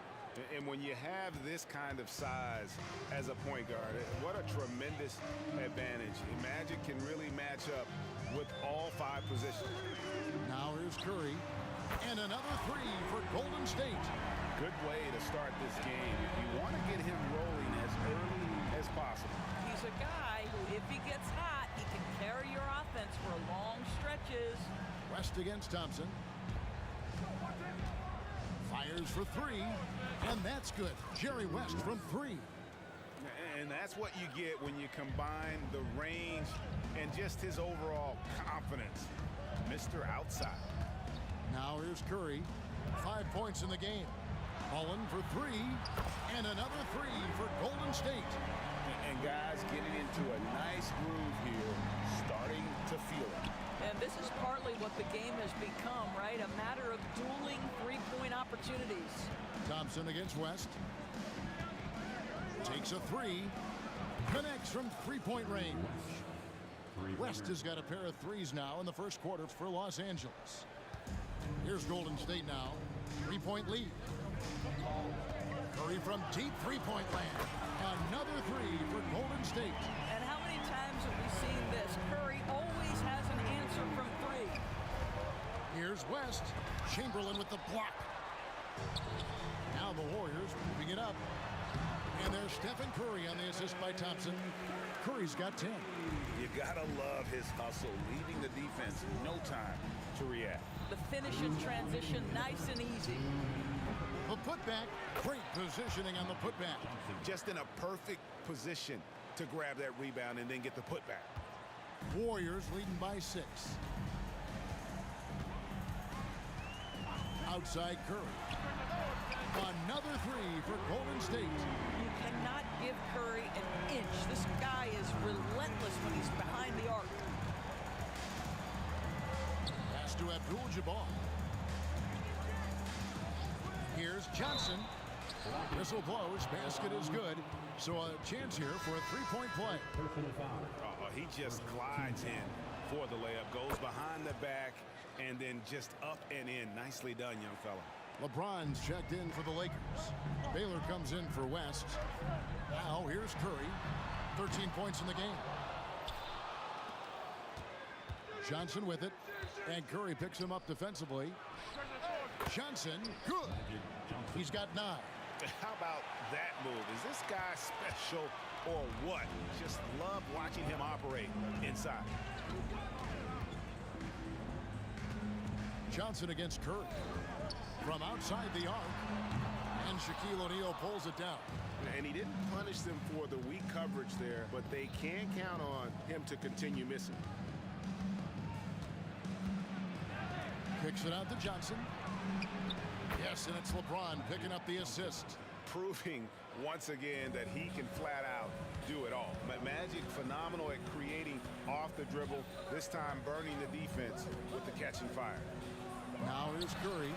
And when you have this kind of size as a point guard, what a tremendous advantage. Magic can really match up with all 5 positions. Now here's Curry. And another 3 for Golden State. Good way to start this game. You want to get him rolling as early as possible. He's a guy who, if he gets hot, he can carry your offense for long stretches. West against Thompson. Fires for 3. And that's good. Jerry West from 3. And that's what you get when you combine the range and just his overall confidence. Mr. Outside. Now here's Curry. 5 points in the game. Mullen for 3. And another 3 for Golden State. And guys getting into a nice groove here, starting to feel it. And this is partly what the game has become, right? A matter of dueling three-point opportunities. Thompson against West. Takes a 3. Connects from three-point range. West has got a pair of 3s now in the first quarter for Los Angeles. Here's Golden State now. 3-point lead. Curry from deep three-point land. Another 3 for Golden State. And how many times have we seen this? Curry always has an answer from 3. Here's West. Chamberlain with the block. Now the Warriors moving it up. And there's Stephen Curry on the assist by Thompson. Curry's got 10. You gotta love his hustle, leaving the defense no time to react. The finish in transition, nice and easy. The putback, great positioning on the putback. Just in a perfect position to grab that rebound and then get the putback. Warriors leading by 6. Outside Curry. Another 3 for Golden State. You cannot give Curry an inch. This guy is relentless when he's behind the arc. Pass to Abdul-Jabbar. Here's Johnson. Whistle blows. Basket is good. So a chance here for a 3-point play. He just glides in for the layup. Goes behind the back and then just up and in. Nicely done, young fella. LeBron's checked in for the Lakers. Baylor comes in for West. Now here's Curry. 13 points in the game. Johnson with it. And Curry picks him up defensively. Johnson, good. He's got 9. How about that move? Is this guy special or what? Just love watching him operate inside. Johnson against Curry. From outside the arc. And Shaquille O'Neal pulls it down. And he didn't punish them for the weak coverage there, but they can count on him to continue missing. Kicks it out to Johnson. Yes, and it's LeBron picking up the assist. Proving once again that he can flat out do it all. Magic phenomenal at creating off the dribble, this time burning the defense with the catching fire. Now here's Curry,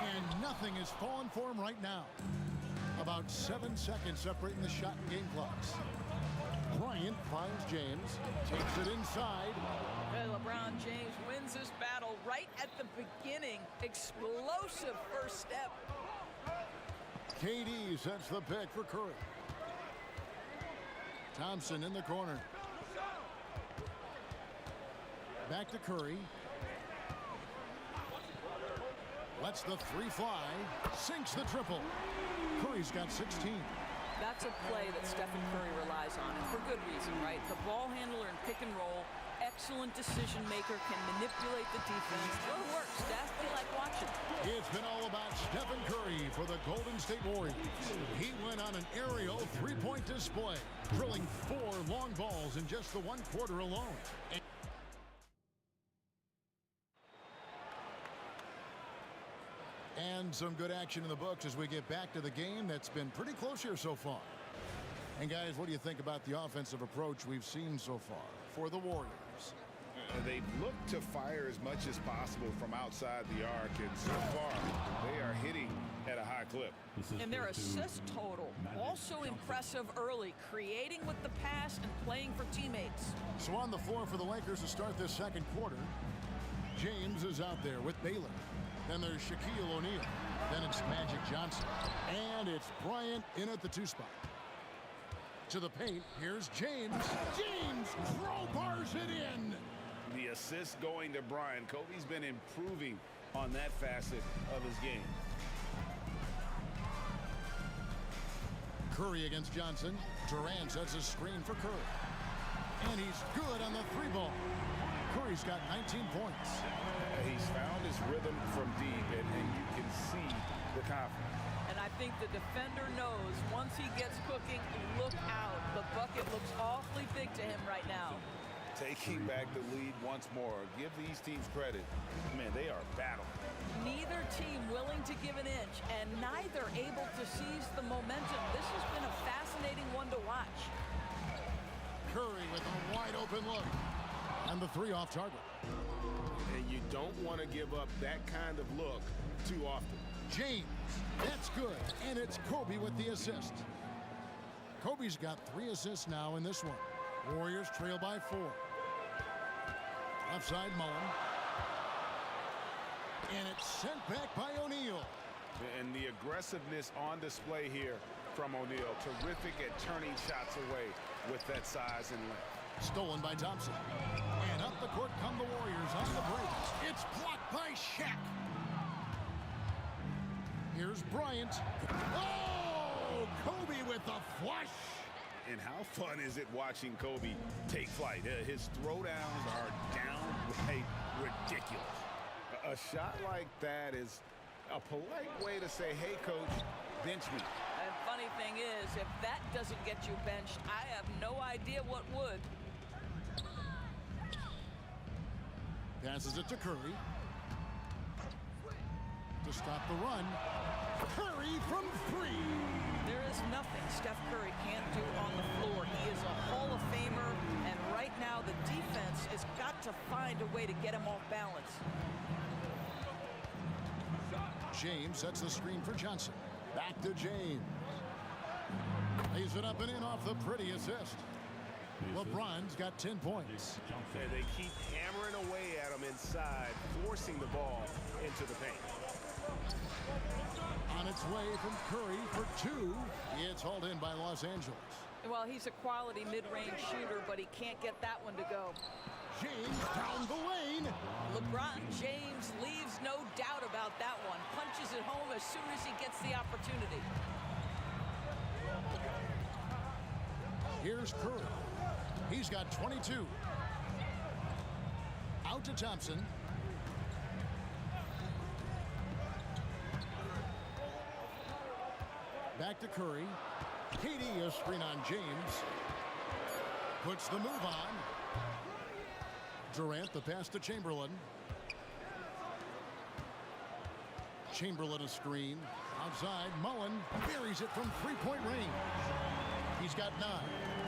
and nothing is falling for him right now. About 7 seconds separating the shot and game clocks. Bryant finds James, takes it inside. LeBron James wins this battle right at the beginning. Explosive first step. KD sets the pick for Curry. Thompson in the corner. Back to Curry. Lets the three fly. Sinks the triple. Curry's got 16. That's a play that Stephen Curry relies on, and for good reason, right? The ball handler in pick and roll, excellent decision maker, can manipulate the defense. Go to work, Steph. Be like watching. It's been all about Stephen Curry for the Golden State Warriors. He went on an aerial three-point display, drilling 4 long balls in just the 1 quarter alone. And some good action in the books as we get back to the game that's been pretty close here so far. And guys, what do you think about the offensive approach we've seen so far for the Warriors? They've looked to fire as much as possible from outside the arc, and so far they are hitting at a high clip. And their assist total also impressive early, creating with the pass and playing for teammates. So on the floor for the Lakers to start this second quarter, James is out there with Baylor. Then there's Shaquille O'Neal. Then it's Magic Johnson. And it's Bryant in at the 2 spot. To the paint, here's James. James crowbars it in. The assist going to Bryant. Kobe's been improving on that facet of his game. Curry against Johnson. Durant sets a screen for Curry. And he's good on the 3 ball. Curry's got 19 points. He's found his rhythm from deep, and you can see the confidence. And I think the defender knows once he gets cooking, look out. The bucket looks awfully big to him right now. Taking back the lead once more. Give these teams credit. Man, they are battling. Neither team willing to give an inch, and neither able to seize the momentum. This has been a fascinating one to watch. Curry with a wide open look. And the 3 off target. And you don't want to give up that kind of look too often. James, that's good. And it's Kobe with the assist. Kobe's got 3 assists now in this one. Warriors trail by 4. Offside Mullen. And it's sent back by O'Neal. And the aggressiveness on display here from O'Neal. Terrific at turning shots away with that size and length. Stolen by Thompson. And up the court come the Warriors on the break. It's blocked by Shaq. Here's Bryant. Oh, Kobe with the flush. And how fun is it watching Kobe take flight? His throwdowns are downright ridiculous. A shot like that is a polite way to say, hey, coach, bench me. And funny thing is, if that doesn't get you benched, I have no idea what would. Passes it to Curry. To stop the run. Curry from 3. There is nothing Steph Curry can't do on the floor. He is a Hall of Famer, and right now the defense has got to find a way to get him off balance. James sets the screen for Johnson. Back to James. Lays it up and in off the pretty assist. LeBron's got 10 points. And they keep hammering away at him inside, forcing the ball into the paint. On its way from Curry for 2. It's hauled in by Los Angeles. Well, he's a quality mid-range shooter, but he can't get that one to go. James down the lane. LeBron James leaves no doubt about that one. Punches it home as soon as he gets the opportunity. Here's Curry. He's got 22. Out to Thompson. Back to Curry. KD, a screen on James. Puts the move on. Durant, the pass to Chamberlain. Chamberlain a screen. Outside, Mullen buries it from three-point range. He's got 9.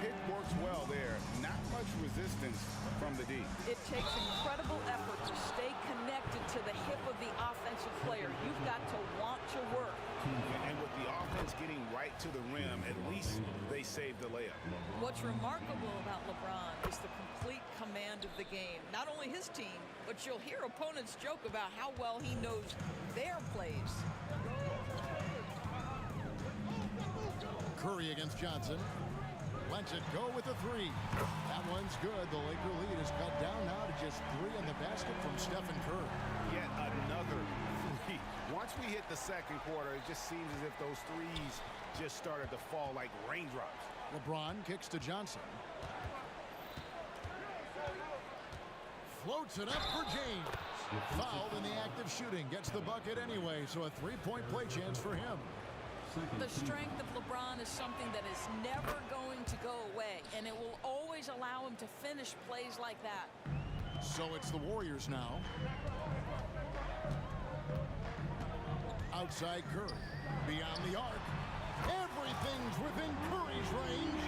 It works well there. Not much resistance from the D. It takes incredible effort to stay connected to the hip of the offensive player. You've got to want to work. And with the offense getting right to the rim, at least they saved the layup. What's remarkable about LeBron is the complete command of the game. Not only his team, but you'll hear opponents joke about how well he knows their plays. Curry against Johnson. Lets it go with a 3. That one's good. The Laker lead is cut down now to just 3 in the basket from Stephen Curry. Yet another 3. Once we hit the second quarter, it just seems as if those threes just started to fall like raindrops. LeBron kicks to Johnson. Floats it up for James. Fouled in the act of shooting. Gets the bucket anyway, so a 3-point play chance for him. The strength of LeBron is something that is never going to go away, and it will always allow him to finish plays like that. So it's the Warriors now. Outside Curry. Beyond the arc. Everything's within Curry's range.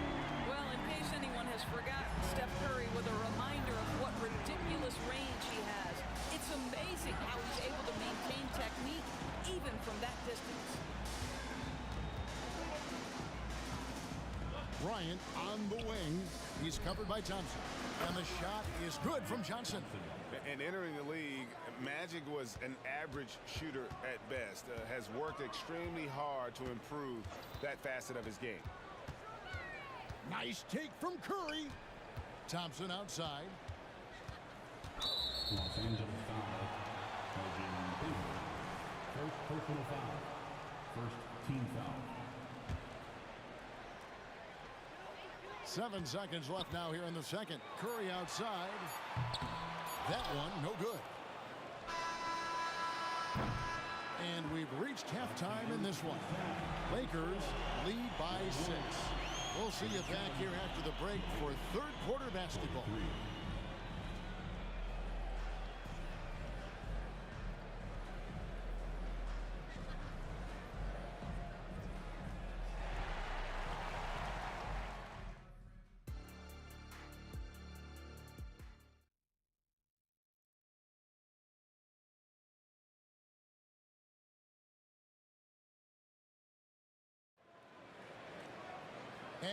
Well, in case anyone has forgotten, Steph Curry with a reminder of what ridiculous range he has. It's amazing how he's able to maintain technique even from that distance. Bryant on the wing. He's covered by Thompson. And the shot is good from Johnson. And entering the league, Magic was an average shooter at best. Has worked extremely hard to improve that facet of his game. Nice take from Curry. Thompson outside. Los Angeles foul. First personal foul. First team foul. 7 seconds left now here in the second. Curry outside. That one, no good. And we've reached halftime in this one. Lakers lead by 6. We'll see you back here after the break for third quarter basketball.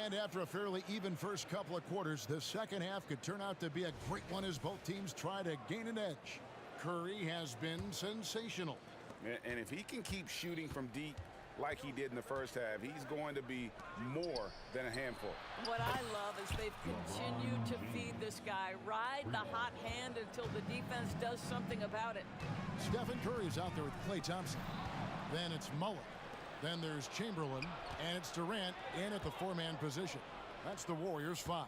And after a fairly even first couple of quarters, the second half could turn out to be a great one as both teams try to gain an edge. Curry has been sensational. And if he can keep shooting from deep like he did in the first half, he's going to be more than a handful. What I love is they've continued to feed this guy. Ride the hot hand until the defense does something about it. Stephen Curry's out there with Klay Thompson. Then it's Mullen. Then there's Chamberlain, and it's Durant in at the 4-man position. That's the Warriors' 5.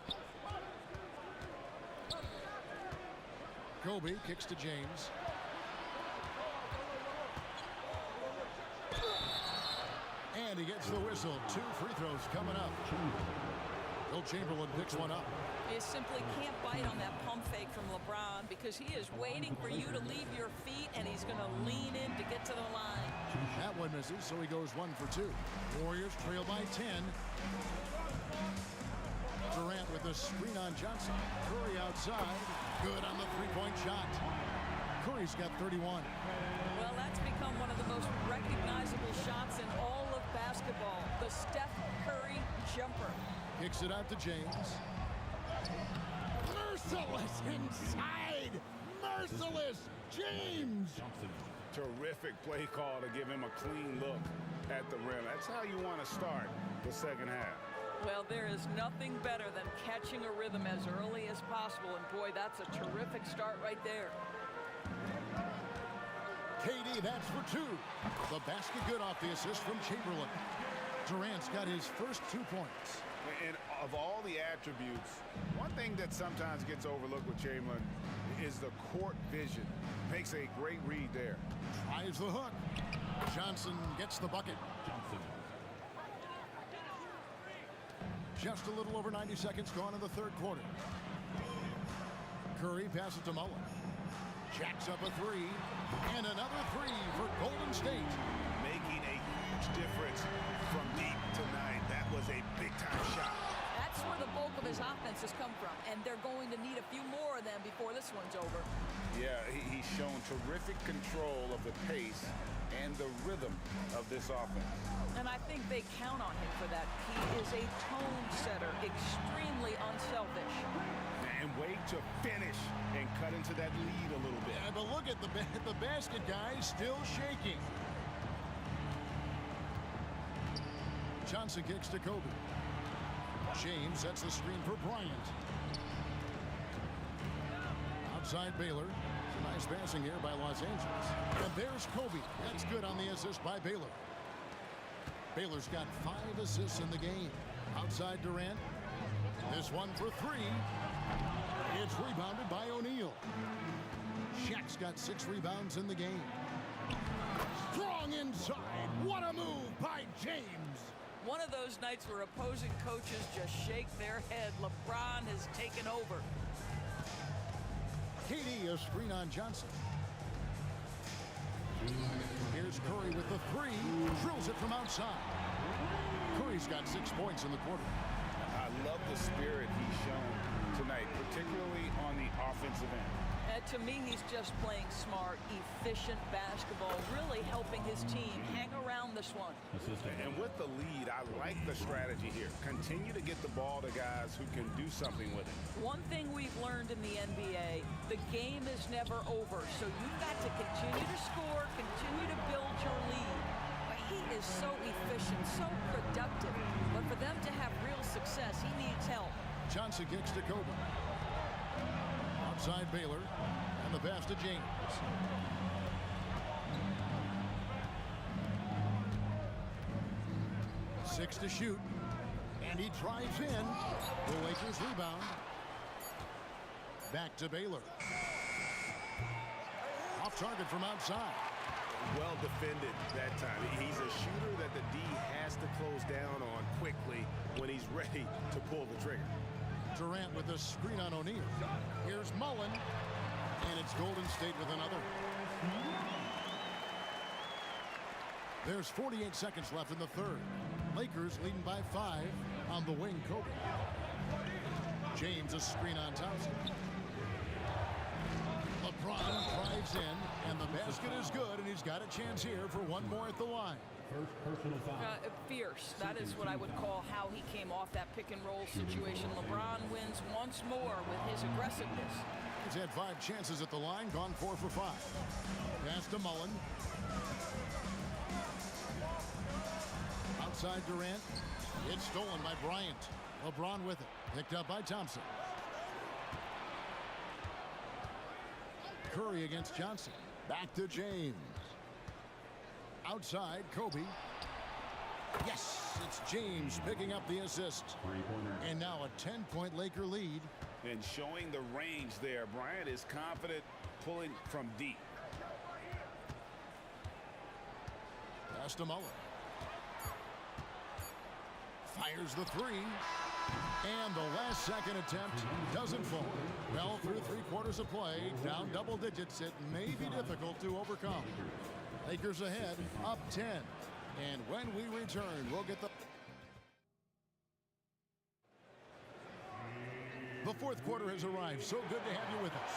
Kobe kicks to James. And he gets the whistle. 2 free throws coming up. Will Chamberlain picks one up. You simply can't bite on that pump fake from LeBron because he is waiting for you to leave your feet, and he's going to lean in to get to the line. That one misses, so he goes 1 for 2. Warriors trail by 10. Durant with the screen on Johnson. Curry outside. Good on the three-point shot. Curry's got 31. Well, that's become one of the most recognizable shots in all of basketball. The Steph Curry jumper. Kicks it out to James. Merciless inside. Merciless James. Terrific play call to give him a clean look at the rim. That's how you want to start the second half. Well, there is nothing better than catching a rhythm as early as possible. And boy, that's a terrific start right there. KD, that's for 2. The basket good off the assist from Chamberlain. Durant's got his first 2 points. And of all the attributes, one thing that sometimes gets overlooked with Chamberlain is the court vision. Makes a great read there. Tries the hook. Johnson gets the bucket. Just a little over 90 seconds gone in the third quarter. Curry passes to Mullen. Jacks up a 3. And another 3 for Golden State. and they're going to need a few more of them before this one's over. Yeah, he's shown terrific control of the pace and the rhythm of this offense. And I think they count on him for that. He is a tone setter, extremely unselfish. And wait to finish and cut into that lead a little bit. Yeah, but look at the basket guy still shaking. Johnson kicks to Kobe. James sets the screen for Bryant. Outside Baylor. It's a nice passing here by Los Angeles. And there's Kobe. That's good on the assist by Baylor. Baylor's got 5 assists in the game. Outside Durant. This one for 3. It's rebounded by O'Neal. Shaq's got 6 rebounds in the game. Strong inside. What a move by James. One of those nights where opposing coaches just shake their head. LeBron has taken over. KD a screen on Johnson. Here's Curry with the 3. Drills it from outside. Curry's got 6 points in the quarter. I love the spirit he's shown tonight, particularly on the offensive end. To me, he's just playing smart, efficient basketball, really helping his team hang around this one. And with the lead, I like the strategy here. Continue to get the ball to guys who can do something with it. One thing we've learned in the NBA, the game is never over, so you've got to continue to score, continue to build your lead. But he is so efficient, so productive. But for them to have real success, he needs help. Johnson kicks to Kobe. Outside Baylor, and the pass to James. Six to shoot, and he drives in. The Lakers rebound. Back to Baylor. Off target from outside. Well defended that time. He's a shooter that the D has to close down on quickly when he's ready to pull the trigger. Durant with a screen on O'Neal. Here's Mullen, and it's Golden State with another. There's 48 seconds left in the third. Lakers leading by 5 on the wing, Kobe. James a screen on Thompson. LeBron drives in, and the basket is good, and he's got a chance here for one more at the line. First personal foul. Fierce. That is what I would call how he came off that pick and roll situation. LeBron wins once more with his aggressiveness. He's had 5 chances at the line, gone 4 for 5. Pass to Mullen. Outside Durant. It's stolen by Bryant. LeBron with it. Picked up by Thompson. Curry against Johnson. Back to James. Outside, Kobe. Yes, it's James picking up the assist. And now a 10-point Laker lead. And showing the range there. Bryant is confident pulling from deep. Pass to Mullen. Fires the 3. And the last second attempt doesn't fall. Well, through 3 quarters of play, down double digits, it may be difficult to overcome. Lakers ahead, up 10. And when we return, we'll get the... The fourth quarter has arrived. So good to have you with us.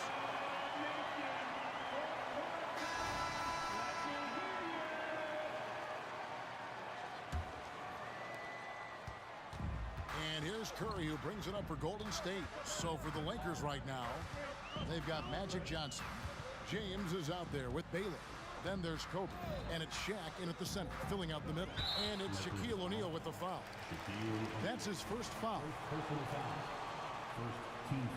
And here's Curry, who brings it up for Golden State. So for the Lakers right now, they've got Magic Johnson. James is out there with Baylor. Then there's Kobe, and it's Shaq in at the center, filling out the middle. And it's Shaquille O'Neal with the foul. That's his first foul. Personal foul. First team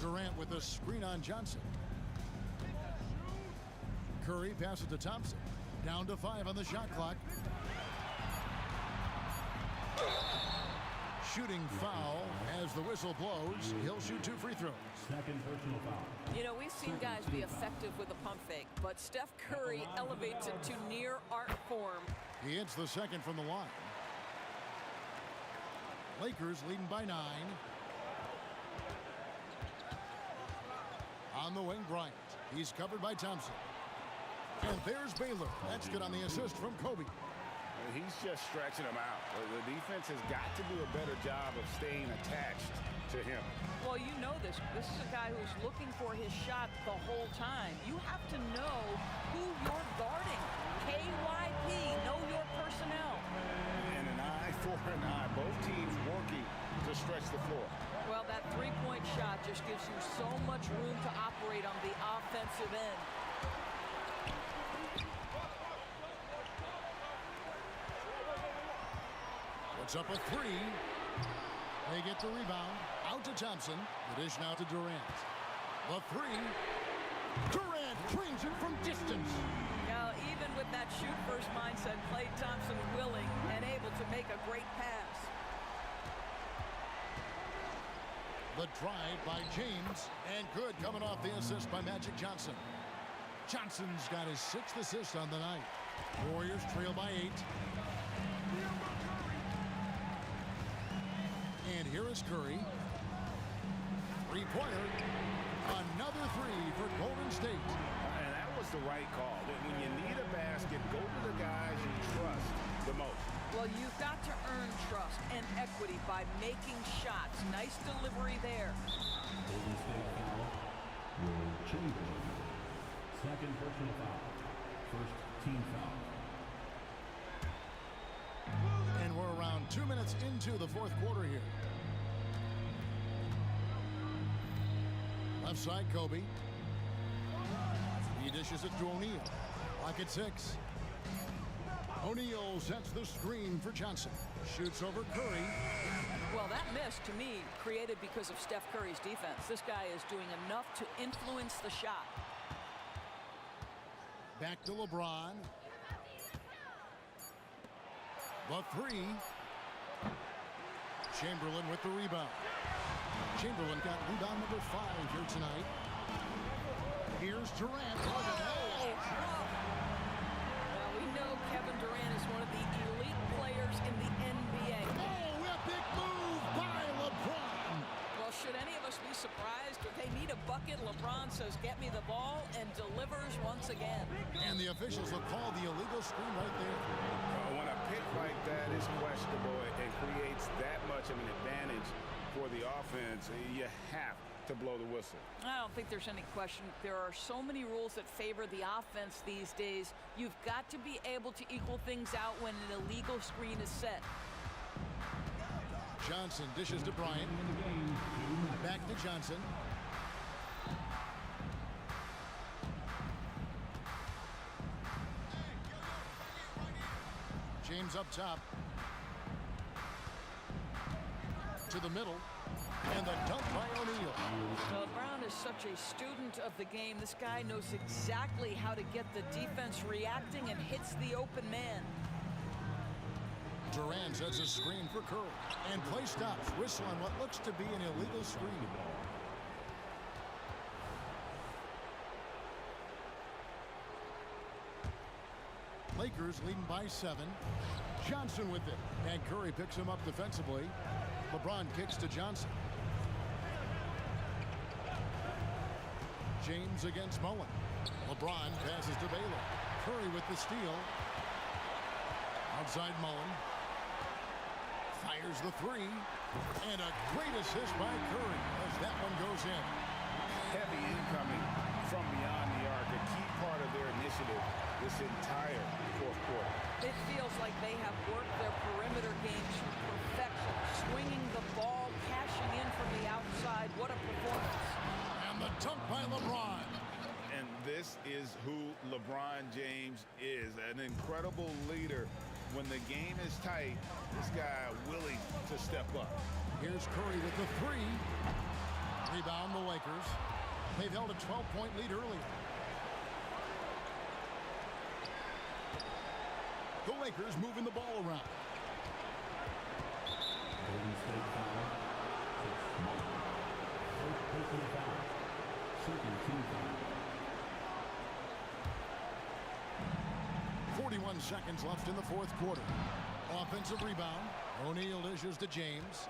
foul. Durant with a screen on Johnson. Curry passes to Thompson. Down to 5 on the shot clock. Shooting foul as the whistle blows. He'll shoot 2 free throws. Second personal foul. You know, we've seen guys be effective with a pump fake, but Steph Curry elevates it to near art form. He hits the second from the line. Lakers leading by 9. On the wing, Bryant. He's covered by Thompson. And there's Baylor. That's good on the assist from Kobe. He's just stretching them out. The defense has got to do a better job of staying attached to him. Well, you know this. This is a guy who's looking for his shot the whole time. You have to know who you're guarding. KYP, know your personnel. And an eye for an eye. Both teams working to stretch the floor. Well, that three-point shot just gives you so much room to operate on the offensive end. Puts up a three. They get the rebound. Out to Thompson. The dish now to Durant. The three. Durant drains it from distance. Now, even with that shoot-first mindset, Klay Thompson willing and able to make a great pass. The drive by James. And good coming off the assist by Magic Johnson. Johnson's got his 6th assist on the night. Warriors trail by 8. And here is Curry. Three-pointer. Another three for Golden State. And that was the right call. When you need a basket, go to the guys you trust the most. Well, you've got to earn trust and equity by making shots. Nice delivery there. Golden State foul. Will Chamberlain. Second personal foul. First team foul. And we're around 2 minutes into the 4th quarter here. Left side, Kobe. He dishes it to O'Neal. Clock at 6. O'Neal sets the screen for Johnson. Shoots over Curry. Well, that miss, to me, created because of Steph Curry's defense. This guy is doing enough to influence the shot. Back to LeBron. The three. Chamberlain with the rebound. Chamberlain got rebound number 5 here tonight. Here's Durant. Well, we know Kevin Durant is one of the elite players in the NBA. Oh, epic move by LeBron. Well, should any of us be surprised if they need a bucket? LeBron says, "Get me the ball," and delivers once again. And the officials will call the illegal screen right there. When a pick like that is questionable and creates that much of an advantage for the offense, you have to blow the whistle. I don't think there's any question. There are so many rules that favor the offense these days. You've got to be able to equal things out when an illegal screen is set. Johnson dishes to Bryant. Back to Johnson. James up top. To the middle. And the dunk by O'Neal. Well, Brown is such a student of the game. This guy knows exactly how to get the defense reacting and hits the open man. Durant sets a screen for Curry. And play stops. Whistle on what looks to be an illegal screen. Lakers leading by 7. Johnson with it. And Curry picks him up defensively. LeBron kicks to Johnson. James against Mullen. LeBron passes to Baylor. Curry with the steal. Outside Mullen. Fires the three. And a great assist by Curry as that one goes in. Heavy incoming from beyond the arc. A key part of their initiative this entire 4th quarter. It feels like they have worked their perimeter game to perfection. Swinging the ball, cashing in from the outside. What a performance. And the dunk by LeBron. And this is who LeBron James is. An incredible leader. When the game is tight, this guy willing to step up. Here's Curry with the three. Rebound the Lakers. They've held a 12-point lead earlier. The Lakers moving the ball around. Golden State foul. 6 First personal foul. Second team foul. 41 seconds left in the 4th quarter. Offensive rebound. O'Neal dishes to James.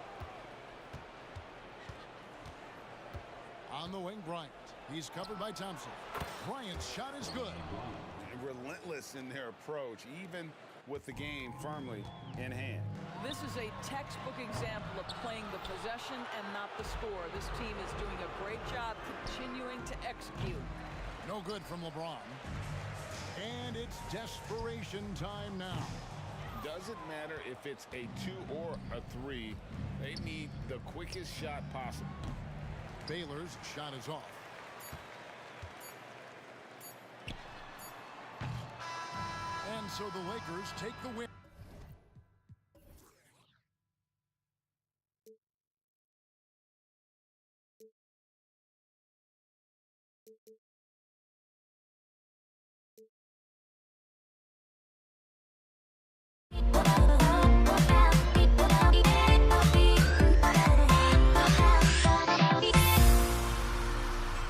On the wing, Bryant. He's covered by Thompson. Bryant's shot is good. Relentless in their approach, even with the game firmly in hand. This is a textbook example of playing the possession and not the score. This team is doing a great job continuing to execute. No good from LeBron. And it's desperation time now. Doesn't matter if it's a 2 or a 3. They need the quickest shot possible. Baylor's shot is off. And so the Lakers take the win.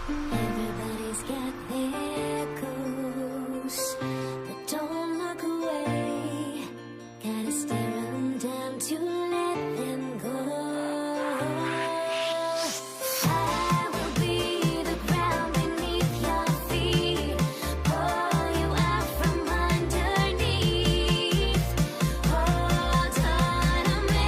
Everybody's got their goals, but don't look away. Gotta stare 'em down to let them go. I will be the ground beneath your feet, pull you out from underneath. Hold on to me.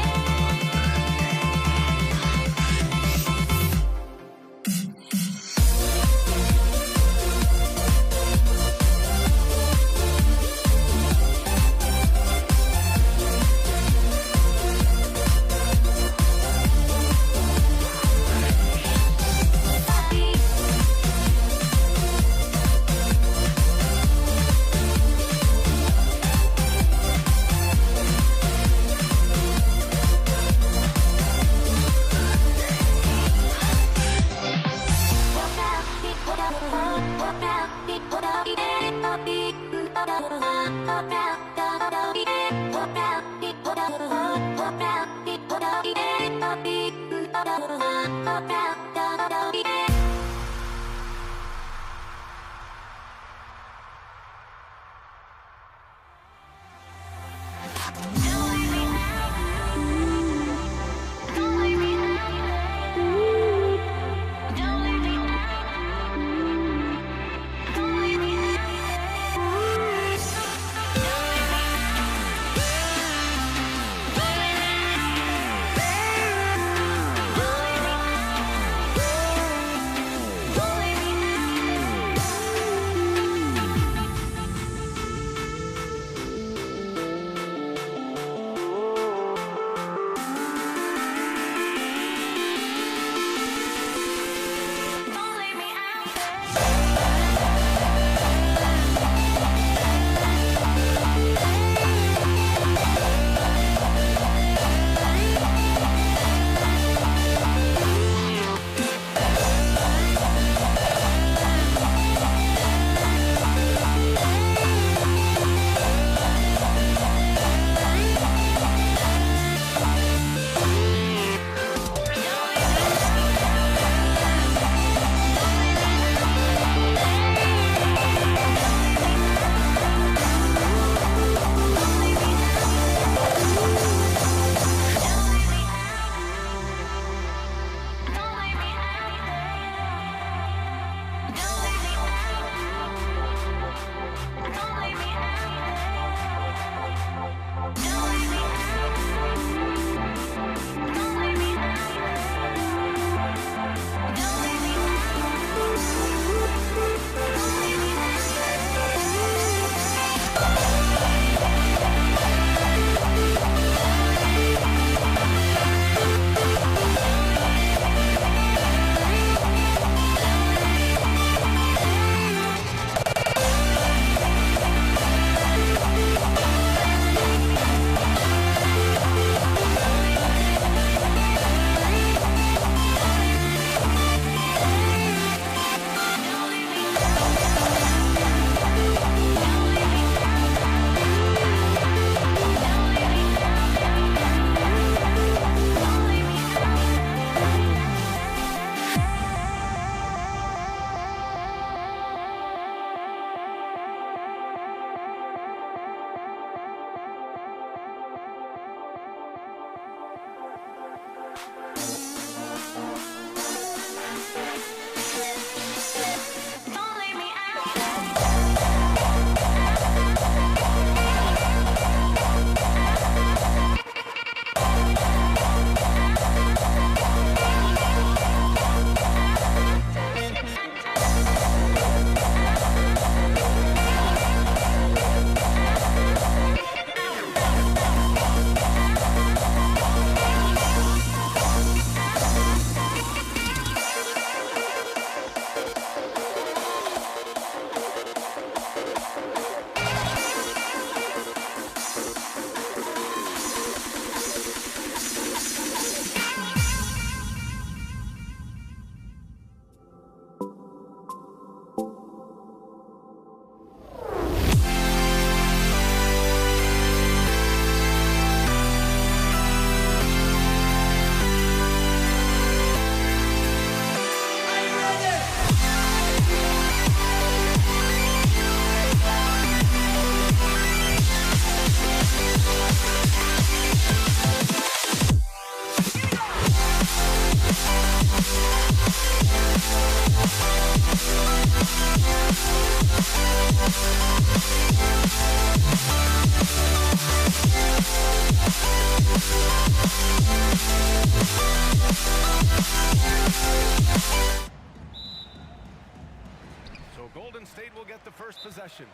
State will get the first possession.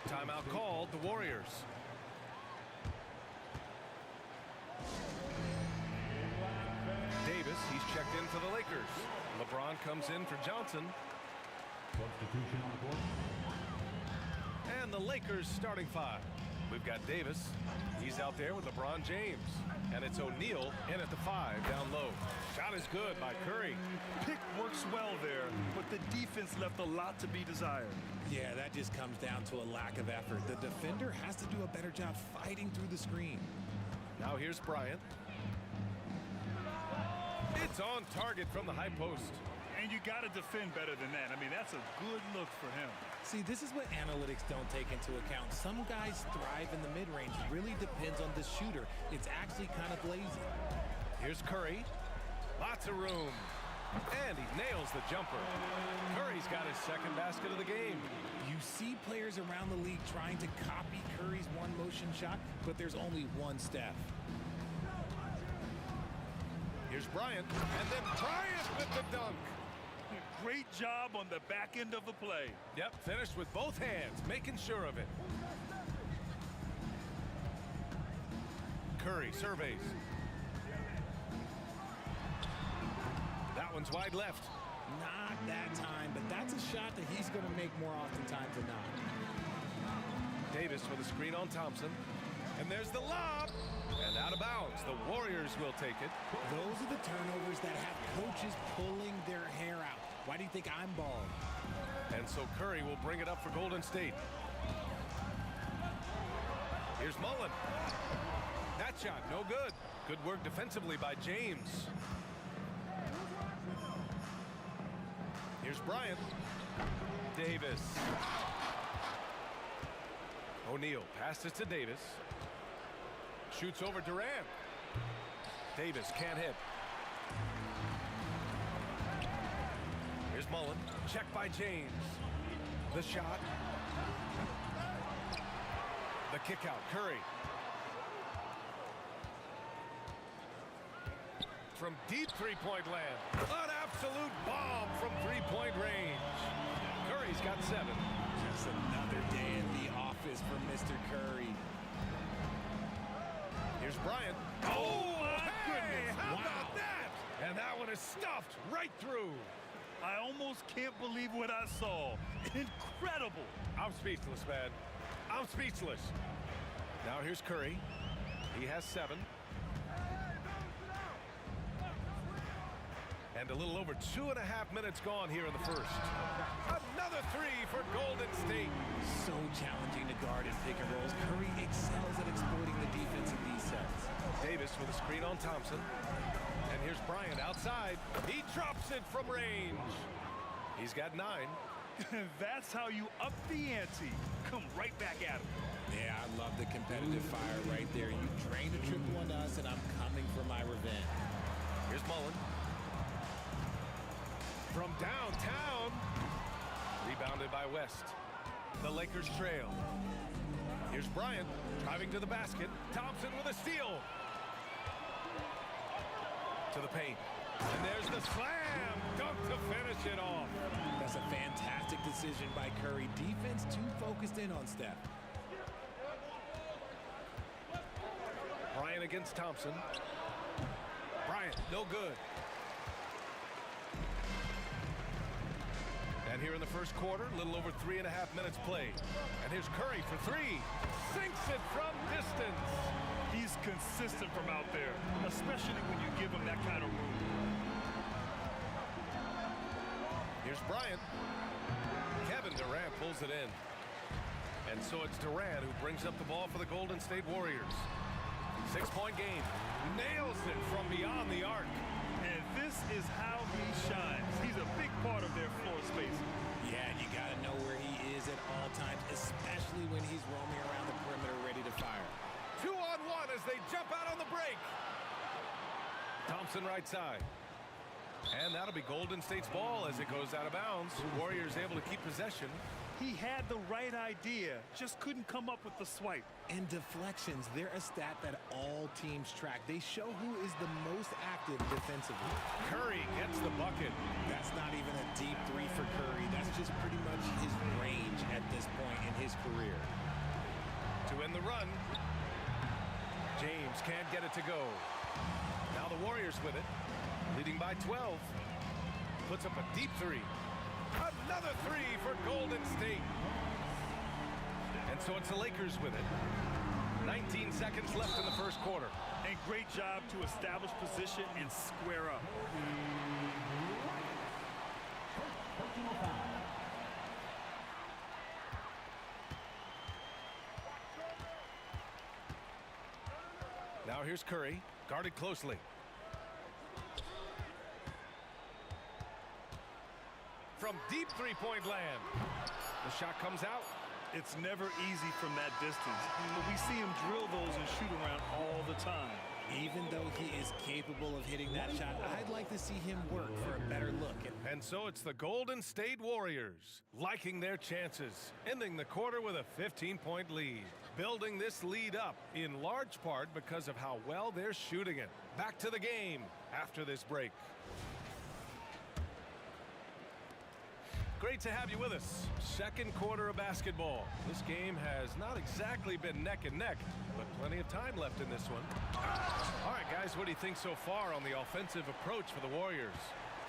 Timeout called, the Warriors. Davis, he's checked in for the Lakers. LeBron comes in for Johnson. Substitution on the court. And the Lakers starting five. We've got Davis. He's out there with LeBron James. And it's O'Neal in at the 5 down low. Shot is good by Curry. Pick works well there, but the defense left a lot to be desired. Yeah, that just comes down to a lack of effort. The defender has to do a better job fighting through the screen. Now here's Bryant. It's on target from the high post. And you got to defend better than that. I mean, that's a good look for him. See, this is what analytics don't take into account. Some guys thrive in the mid-range. Really depends on the shooter. It's actually kind of lazy. Here's Curry. Lots of room. And he nails the jumper. Curry's got his second basket of the game. You see players around the league trying to copy Curry's one-motion shot, but there's only one Steph. Here's Bryant. And then Bryant with the dunk. Great job on the back end of the play. Yep, finished with both hands, making sure of it. Curry surveys. That one's wide left. Not that time, but that's a shot that he's going to make more oftentimes than not. Davis with a screen on Thompson. And there's the lob. And out of bounds. The Warriors will take it. Those are the turnovers that have coaches pulling their hair out. Why do you think I'm bald? And so Curry will bring it up for Golden State. Here's Mullen. That shot, no good. Good work defensively by James. Here's Bryant. Davis. O'Neal passes to Davis. Shoots over Durant. Davis can't hit. Here's Mullen. Checked by James. The shot. The kick out. Curry. From deep three-point land. An absolute bomb from three-point range. Curry's got 7. Just another day in the office for Mr. Curry. Here's Bryant. Oh, my goodness. How about that? And that one is stuffed right through. I almost can't believe what I saw. Incredible. I'm speechless, man. I'm speechless. Now here's Curry. He has 7. And a little over 2.5 minutes gone here in the first. Another 3 for Golden State. So challenging to guard in pick and rolls. Curry excels at exploiting the defense in these sets. Davis with a screen on Thompson. And here's Bryant outside. He drops it from range. He's got 9. That's how you up the ante. Come right back at him. Yeah, I love the competitive fire right there. You drained a triple on us, and I'm coming for my revenge. Here's Mullen. From downtown. Rebounded by West. The Lakers trail. Here's Bryant driving to the basket. Thompson with a steal. To the paint. And there's the slam dunk to finish it off. That's a fantastic decision by Curry. Defense too focused in on Steph. Bryant against Thompson. Bryant, no good. And here in the first quarter, a little over 3.5 minutes played. And here's Curry for 3. Sinks it from distance. He's consistent from out there, especially when you give him that kind of room. Here's Bryant. Kevin Durant pulls it in. And so it's Durant who brings up the ball for the Golden State Warriors. 6-point game. Nails it from beyond the arc. And this is how he shines. He's a big part of their floor space. Yeah, you got to know where he is at all times, especially when he's roaming around the perimeter ready to fire. 2-on-1 as they jump out on the break. Thompson right side. And that'll be Golden State's ball as it goes out of bounds. Warriors able to keep possession. He had the right idea, just couldn't come up with the swipe. And deflections, they're a stat that all teams track. They show who is the most active defensively. Curry gets the bucket. That's not even a deep 3 for Curry. That's just pretty much his range. James can't get it to go. Now the Warriors with it, leading by 12. Puts up a deep three. Another three for Golden State. And so it's the Lakers with it. 19 seconds left in the first quarter. And great job to establish position and square up. Now here's Curry, guarded closely. From deep three-point land. The shot comes out. It's never easy from that distance, but we see him drill those and shoot around all the time. Even though he is capable of hitting that shot, I'd like to see him work for a better look. And so it's the Golden State Warriors liking their chances, ending the quarter with a 15-point lead. Building this lead up in large part because of how well they're shooting it. Back to the game after this break. Great to have you with us. Second quarter of basketball. This game has not exactly been neck and neck, but plenty of time left in this one. All right, guys, what do you think so far on the offensive approach for the Warriors?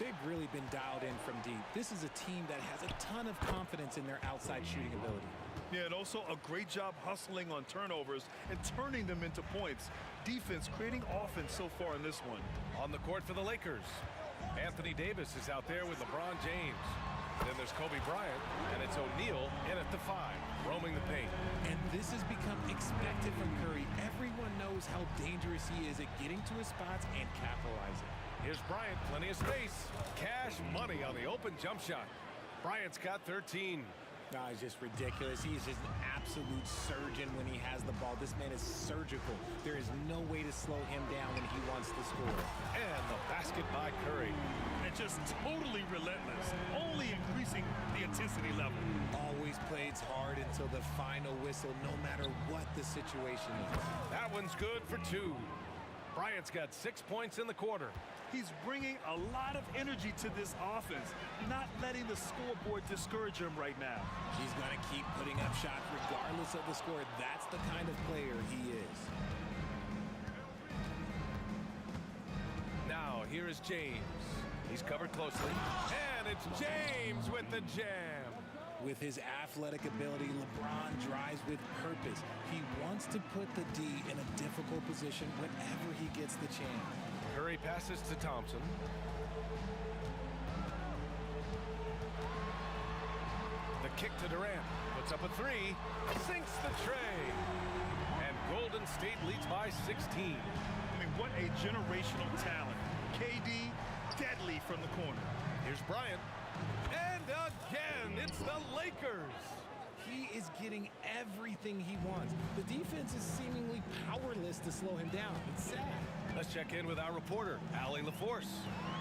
They've really been dialed in from deep. This is a team that has a ton of confidence in their outside shooting ability. Yeah, and also a great job hustling on turnovers and turning them into points. Defense creating offense so far in this one. On the court for the Lakers, Anthony Davis is out there with LeBron James. Then there's Kobe Bryant, and it's O'Neal in at the 5, roaming the paint. And this has become expected from Curry. Everyone knows how dangerous he is at getting to his spots and capitalizing. Here's Bryant, plenty of space. Cash money on the open jump shot. Bryant's got 13. No, it's just ridiculous. He is just an absolute surgeon when he has the ball. This man is surgical. There is no way to slow him down when he wants to score. And the basket by Curry. And just totally relentless, only increasing the intensity level. Always plays hard until the final whistle, no matter what the situation is. That one's good for 2. Bryant's got 6 points in the quarter. He's bringing a lot of energy to this offense, not letting the scoreboard discourage him right now. He's going to keep putting up shots regardless of the score. That's the kind of player he is. Now, here is James. He's covered closely. And it's James with the jam. With his athletic ability, LeBron drives with purpose. He wants to put the D in a difficult position whenever he gets the chance. Curry passes to Thompson. The kick to Durant. Puts up a 3. Sinks the tray. And Golden State leads by 16. I mean, what a generational talent. KD, deadly from the corner. Here's Bryant. And again, it's the Lakers. He is getting everything he wants. The defense is seemingly powerless to slow him down. It's sad. Let's check in with our reporter, Allie LaForce.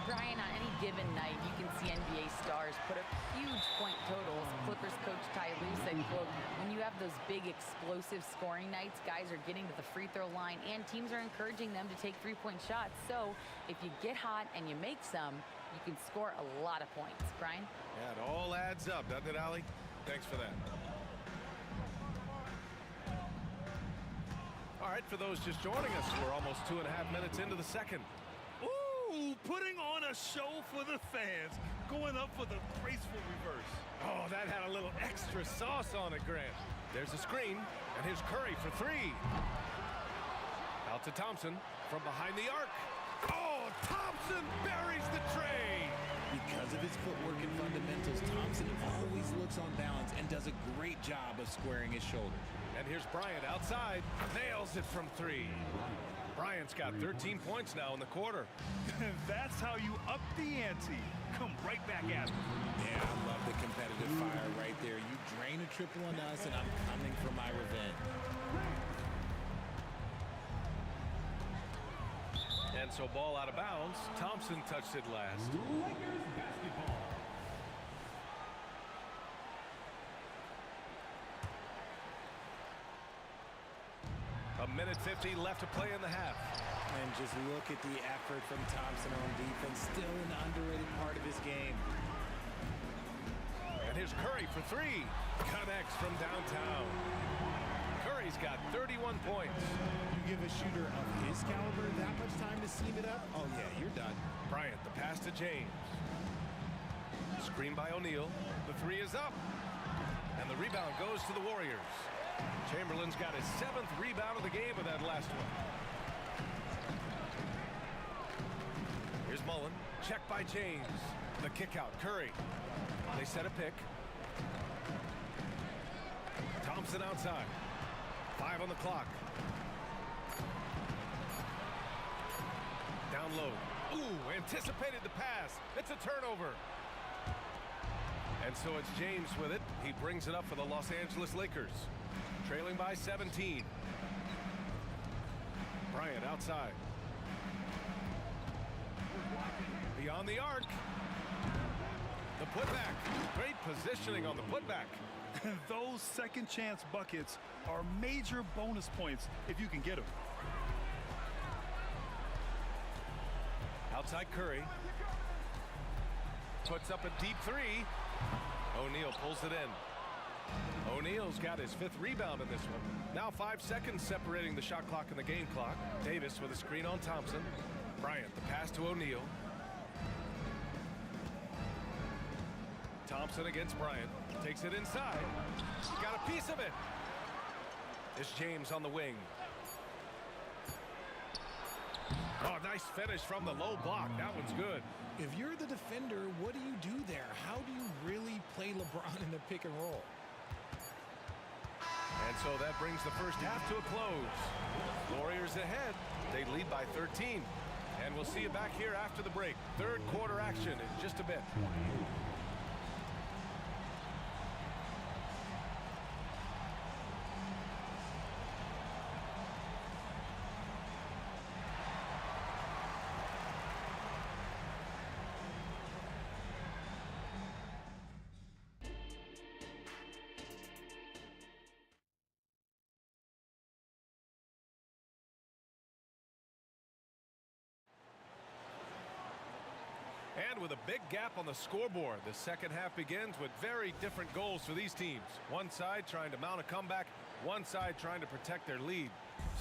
Brian, on any given night, you can see NBA stars put up huge point totals. Clippers coach Ty Lue said, quote, when you have those big explosive scoring nights, guys are getting to the free throw line and teams are encouraging them to take three-point shots. So if you get hot and you make some, you can score a lot of points. Brian? Yeah, it all adds up, doesn't it, Allie? Thanks for that. All right, for those just joining us, we're almost 2.5 minutes into the second. Ooh, putting on a show for the fans, going up for the graceful reverse. Oh, that had a little extra sauce on it, Grant. There's a screen, and here's Curry for 3. Out to Thompson from behind the arc. Oh, Thompson buries the tray. Because of his footwork and fundamentals, Thompson always looks on balance and does a great job of squaring his shoulders. And here's Bryant outside. Nails it from 3. Bryant's got 13 points now in the quarter. That's how you up the ante. Come right back at him. Yeah, I love the competitive fire right there. You drain a triple on us, and I'm coming for my revenge. And so ball out of bounds. Thompson touched it last. Lakers basketball. A minute 50 left to play in the half. And just look at the effort from Thompson on defense. Still an underrated part of his game. And here's Curry for 3. Connects from downtown. Curry Curry's got 31 points. You give a shooter of his caliber that much time to seam it up, oh yeah, you're done. Bryant, the pass to James. Screen by O'Neal. The three is up. And the rebound goes to the Warriors. Chamberlain's got his 7th rebound of the game with that last one. Here's Mullen. Check by James. The kick out. Curry. They set a pick. Thompson outside. 5 on the clock. Down low. Ooh, anticipated the pass. It's a turnover. And so it's James with it. He brings it up for the Los Angeles Lakers. Trailing by 17. Bryant outside. Beyond the arc. The putback. Great positioning on the putback. Those second chance buckets are major bonus points if you can get them. Outside Curry. Puts up a deep three. O'Neal pulls it in. O'Neal's got his 5th rebound in this one. Now 5 seconds separating the shot clock and the game clock. Davis with a screen on Thompson. Bryant, the pass to O'Neal. Thompson against Bryant. Takes it inside. Got a piece of it. It's James on the wing. Oh, nice finish from the low block. That one's good. If you're the defender, what do you do there? How do you really play LeBron in the pick and roll? And so that brings the first half to a close. Warriors ahead. They lead by 13. And we'll see you back here after the break. 3rd quarter action in just a bit. And with a big gap on the scoreboard, the second half begins with very different goals for these teams. One side trying to mount a comeback, one side trying to protect their lead.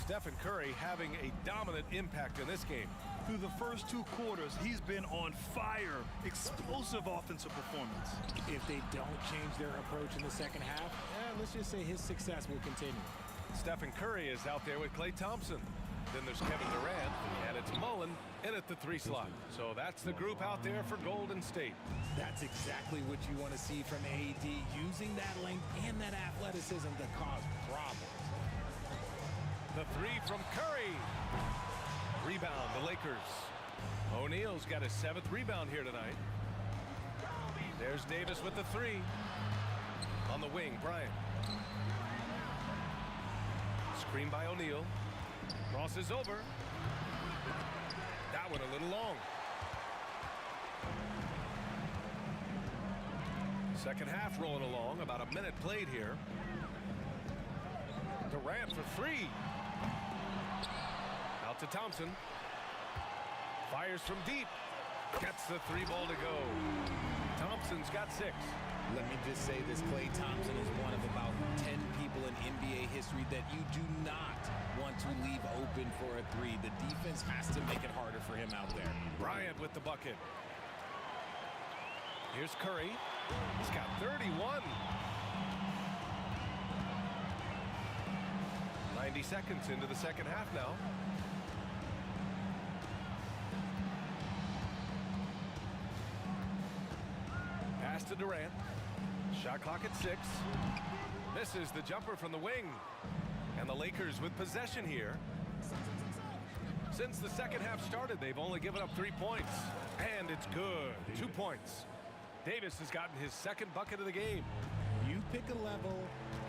Stephen Curry having a dominant impact in this game. Through the first 2 quarters, he's been on fire. Explosive offensive performance. If they don't change their approach in the second half, let's just say his success will continue. Stephen Curry is out there with Klay Thompson. Then there's Kevin Durant, and it's Mullen in at the 3 slot. So that's the group out there for Golden State. That's exactly what you want to see from AD, using that length and that athleticism to cause problems. The 3 from Curry. Rebound, the Lakers. O'Neal's got his 7th rebound here tonight. There's Davis with the 3. On the wing, Bryant. Screen by O'Neal. Crosses over. That one a little long. Second half rolling along. About a minute played here. Durant for 3. Out to Thompson. Fires from deep. Gets the 3 ball to go. Thompson's got 6. Let me just say this, Klay Thompson is one of about 10 people in NBA history that you do not want to leave open for a 3. The defense has to make it harder for him out there. Bryant with the bucket. Here's Curry. He's got 31. 90 seconds into the second half now. Pass to Durant. Shot clock at 6. Misses the jumper from the wing. And the Lakers with possession here. Since the second half started, they've only given up 3 points. And it's good. 2 points. Davis has gotten his 2nd bucket of the game. You pick a level,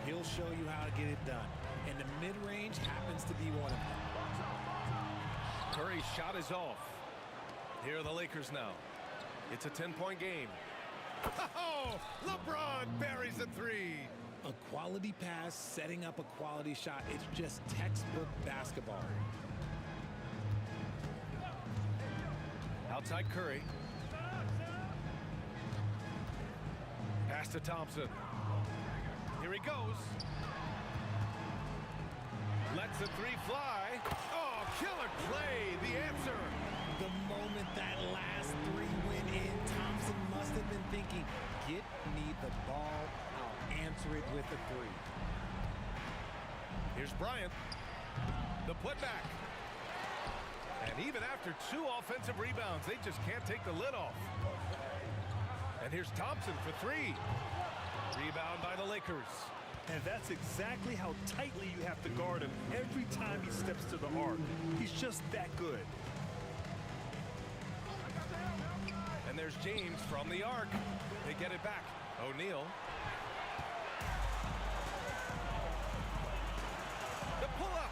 he'll show you how to get it done. And the mid-range happens to be one of them. Curry's shot is off. Here are the Lakers now. It's a 10-point game. Oh, LeBron buries a 3. A quality pass, setting up a quality shot. It's just textbook basketball. Outside Curry. Pass to Thompson. Here he goes. Lets the three fly. Oh, killer play. The answer. The moment that last three went in, Thompson must have been thinking, get me the ball, I'll answer it with a three. Here's Bryant. The putback. And even after 2 offensive rebounds, they just can't take the lid off. And here's Thompson for 3. Rebound by the Lakers. And that's exactly how tightly you have to guard him every time he steps to the arc. He's just that good. And there's James from the arc. They get it back. O'Neal. The pull-up.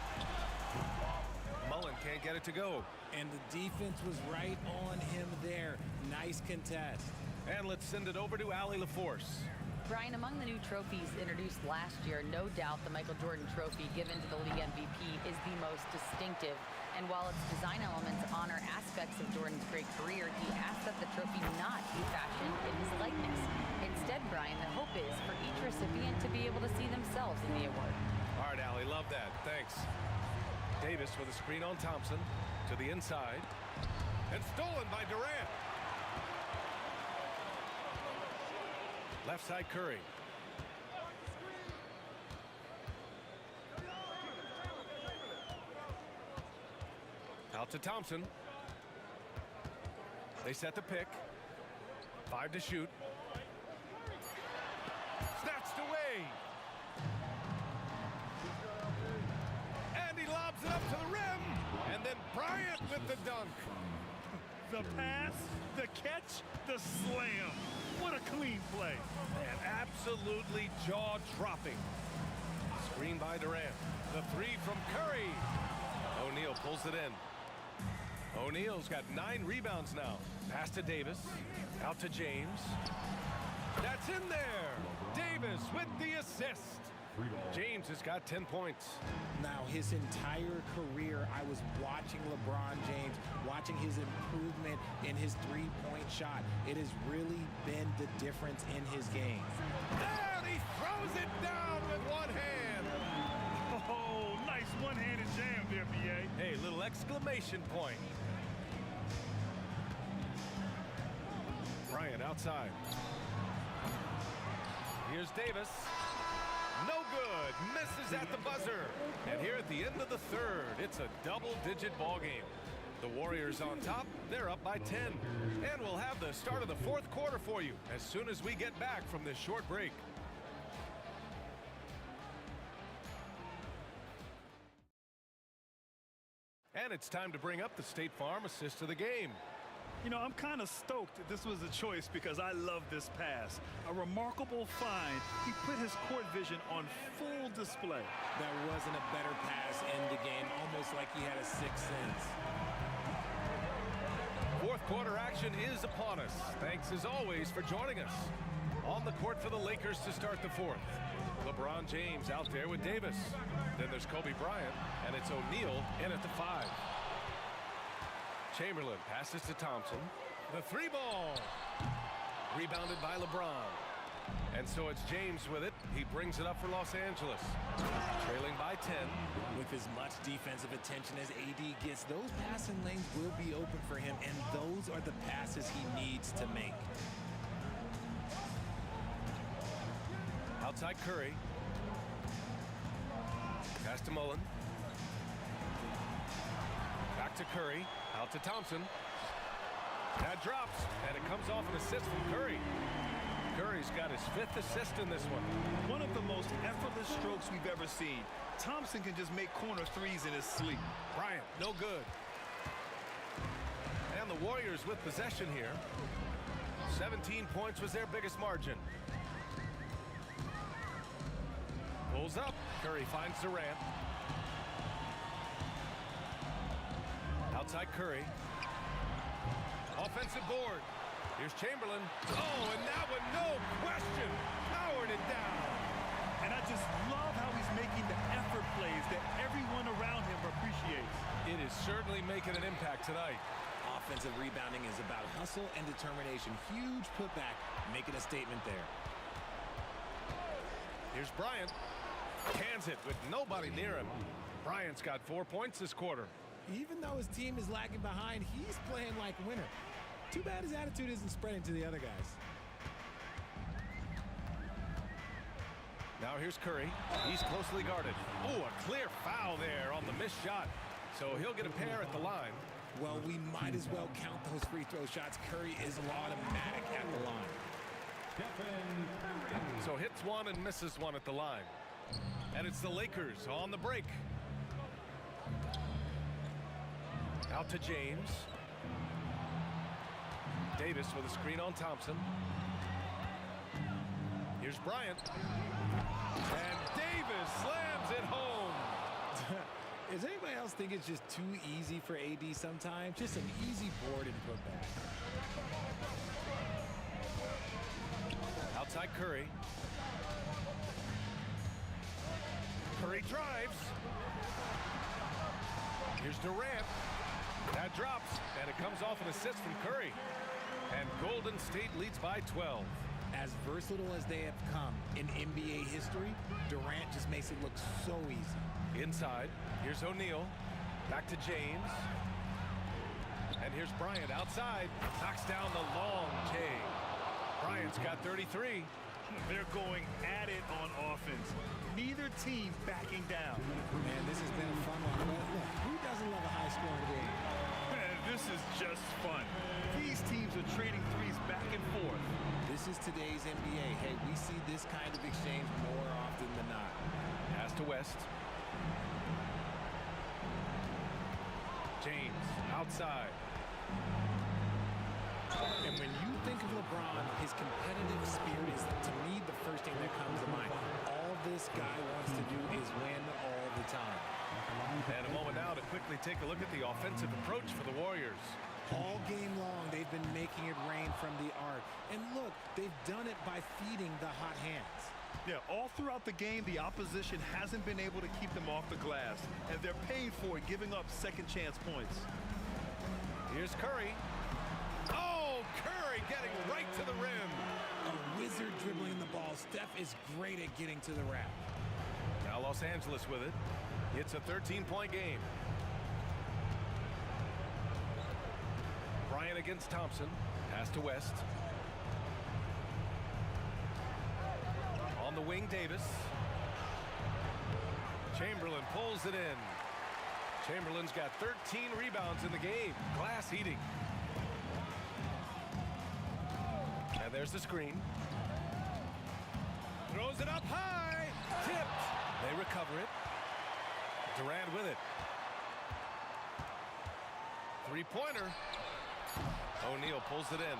Mullen can't get it to go. And the defense was right on him there. Nice contest. And let's send it over to Allie LaForce. Brian, among the new trophies introduced last year, no doubt the Michael Jordan Trophy given to the league MVP is the most distinctive. And while its design elements honor aspects of Jordan's great career, he asked that the trophy not be fashioned in his likeness. Instead, Brian, the hope is for each recipient to be able to see themselves in the award. All right, Allie, love that. Thanks. Davis with a screen on Thompson to the inside. And stolen by Durant. Left side Curry. Out to Thompson. They set the pick. 5 to shoot. Snatched away. And he lobs it up to the rim. And then Bryant with the dunk. The pass, the catch, the slam. What a clean play. And absolutely jaw-dropping. Screen by Durant. The 3 from Curry. O'Neal pulls it in. O'Neal's got 9 rebounds now. Pass to Davis. Out to James. That's in there. Davis with the assist. James has got 10 points. Now, his entire career, I was watching LeBron James, watching his improvement in his three-point shot. It has really been the difference in his game. And he throws it down with one hand. Oh, nice one-handed jam there, B.A. Hey, little exclamation point. Bryant outside. Here's Davis. No good. Misses at the buzzer. And here at the end of the third, it's a double-digit ball game. The Warriors on top. They're up by 10. And we'll have the start of the fourth quarter for you as soon as we get back from this short break. And it's time to bring up the State Farm assist of the game. You know, I'm kind of stoked that this was a choice because I love this pass. A remarkable find. He put his court vision on full display. There wasn't a better pass in the game, almost like he had a sixth sense. Fourth quarter action is upon us. Thanks as always for joining us. On the court for the Lakers to start the fourth. LeBron James out there with Davis. Then there's Kobe Bryant, and it's O'Neal in at the 5. Chamberlain passes to Thompson. The 3 ball. Rebounded by LeBron. And so it's James with it. He brings it up for Los Angeles. Trailing by 10. With as much defensive attention as AD gets, those passing lanes will be open for him, and those are the passes he needs to make. Outside Curry. Pass to Mullen. Back to Curry. Out to Thompson. That drops, and it comes off an assist from Curry. Curry's got his 5th assist in this one. One of the most effortless strokes we've ever seen. Thompson can just make corner threes in his sleep. Bryant, no good. And the Warriors with possession here. 17 points was their biggest margin. Pulls up. Curry finds Durant. Outside Curry. Offensive board. Here's Chamberlain. Oh, and that one, no question, powered it down. And I just love how he's making the effort plays that everyone around him appreciates. It is certainly making an impact tonight. Offensive rebounding is about hustle and determination. Huge putback, making a statement there. Here's Bryant. Cans it with nobody near him. Bryant's got 4 points this quarter. Even though his team is lagging behind, he's playing like a winner. Too bad his attitude isn't spreading to the other guys. Now here's Curry. He's closely guarded. Oh, a clear foul there on the missed shot. So he'll get a pair at the line. Well, we might as well count those free throw shots. Curry is automatic at the line. So hits one and misses one at the line. And it's the Lakers on the break. Out to James. Davis with a screen on Thompson. Here's Bryant. And Davis slams it home. Does anybody else think it's just too easy for AD sometimes? Just an easy board and put back. Outside Curry. Curry drives. Here's Durant. That drops, and it comes off an assist from Curry. And Golden State leads by 12. As versatile as they have come in NBA history, Durant just makes it look so easy. Inside, here's O'Neal. Back to James. And here's Bryant outside. Knocks down the long K. Bryant's got 33. They're going at it on offense. Neither team backing down. Man, this has been a fun one. But look, who doesn't love a high-scoring game? Man, this is just fun. These teams are trading threes back and forth. This is today's NBA. Hey, we see this kind of exchange more often than not. Pass to West. James outside. And when you think of LeBron, his competitive spirit is, to me, the first thing that comes to mind. All this guy wants to do is win all the time. And a moment now to quickly take a look at the offensive approach for the Warriors. All game long, they've been making it rain from the arc. And look, they've done it by feeding the hot hands. Yeah, all throughout the game, the opposition hasn't been able to keep them off the glass, and they're paying for it, giving up second chance points. Here's Curry. Oh, Curry getting right to the rim. A wizard dribbling the ball. Steph is great at getting to the rack. Now Los Angeles with it. It's a 13-point game. Bryant against Thompson. Pass to West. On the wing, Davis. Chamberlain pulls it in. Chamberlain's got 13 rebounds in the game. Glass heating. And there's the screen. Throws it up high. Tipped. They recover it. Durant with it. Three-pointer. O'Neal pulls it in.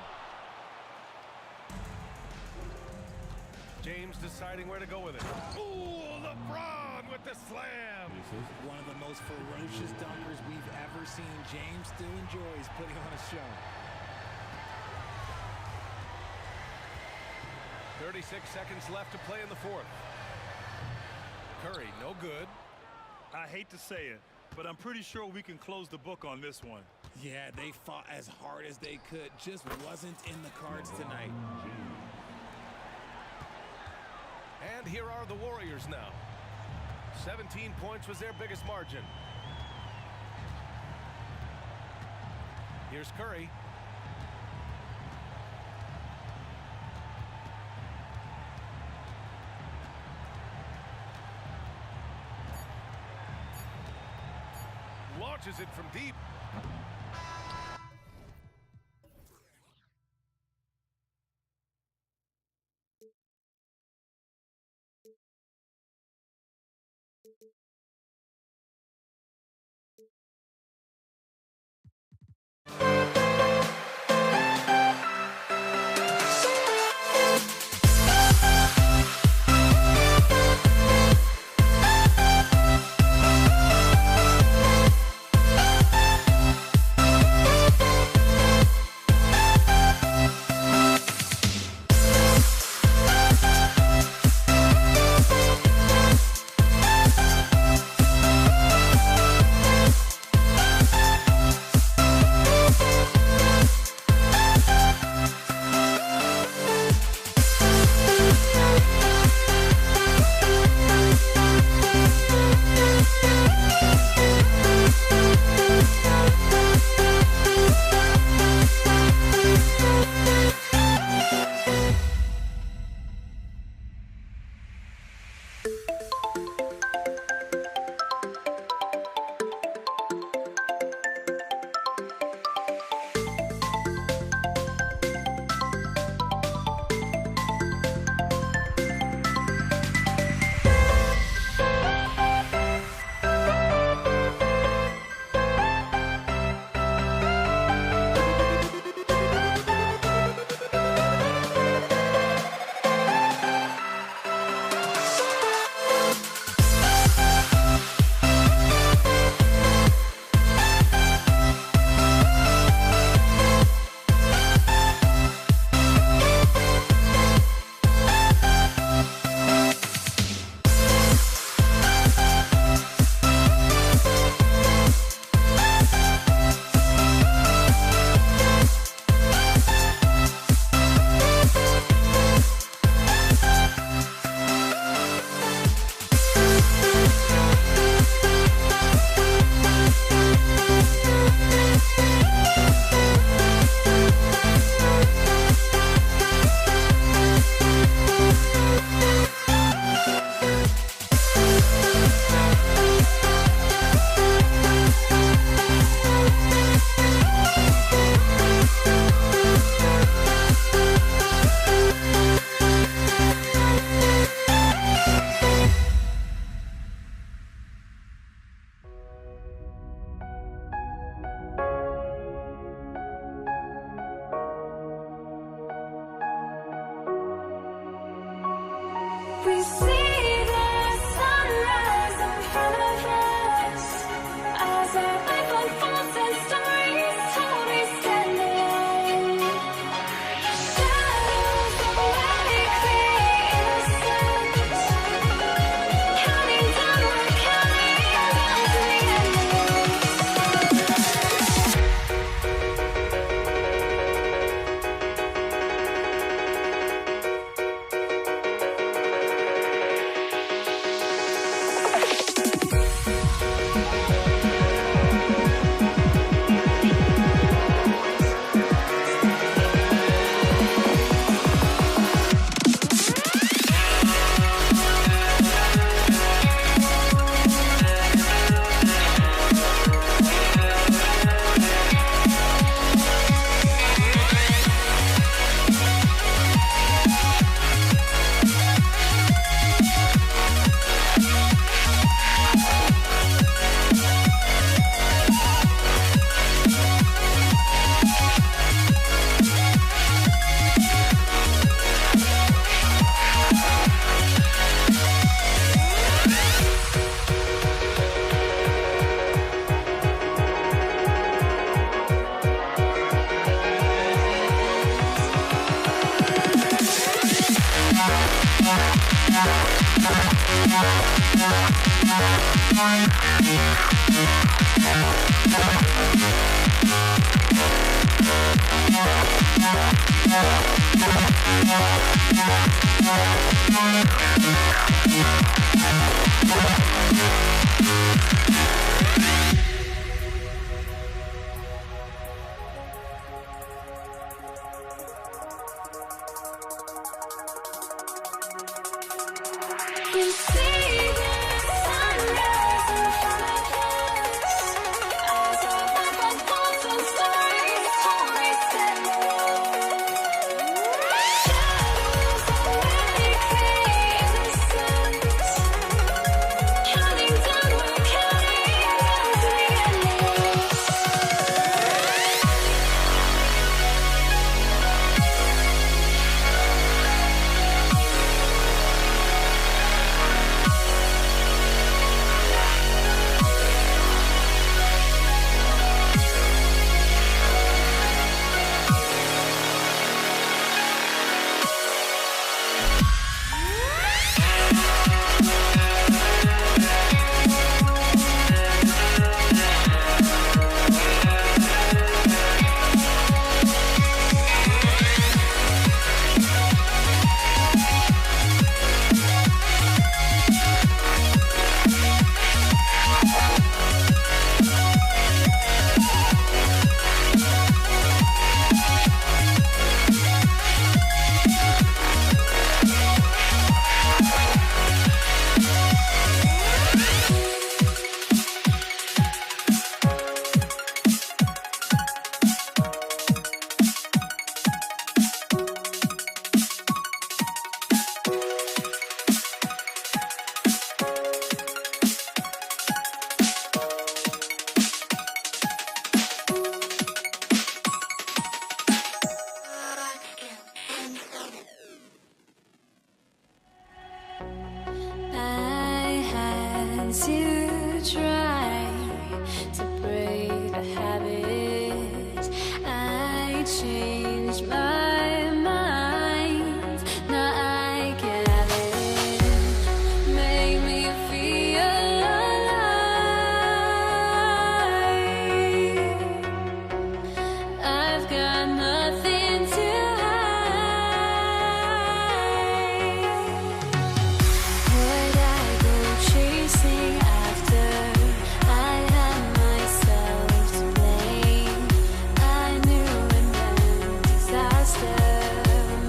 James deciding where to go with it. Ooh, LeBron with the slam. One of the most ferocious dunkers we've ever seen. James still enjoys putting on a show. 36 seconds left to play in the fourth. Curry, no good. I hate to say it, but I'm pretty sure we can close the book on this one. Yeah, they fought as hard as they could. Just wasn't in the cards tonight. And here are the Warriors now. 17 points was their biggest margin. Here's Curry. Launches it from deep. We see the sunrise in front of us as our life unfolds and stories told we stand alone. Shadows awake the innocence, counting down, we're counting down to the We see the sunrise in front of us as our life unfolds and stories told we stand alone. Shadows awake the innocence, counting down, we're counting down to the endless. I had to try to break the habit. I changed my mind. Now I can have it. Make me feel alive. I've got nothing to would I go chasing after? I had myself to blame. I knew and then disaster.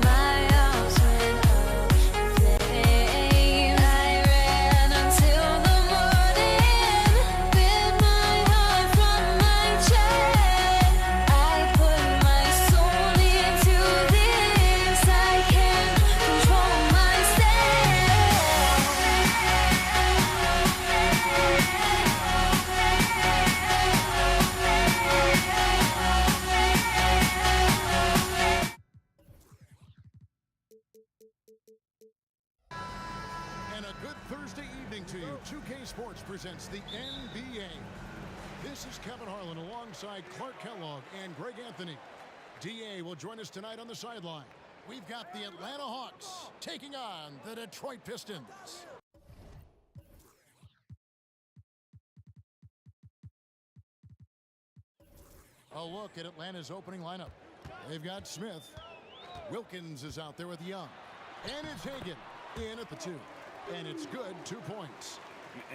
My arms went up in flame. I ran until the morning, bit my heart from my chest. I put my soul into this. I can't control myself. Good Thursday evening to you. 2K Sports presents the NBA. This is Kevin Harlan alongside Clark Kellogg and Greg Anthony. DA will join us tonight on the sideline. We've got the Atlanta Hawks taking on the Detroit Pistons. A look at Atlanta's opening lineup. They've got Smith. Wilkins is out there with Young. And it's Hagan in at the 2. And it's good, 2 points.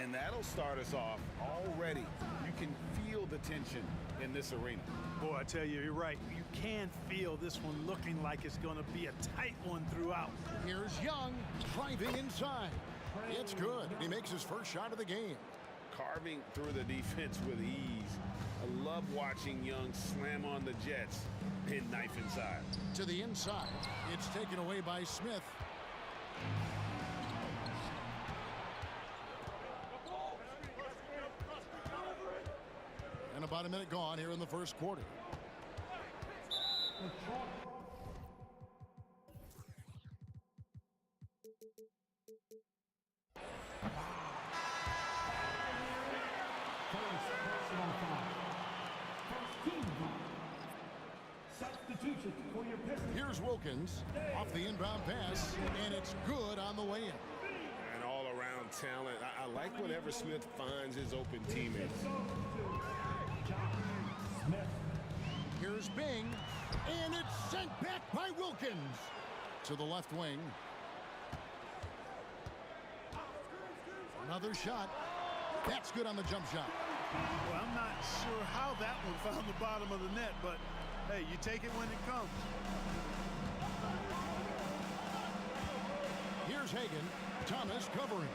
And that'll start us off already. You can feel the tension in this arena. Boy, I tell you, you're right. You can feel this one looking like it's going to be a tight one throughout. Here's Young driving inside. It's good. He makes his first shot of the game. Carving through the defense with ease. I love watching Young slam on the Jets and knife inside. To the inside. It's taken away by Smith. And about a minute gone here in the first quarter. Here's Wilkins off the inbound pass, and it's good on the way in. And all-around talent. I like whenever Smith finds his open teammates. Here's Bing, and it's sent back by Wilkins to the left wing. Another shot. That's good on the jump shot. Well, I'm not sure how that one found the bottom of the net, but hey, you take it when it comes. Here's Hagan. Thomas covering.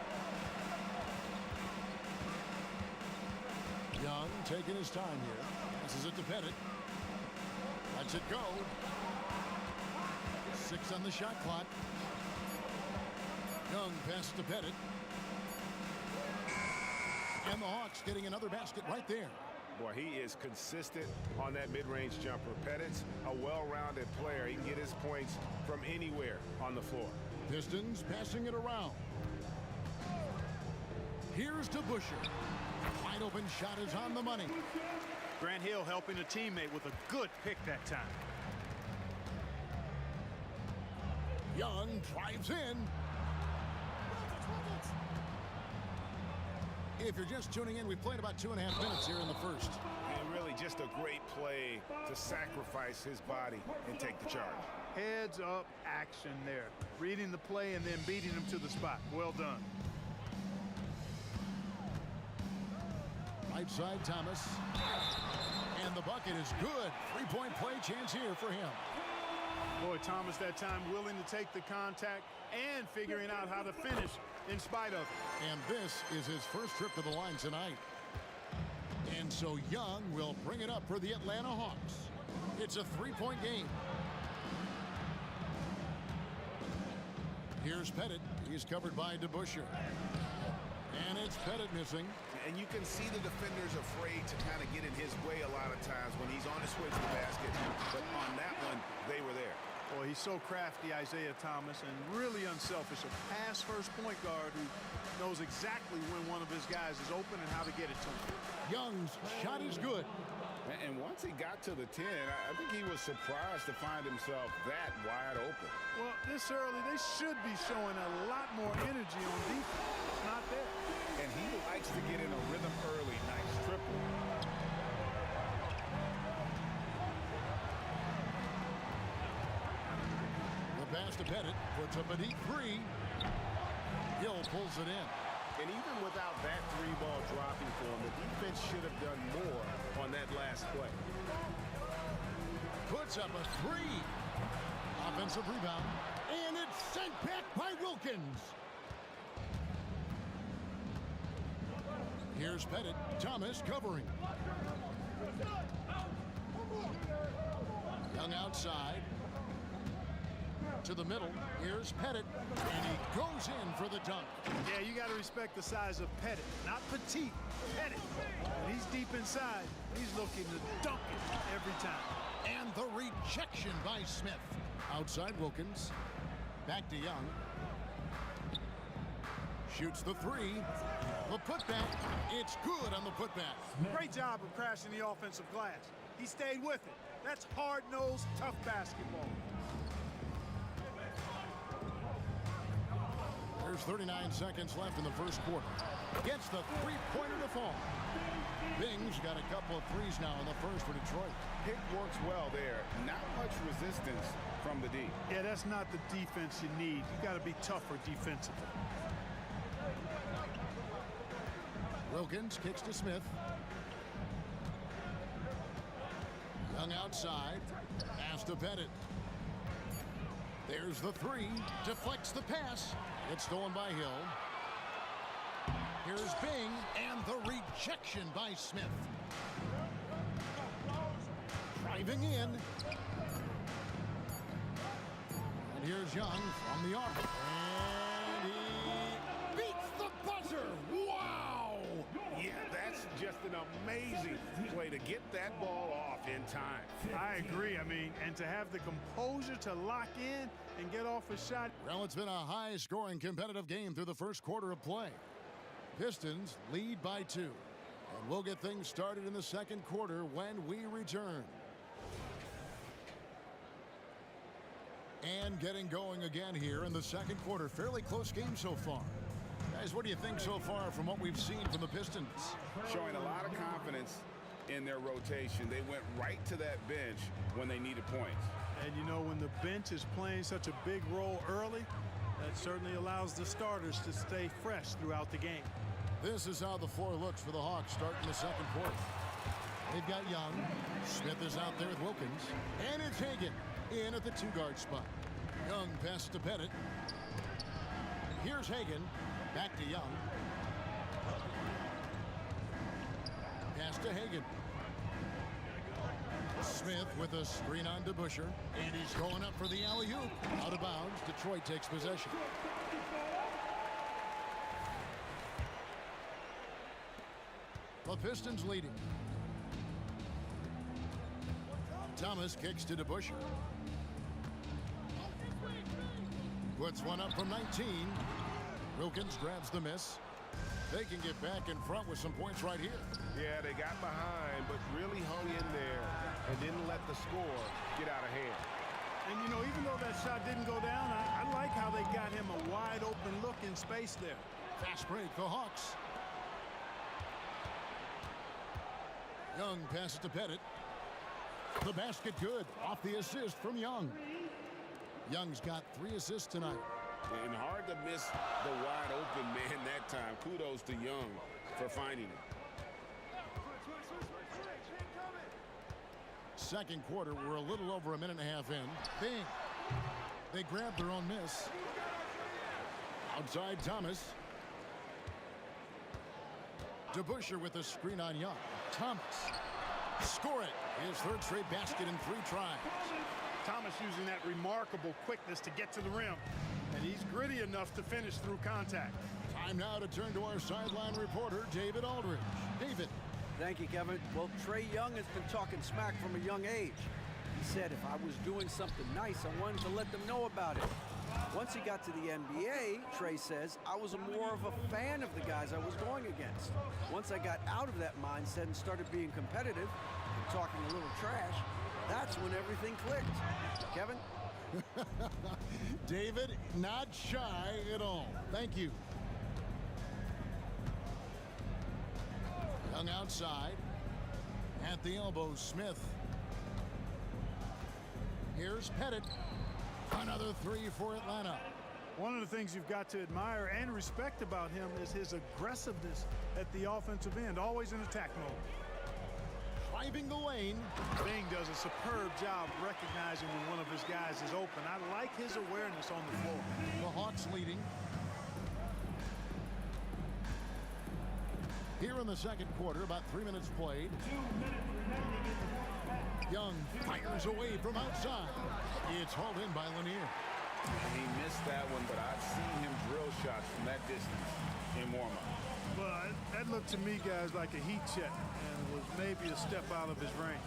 Young taking his time here. Passes it to Pettit. Lets it go. 6 on the shot clock. Young passes to Pettit. And the Hawks getting another basket right there. Boy, he is consistent on that mid-range jumper. Pettit's a well-rounded player. He can get his points from anywhere on the floor. Pistons passing it around. Here's to Busher. Wide open shot is on the money. Grant Hill helping a teammate with a good pick that time. Young drives in. If you're just tuning in, we've played about 2.5 minutes here in the first. And really just a great play to sacrifice his body and take the charge. Heads up action there. Reading the play and then beating him to the spot. Well done. Right side, Thomas. And the bucket is good. 3-point play chance here for him. Boy, Thomas that time willing to take the contact and figuring out how to finish in spite of it. And this is his first trip to the line tonight. And so Young will bring it up for the Atlanta Hawks. It's a 3-point game. Here's Pettit. He's covered by DeBusschere. And it's Pettit missing. And you can see the defenders afraid to kind of get in his way a lot of times when he's on his way to the basket. But on that one, they were there. Boy, he's so crafty, Isaiah Thomas, and really unselfish. A pass-first point guard who knows exactly when one of his guys is open and how to get it to him. Young's shot is good. And once he got to the 10, I think he was surprised to find himself that wide open. Well, this early, they should be showing a lot more energy on defense. It's not there. And he likes to get in a rhythm early. Nice triple. The pass to Pettit puts up a deep 3. Hill pulls it in. And even without that 3-ball dropping for him, the defense should have done more on that last play. Puts up a 3. Offensive rebound. And it's sent back by Wilkins. Here's Pettit. Thomas covering. Young outside. To the middle. Here's Pettit. And he goes in for the dunk. Yeah, you got to respect the size of Pettit. Not petite. Pettit. When he's deep inside, he's looking to dunk it every time. And the rejection by Smith. Outside Wilkins. Back to Young. Shoots the three. The putback. It's good on the putback. Great job of crashing the offensive glass. He stayed with it. That's hard-nosed, tough basketball. There's 39 seconds left in the first quarter. Gets the three-pointer to fall. Bing's got a couple of threes now in the first for Detroit. Pick works well there. Not much resistance from the D. Yeah, that's not the defense you need. You got to be tougher defensively. Wilkins kicks to Smith. Young outside. Pass to Pettit. There's the three. Deflects the pass. It's stolen by Hill. Here's Bing, and the rejection by Smith. Driving in. And here's Young from the arc. And he beats the buzzer. Wow! Yeah, that's just an amazing play to get that ball off in time. I agree. I mean, and to have the composure to lock in and get off a shot. Well, it's been a high-scoring competitive game through the first quarter of play. Pistons lead by 2. And we'll get things started in the second quarter when we return. And getting going again here in the second quarter. Fairly close game so far. Guys, what do you think so far from what we've seen from the Pistons? Showing a lot of confidence in their rotation. They went right to that bench when they needed points. And you know, when the bench is playing such a big role early, that certainly allows the starters to stay fresh throughout the game. This is how the floor looks for the Hawks starting the second quarter. They've got Young. Smith is out there with Wilkins. And it's Hagan in at the 2-guard spot. Young passes to Pettit. Here's Hagan. Back to Young. Pass to Hagan. Smith with a screen on to Busher. And he's going up for the alley-oop. Out of bounds. Detroit takes possession. The Pistons leading. Thomas kicks to DeBuscher. Puts one up from 19. Wilkins grabs the miss. They can get back in front with some points right here. Yeah, they got behind, but really hung in there and didn't let the score get out of hand. And, you know, even though that shot didn't go down, I like how they got him a wide-open look in space there. Fast break, the Hawks. Young passes to Pettit. The basket good. Off the assist from Young. Young's got 3 assists tonight. And hard to miss the wide open man that time. Kudos to Young for finding it. Second quarter, we're a little over a minute and a half in. Bing. They grab their own miss. Outside Thomas. DeBuscher with a screen on Young. Thomas. Score it. His third straight basket in 3 tries. Thomas using that remarkable quickness to get to the rim. And he's gritty enough to finish through contact. Time now to turn to our sideline reporter, David Aldridge. David. Thank you, Kevin. Well, Trae Young has been talking smack from a young age. He said if I was doing something nice, I wanted to let them know about it. Once he got to the NBA, Trae says, I was more of a fan of the guys I was going against. Once I got out of that mindset and started being competitive and talking a little trash, that's when everything clicked. Kevin? David, not shy at all. Thank you. Young outside. At the elbow, Smith. Here's Pettit. Another 3 for Atlanta. One of the things you've got to admire and respect about him is his aggressiveness at the offensive end, always in attack mode. Driving the lane. Bing does a superb job recognizing when one of his guys is open. I like his awareness on the floor. The Hawks leading. Here in the second quarter, about 3 minutes played. Young fires away from outside. It's hauled in by Lanier. He missed that one, but I've seen him drill shots from that distance in warm-up. But that looked to me, guys, like a heat check, and was maybe a step out of his range.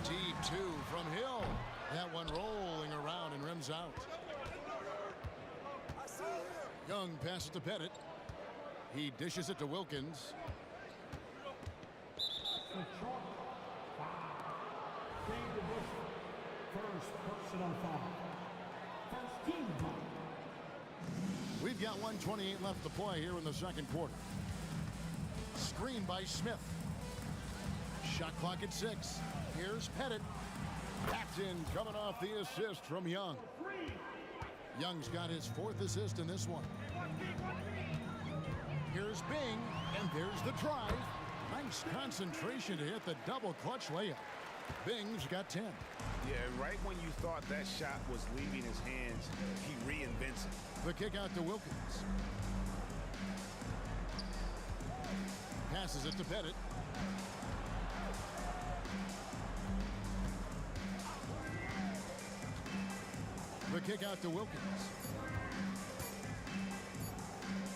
Deep 2 from Hill. That one rolling around and rims out. Young passes to Pettit. He dishes it to Wilkins. First personal foul. First team foul. We've got 1:28 left to play here in the second quarter. Screen by Smith. Shot clock at 6. Here's Pettit. That's in, coming off the assist from Young. Young's got his 4th assist in this one. Here's Bing, and there's the drive. Nice concentration to hit the double clutch layup. Bing's got 10. Yeah, and right when you thought that shot was leaving his hands, he reinvents it. The kick out to Wilkins. Passes it to Pettit. The kick out to Wilkins.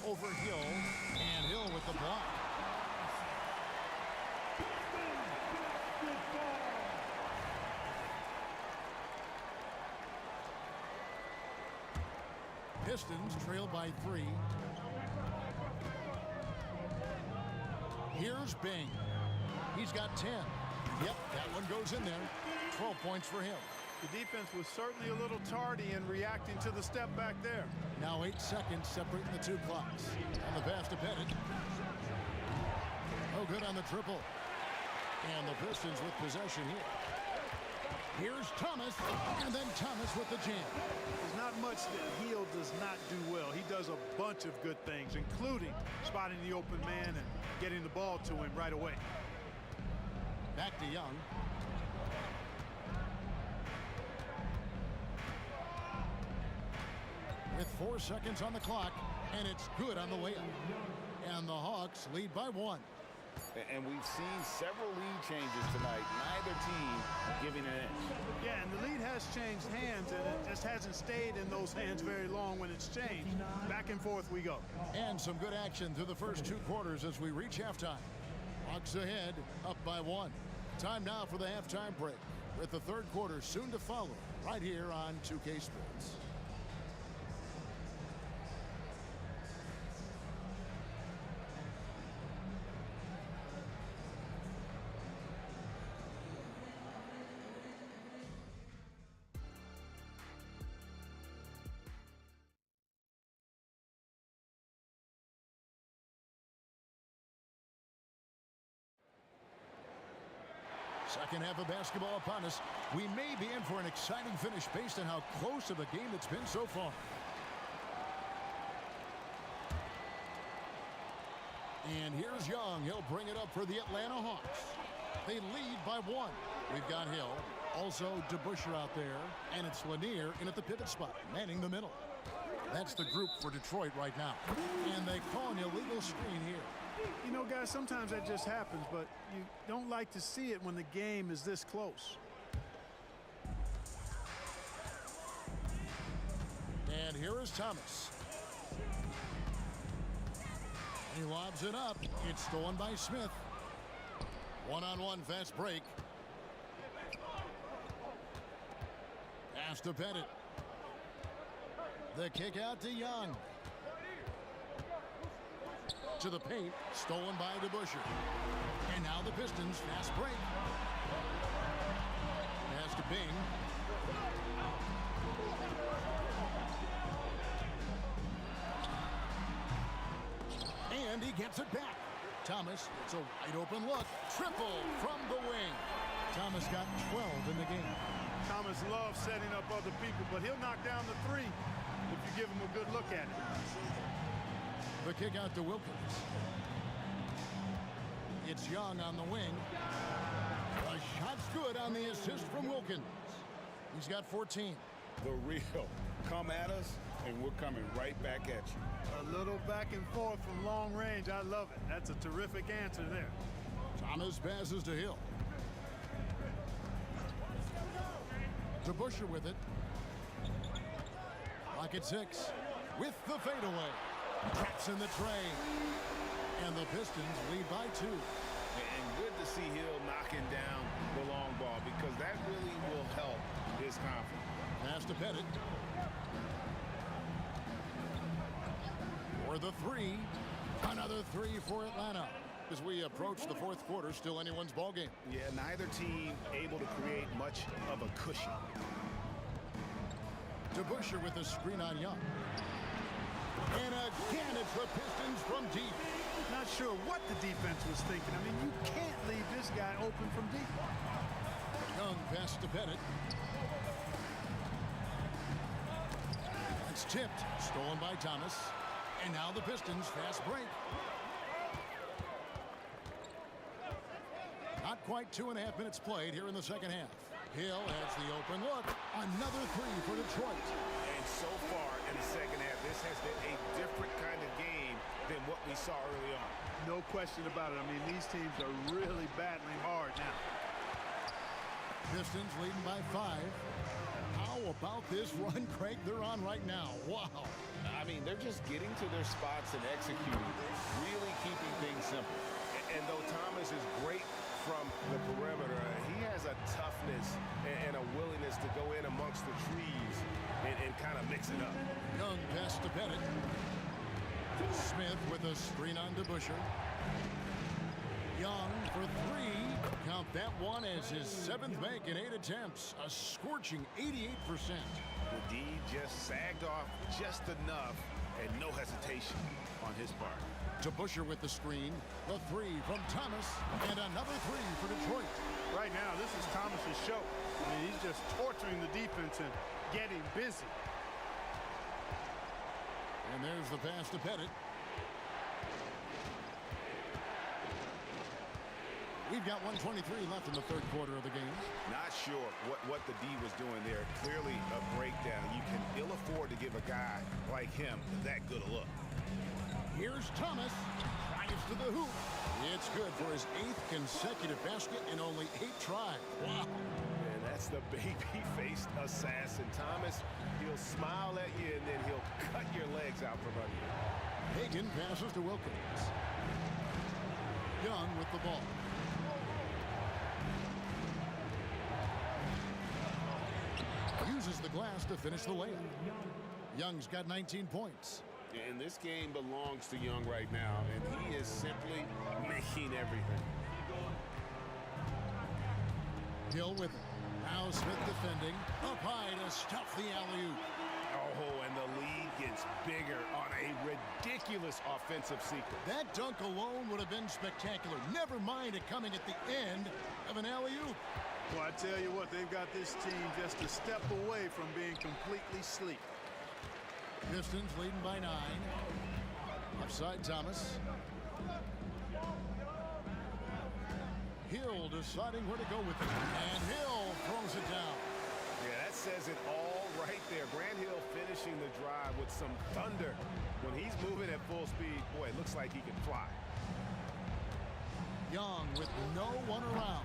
Over Hill, and Hill with the block. Pistons trail by 3. Here's Bing. He's got 10. Yep, that one goes in there. 12 points for him. The defense was certainly a little tardy in reacting to the step back there. Now 8 seconds separating the 2 clocks. And the pass to Pettit. No good on the triple. And the Pistons with possession here. Here's Thomas, and then Thomas with the jam. There's not much that Hill does not do well. He does a bunch of good things, including spotting the open man and getting the ball to him right away. Back to Young. With 4 seconds on the clock, and it's good on the layup. And the Hawks lead by 1. And we've seen several lead changes tonight. Neither team giving an edge. Yeah, and the lead has changed hands, and it just hasn't stayed in those hands very long when it's changed. Back and forth we go. And some good action through the first 2 quarters as we reach halftime. Hawks ahead, up by 1. Time now for the halftime break, with the 3rd quarter soon to follow, right here on 2K Sports. Second half of basketball upon us. We may be in for an exciting finish based on how close of a game it's been so far. And here's Young. He'll bring it up for the Atlanta Hawks. They lead by 1. We've got Hill. Also DeBusschere out there. And it's Lanier in at the pivot spot, manning the middle. That's the group for Detroit right now. And they call an illegal screen here. You know, guys, sometimes that just happens, but you don't like to see it when the game is this close. And here is Thomas. He lobs it up. It's stolen by Smith. One-on-one fast break. Pass to Pettit. The kick out to Young. To the paint, stolen by DeBusschere. And now the Pistons, fast break. Pass to Bing. And he gets it back. Thomas, it's a wide open look. Triple from the wing. Thomas got 12 in the game. Thomas loves setting up other people, but he'll knock down the 3 if you give him a good look at it. The kick out to Wilkins. It's Young on the wing. The shot's good on the assist from Wilkins. He's got 14. The real. Come at us, and we're coming right back at you. A little back and forth from long range. I love it. That's a terrific answer there. Thomas passes to Hill. DeBusschere with it. Clock at 6. With the fadeaway. Traps in the tray. And the Pistons lead by 2. And good to see Hill knocking down the long ball, because that really will help his confidence. Pass to Pettit. for the three. Another three for Atlanta. As we approach the fourth quarter, still anyone's ball game. Yeah, neither team able to create much of a cushion. DeBusschere with the screen on Young. And again, it's the Pistons from deep. Not sure what the defense was thinking. I mean, you can't leave this guy open from deep. Young pass to Bennett. It's tipped, stolen by Thomas. And now the Pistons fast break. Not quite 2.5 minutes played here in the second half. Hill has the open look. Another three for Detroit. And so far in the second half, this has been a different kind of game than what we saw early on. No question about it. I mean, these teams are really battling hard now. Pistons leading by 5. How about this run, Craig, they're on right now? Wow. I mean, they're just getting to their spots and executing, really keeping things simple. And though Thomas is great from the perimeter, he has a toughness and a willingness to go in amongst the trees and kind of mix it up. Young pass to Bennett. Smith with a screen on DeBusschere. Young for three. Count that one as his 7th make in 8 attempts. A scorching 88%. The D just sagged off just enough and no hesitation on his part. DeBusschere with the screen. The three from Thomas. And another three for Detroit. Right now, this is Thomas's show. I mean, he's just torturing the defense and getting busy. And there's the pass to Pettit. We've got 1:23 left in the third quarter of the game. Not sure what the D was doing there. Clearly a breakdown. You can ill afford to give a guy like him that good a look. Here's Thomas. Drives to the hoop. It's good for his 8th consecutive basket in only 8 tries. Wow. And that's the baby-faced assassin. Thomas, he'll smile at you and then he'll cut your legs out from under you. Hagan passes to Wilkins. Young with the ball. Uses the glass to finish the layup. Young's got 19 points. And this game belongs to Young right now, and he is simply making everything. Hill with it. Now Smith defending. Up high to stuff the alley-oop. Oh, and the lead gets bigger on a ridiculous offensive sequence. That dunk alone would have been spectacular. Never mind it coming at the end of an alley-oop. Well, I tell you what, they've got this team just a step away from being completely sleep. Pistons leading by 9. Offside Thomas. Hill deciding where to go with it. And Hill throws it down. Yeah, that says it all right there. Grant Hill finishing the drive with some thunder. When he's moving at full speed, boy, it looks like he can fly. Young with no one around.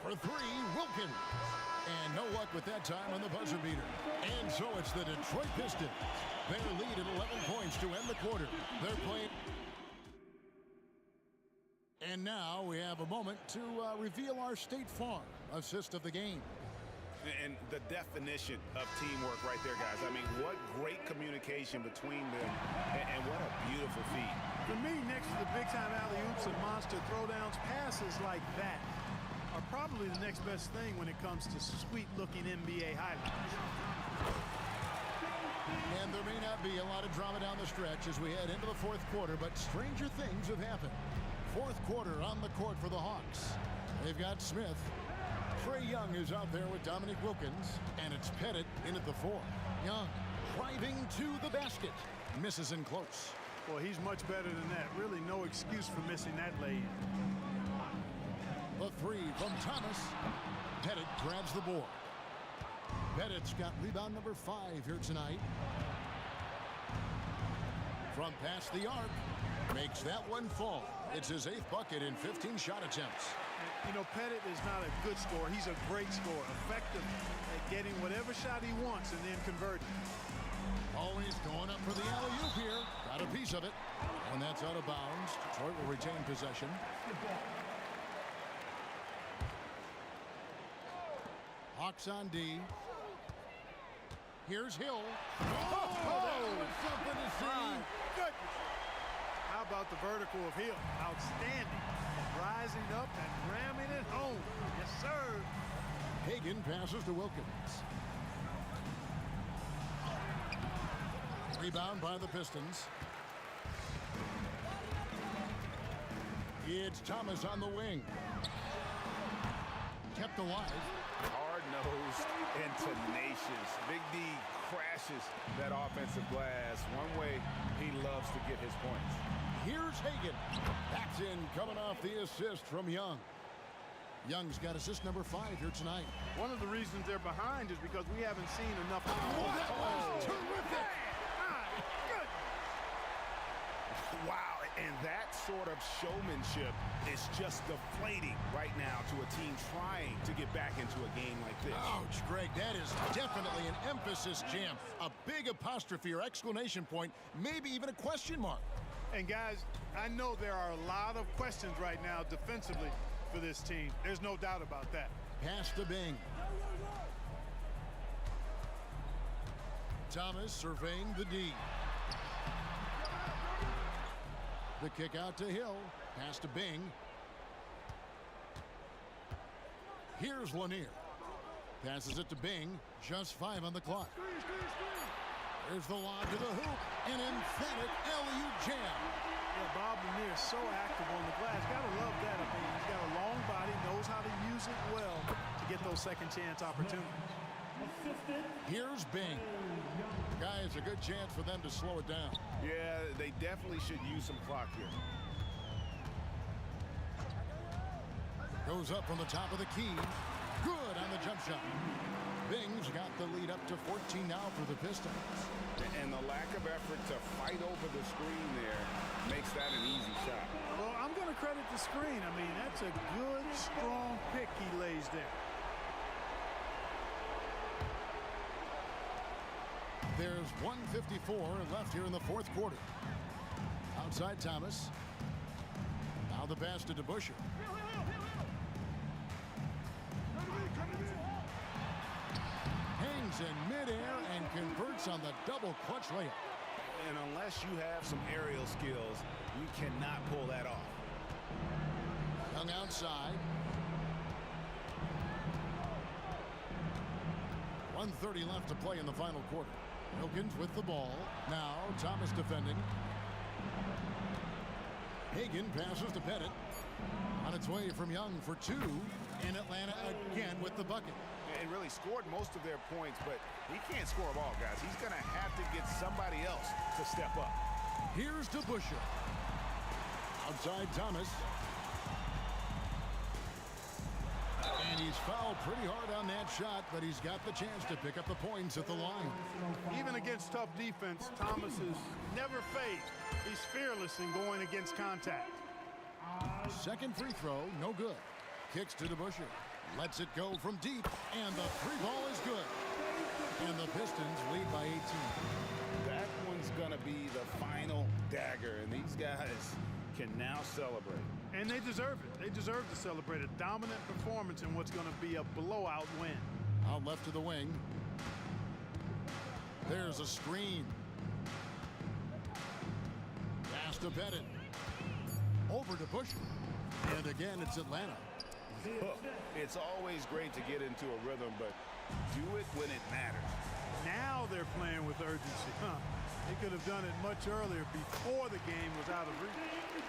For three, Wilkins. And no luck with that time on the buzzer beater. And so it's the Detroit Pistons. Their lead at 11 points to end the quarter. They're playing. And now we have a moment to reveal our State Farm assist of the game. And the definition of teamwork right there, guys. I mean, what great communication between them, and what a beautiful feat. For me, next to the big-time alley-oops and monster throwdowns, passes like that are probably the next best thing when it comes to sweet-looking NBA highlights. And there may not be a lot of drama down the stretch as we head into the fourth quarter, but stranger things have happened. Fourth quarter on the court for the Hawks. They've got Smith. Trae Young is out there with Dominique Wilkins, and it's Pettit in at the 4. Young driving to the basket. Misses in close. Well, he's much better than that. Really no excuse for missing that lay-in. The 3 from Thomas. Pettit grabs the board. Pettit's got rebound number 5 here tonight. From past the arc. Makes that one fall. It's his 8th bucket in 15 shot attempts. You know, Pettit is not a good scorer. He's a great scorer. Effective at getting whatever shot he wants and then converting. Always going up for the alley-oop here. Got a piece of it. And that's out of bounds. Detroit will retain possession. Hawks on D. Here's Hill. That was something to see. My goodness. How about the vertical of Hill? Outstanding. Rising up and ramming it home. Yes, sir. Hagan passes to Wilkins. Rebound by the Pistons. It's Thomas on the wing. Kept alive. Hard-nosed and tenacious. Big D crashes that offensive glass. One way he loves to get his points. Here's Hagan. That's in, coming off the assist from Young. Young's got assist number 5 here tonight. One of the reasons they're behind is because we haven't seen enough. Oh, that was terrific. My goodness. Wow, and that sort of showmanship is just deflating right now to a team trying to get back into a game like this. Ouch, Greg, that is definitely an emphasis jam. A big apostrophe or exclamation point, maybe even a question mark. And guys, I know there are a lot of questions right now defensively for this team. There's no doubt about that. Pass to Bing. Thomas surveying the D. The kick out to Hill. Pass to Bing. Here's Lanier. Passes it to Bing. Just 5 on the clock. There's the lob to the hoop. An emphatic alley-oop jam. Yeah, Bob Lanier is so active on the glass. Gotta love that. I mean, he's got a long body, knows how to use it well to get those second chance opportunities. Here's Bing. Guys, a good chance for them to slow it down. Yeah, they definitely should use some clock here. Goes up from the top of the key. Good on the jump shot. Bing's got the lead up to 14 now for the Pistons. And the lack of effort to fight over the screen there makes that an easy shot. Well, I'm going to credit the screen. I mean, that's a good, strong pick he lays there. There's 1:54 left here in the fourth quarter. Outside Thomas. Now the pass to DeBusschere. Hangs in midair and converts on the double clutch layup. And unless you have some aerial skills, you cannot pull that off. Young outside. 1:30 left to play in the final quarter. Wilkins with the ball. Now Thomas defending. Hagan passes to Pettit. On its way from Young for 2. And Atlanta again with the bucket. And really scored most of their points, but he can't score them all, guys. He's going to have to get somebody else to step up. Here's DeBusschere. Outside Thomas. And he's fouled pretty hard on that shot, but he's got the chance to pick up the points at the line. Even against tough defense, Thomas is never fazed. He's fearless in going against contact. Second free throw, no good. Kicks to DeBusschere. Lets it go from deep, and the 3 ball is good. And the Pistons lead by 18. That one's going to be the final dagger, and these guys can now celebrate. And they deserve it. They deserve to celebrate a dominant performance in what's going to be a blowout win. Out left to the wing. There's a screen. Pass to Pettit. Over to Busher. And again, it's Atlanta. It's always great to get into a rhythm, but do it when it matters. Now they're playing with urgency. They could have done it much earlier before the game was out of reach.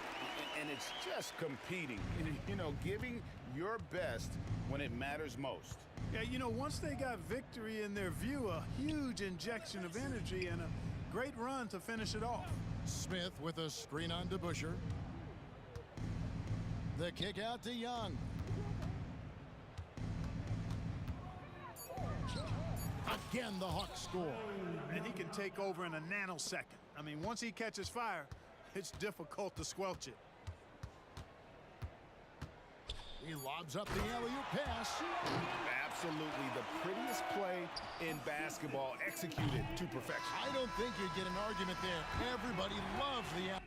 And it's just competing, you know, giving your best when it matters most. Yeah, you know, once they got victory in their view, a huge injection of energy and a great run to finish it off. Smith with a screen on DeBusschere. The kick out to Young. Again, the Hawks score. And he can take over in a nanosecond. I mean, once he catches fire, it's difficult to squelch it. He lobs up the alley-oop pass. Absolutely the prettiest play in basketball, executed to perfection. I don't think you'd get an argument there. Everybody loves the alley-oop.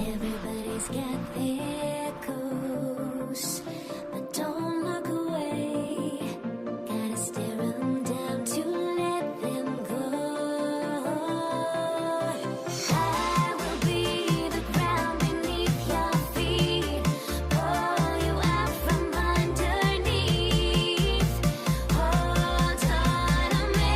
Everybody's got their ghosts, but don't look away. Gotta stare them down to let them go. I will be the ground beneath your feet, pull you out from underneath. Hold on to me.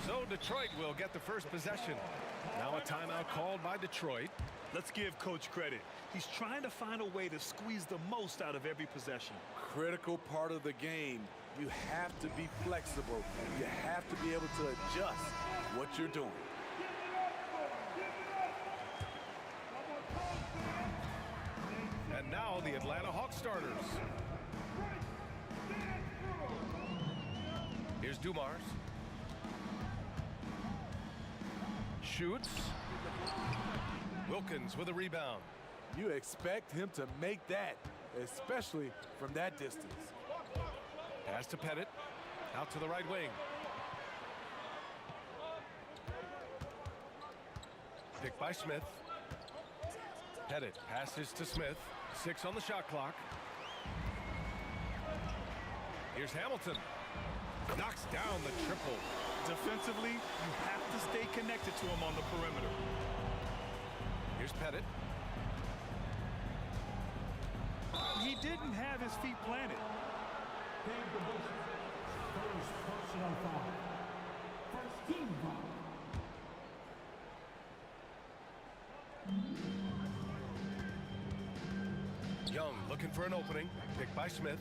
So Detroit will get the first possession. Now a timeout called by Detroit. Let's give Coach credit. He's trying to find a way to squeeze the most out of every possession. Critical part of the game. You have to be flexible. You have to be able to adjust what you're doing. And now the Atlanta Hawks starters. Here's Dumars. Shoots. Wilkins with a rebound. You expect him to make that, especially from that distance. Pass to Pettit. Out to the right wing. Picked by Smith. Pettit passes to Smith. 6 on the shot clock. Here's Hamilton. Knocks down the triple. Defensively, you have to stay connected to him on the perimeter. Here's Pettit. He didn't have his feet planted. First personal foul. First team foul. Young looking for an opening. Picked by Smith.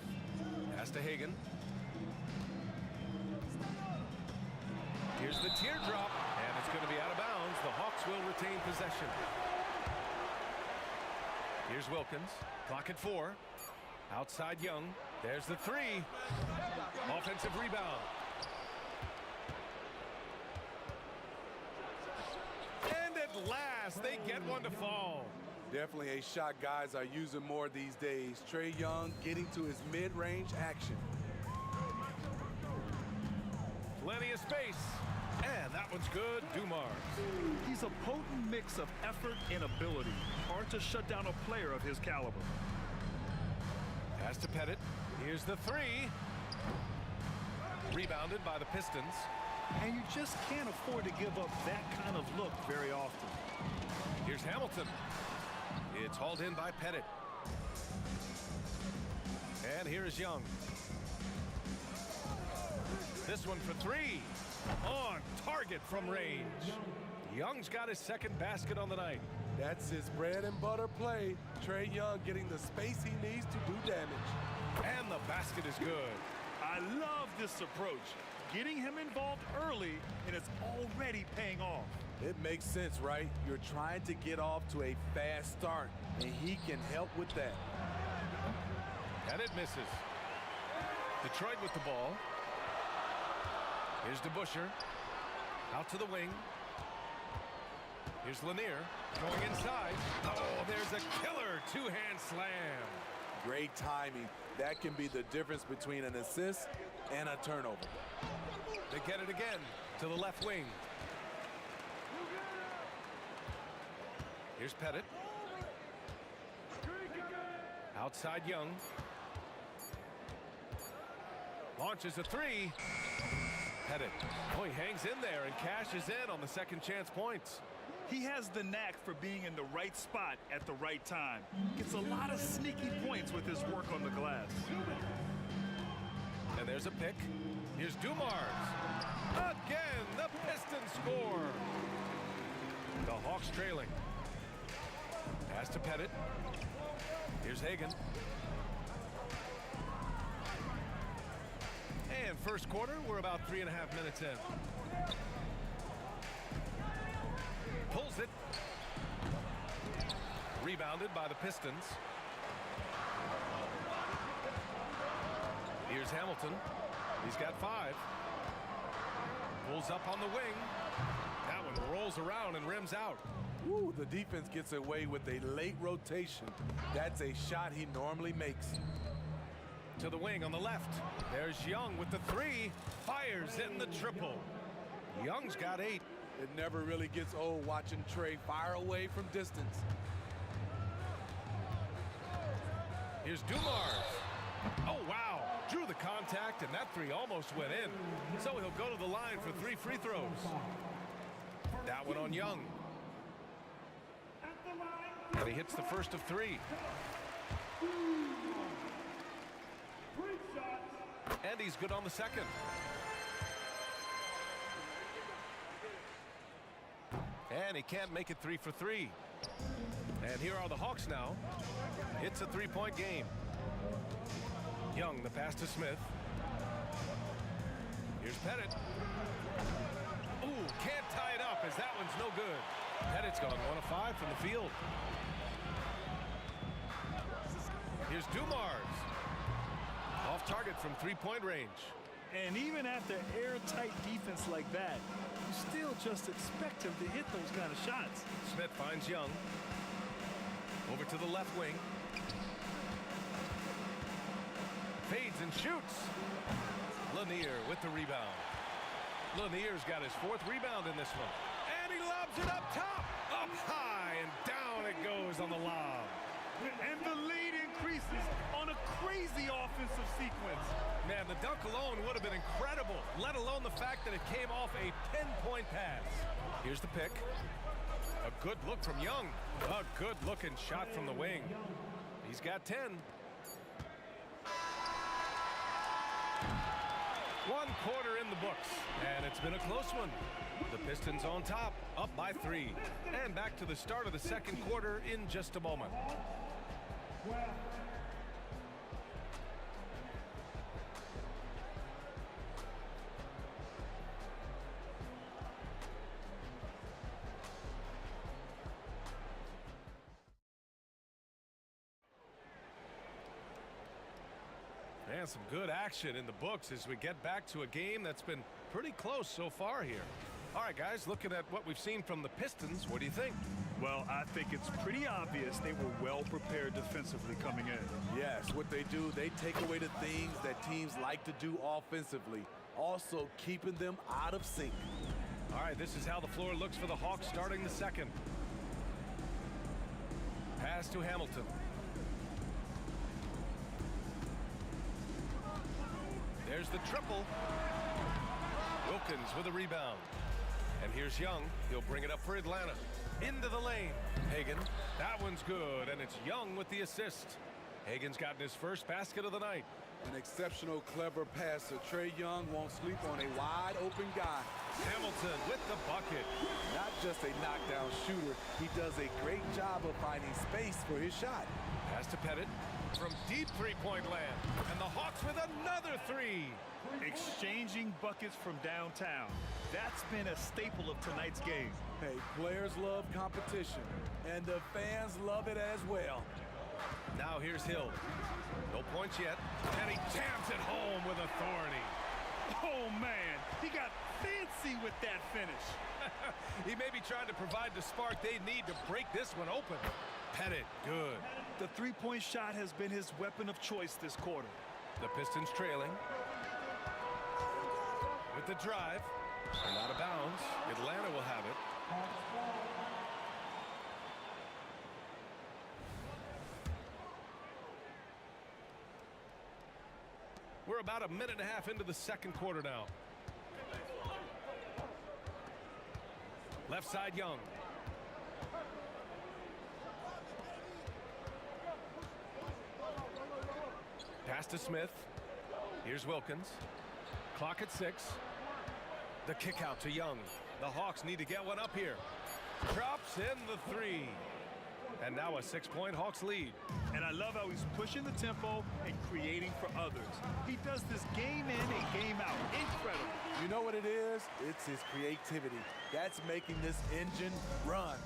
Pass to Hagan. Here's the teardrop, and it's going to be out of bounds. The Hawks will retain possession. Here's Wilkins. Clock at 4. Outside Young. There's the 3. Offensive rebound. And at last, they get one to fall. Definitely a shot guys are using more these days. Trae Young getting to his mid-range action. Plenty of space. And that one's good. Dumars. He's a potent mix of effort and ability. Hard to shut down a player of his caliber. Pass to Pettit. Here's the 3. Rebounded by the Pistons. And you just can't afford to give up that kind of look very often. Here's Hamilton. It's hauled in by Pettit. And here is Young. This one for 3. On target from range. Young's got his second basket on the night. That's his bread and butter play. Trae Young getting the space he needs to do damage. And the basket is good. I love this approach. Getting him involved early, and it's already paying off. It makes sense, right? You're trying to get off to a fast start, and he can help with that. And it misses. Detroit with the ball. Here's DeBuscher. Out to the wing. Here's Lanier going inside. Oh, there's a killer two-hand slam. Great timing. That can be the difference between an assist and a turnover. They get it again to the left wing. Here's Pettit. Outside Young. Launches a three. Pettit. Oh, he hangs in there and cashes in on the second chance points. He has the knack for being in the right spot at the right time. Gets a lot of sneaky points with his work on the glass. And there's a pick. Here's Dumars. Again, the Pistons score. The Hawks trailing. Pass to Pettit. Here's Hagan. And first quarter, we're about 3.5 minutes in. Pulls it. Rebounded by the Pistons. Here's Hamilton. He's got 5. Pulls up on the wing. That one rolls around and rims out. Ooh, the defense gets away with a late rotation. That's a shot he normally makes. To the wing on the left. There's Young with the 3. Fires in the triple. Young's got 8. It never really gets old watching Trey fire away from distance. Here's Dumars. Oh, wow. Drew the contact, and that 3 almost went in. So he'll go to the line for 3 free throws. That one on Young. And he hits the first of 3. And he's good on the second. And he can't make it 3 for 3. And here are the Hawks now. It's a 3-point game. Young, the pass to Smith. Here's Pettit. Ooh, can't tie it up as that one's no good. Pettit's gone 1 of 5 from the field. Here's Dumars. Off target from 3-point range. And even after airtight defense like that, you still just expect him to hit those kind of shots. Smith finds Young. Over to the left wing. Fades and shoots. Lanier with the rebound. Lanier's got his 4th rebound in this one. And he lobs it up top. Up high and down it goes on the lob. And the lead increases on a crazy offensive sequence. Man, the dunk alone would have been incredible, let alone the fact that it came off a 10-point pass. Here's the pick. A good look from Young. A good-looking shot from the wing. He's got 10. 1 quarter in the books, and it's been a close one. The Pistons on top, up by 3. And back to the start of the second quarter in just a moment. And some good action in the books as we get back to a game that's been pretty close so far here. All right, guys, looking at what we've seen from the Pistons, what do you think? Well, I think it's pretty obvious they were well prepared defensively coming in. Yes, what they do, they take away the things that teams like to do offensively, also keeping them out of sync. All right, this is how the floor looks for the Hawks starting the second. Pass to Hamilton. There's the triple. Wilkins with a rebound. And here's Young. He'll bring it up for Atlanta. Into the lane. Hagan. That one's good, and it's Young with the assist. Hagan's gotten his first basket of the night. An exceptional, clever passer. Trae Young won't sleep on a wide-open guy. Hamilton with the bucket. Not just a knockdown shooter, he does a great job of finding space for his shot. Pass to Pettit from deep three-point land. And the Hawks with another 3. Exchanging buckets from downtown. That's been a staple of tonight's game. Hey, players love competition, and the fans love it as well. Now here's Hill. No points yet. And he jams it home with thorny. Oh, man, he got fancy with that finish. He may be trying to provide the spark they need to break this one open. Pettit, good. The three-point shot has been his weapon of choice this quarter. The Pistons trailing. With the drive. And out of bounds. Atlanta will have it. We're about a minute and a half into the second quarter now. Left side, Young. Pass to Smith. Here's Wilkins. Clock at 6. The kick out to Young. The Hawks need to get one up here. Drops in the 3. And now a 6-point Hawks lead. And I love how he's pushing the tempo and creating for others. He does this game in and game out. Incredible. You know what it is? It's his creativity. That's making this engine run.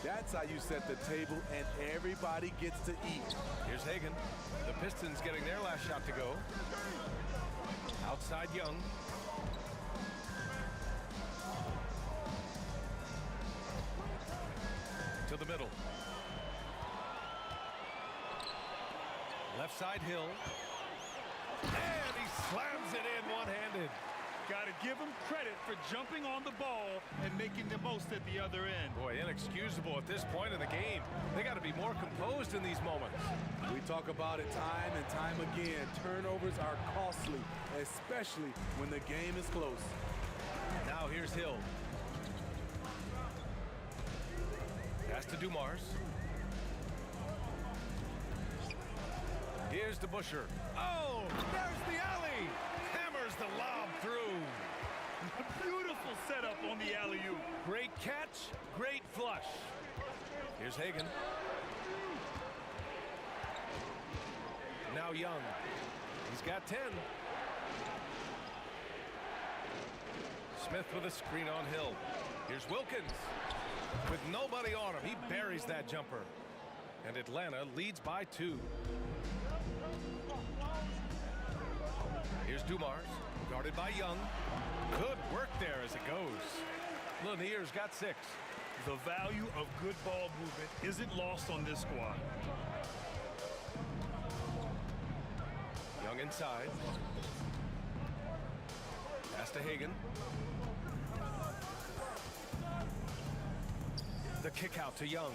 That's how you set the table and everybody gets to eat. Here's Hagan. The Pistons getting their last shot to go. Outside Young. To the middle. Left side Hill. And he slams it in one-handed. Got to give him credit for jumping on the ball and making the most at the other end. Boy, inexcusable at this point in the game. They got to be more composed in these moments. We talk about it time and time again. Turnovers are costly, especially when the game is close. Now here's Hill. Pass to Dumars. Here's DeBusschere. Oh, there's the alley. Hammers the lob through. A beautiful setup on the alley-oop. Great catch, great flush. Here's Hagan. Now Young. He's got 10. Smith with a screen on Hill. Here's Wilkins. With nobody on him, he buries that jumper. And Atlanta leads by 2. Here's Dumars, guarded by Young. Good work there as it goes. Lanier's got 6. The value of good ball movement isn't lost on this squad. Young inside. Pass to Hagan. The kick out to Young.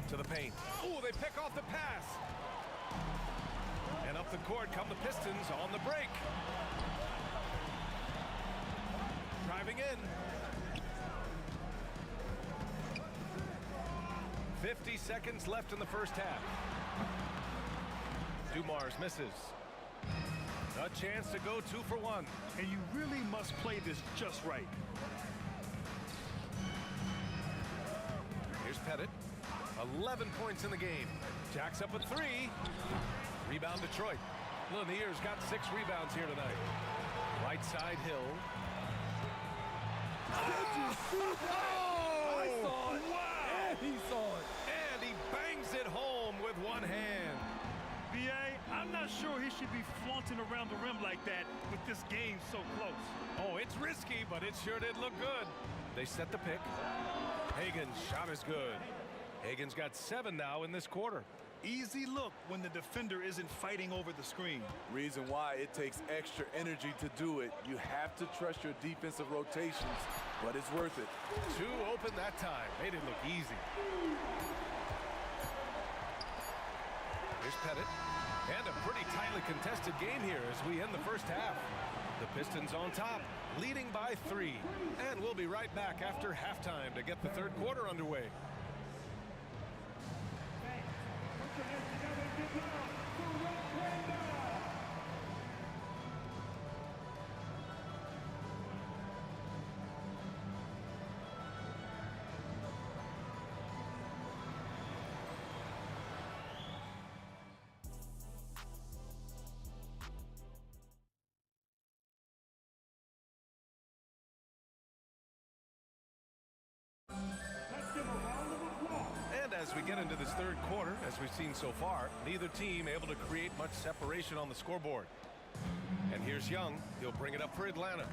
To the paint. Oh, they pick off the pass. And up the court come the Pistons on the break. Driving in. 50 seconds left in the first half. Dumars misses. A chance to go 2 for 1. And you really must play this just right. Here's Pettit. 11 points in the game. Jacks up a 3. Rebound Detroit. Lanier's got 6 rebounds here tonight. Right side Hill. I saw it. Wow! And he saw it. And he bangs it home with one hand. B.A., I'm not sure he should be flaunting around the rim like that with this game so close. Oh, it's risky, but it sure did look good. They set the pick. Hagan's shot is good. Hagan's got 7 now in this quarter. Easy look when the defender isn't fighting over the screen. Reason why it takes extra energy to do it. You have to trust your defensive rotations, but it's worth it. 2 open that time. Made it look easy. Here's Pettit. And a pretty tightly contested game here as we end the first half. The Pistons on top, leading by 3. And we'll be right back after halftime to get the third quarter underway. Let's give a round as we get into this third quarter, as we've seen so far, neither team able to create much separation on the scoreboard. And here's Young. He'll bring it up for Atlanta.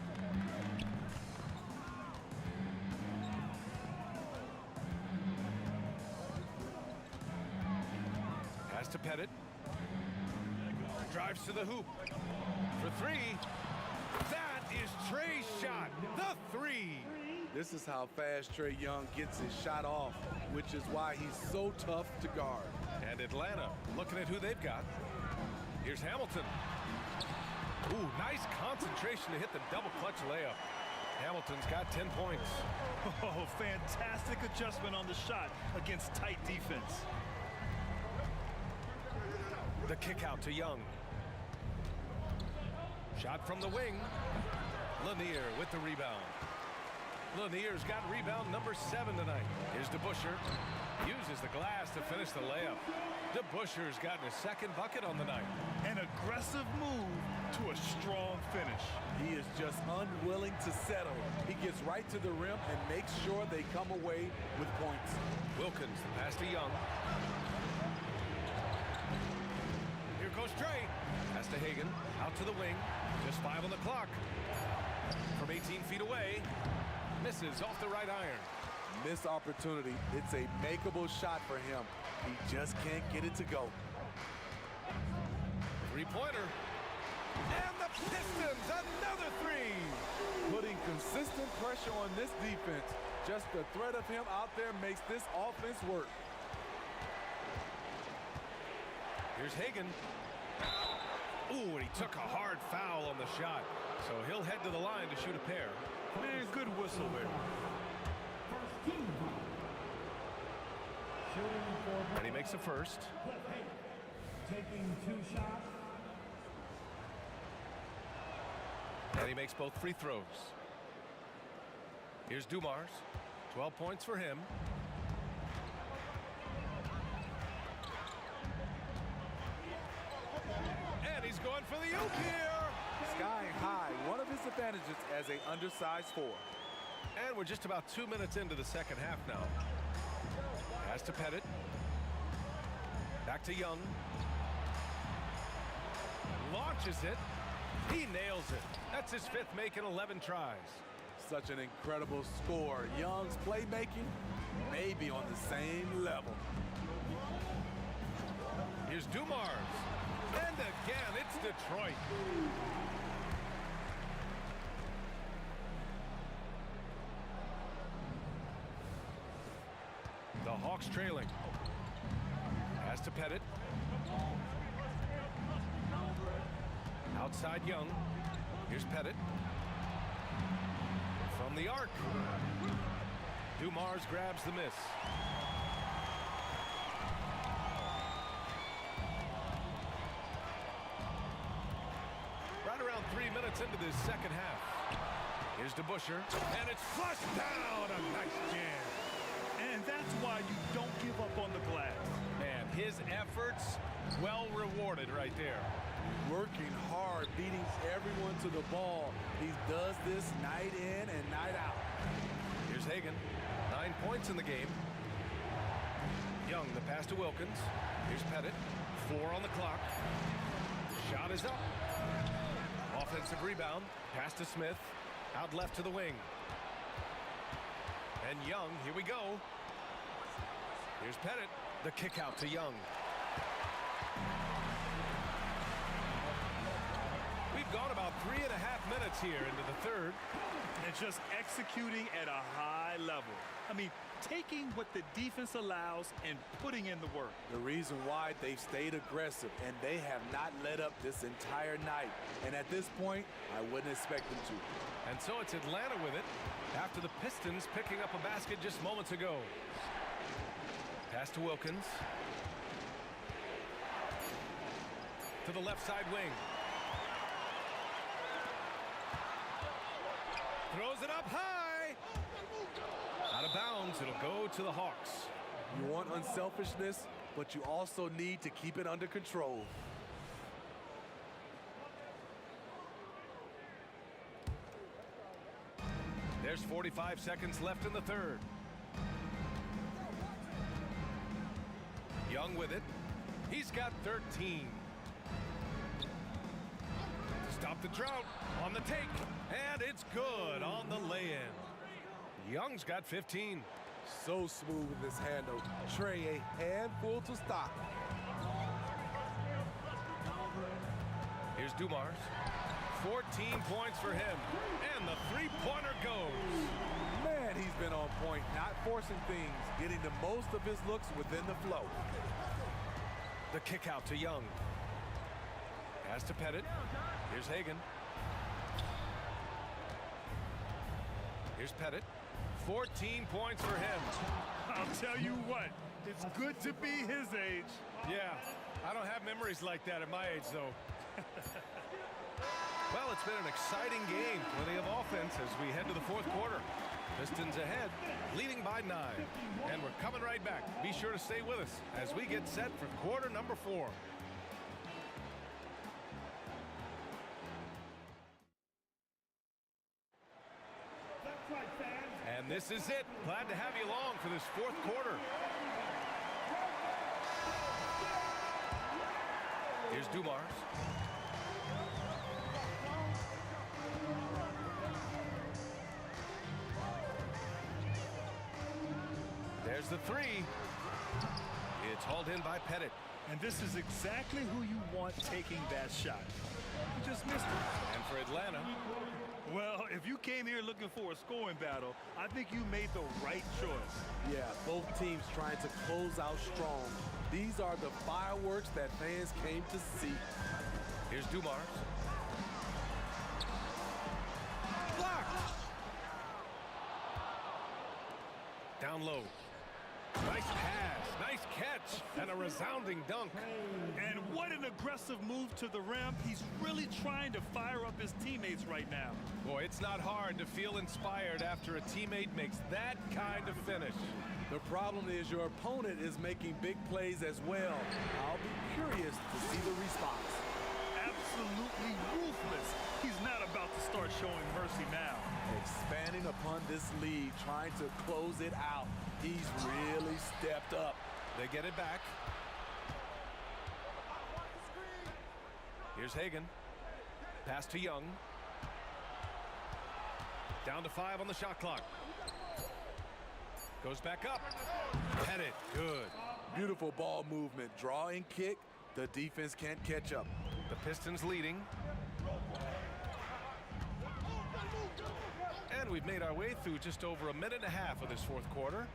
Pass to Pettit. Drives to the hoop. For three. That is Trey's shot. The three. This is how fast Trae Young gets his shot off, which is why he's so tough to guard. And Atlanta looking at who they've got. Here's Hamilton. Ooh, nice concentration to hit the double clutch layup. Hamilton's got 10 points. Oh, fantastic adjustment on the shot against tight defense. The kick out to Young. Shot from the wing. Lanier with the rebound. Lanier's got rebound number 7 tonight. Here's DeBusschere. Uses the glass to finish the layup. DeBusschere's gotten his second bucket on the night. An aggressive move to a strong finish. He is just unwilling to settle. He gets right to the rim and makes sure they come away with points. Wilkins, the pass to Young. Here goes Trey. Pass to Hagan. Out to the wing. Just 5 on the clock. From 18 feet away. Misses off the right iron. Missed opportunity. It's a makeable shot for him. He just can't get it to go. Three-pointer. And the Pistons, another three. Putting consistent pressure on this defense. Just the threat of him out there makes this offense work. Here's Hagan. Ooh, and he took a hard foul on the shot. So he'll head to the line to shoot a pair. Man, good whistle there. And he makes a first. Taking 2 shots. And he makes both free throws. Here's Dumars. 12 points for him. And he's going for the oop here. Sky high, one of his advantages as an undersized 4. And we're just about 2 minutes into the second half now. Pass to Pettit. Back to Young. Launches it. He nails it. That's his 5th make in 11 tries. Such an incredible score. Young's playmaking may be on the same level. Here's Dumars. And again, it's Detroit. The Hawks trailing. Pass to Pettit. Outside Young. Here's Pettit. From the arc. Dumars grabs the miss. Right around 3 minutes into this second half. Here's DeBusschere. And it's flushed down. A nice jam. And that's why you don't give up on the glass. Man, his efforts well rewarded right there. Working hard, beating everyone to the ball. He does this night in and night out. Here's Hagan. 9 points in the game. Young, the pass to Wilkins. Here's Pettit. 4 on the clock. Shot is up. Offensive rebound. Pass to Smith. Out left to the wing. And Young, here we go. Here's Pettit. The kick out to Young. We've gone about 3.5 minutes here into the third. And just executing at a high level. I mean, taking what the defense allows and putting in the work. The reason why they've stayed aggressive, and they have not let up this entire night. And at this point, I wouldn't expect them to. And so it's Atlanta with it after the Pistons picking up a basket just moments ago. Pass to Wilkins. To the left side wing. Throws it up high. Out of bounds. It'll go to the Hawks. You want unselfishness, but you also need to keep it under control. There's 45 seconds left in the third. Young with it. He's got 13. To stop the drought on the take. And it's good on the lay-in. Young's got 15. So smooth with his handle. Trey, a handful to stop. Here's Dumars. 14 points for him. And the three-pointer goes. Man, he's been on point, not forcing things, getting the most of his looks within the flow. The kick out to Young. Pass to Pettit. Here's Hagan. Here's Pettit. 14 points for him. I'll tell you what, it's good to be his age. Yeah, I don't have memories like that at my age, though. Well, it's been an exciting game. Plenty of offense as we head to the fourth quarter. Pistons ahead, leading by 9. And we're coming right back. Be sure to stay with us as we get set for quarter number 4. And this is it. Glad to have you along for this fourth quarter. Here's Dumars. There's the three. It's hauled in by Pettit. And this is exactly who you want taking that shot. You just missed it. And for Atlanta. Well, if you came here looking for a scoring battle, I think you made the right choice. Yeah, both teams trying to close out strong. These are the fireworks that fans came to see. Here's Dumars. Blocked. Down low. Nice pass, nice catch, and a resounding dunk. And what an aggressive move to the rim. He's really trying to fire up his teammates right now. Boy, it's not hard to feel inspired after a teammate makes that kind of finish. The problem is your opponent is making big plays as well. I'll be curious to see the response. Absolutely ruthless. He's not about to start showing mercy now. Expanding upon this lead, trying to close it out. He's really stepped up. They get it back. Here's Hagan. Pass to Young. Down to 5 on the shot clock. Goes back up. Pettit, good. Beautiful ball movement. Draw and kick. The defense can't catch up. The Pistons leading. And we've made our way through just over a minute and a half of this fourth quarter.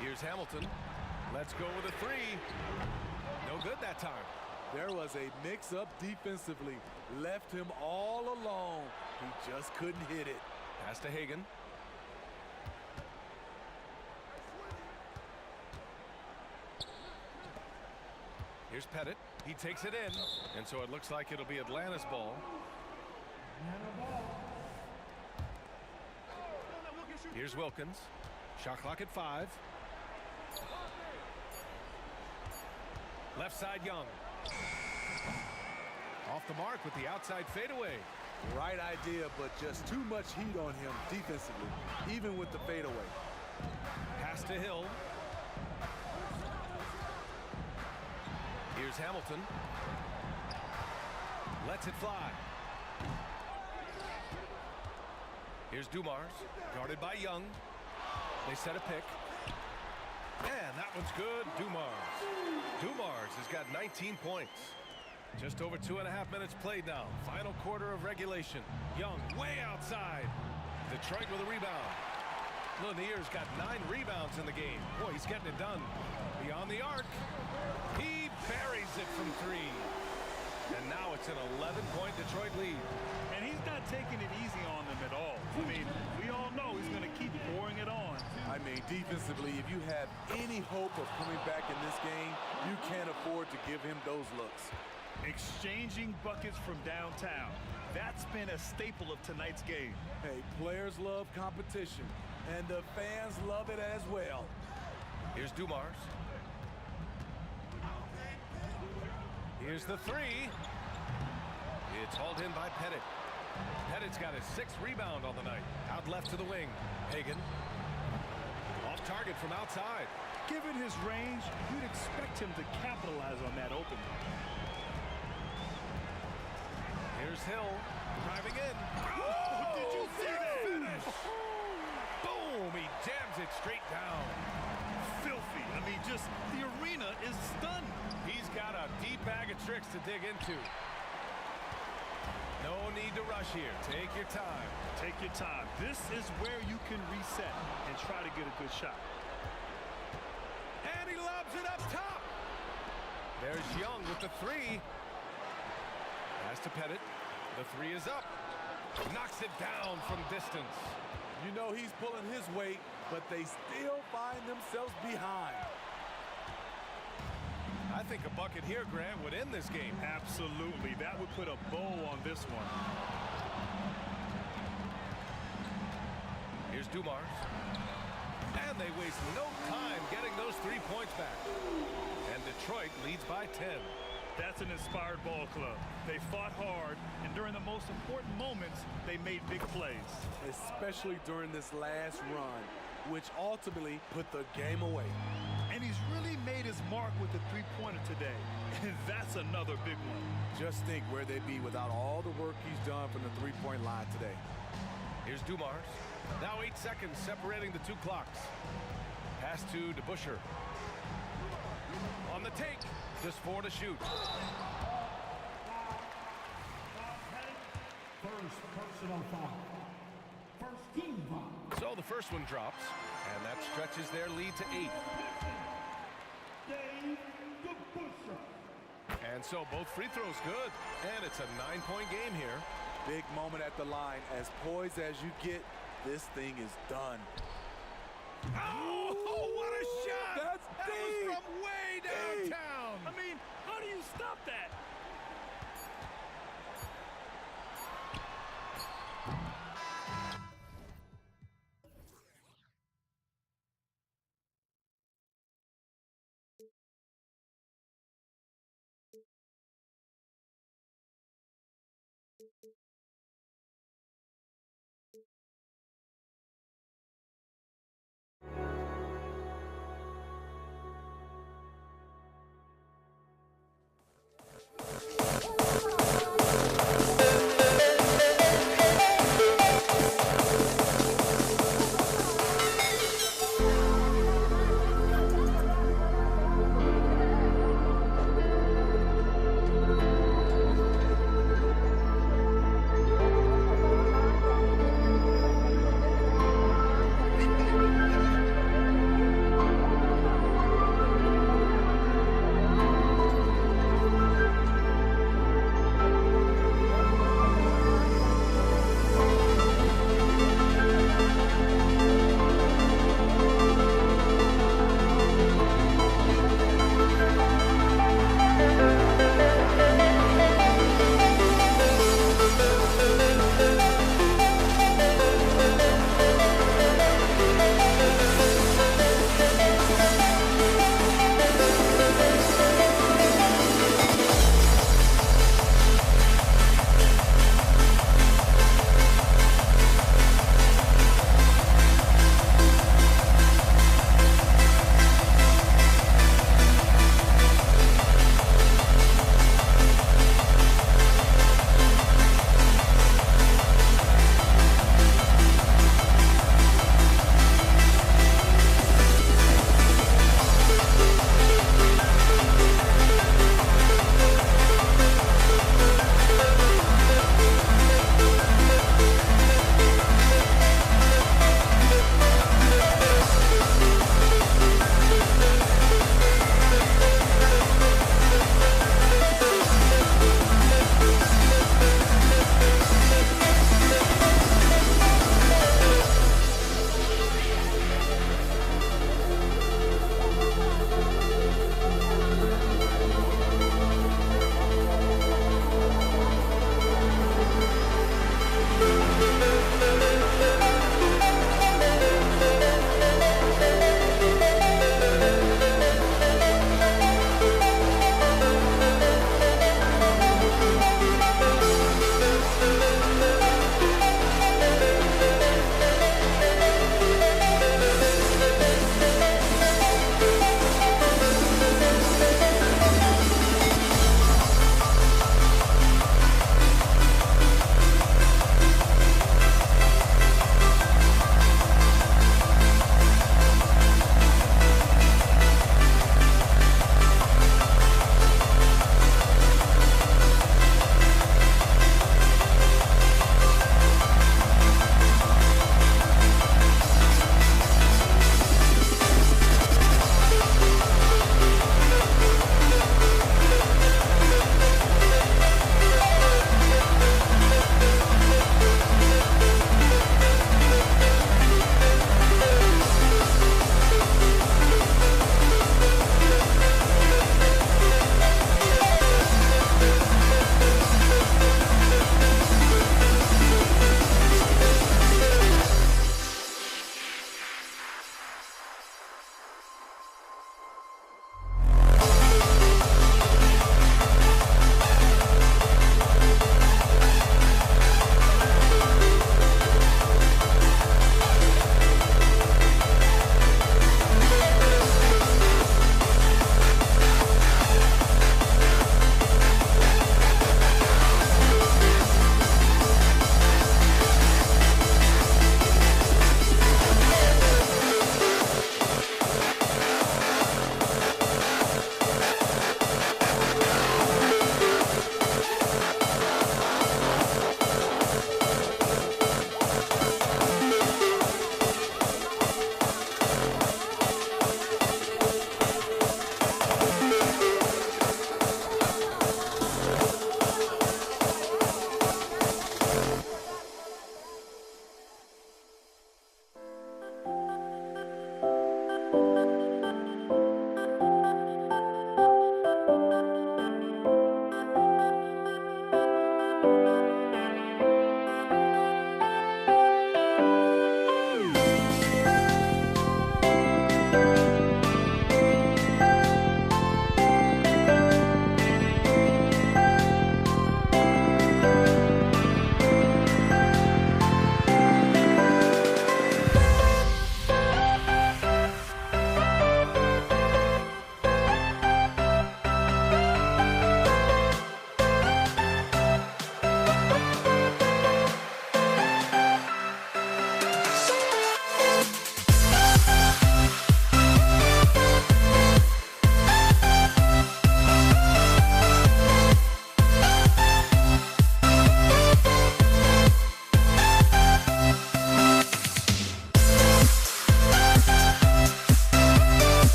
Here's Hamilton. Let's go with a three. No good that time. There was a mix-up defensively. Left him all alone. He just couldn't hit it. Pass to Hagan. Here's Pettit. He takes it in. And so it looks like it'll be Atlanta's ball. Here's Wilkins. Shot clock at 5. Left side Young. Off the mark with the outside fadeaway. Right idea, but just too much heat on him defensively, even with the fadeaway. Pass to Hill. Here's Hamilton. Lets it fly. Here's Dumars, guarded by Young. They set a pick. And that one's good, Dumars. Dumars has got 19 points. Just over 2.5 minutes played now. Final quarter of regulation. Young way outside. Detroit with a rebound. Lanier's got 9 rebounds in the game. Boy, he's getting it done. Beyond the arc. He buries it from 3. And now it's an 11-point Detroit lead. And he's not taking it easy on them at all. I mean, we all know he's going to keep pouring it on. I mean, defensively, if you have any hope of coming back in this game, you can't afford to give him those looks. Exchanging buckets from downtown. That's been a staple of tonight's game. Hey, players love competition, and the fans love it as well. Here's Dumars. Here's the 3. It's hauled in by Pettit. Pettit's got his 6th rebound on the night. Out left to the wing. Hagan. Off target from outside. Given his range, you'd expect him to capitalize on that opening. Here's Hill driving in. Oh, did you see that? Finish! Boom! He jams it straight down. Filthy. I mean, just the arena is stunned. He's got a deep bag of tricks to dig into. No need to rush here. Take your time. Take your time. This is where you can reset and try to get a good shot. And he lobs it up top. There's Young with the three. Has to pet it. The three is up. Knocks it down from distance. You know he's pulling his weight, but they still find themselves behind. I think a bucket here, Grant, would end this game. Absolutely. That would put a bow on this one. Here's Dumars. And they waste no time getting those 3 points back. And Detroit leads by 10. That's an inspired ball club. They fought hard, and during the most important moments, they made big plays. Especially during this last run, which ultimately put the game away. And he's really made his mark with the three-pointer today. And that's another big one. Just think where they'd be without all the work he's done from the three-point line today. Here's Dumars. Now 8 seconds separating the two clocks. Pass to DeBusschere. On the take. Just 4 to shoot. First personal foul. First team foul. So the first one drops, and that stretches their lead to 8. And so both free throws good, and it's a 9-point game here. Big moment at the line. As poised as you get, this thing is done. Oh, what a shot! That's that deep. was from way downtown. I mean, how do you stop that?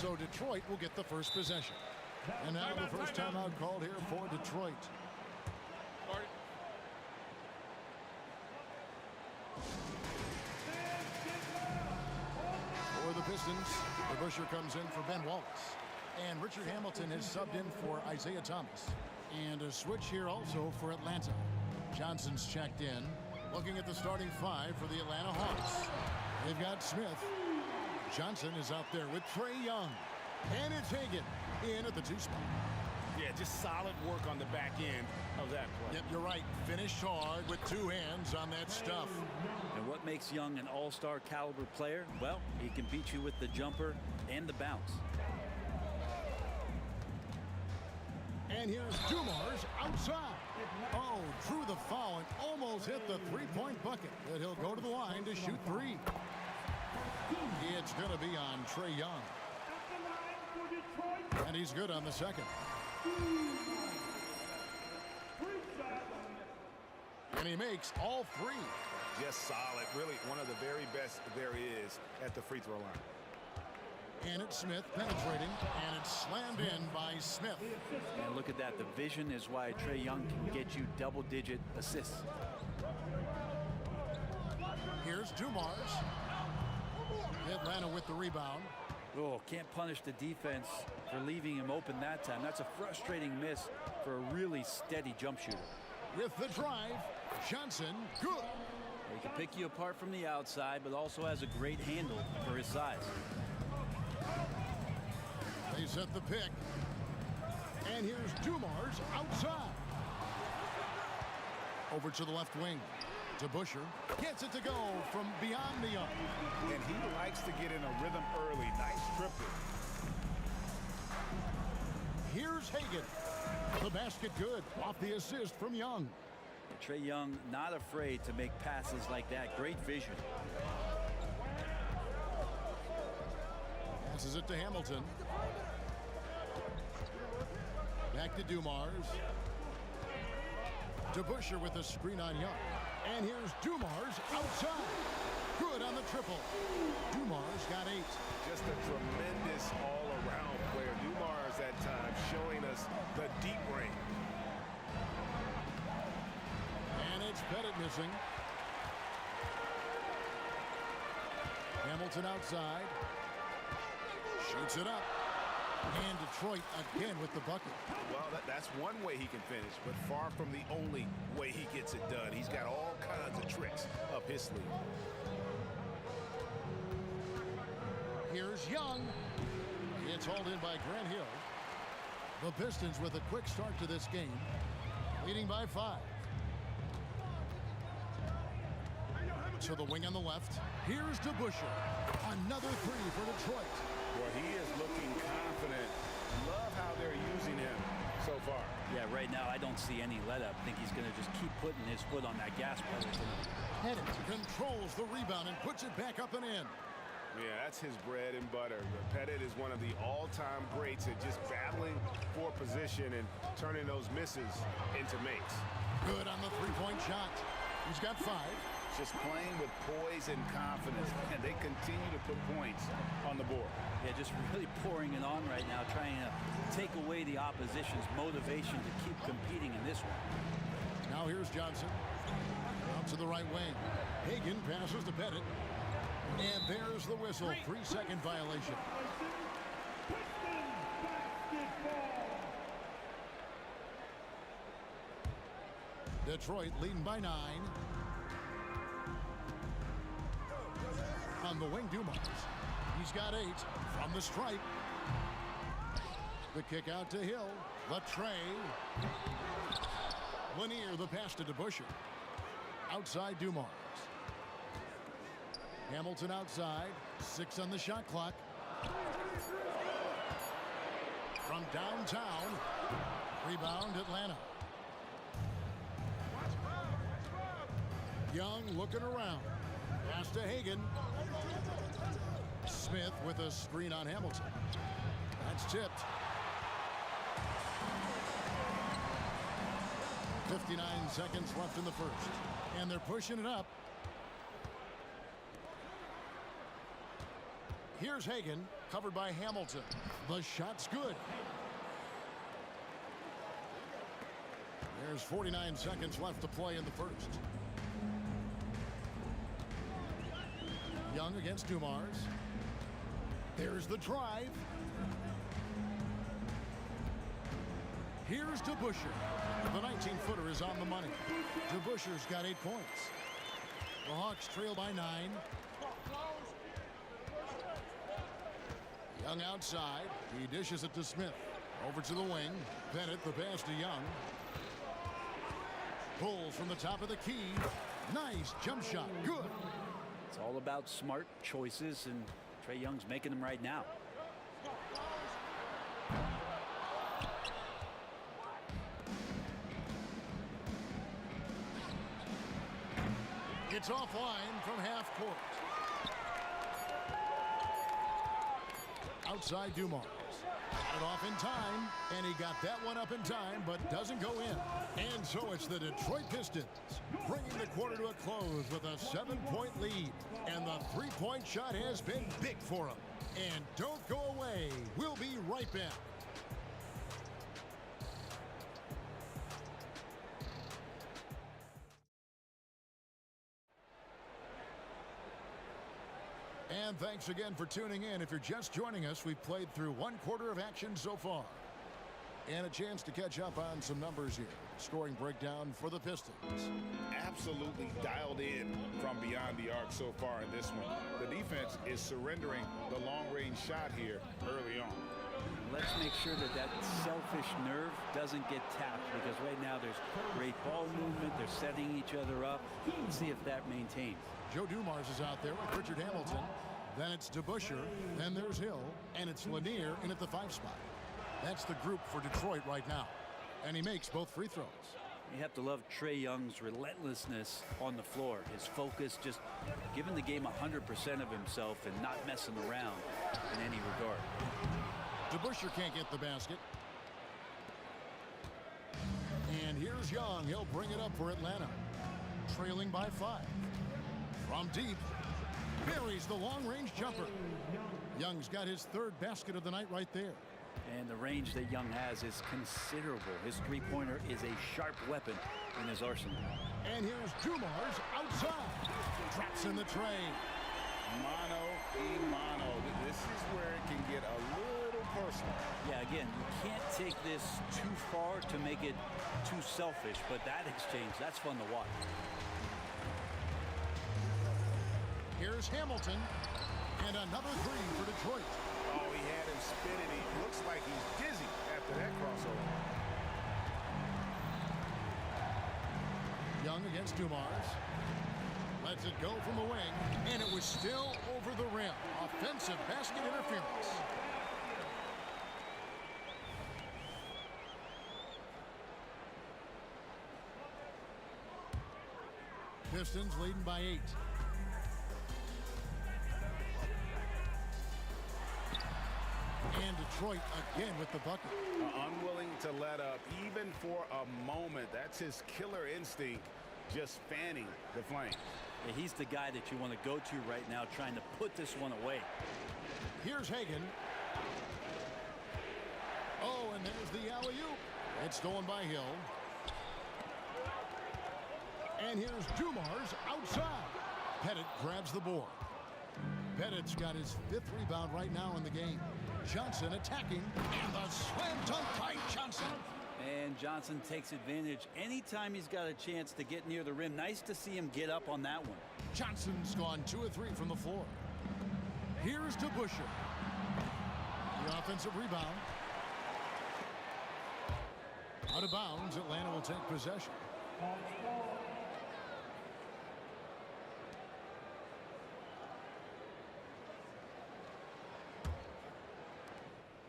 So Detroit will get the first possession. And now the first timeout called here for Detroit. For the Pistons, DeBusschere comes in for Ben Wallace. And Richard Hamilton has subbed in for Isaiah Thomas. And a switch here also for Atlanta. Johnson's checked in. Looking at the starting five for the Atlanta Hawks. They've got Smith. Johnson is out there with Trae Young. And it's Hagan in at the 2 spot. Yeah, just solid work on the back end of that play. Yep, you're right. Finished hard with 2 hands on that stuff. And what makes Young an all-star caliber player? Well, he can beat you with the jumper and the bounce. And here's Dumars outside. Oh, drew the foul and almost hit the 3-point bucket. But he'll go to the line to shoot 3. It's going to be on Trae Young. And he's good on the second. And he makes all 3. Just solid. Really one of the very best there is at the free throw line. And it's Smith penetrating, and it's slammed in by Smith. And look at that. The vision is why Trae Young can get you double-digit assists. Here's Dumars. Atlanta with the rebound. Oh, can't punish the defense for leaving him open that time. That's a frustrating miss for a really steady jump shooter. With the drive, Johnson, good. He can pick you apart from the outside, but also has a great handle for his size. They set the pick. And here's Dumars outside. Over to the left wing. DeBusschere gets it to go from beyond the arc. And he likes to get in a rhythm early. Nice triple. Here's Hagan. The basket good off the assist from Young. Trae Young not afraid to make passes like that. Great vision. Passes it to Hamilton. Back to Dumars. DeBusschere with a screen on Young. And here's Dumars outside. Good on the triple. Dumars got 8. Just a tremendous all-around player. Dumars at times showing us the deep range. And it's Pettit missing. Hamilton outside. Shoots it up. And Detroit again with the bucket. Well, that's one way he can finish, but far from the only way he gets it done. He's got all kinds of tricks up his sleeve. Here's Young. It's hauled in by Grant Hill. The Pistons with a quick start to this game, leading by 5. To the wing on the left. Here's DeBusschere. Another 3 for Detroit. Well, he is looking confident. Love how they're using him so far. Yeah, right now I don't see any let up. I think he's going to just keep putting his foot on that gas pedal tonight. Pettit controls the rebound and puts it back up and in. Yeah, that's his bread and butter. Pettit is one of the all-time greats at just battling for position and turning those misses into makes. Good on the 3-point shot. He's got 5. Just playing with poise and confidence, and they continue to put points on the board. Yeah, just really pouring it on right now, trying to take away the opposition's motivation to keep competing in this one. Now here's Johnson. Out to the right wing. Hagan passes to Pettit. And there's the whistle. 3-second violation. Detroit leading by 9. On the wing, Dumars. He's got 8 from the stripe. The kick out to Hill. Latrey. Lanier, the pass to DeBusschere. Outside Dumars. Hamilton outside. 6 on the shot clock. From downtown. Rebound Atlanta. Young looking around. Pass to Hagan. Smith with a screen on Hamilton. That's tipped. 59 seconds left in the first. And they're pushing it up. Here's Hagan, covered by Hamilton. The shot's good. There's 49 seconds left to play in the first. Young against Dumars. There's the drive. Here's DeBuscher. The 19-footer is on the money. DeBuscher's got 8 points. The Hawks trail by 9. Young outside. He dishes it to Smith. Over to the wing. Bennett, the pass to Young. Pulls from the top of the key. Nice jump shot. Good. It's all about smart choices, and Trae Young's making them right now. It's offline from half court. Outside Dumars. Got it off in time, and he got that one up in time, but doesn't go in. And so it's the Detroit Pistons bringing the quarter to a close with a 7-point lead. And the three-point shot has been big for them. And don't go away. We'll be right back. And thanks again for tuning in. If you're just joining us, we've played through one quarter of action so far. And a chance to catch up on some numbers here. Scoring breakdown for the Pistons. Absolutely dialed in from beyond the arc so far in this one. The defense is surrendering the long-range shot here early on. Let's make sure that that selfish nerve doesn't get tapped, because right now there's great ball movement. They're setting each other up. Let's see if that maintains. Joe Dumars is out there with Richard Hamilton. Then it's DeBuscher. Then there's Hill. And it's Lanier in at the 5 spot. That's the group for Detroit right now. And he makes both free throws. You have to love Trae Young's relentlessness on the floor. His focus, just giving the game 100% of himself and not messing around in any regard. DeBuscher can't get the basket. And here's Young. He'll bring it up for Atlanta. Trailing by 5. From deep. Buries the long-range jumper. Young's got his 3rd basket of the night right there. And the range that Young has is considerable. His three-pointer is a sharp weapon in his arsenal. And here's Dumars outside. Traps in the tray. Mano y mano. This is where it can get a little personal. Yeah, again, you can't take this too far to make it too selfish, but that exchange, that's fun to watch. Here's Hamilton. And another 3 for Detroit. Oh, he had him spinning. He looks like he's dizzy after that crossover. Young against Dumars. Lets it go from the wing. And it was still over the rim. Offensive basket interference. Pistons leading by 8. And Detroit again with the bucket. Unwilling to let up even for a moment. That's his killer instinct, just fanning the flame. Yeah, he's the guy that you want to go to right now, trying to put this one away. Here's Hagan. Oh, and there's the alley-oop. It's stolen by Hill. And here's Dumars outside. Pettit grabs the board. Pettit's got his 5th rebound right now in the game. Johnson attacking, and the slam dunk by Johnson. And Johnson takes advantage anytime he's got a chance to get near the rim. Nice to see him get up on that one. Johnson's gone 2 of 3 from the floor. Here's DeBuscher. The offensive rebound. Out of bounds, Atlanta will take possession.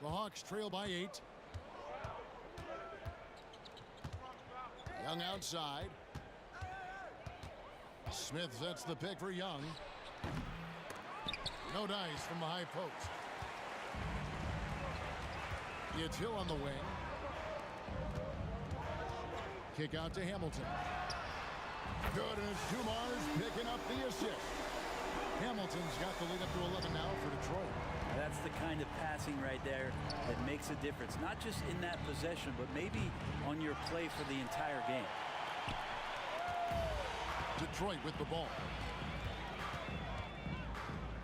The Hawks trail by 8. Young outside. Smith sets the pick for Young. No dice from the high post. It's Hill on the wing. Kick out to Hamilton. Good, and it's Dumars picking up the assist. Hamilton's got the lead up to 11 now for Detroit. kind of passing right there that makes a difference, not just in that possession, but maybe on your play for the entire game. Detroit with the ball.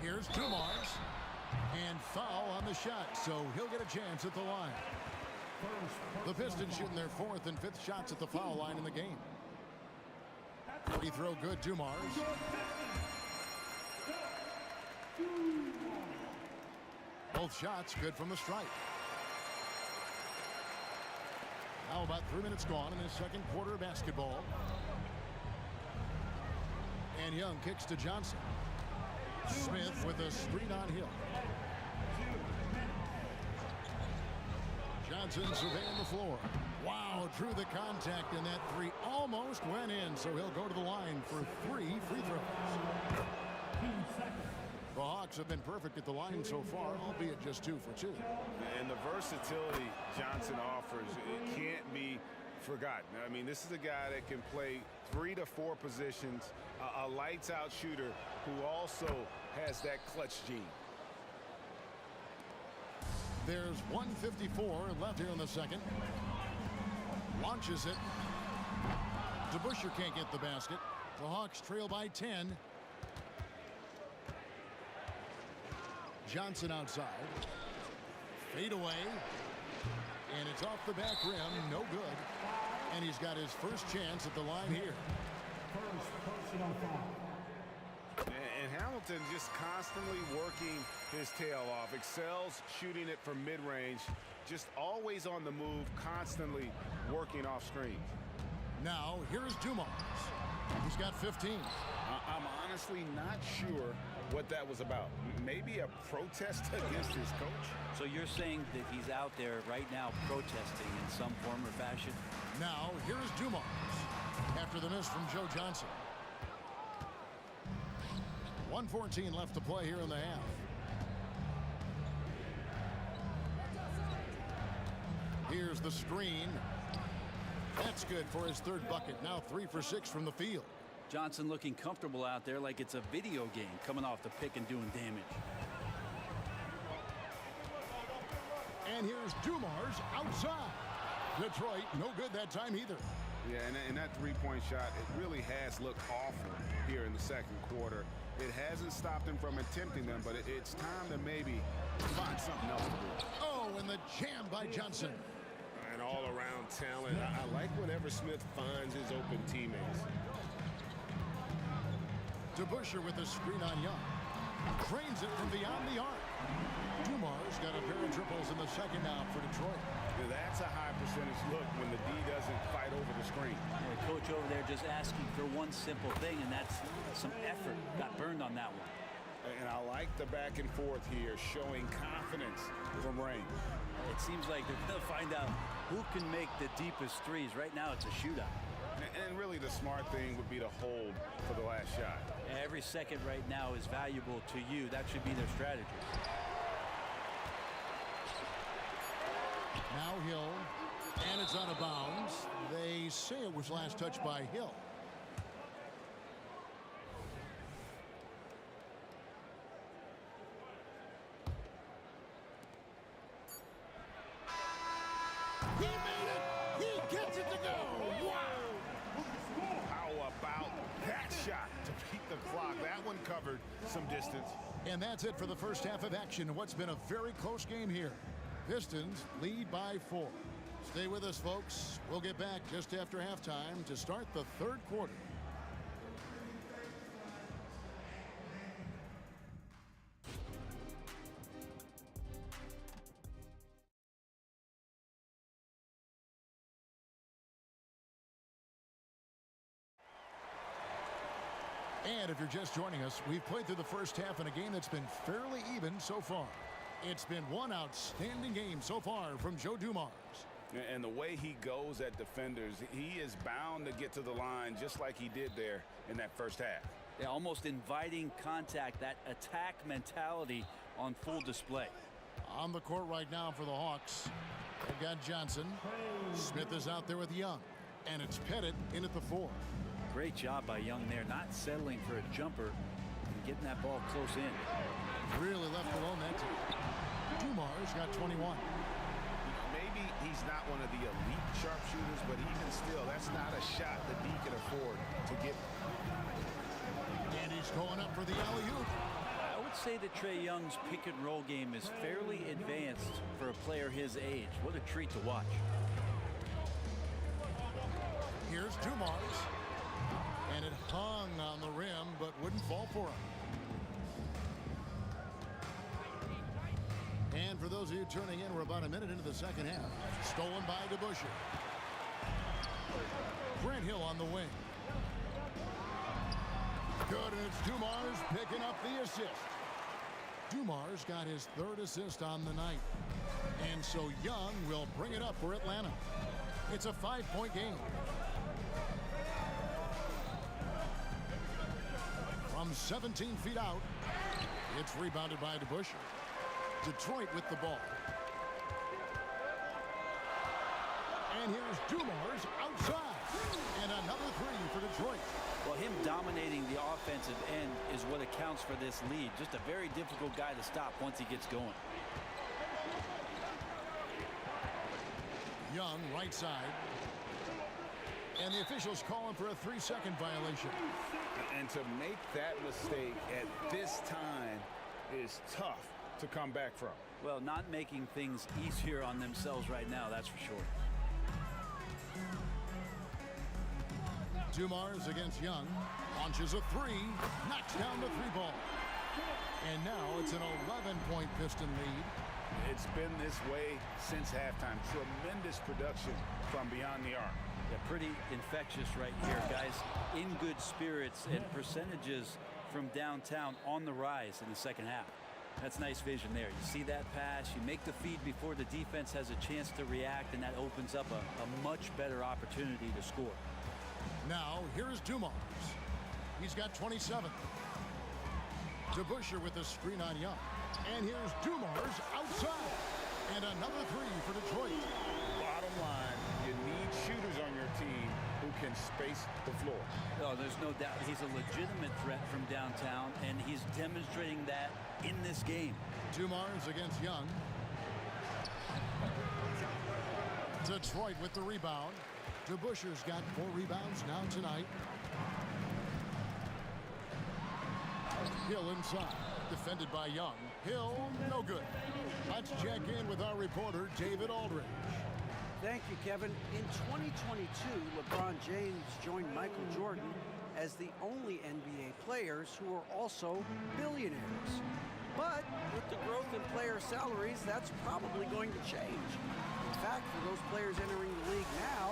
Here's Dumars. And foul on the shot, so he'll get a chance at the line. The Pistons shooting their 4th and 5th shots at the foul line in the game. Free throw good, Dumars. Both shots good from the stripe. Now about 3 minutes gone in the second quarter of basketball. And Young kicks to Johnson. Smith with a screen on Hill. Johnson surveying the floor. Wow, drew the contact, and that three almost went in, so he'll go to the line for 3 free throws. The Hawks have been perfect at the line so far, albeit just 2 for 2. And the versatility Johnson offers, it can't be forgotten. I mean, this is a guy that can play 3 to 4 positions, a lights-out shooter who also has that clutch gene. There's 1:54 left here in the second. Launches it. DeBusschere can't get the basket. The Hawks trail by 10. Johnson outside. Fade away. And it's off the back rim. No good. And he's got his first chance at the line here. And Hamilton just constantly working his tail off. Excels shooting it from mid-range. Just always on the move, constantly working off screens. Now, here's Dumars. He's got 15. I'm honestly not sure what that was about. Maybe a protest against his coach? So you're saying that he's out there right now protesting in some form or fashion? Now, here's Dumars after the miss from Joe Johnson. 1:14 left to play here in the half. Here's the screen. That's good for his 3rd bucket. Now 3 for 6 from the field. Johnson looking comfortable out there like it's a video game, coming off the pick and doing damage. And here's Dumars outside. Detroit, no good that time either. Yeah, and that three-point shot, it really has looked awful here in the second quarter. It hasn't stopped him from attempting them, but it's time to maybe find something else to do. Oh, and the jam by Johnson. And all-around talent. I like whenever Smith finds his open teammates. DeBusschere with the screen on Young. Drains it from beyond the arc. Dumars got a pair of triples in the second now for Detroit. That's a high percentage look when the D doesn't fight over the screen. The coach over there just asking for one simple thing, and that's some effort. Got burned on that one. And I like the back and forth here, showing confidence from range. It seems like they're going to find out who can make the deepest threes. Right now, it's a shootout. And really the smart thing would be to hold for the last shot. Every second right now is valuable to you. That should be their strategy. Now Hill, and it's out of bounds. They say it was last touched by Hill. He made it! He gets it to go! Wow! How about that shot to beat the clock? That one covered some distance. And that's it for the first half of action. What's been a very close game here. Pistons lead by 4. Stay with us, folks. We'll get back just after halftime to start the 3rd quarter. And if you're just joining us, we've played through the first half in a game that's been fairly even so far. It's been one outstanding game so far from Joe Dumars. And the way he goes at defenders, he is bound to get to the line just like he did there in that first half. Yeah, almost inviting contact, that attack mentality on full display. On the court right now for the Hawks, they've got Johnson. Smith is out there with Young. And it's Pettit in at the 4. Great job by Young there, not settling for a jumper and getting that ball close in. Really left alone that time. Dumars got 21. Maybe he's not one of the elite sharpshooters, but even still, that's not a shot that he can afford to get. And he's going up for the alley-oop. I would say that Trae Young's pick and roll game is fairly advanced for a player his age. What a treat to watch. Here's Dumars. And it hung on the rim, but wouldn't fall for him. And for those of you turning in, we're about a minute into the second half. Stolen by DeBusschere. Grant Hill on the wing. Good, and it's Dumars picking up the assist. Dumars got his third assist on the night. And so Young will bring it up for Atlanta. It's a 5-point game. From 17 feet out, it's rebounded by DeBusschere. Detroit with the ball. And here's Dumars outside. And another three for Detroit. Well, him dominating the offensive end is what accounts for this lead. Just a very difficult guy to stop once he gets going. Young, right side. And the officials calling for a 3-second violation. And to make that mistake at this time is tough to come back from. Well, not making things easier on themselves right now, that's for sure. Dumars against Young. Launches a three. Knocks down the three ball. And now it's an 11-point Piston lead. It's been this way since halftime. Tremendous production from beyond the arc. Yeah, pretty infectious right here, guys. In good spirits and percentages from downtown on the rise in the second half. That's nice vision there. You see that pass, you make the feed before the defense has a chance to react, and that opens up a much better opportunity to score. Now, here's Dumars. He's got 27. DeBusschere with the screen on Young. And here's Dumars outside. And another three for Detroit. Bottom line, you need shooters on your team who can space the floor. Oh, there's no doubt he's a legitimate threat from downtown, and he's demonstrating that in this game. Dumars against Young. Detroit with the rebound. DeBusschere's got 4 rebounds now tonight. Hill inside, defended by Young. Hill, no good. Let's check in with our reporter, David Aldridge. Thank you, Kevin. In 2022, LeBron James joined Michael Jordan as the only NBA players who are also billionaires. But with the growth in player salaries, that's probably going to change. In fact, for those players entering the league now,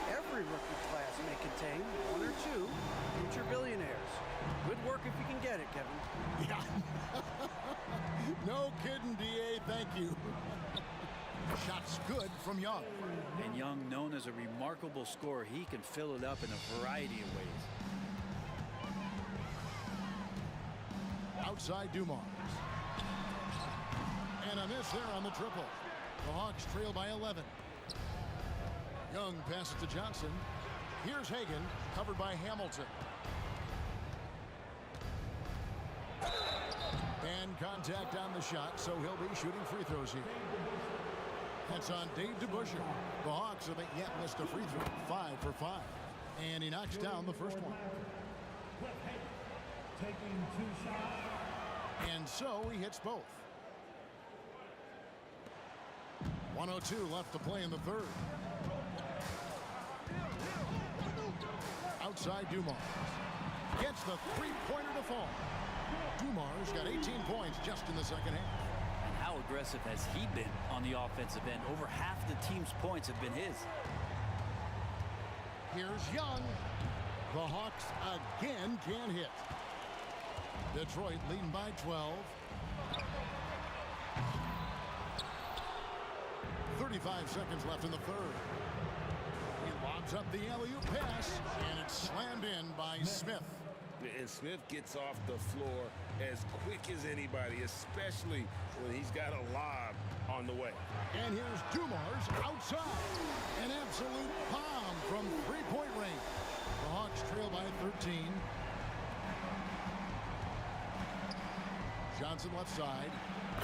every rookie class may contain 1 or 2 future billionaires. Good work if you can get it, Kevin. Yeah. No kidding, D.A. Thank you. Shots good from Young. And Young, known as a remarkable scorer, he can fill it up in a variety of ways. Outside Dumars. And a miss there on the triple. The Hawks trail by 11. Young passes to Johnson. Here's Hagan, covered by Hamilton. And contact on the shot, so he'll be shooting free throws here. That's on Dave DeBusschere. The Hawks haven't yet missed a free throw. 5 for 5. And he knocks down the first one. Taking 2 shots. And so he hits both. 1:02 left to play in the third. Outside Dumars. Gets the three-pointer to fall. Dumars got 18 points just in the second half. And how aggressive has he been on the offensive end? Over half the team's points have been his. Here's Young. The Hawks again can't hit. Detroit leading by 12. 35 seconds left in the third. He lobs up the alley-oop pass, and it's slammed in by Smith. And Smith gets off the floor as quick as anybody, especially when he's got a lob on the way. And here's Dumars outside. An absolute bomb from three-point range. The Hawks trail by 13. Johnson left side.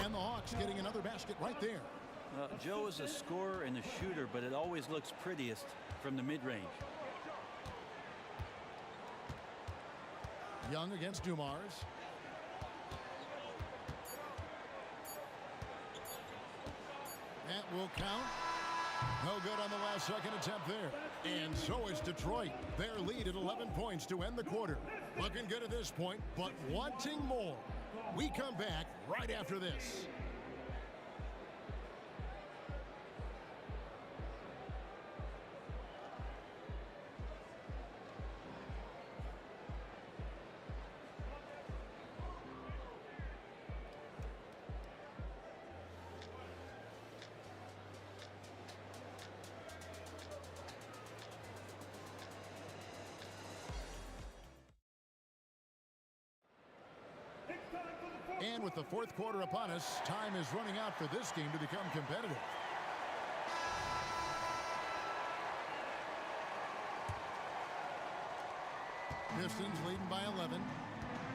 And the Hawks getting another basket right there. Joe is a scorer and a shooter, but it always looks prettiest from the mid-range. Young against Dumars. That will count. No good on the last second attempt there. And so is Detroit. Their lead at 11 points to end the quarter. Looking good at this point, but wanting more. We come back right after this. And with the fourth quarter upon us, time is running out for this game to become competitive. Pistons leading by 11.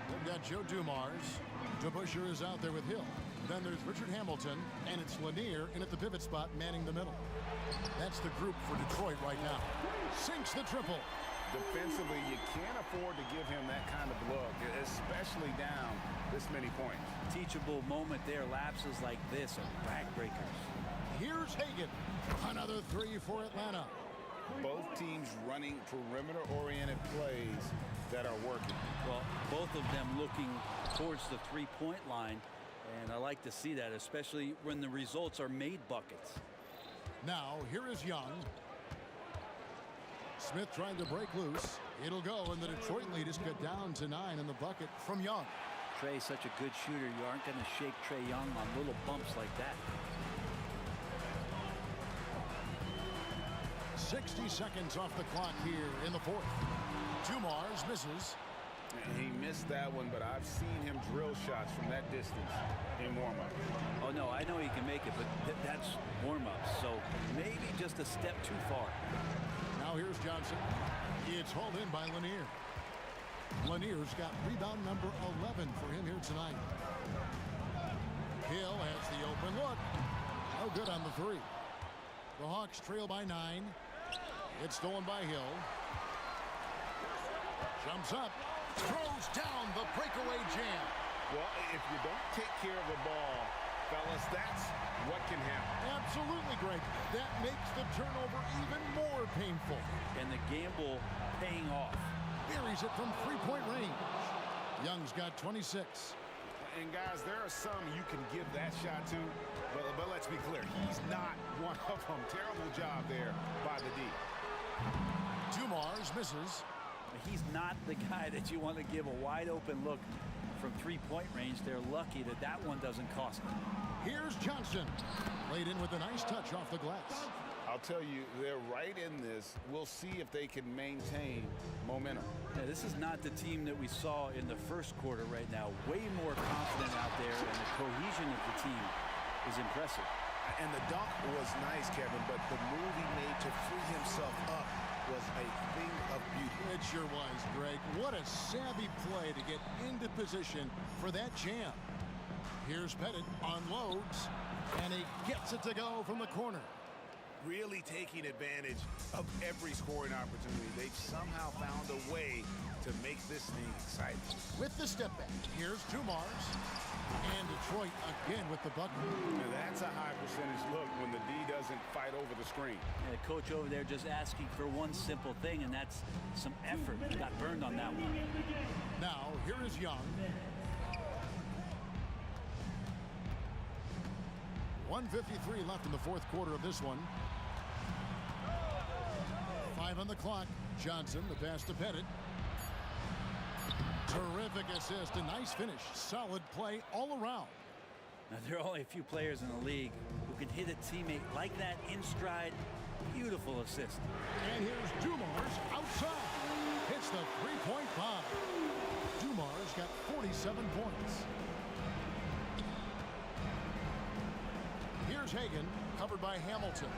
They've got Joe Dumars. DeBusschere is out there with Hill. Then there's Richard Hamilton, and it's Lanier in at the pivot spot manning the middle. That's the group for Detroit right now. Sinks the triple. Defensively, you can't afford to give him that kind of look, especially down this many points. Teachable moment there. Lapses like this are backbreakers. Here's Hagan. Another three for Atlanta. Both teams running perimeter-oriented plays that are working. Well, both of them looking towards the three-point line, and I like to see that, especially when the results are made buckets. Now, here is Young. Smith trying to break loose. It'll go, and the Detroit lead is cut down to 9 in the bucket from Young. Trey's such a good shooter. You aren't going to shake Trae Young on little bumps like that. 60 seconds off the clock here in the fourth. Dumars misses. He missed that one, but I've seen him drill shots from that distance in warm-up. Oh, no, I know he can make it, but that's warm-up, so maybe just a step too far. Now here's Johnson. It's hauled in by Lanier. Lanier's got rebound number 11 for him here tonight. Hill has the open look. No good on the three. The Hawks trail by 9. It's stolen by Hill. Jumps up. Throws down the breakaway jam. Well, if you don't take care of the ball, fellas, that's what can happen. Absolutely, Greg. That makes the turnover even more painful. And the gamble paying off. Buries it from three-point range. Young's got 26. And guys, there are some you can give that shot to, but let's be clear, he's not one of them. Terrible job there by the D. Dumars misses. He's not the guy that you want to give a wide open look from three-point range. They're lucky that that one doesn't cost them. Here's Johnson. Laid in with a nice touch off the glass. I'll tell you, they're right in this. We'll see if they can maintain momentum. Yeah, this is not the team that we saw in the first quarter right now. Way more confident out there, and the cohesion of the team is impressive. And the dunk was nice, Kevin, but the move he made to free himself up was a thing of beauty. It sure was, Greg. What a savvy play to get into position for that jam. Here's Pettit, unloads, and he gets it to go from the corner. Really taking advantage of every scoring opportunity. They've somehow found a way to make this thing exciting. With the step back, here's Dumars. And Detroit again with the bucket. Now that's a high percentage look when the D doesn't fight over the screen. Yeah, coach over there just asking for one simple thing, and that's some effort. Got burned on that one. Now, here is Young. 1:53 left in the fourth quarter of this one. 5 on the clock. Johnson, the pass to Pettit. Terrific assist, a nice finish. Solid play all around. Now, there are only a few players in the league who can hit a teammate like that in stride. Beautiful assist. And here's Dumars outside. Hits the three-point bomb. Dumars got 47 points. Here's Hagan, covered by Hamilton.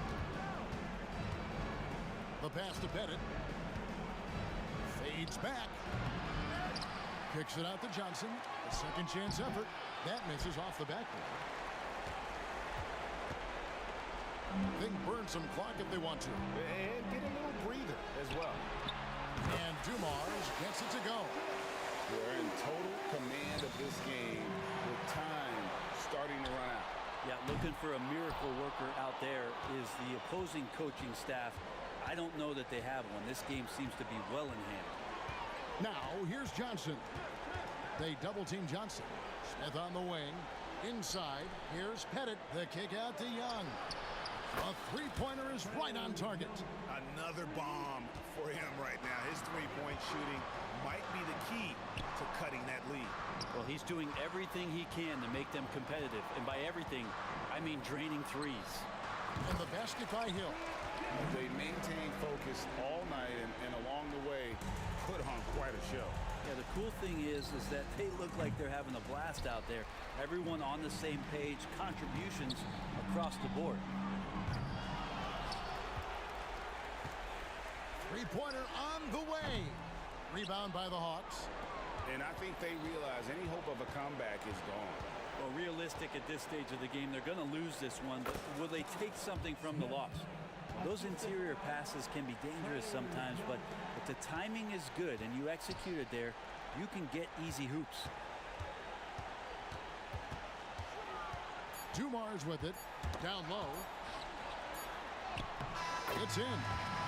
The pass to Pettit. Fades back. Kicks it out to Johnson. A second chance effort. That misses off the backboard. They can burn some clock if they want to. And get a little breather as well. And Dumars gets it to go. They're in total command of this game with time starting to run out. Yeah, looking for a miracle worker out there is the opposing coaching staff. I don't know that they have one. This game seems to be well in hand. Now, here's Johnson. They double-team Johnson. Smith on the wing. Inside, here's Pettit. The kick out to Young. A three-pointer is right on target. Another bomb for him right now. His three-point shooting might be the key to cutting that lead. Well, he's doing everything he can to make them competitive. And by everything, I mean draining threes. And the basket by Hill. They maintain focus all night and along the way put on quite a show. Yeah, the cool thing is that they look like they're having a blast out there. Everyone on the same page, contributions across the board. Three-pointer on the way. Rebound by the Hawks. And I think they realize any hope of a comeback is gone. Well, realistic at this stage of the game, they're going to lose this one, but will they take something from the loss? Those interior passes can be dangerous sometimes, but if the timing is good and you execute it there, you can get easy hoops. Dumars with it. Down low. It's in.